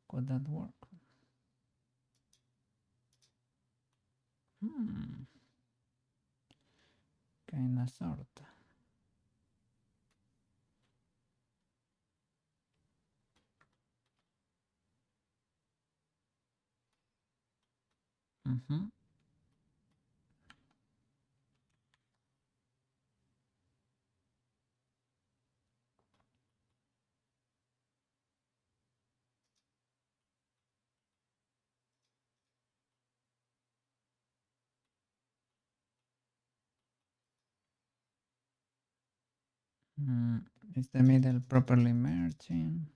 Could that work? Kinda sort. Is the middle properly merging?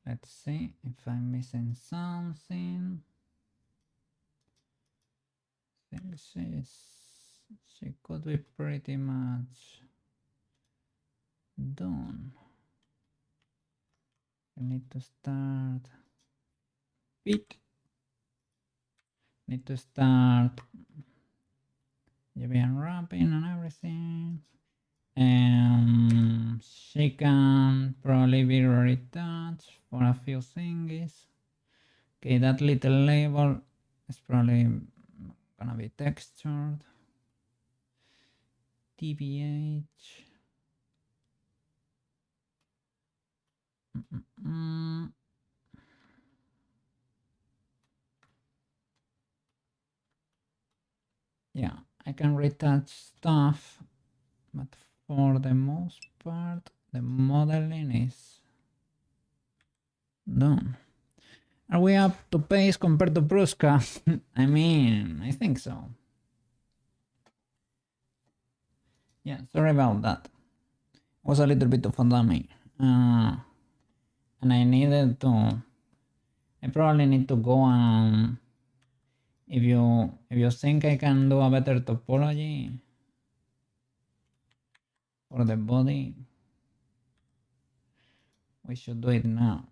Let's see if I'm missing something. I think she could be pretty much done. I need to start it. Need to start unwrapping and everything. And she can probably be retouched for a few things. Okay, that little label is probably gonna be textured. TBH. Yeah, I can retouch stuff, but for the most part, the modeling is done. Are we up to pace compared to Pruska? I mean, I think so. Yeah, sorry about that. It was a little bit of a dummy. And I needed to... I probably need to go and... If you think I can do a better topology for the body, we should do it now.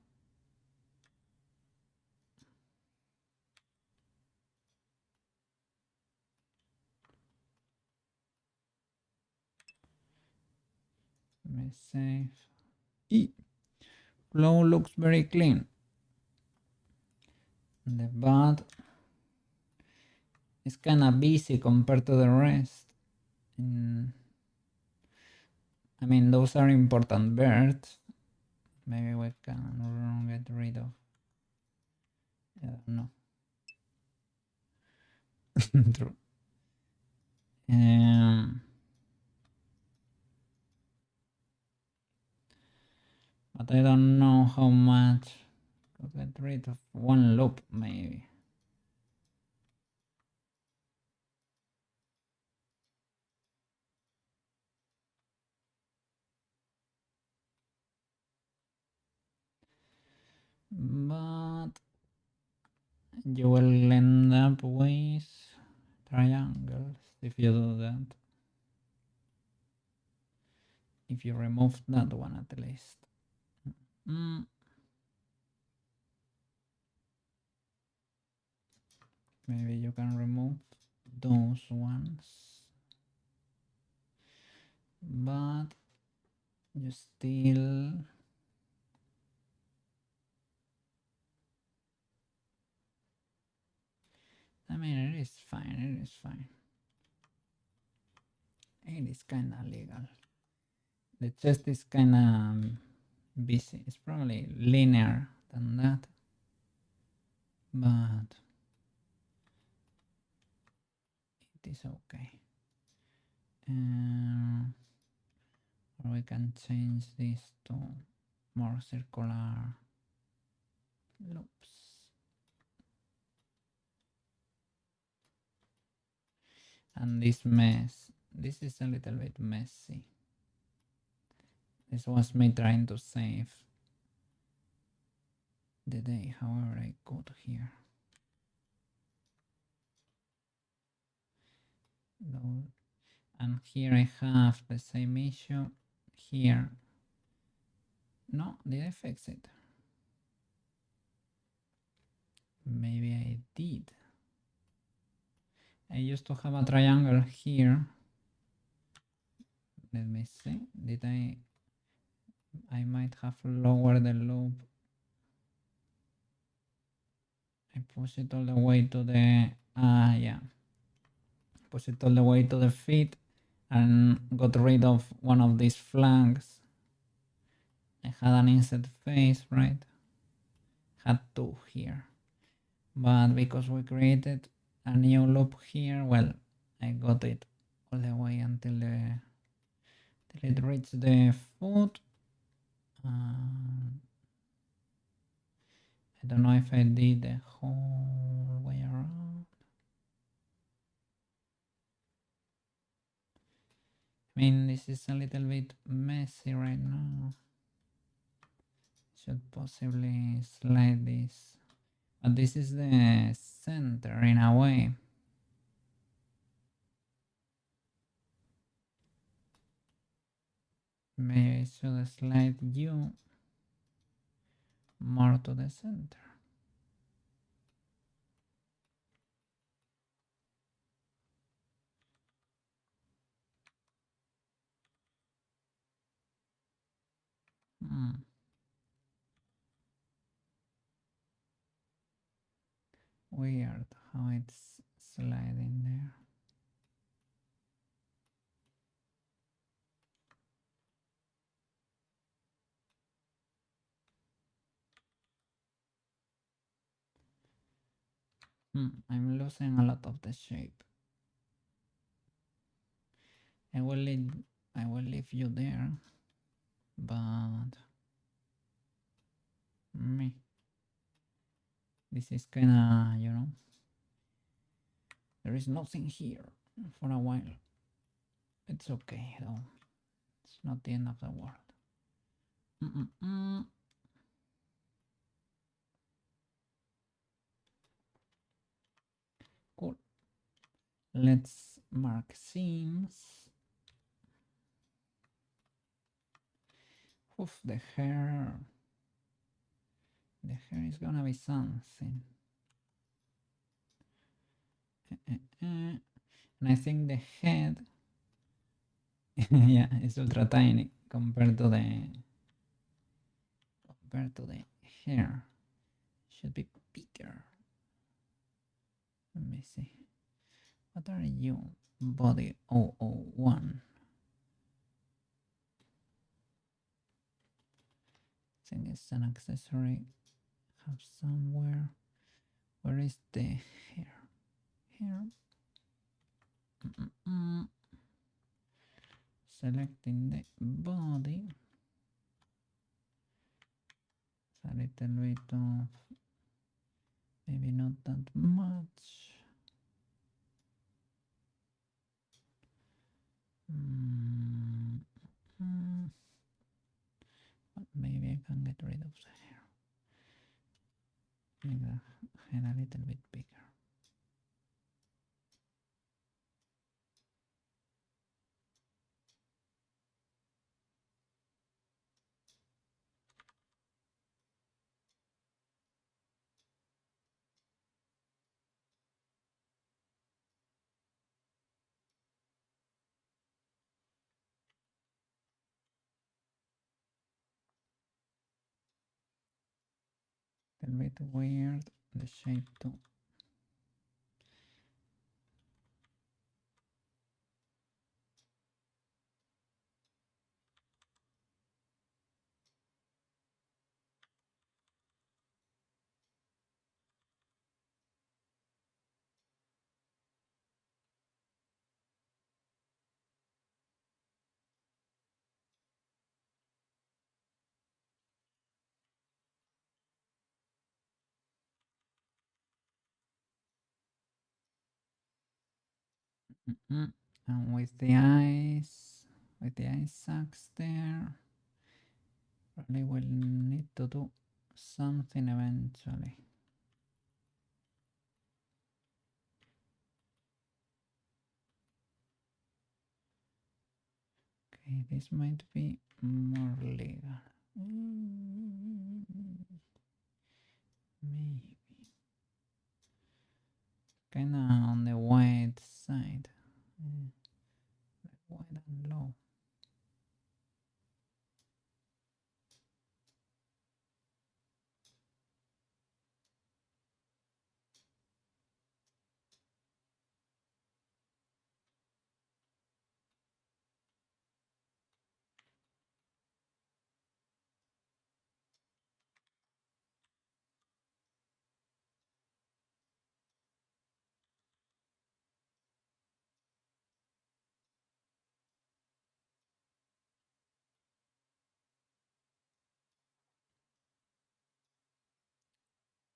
Let me save. Flow looks very clean. The butt It's kind of busy compared to the rest. I mean, those are important birds. Maybe we can get rid of. I don't know. True. But I don't know how much. Could get rid of one loop, maybe. But you will end up with triangles if you do that. If you remove that one at least. Maybe you can remove those ones. But you still... I mean, it is fine, it is fine. It is kind of legal. The chest is kind of busy. It's probably linear than that. But it is okay. Or we can change this to more circular loops. And this mess, this is a little bit messy. This was me trying to save the day however I could here. And here I have the same issue. Here, no, did I fix it? Maybe I did. I used to have a triangle here. Let me see. Did I might have lowered the loop. I push it all the way to the yeah. Push it all the way to the feet and got rid of one of these flanks. I had an inset face, right? Had two here. But because we created a new loop here, well, I got it all the way until it reached the foot. I don't know if I did the whole way around. I mean, this is a little bit messy right now. Should possibly slide this. But this is the center in a way. Maybe I should slide you more to the center. Weird how it's sliding there. I'm losing a lot of the shape. I will leave you there, but me. This is kinda, you know, there is nothing here for a while. It's okay though. It's not the end of the world. Cool. Let's mark seams. Oof, the hair. The hair is gonna be something. And I think the head, yeah, is ultra tiny compared to the hair. Should be bigger. Let me see. What are you? Body 001. I think it's an accessory. Have somewhere. Where is the hair? Here. Selecting the body. It's a little bit of, maybe not that much. But maybe I can get rid of the hair. Make the head a little bit bigger. A little bit weird, the shape too. And with the eye sacs there, probably will need to do something eventually. Okay, this might be more legal. Maybe. Kinda on the wide side. Wide and low.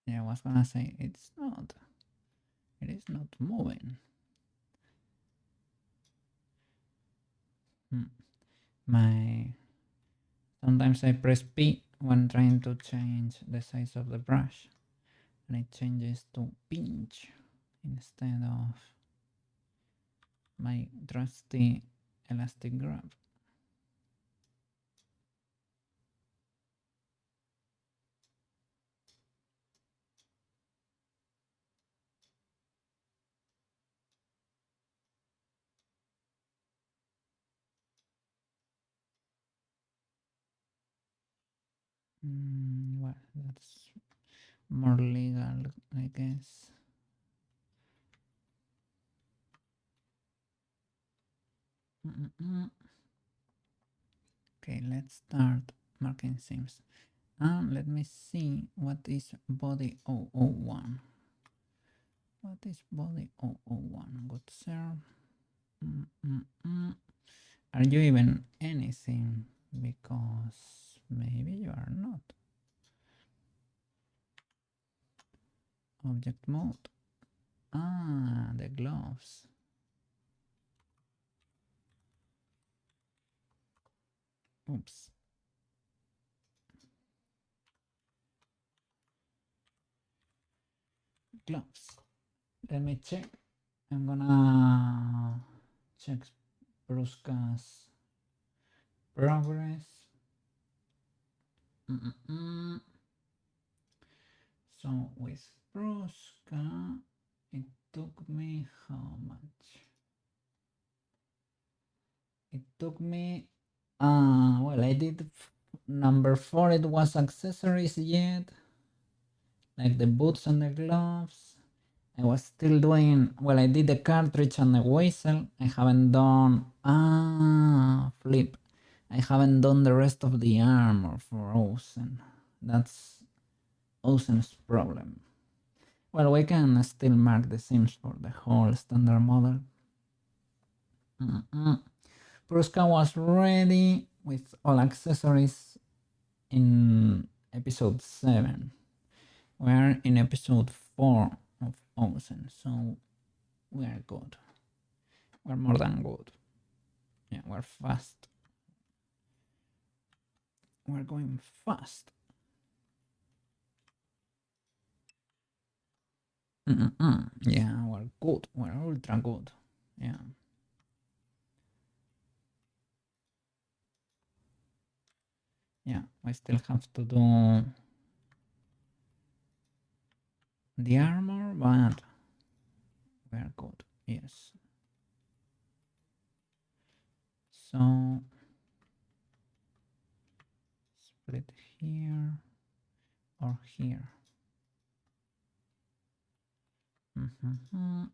Yeah, I was gonna say it is not moving. My Sometimes I press P when trying to change the size of the brush, and it changes to pinch instead of my trusty elastic grab. Well, that's more legal, I guess. Okay, let's start marking seams. And let me see what is body 001. What is body 001? Good sir. Are you even anything? Because maybe you are not. Object mode. Ah, the gloves. Oops. Gloves. Let me check. I'm gonna check Brusca's progress. So with Brusca, it took me how much? It took me, well, I did number 4, it was accessories yet, like the boots and the gloves. I was still doing, well, I did the cartridge and the whistle. I haven't done, flip. I haven't done the rest of the armor for Ozen. That's Ozen's problem. Well, we can still mark the seams for the whole standard model. Pruska was ready with all accessories in episode 7. We're in episode 4 of Ozen, so we are good. We're more than good. Yeah, we're fast. We're going fast. Yeah, we're good. We're ultra good. Yeah. Yeah, I still have to do the armor, but we're good. Yes. So split here or here. In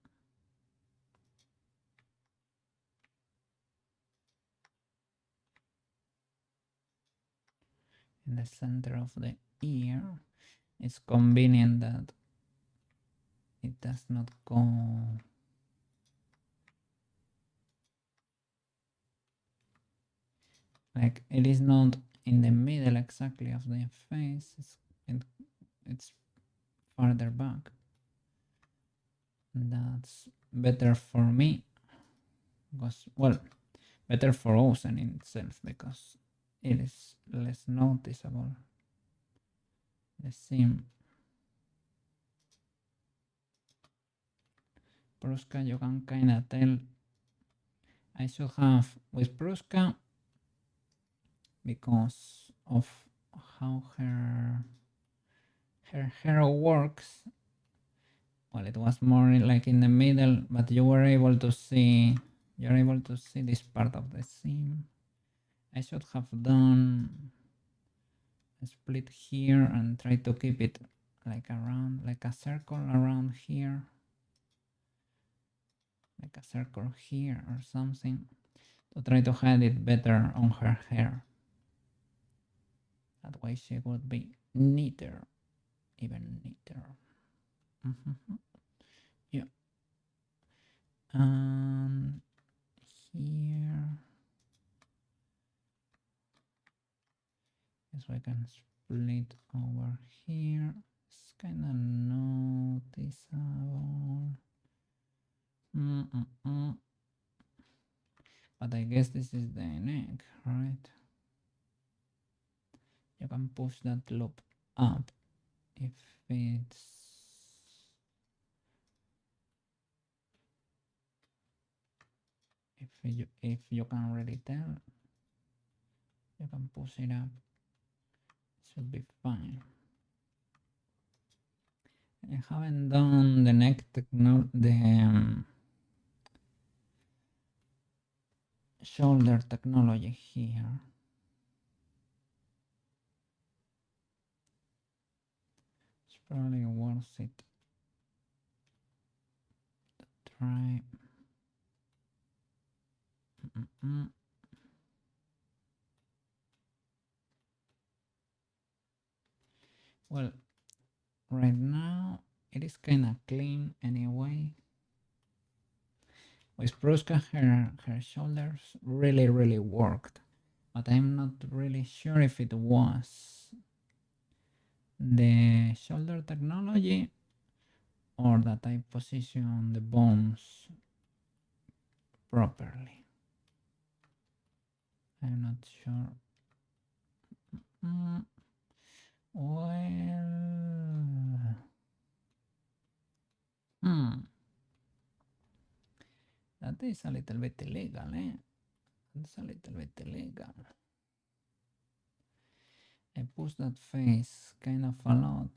the center of the ear. It's convenient that it does not go like it is not in the middle exactly of the face. It's farther back. That's better for me because, well, better for Ozen in itself because it is less noticeable. The seam. Pruska, you can kinda tell. I should have with Pruska because of how her hair works. Well, it was more like in the middle, but you're able to see this part of the seam. I should have done a split here and try to keep it like around, like a circle around here, like a circle here or something, to try to hide it better on her hair. That way she would be neater, even neater. Yeah. And here, so I can split over here. It's kind of noticeable. But I guess this is the neck, right? You can push that loop up if it's if you can really tell. You can push it up. It should be fine. I haven't done the neck shoulder technology here. It's probably worth it to try. Well, right now it is kind of clean anyway. With Pruska, her shoulders really worked, but I'm not really sure if it was the shoulder technology or that I position the bones properly. I'm not sure. Well, that is a little bit illegal, eh? That's a little bit illegal. I push that face kind of a lot.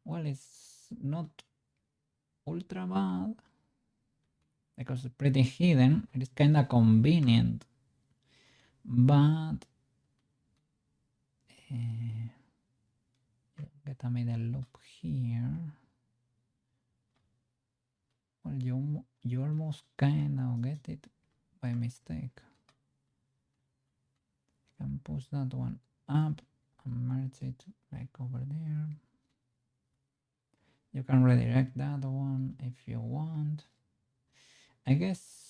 Well, it's not ultra bad because it's pretty hidden. It is kind of convenient, but you get a middle loop here. Well, you almost kind of get it by mistake. You can push that one up and merge it like over there. You can redirect that one if you want. I guess.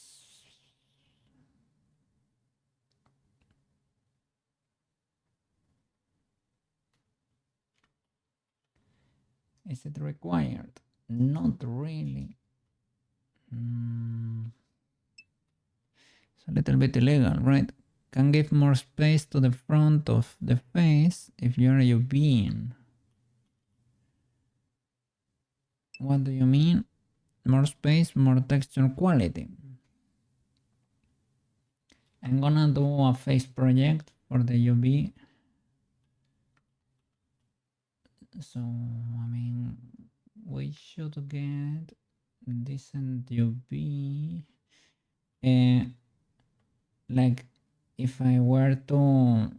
Is it required? Not really. It's a little bit illegal, right? Can give more space to the front of the face if you're a being. What do you mean? More space, more texture quality. I'm gonna do a face project for the UV. So, I mean, we should get decent UV. Like, if I were to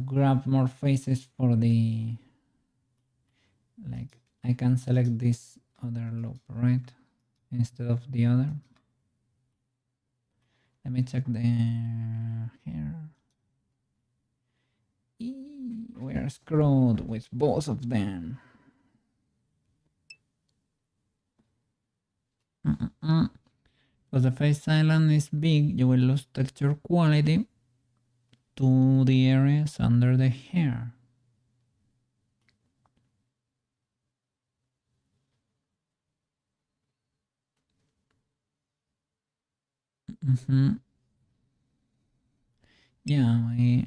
grab more faces for the, like, I can select this other loop, right? Instead of the other. Let me check the hair. We are screwed with both of them. Because the face island is big, you will lose texture quality to the areas under the hair. Yeah, you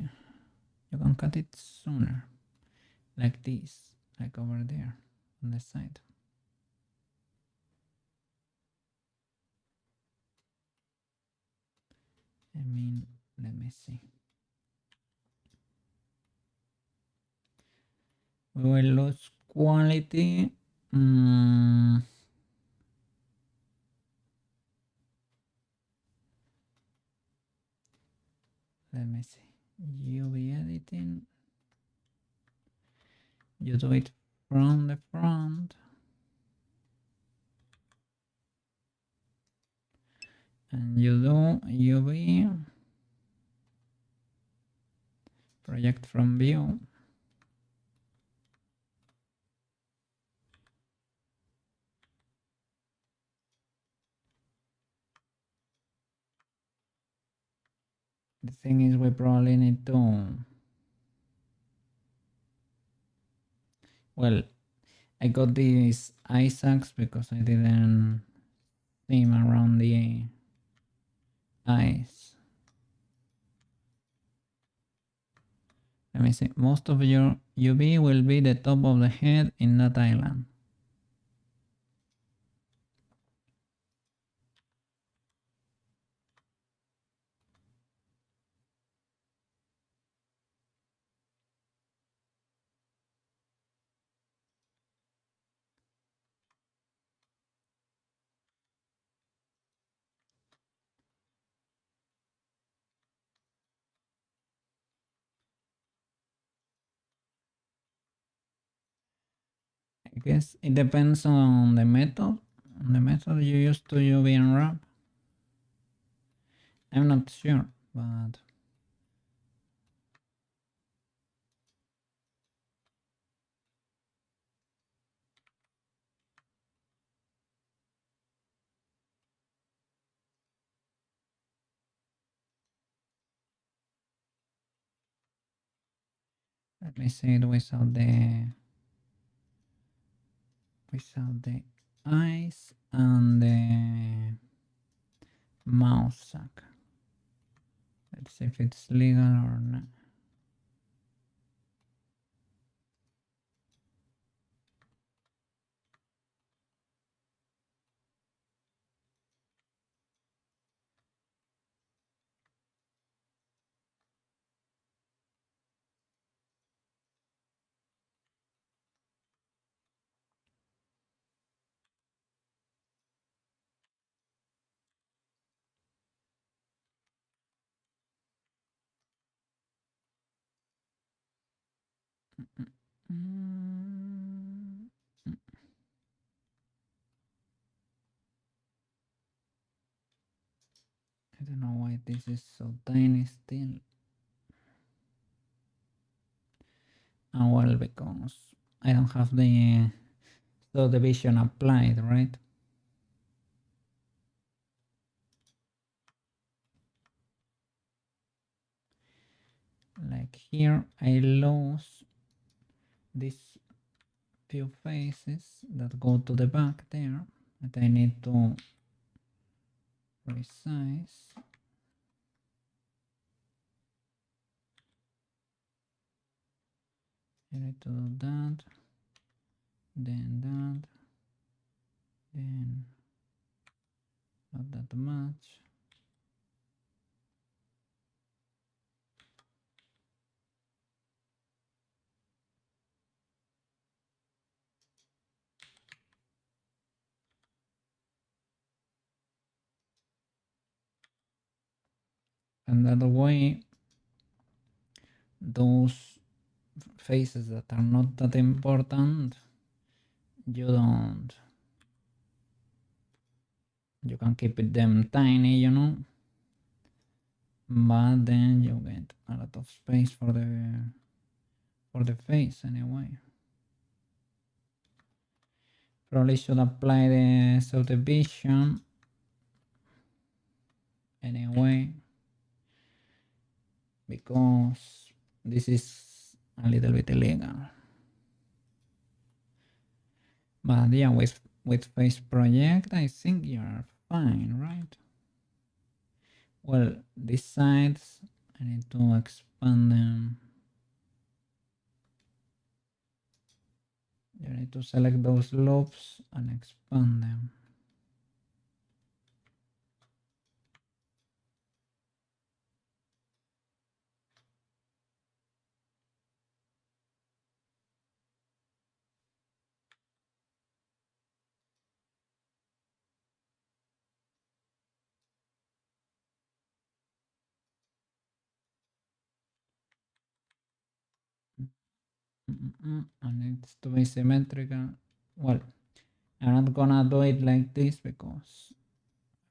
can cut it sooner, like this, like over there on the side. I mean, let me see. We will lose quality. Let me see. UV editing. You do it from the front. And you do UV. Project from view. The thing is, we probably need to. Well, I got these eye sacks because I didn't seam around the eyes. Let me see. Most of your UV will be the top of the head in that island. I guess it depends on the method. On the method you use to UV unwrap. I'm not sure, but let me see it without the eyes and the mouse sack. Let's see if it's legal or not. Mm, I don't know why this is so tiny still. Oh well, because I don't have the subdivision applied, right? Like here, I lose these few faces that go to the back there that I need to resize. I need to do that, then not that much. And that way, those faces that are not that important, you can keep them tiny, you know, but then you get a lot of space for the face anyway. Probably should apply the subdivision anyway, because this is a little bit illegal. But yeah, with face project, I think you're fine, right? Well, these sides, I need to expand them. You need to select those loops and expand them. And it's to be symmetrical. Well, I'm not gonna do it like this because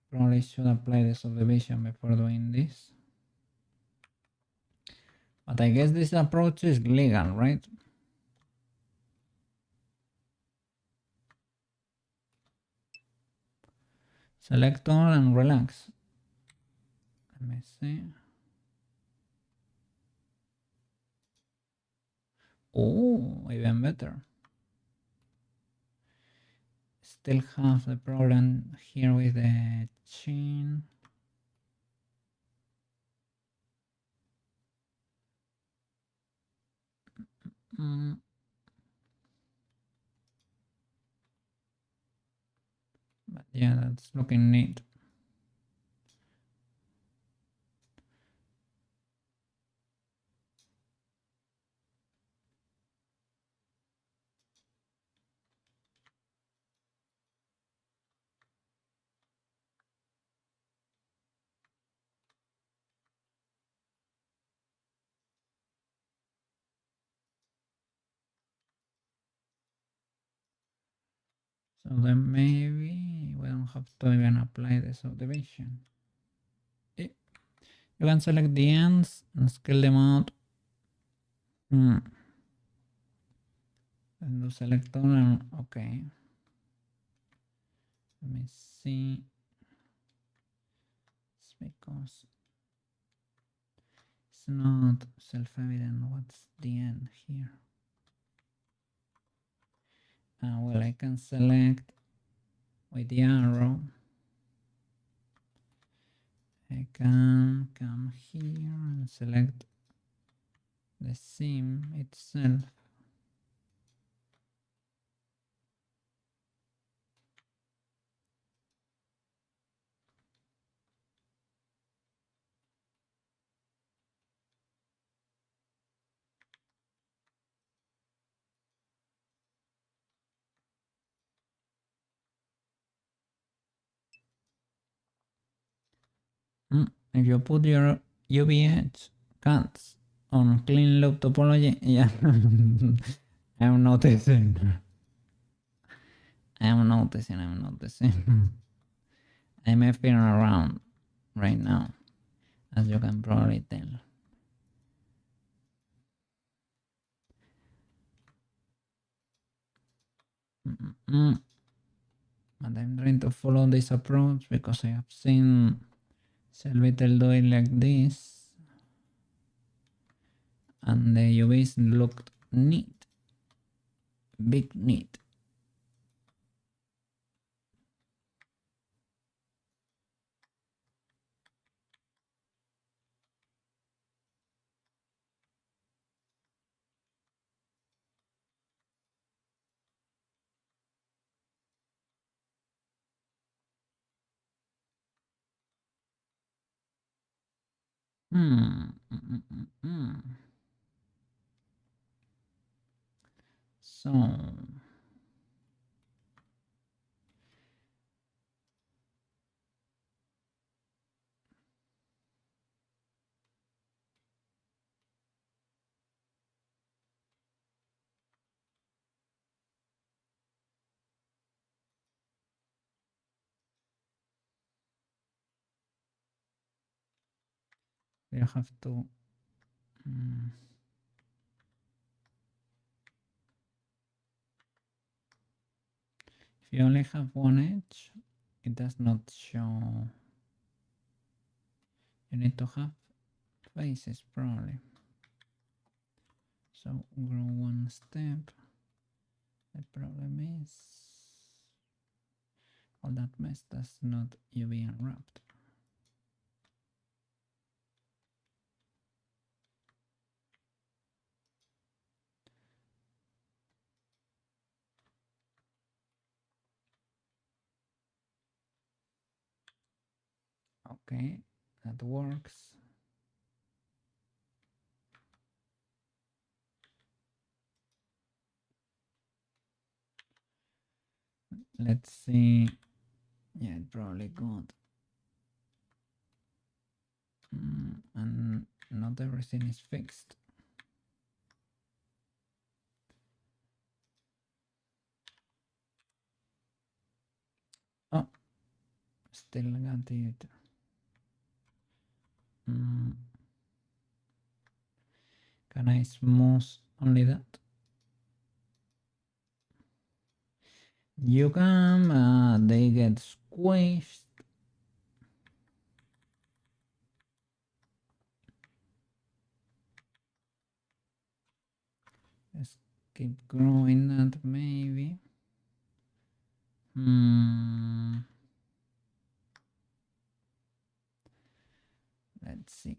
probably should apply the subdivision before doing this. But I guess this approach is legal, right? Select all and relax. Let me see. Oh, even better. Still have the problem here with the chin. Mm. But yeah, that's looking neat. So then maybe we don't have to even apply the subdivision. You can select the ends and scale them out. And do select all and okay. Let me see. It's because it's not self-evident what's the end here. Well, I can select with the arrow. I can come here and select the seam itself. If you put your UV edge cuts on clean loop topology, yeah, I'm noticing. I'm noticing. I'm effing around right now, as you can probably tell. Mm-mm. And I'm trying to follow this approach because I have seen Selvitel do it like this, and the UVs looked neat, big neat. Hmm. Mm-mm-mm-mm. So you have to. mm, if you only have one edge, it does not show. You need to have faces probably. So grow one step. The problem is all that mess does not UV unwrapped. Okay, that works. Let's see. Yeah, it probably got. And not everything is fixed. Oh, still got it. Can I smooth only that? You can, they get squished. Let's keep growing that maybe. Let's see.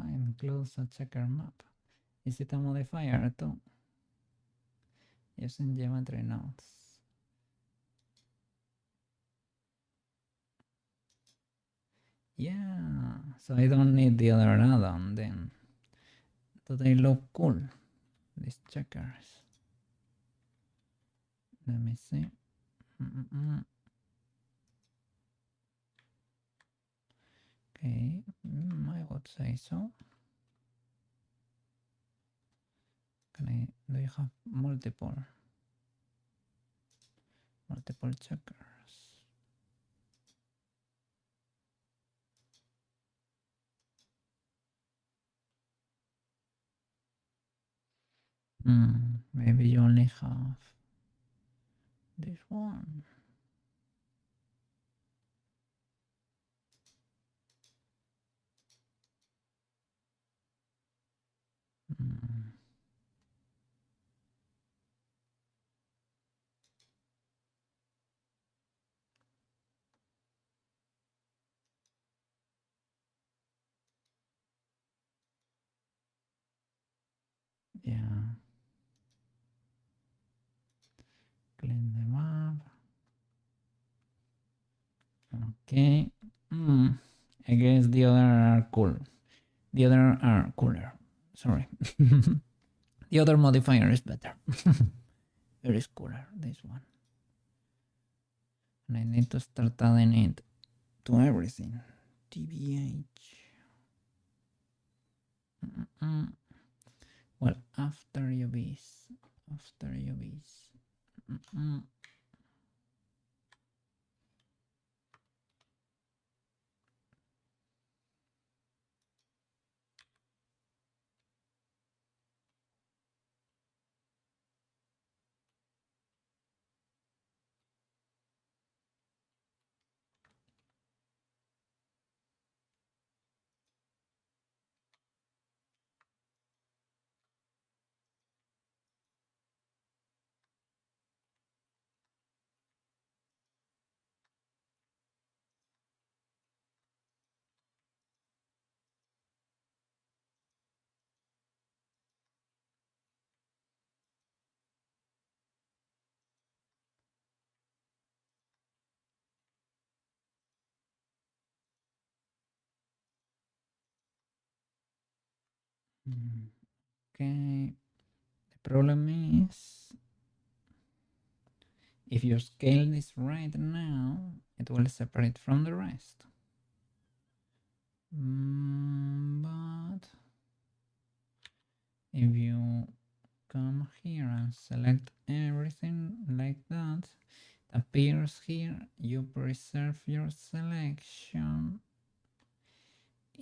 I include a checker map. Is it a modifier too? Using geometry nodes. Yeah, so I don't need the other add-on then. Do they look cool? These checkers. Let me see. Okay, I would say so. Do you have multiple checkers? Maybe you only have this one. Mm. Yeah. Clean them up. Okay. I guess the other are cool. The other are cooler. Sorry. The other modifier is better. It is cooler, this one. And I need to start adding it to everything. TBH. Well, after UVs. After UVs. Okay. The problem is if you scale this right now, it will separate from the rest. But if you come here and select everything like that, it appears here, you preserve your selection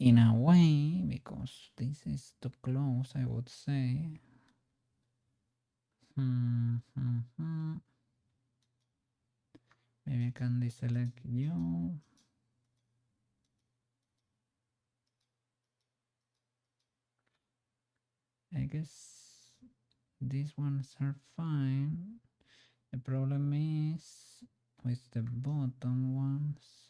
in a way, because this is too close, I would say. Maybe I can deselect you. I guess these ones are fine. The problem is with the bottom ones.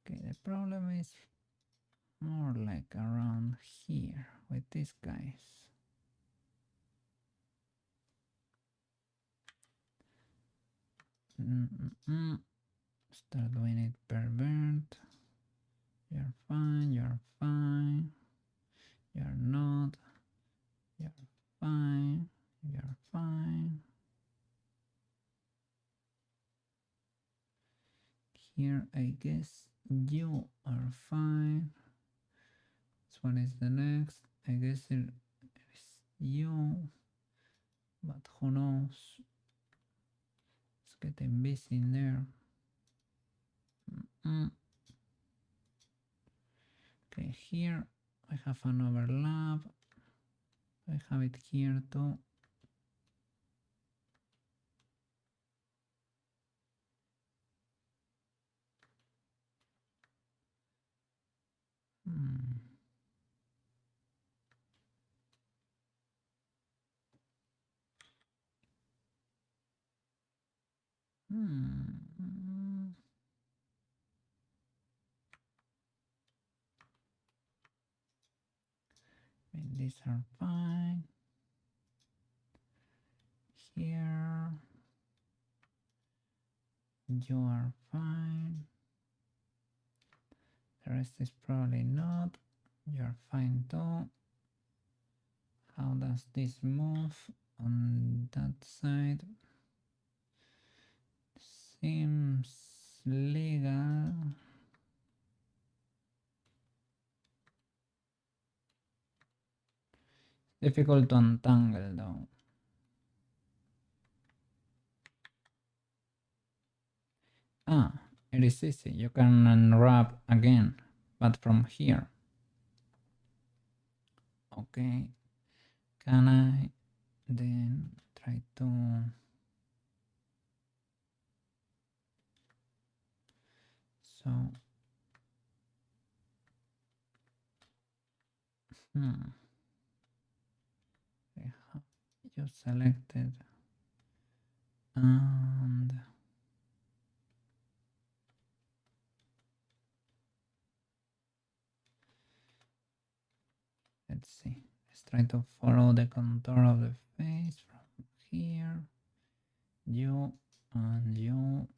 Okay, the problem is more like around here with these guys. Start doing it per bird. You're fine, you're fine. You're not. You're fine. You're fine. Here, I guess you are fine. This one is the next. I guess it is you. But who knows? It's getting busy in there. Okay, here I have an overlap. I have it here too. And these are fine. Here, you are fine. The rest is probably not. You're fine too. How does this move on that side? Seems legal. Difficult to untangle though. It is easy. You can unwrap again, but from here. Okay. Can I then try to... So... I have you selected and let's see. Let's try to follow the contour of the face from here. You and you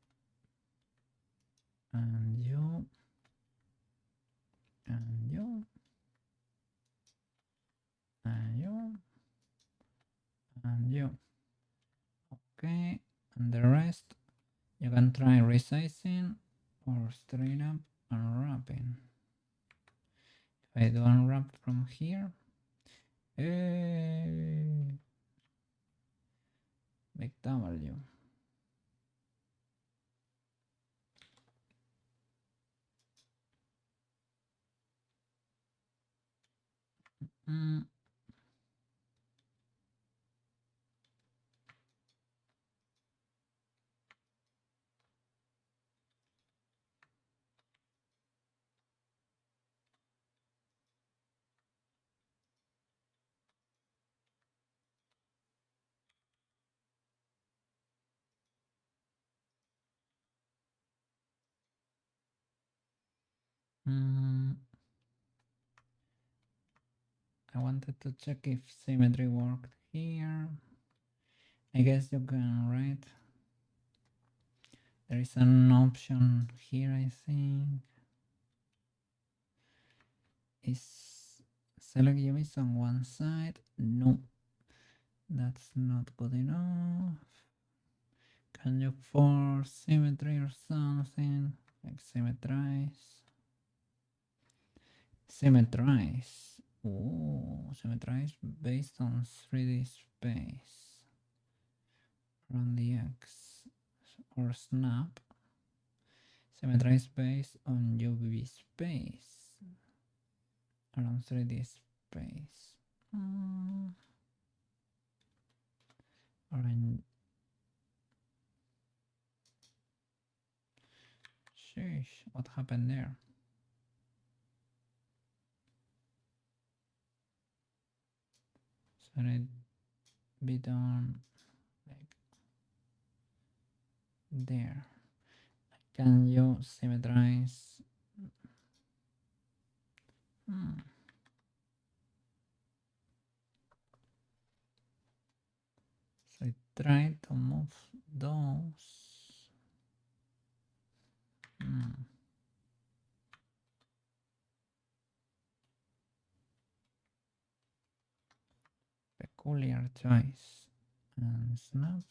and you and you and you and you. Okay, and the rest you can try resizing or straight up unwrapping. If I do unwrap from here, big W. Mm. Mm. I wanted to check if symmetry worked here. I guess you can, right? There is an option here, I think. Is select UVs on one side? No, that's not good enough. Can you force symmetry or something? Like symmetrize. Symmetrize. Oh, symmetrize based on 3D space. Run the X or snap. Symmetrize based on UV space around 3D space. Orange. Sheesh, what happened there? Should it be done like there? Can you symmetrize? So I try to move those. Peculiar choice. And snap.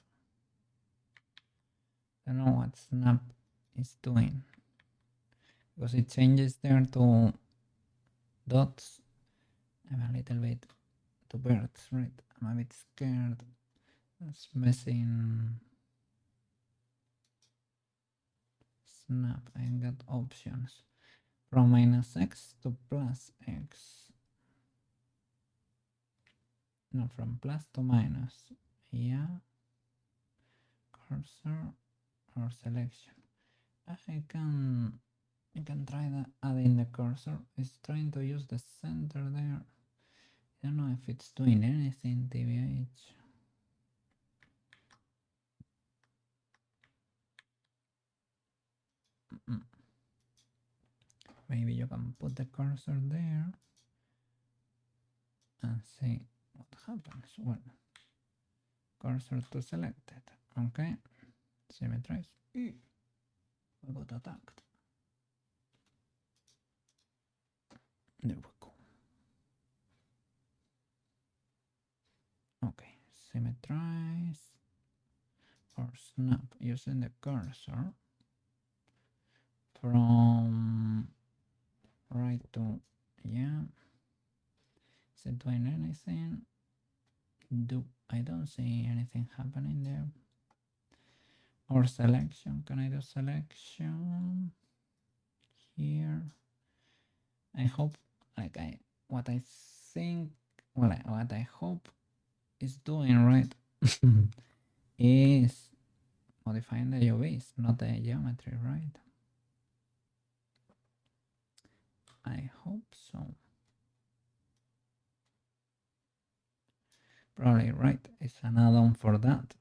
I don't know what snap is doing because it changes there to dots. I'm a little bit to birds, right? I'm a bit scared. It's messing. Snap. I got options from -x to +x. No, from plus to minus. Yeah. Cursor or selection. I can try that adding the cursor. It's trying to use the center there. I don't know if it's doing anything, TBH. Maybe you can put the cursor there and see what happens. Well, cursor to selected. Okay. Symmetrize. We got attacked. There we go. Okay. Symmetrize or snap using the cursor from right to, yeah. Is it doing anything? I don't see anything happening there. Or selection. Can I do selection here? I hope, like what I think, well, what I hope is doing right is modifying the UVs, not the geometry, right? I hope so. Probably right. It's an add-on for that.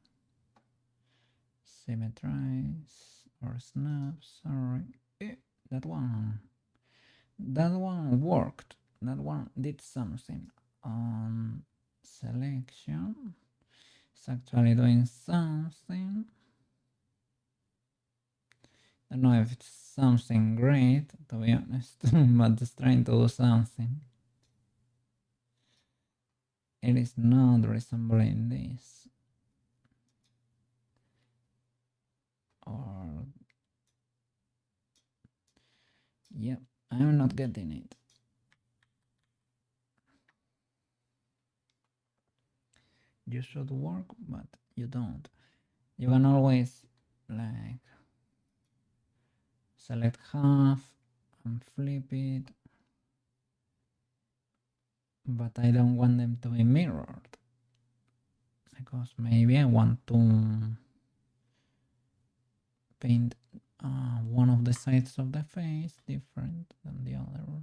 Symmetrize or snaps. Alright. That one. That one worked. That one did something. On selection. It's actually doing something. I don't know if it's something great, to be honest, but it's trying to do something. It is not resembling this. Or... yep, I'm not getting it. You should work, but you don't. You can always, like, select half and flip it, but I don't want them to be mirrored, because maybe I want to paint one of the sides of the face different than the other.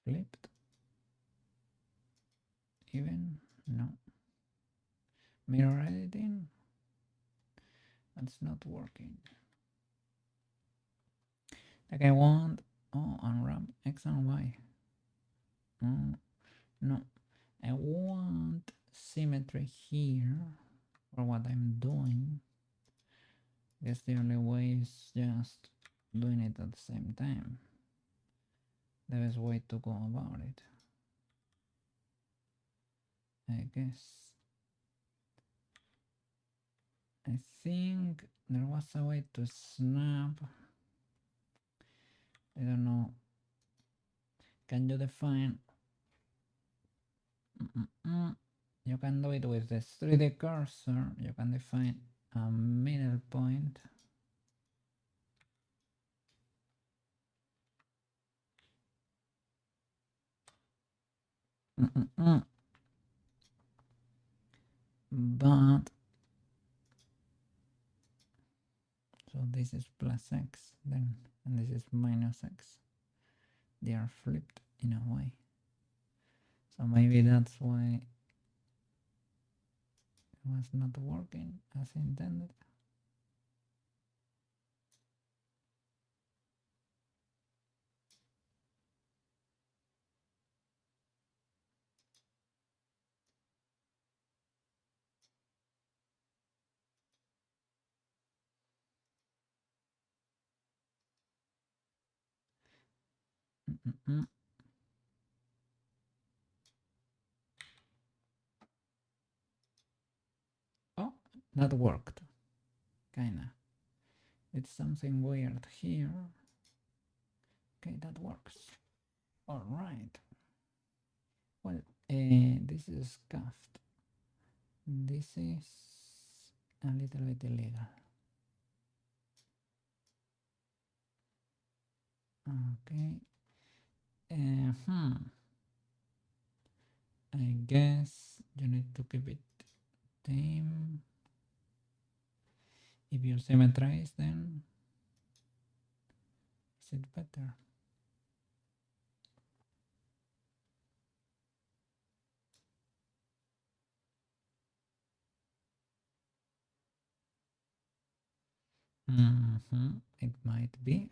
Flipped? Even? No. Mirror editing? That's not working. Like I want... oh, unwrap X and Y. No. I want symmetry here for what I'm doing. I guess the only way is just doing it at the same time. The best way to go about it, I guess. I think there was a way to snap. I don't know. Can you define? You can do it with the 3D cursor. You can define a middle point. But so this is plus x then, and this is minus x. They are flipped in a way. So maybe that's why it was not working as intended. Oh, that worked. Kinda. It's something weird here. Okay, that works. All right. Well, this is scuffed. This is a little bit illegal. Okay. I guess you need to keep it tame. If you symmetrize, then is it better? It might be.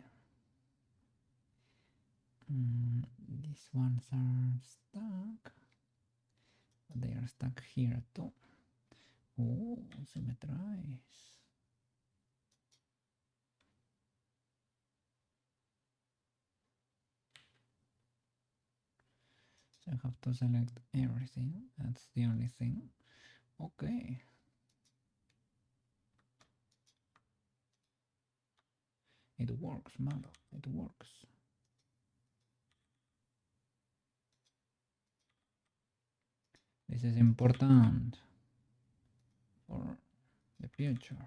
These ones are stuck. They are stuck here too. Si me traes. So I have to select everything. That's the only thing. Okay. It works, man. It works. This is important for the future.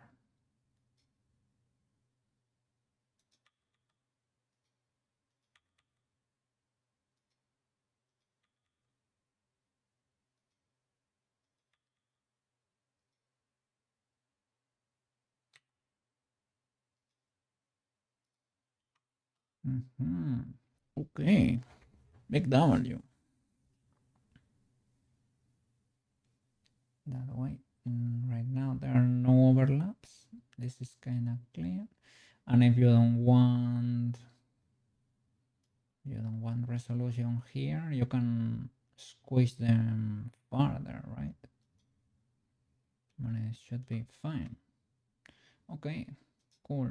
Okay. Big W. That way. Right now there are no overlaps. This is kind of clear. And if you don't want resolution here, you can squish them farther, right? And it should be fine. Okay, cool.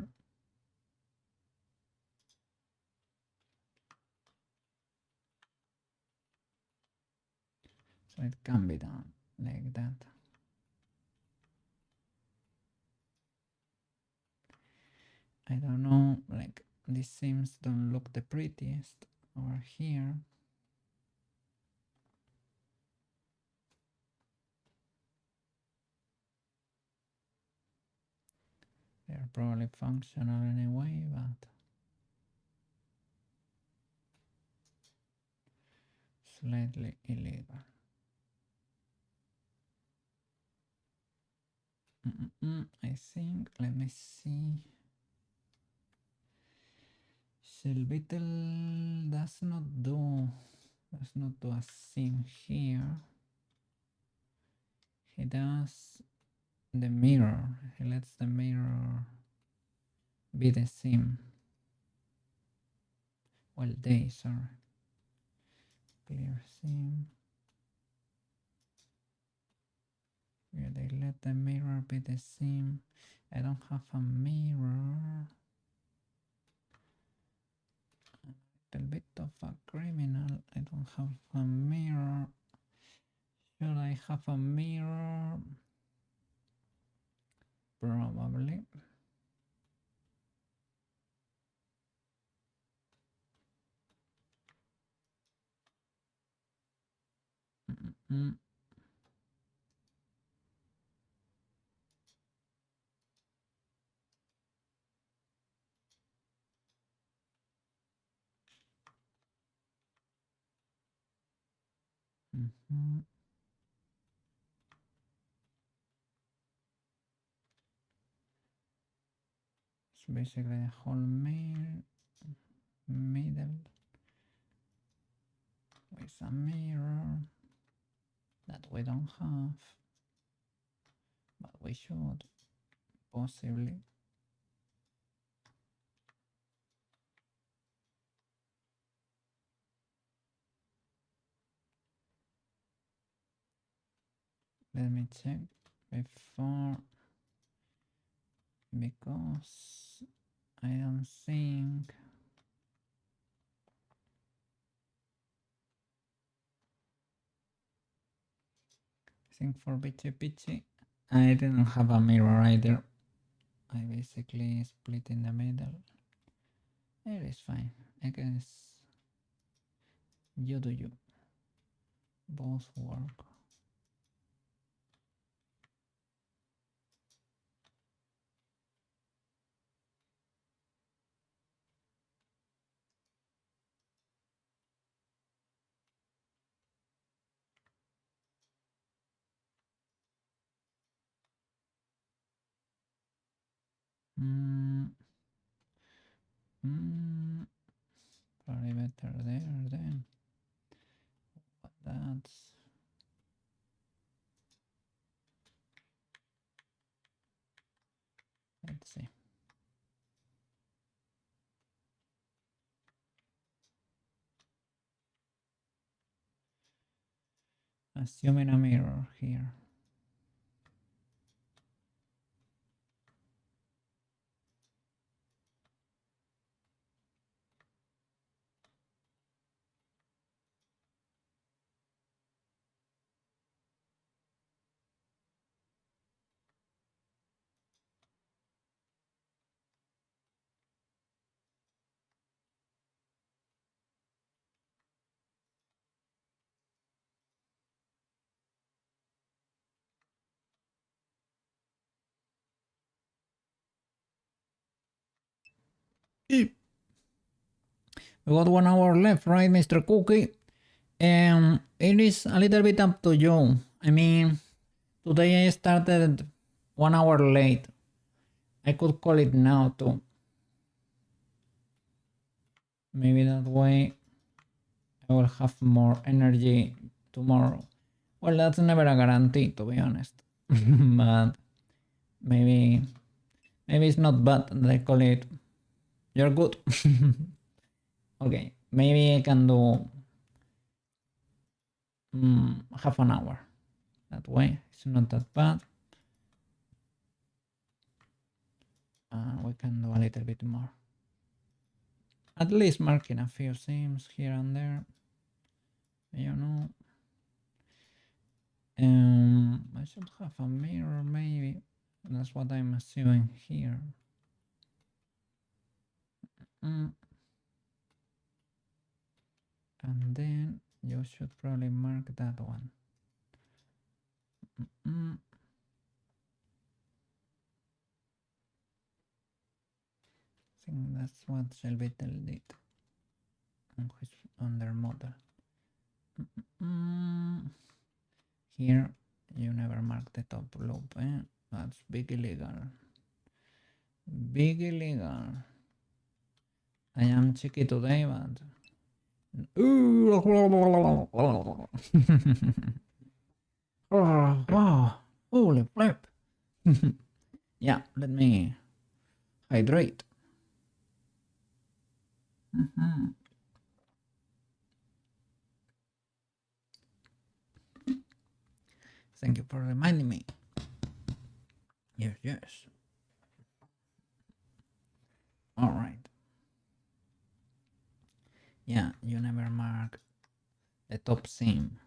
So it can be done like that. I don't know, like these seams don't look the prettiest over here. They're probably functional anyway, but slightly illegal. I think, let me see. Shellbeetle does not do a seam here. He does the mirror. He lets the mirror be the seam. Well, they, sorry. Clear seam. Yeah, they let the mirror be the seam. I don't have a mirror. A little bit of a criminal. I don't have a mirror. Should I have a mirror? Probably. Mm-mm. Mm-hmm. It's basically a whole middle with a mirror that we don't have, but we should possibly. Let me check before, because I don't think for Pitchy Pitchy I didn't have a mirror either. I basically split in the middle. It is fine. I guess you do you. Both work. Probably better there then. But that's, let's see. Assuming a mirror here. We got 1 hour left, right, Mr. Cookie? It is a little bit up to you. I mean, today I started 1 hour late. I could call it now too. Maybe that way I will have more energy tomorrow. Well, that's never a guarantee, to be honest. But maybe it's not bad that I call it. You're good. Okay, maybe I can do half an hour. That way, it's not that bad. We can do a little bit more. At least marking a few seams here and there. You know. I should have a mirror, maybe. That's what I'm assuming here. And then you should probably mark that one. I think that's what Shelbytel did on their model. Here, you never mark the top loop, eh? That's big illegal. Big illegal. I am cheeky today, but... Oh, wow. Holy flip. Yeah, let me hydrate. Thank you for reminding me. Yes, yes. All right. Yeah, you never mark the top seam.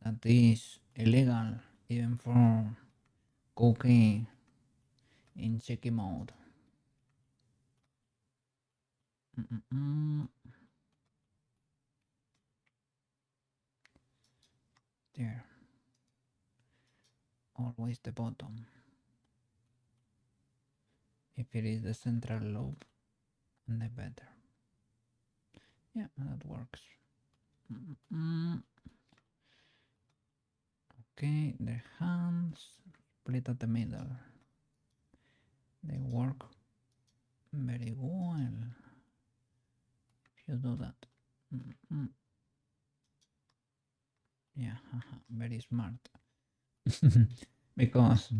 That is illegal even for cookie in cheeky mode. There. Always the bottom. If it is the central lobe, the better. Yeah, that works. Okay, the hands split at the middle. They work very well if you do that. Yeah, very smart. Because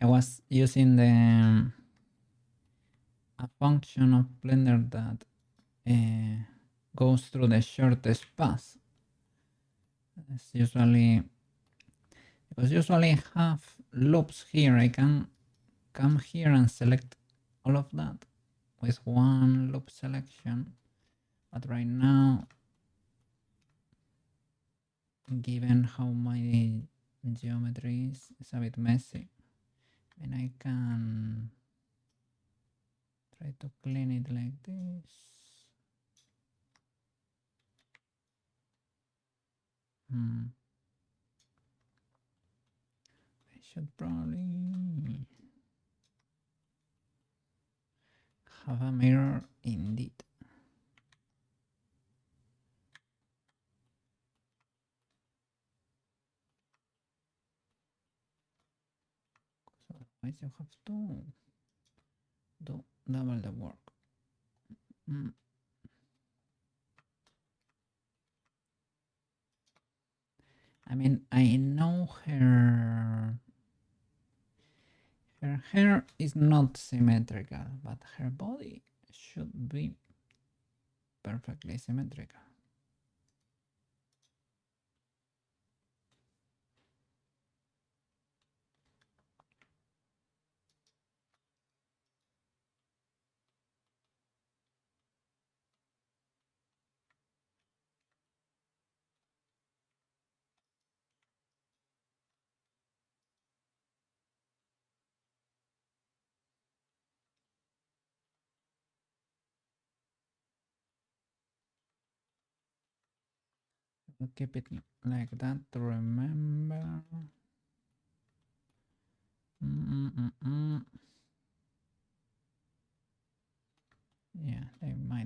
I was using a function of Blender that goes through the shortest path. It's usually because usually have loops here. I can come here and select all of that with one loop selection, but right now, given how my geometry is, it's a bit messy, and I can try to clean it like this. I should probably have a mirror indeed. Otherwise you have to do double the work. I mean, I know her hair is not symmetrical, but her body should be perfectly symmetrical. We'll keep it like that to remember.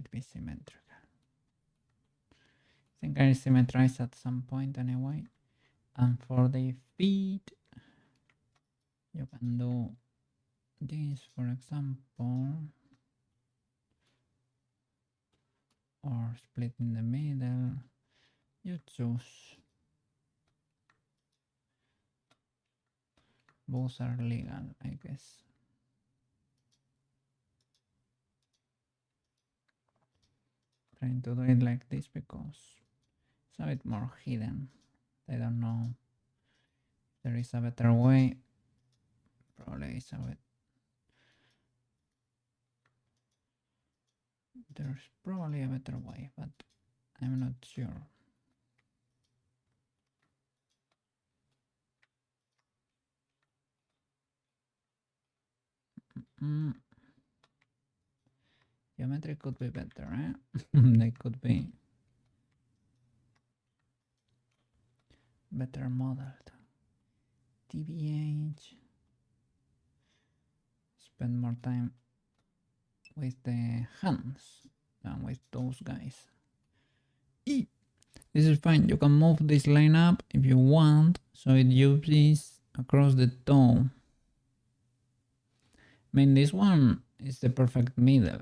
might be symmetrical. I think I symmetrize at some point anyway. And for the feet, you can do this, for example, or split in the middle. You choose. Both are legal, I guess. Trying to do it like this because it's a bit more hidden. I don't know if there is a better way. Probably is a bit. There's probably a better way, but I'm not sure. Geometry could be better, eh? They could be better modeled. TBH. Spend more time with the hands than with those guys. This is fine. You can move this line up if you want, so it uses across the toe. I mean, this one is the perfect middle,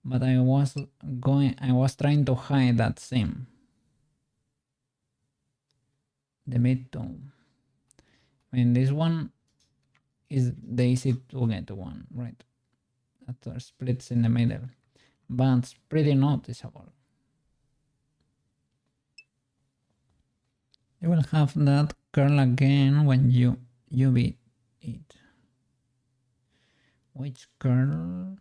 but I was trying to hide that seam, the mid toe. I mean, this one is the easy to get one, right? That splits in the middle, but it's pretty noticeable. You will have that curl again when you UV it. Which curl?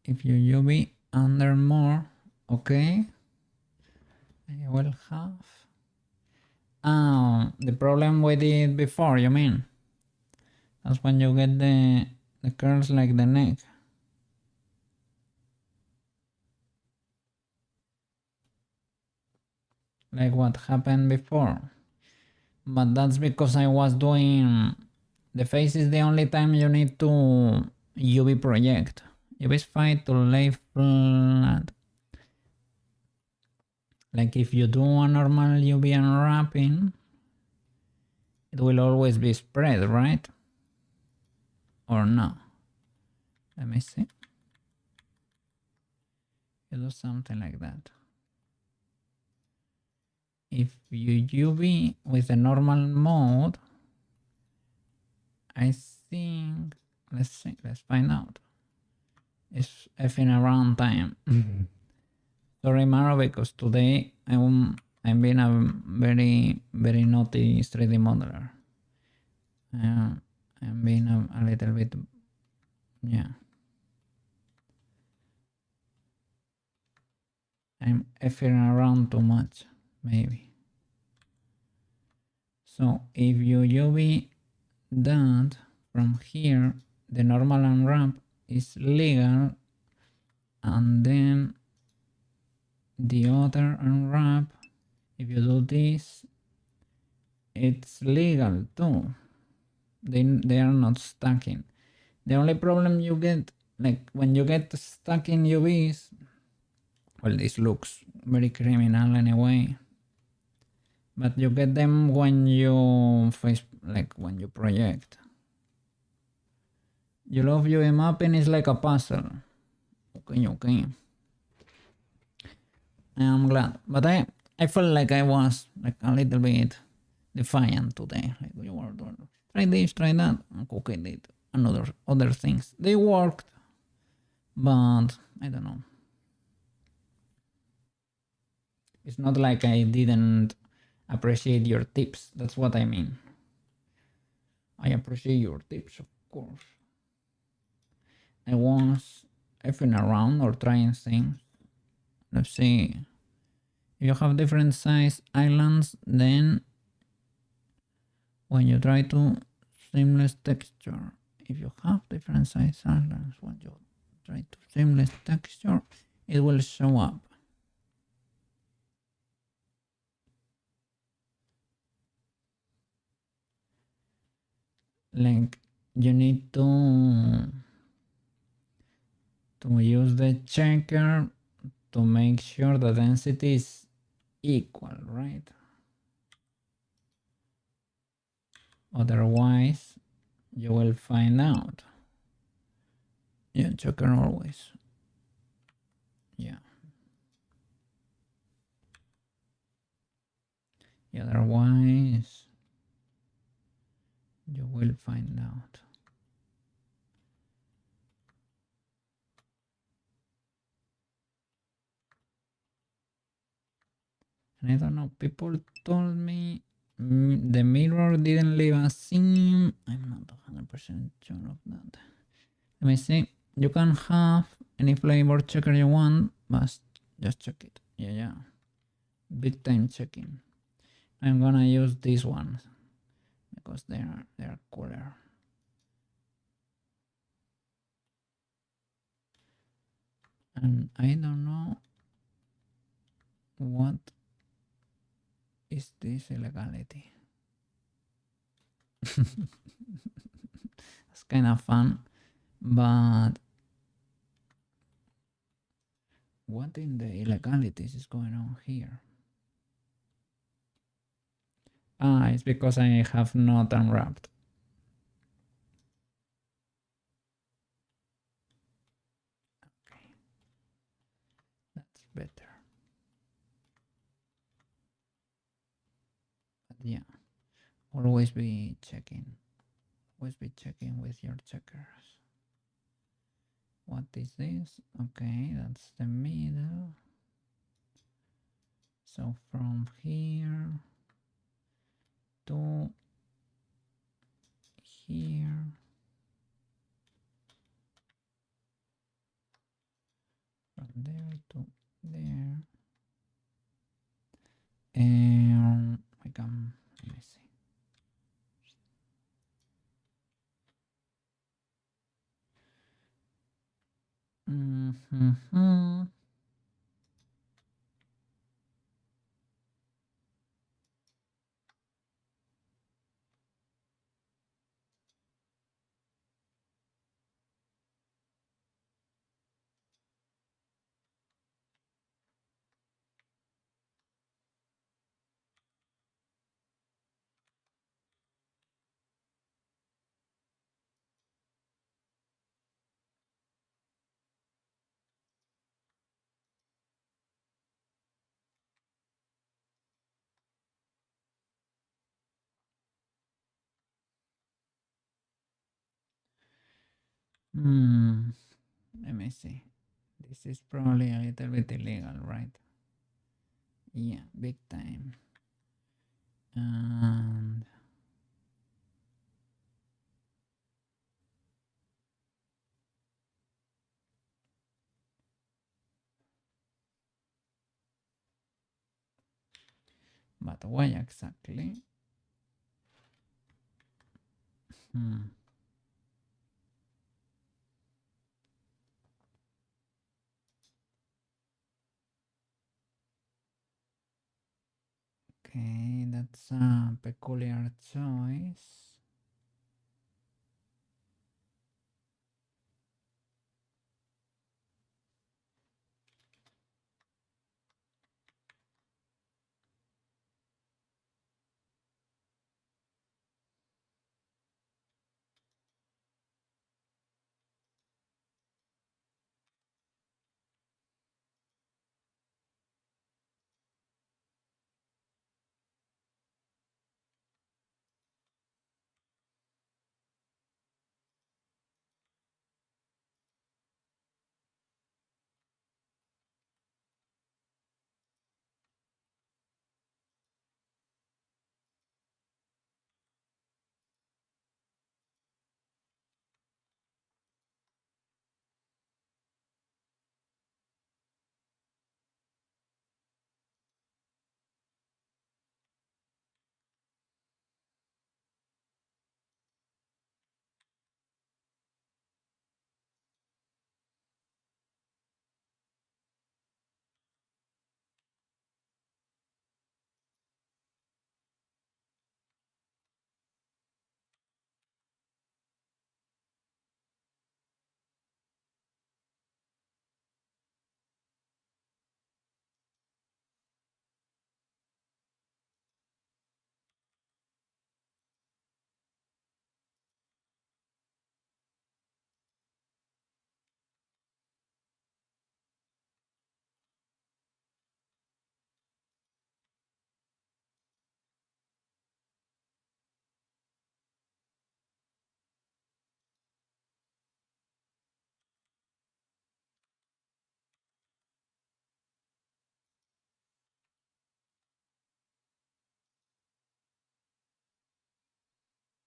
If you UV under more, okay, I will have. The problem with it before, you mean? That's when you get the curls like the neck. Like what happened before. But that's because I was doing... The face is the only time you need to UV project. UV is fine to lay flat. Like if you do a normal UV unwrapping, it will always be spread, right? Or no? Let me see. You do something like that. If you UV with the normal mode, I think, let's see, let's find out. It's effing around time. Sorry, Maro, because today I'm being a very naughty 3D modeler. I'm being a little bit, yeah. I'm effing around too much, maybe. So if you UV that from here, the normal unwrap is legal, and then the other unwrap, if you do this, it's legal too. They are not stacking. The only problem you get, like when you get stuck in UVs, well, this looks very criminal anyway, but you get them when you face, like when you project. You love UV mapping is like a puzzle. Okay. I'm glad, but I felt like I was like a little bit defiant today. Like you were doing, try this, try that. Okay, did other things. They worked, but I don't know. It's not like I didn't appreciate your tips. That's what I mean. I appreciate your tips, of course. I was effing around or trying things. Let's see. If you have different size islands, then when you try to seamless texture, if you have different size islands, when you try to seamless texture, it will show up. like you need to use the checker to make sure the density is equal, right? Otherwise, you will find out. Yeah, checker always. Yeah. Otherwise, you will find out. And I don't know, people told me the mirror didn't leave a seam. I'm not 100% sure of that. Let me see. You can have any flavor checker you want, but just check it. Yeah, yeah. Big time checking. I'm gonna use these ones because they are cooler. And I don't know what is this illegality. It's kind of fun, but what in the illegalities is going on here? Ah, it's because I have not unwrapped. Okay, that's better. But yeah, always be checking. Always be checking with your checkers. What is this? Okay, that's the middle. So from here to here. From there to there. And I can, let me see. Mm-hmm. Hmm. Let me see. This is probably a little bit illegal, right? Yeah, big time. And but why exactly? Hmm. Okay, that's a peculiar choice.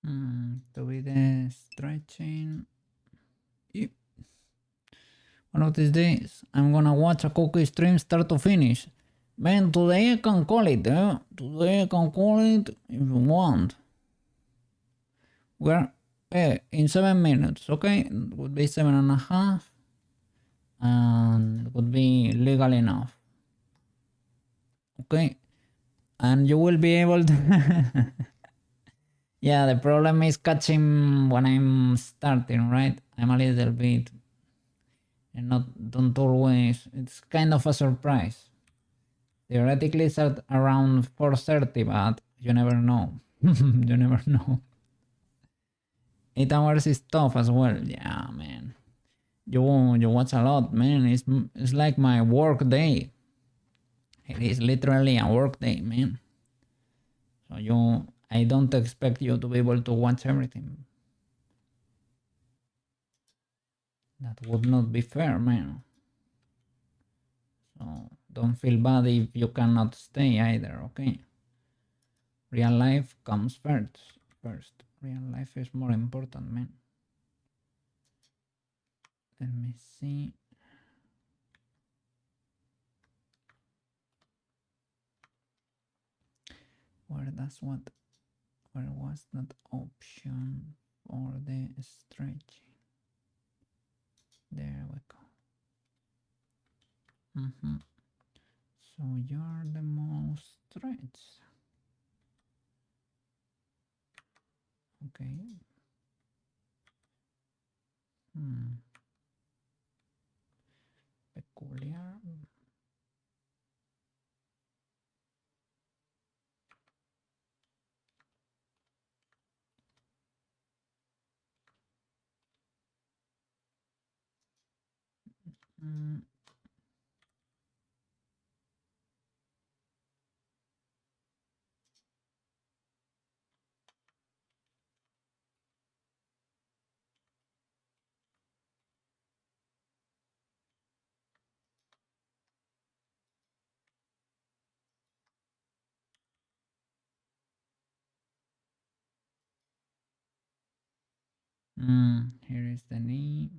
To be the stretching. Yep. One of these days, I'm gonna watch a cookie stream start to finish. Man, today I can call it, Today I can call it if you want. We're in 7 minutes, okay? It would be 7.5, and it would be legal enough, okay? And you will be able to. Yeah, the problem is catching when I'm starting, right? I'm a little bit, and don't always. It's kind of a surprise. Theoretically, it's at around 4:30, but you never know. You never know. 8 hours is tough as well. Yeah, man. You watch a lot, man. It's like my work day. It is literally a work day, man. So I don't expect you to be able to watch everything. That would not be fair, man. So don't feel bad if you cannot stay either, okay? Real life comes first. Real life is more important, man. Let me see. Where was that option for the stretching? There we go. So you're the most stretched. Okay. Peculiar. Here is the knee.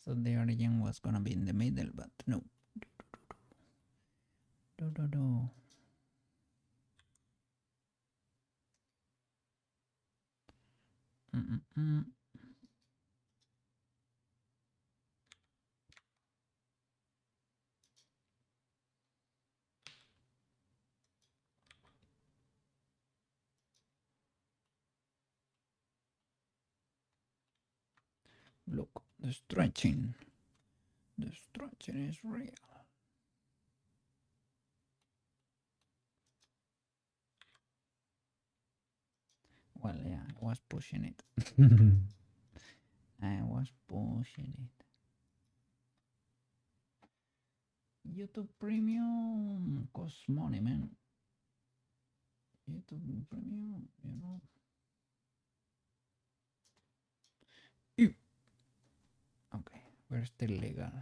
So the origin was gonna be in the middle, but no. Look, the stretching. The stretching is real. Well, yeah, I was pushing it. I was pushing it. YouTube Premium costs money, man. YouTube Premium, We're still legal.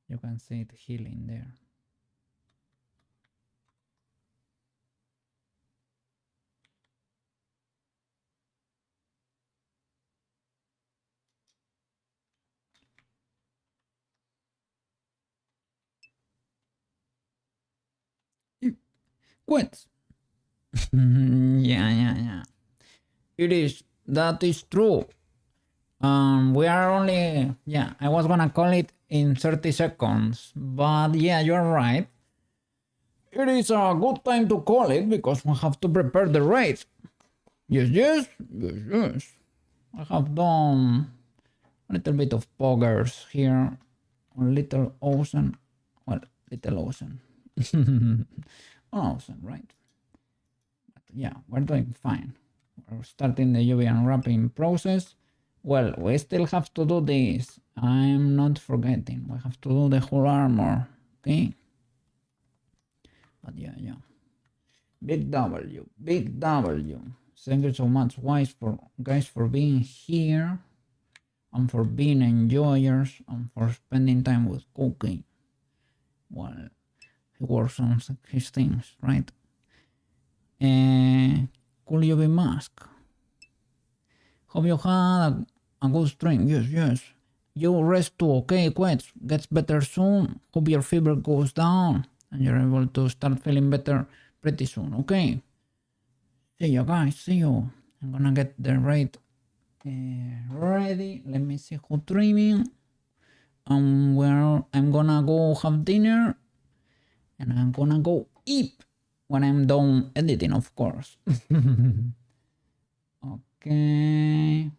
You can see it healing there. Quit. Yeah. It is. That is true. We are only. Yeah, I was gonna call it in 30 seconds, but yeah, you're right. It is a good time to call it because we have to prepare the raid. Yes. I have done a little bit of poggers here on Little Ozen. Well, Little Ozen. Ozen, right? But yeah, we're doing fine. We're starting the UV unwrapping process. Well, we still have to do this. I'm not forgetting. We have to do the whole armor. Okay? But yeah. Big W. Thank you so much, guys, for being here and for being enjoyers and for spending time with Cookie while he works on his things, right? Cool UV mask. Hope you had a good stream. Yes. You rest too, okay, Quets? Gets better soon. Hope your fever goes down and you're able to start feeling better pretty soon, okay? See you guys, see you. I'm gonna get the raid ready. Let me see who's streaming. I'm gonna go have dinner and I'm gonna go eat when I'm done editing, of course. Okay.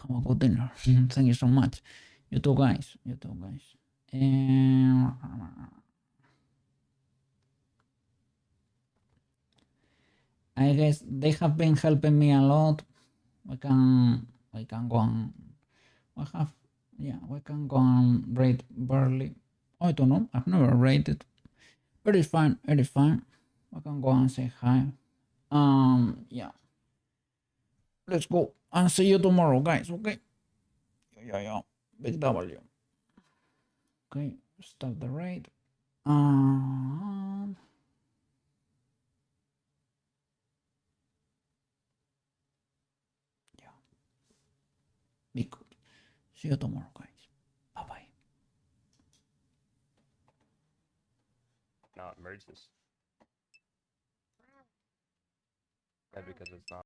Have a good dinner. Thank you so much. You too, guys. And I guess they have been helping me a lot. We can go on. We can go on rate Barley. I don't know. I've never rated. It is fine. We can go and say hi. Yeah. Let's go and see you tomorrow, guys. Okay. Yeah. Big W. Okay. Start the raid. Yeah. Be good. See you tomorrow, guys. Bye. Not merge this. Yeah, because it's not.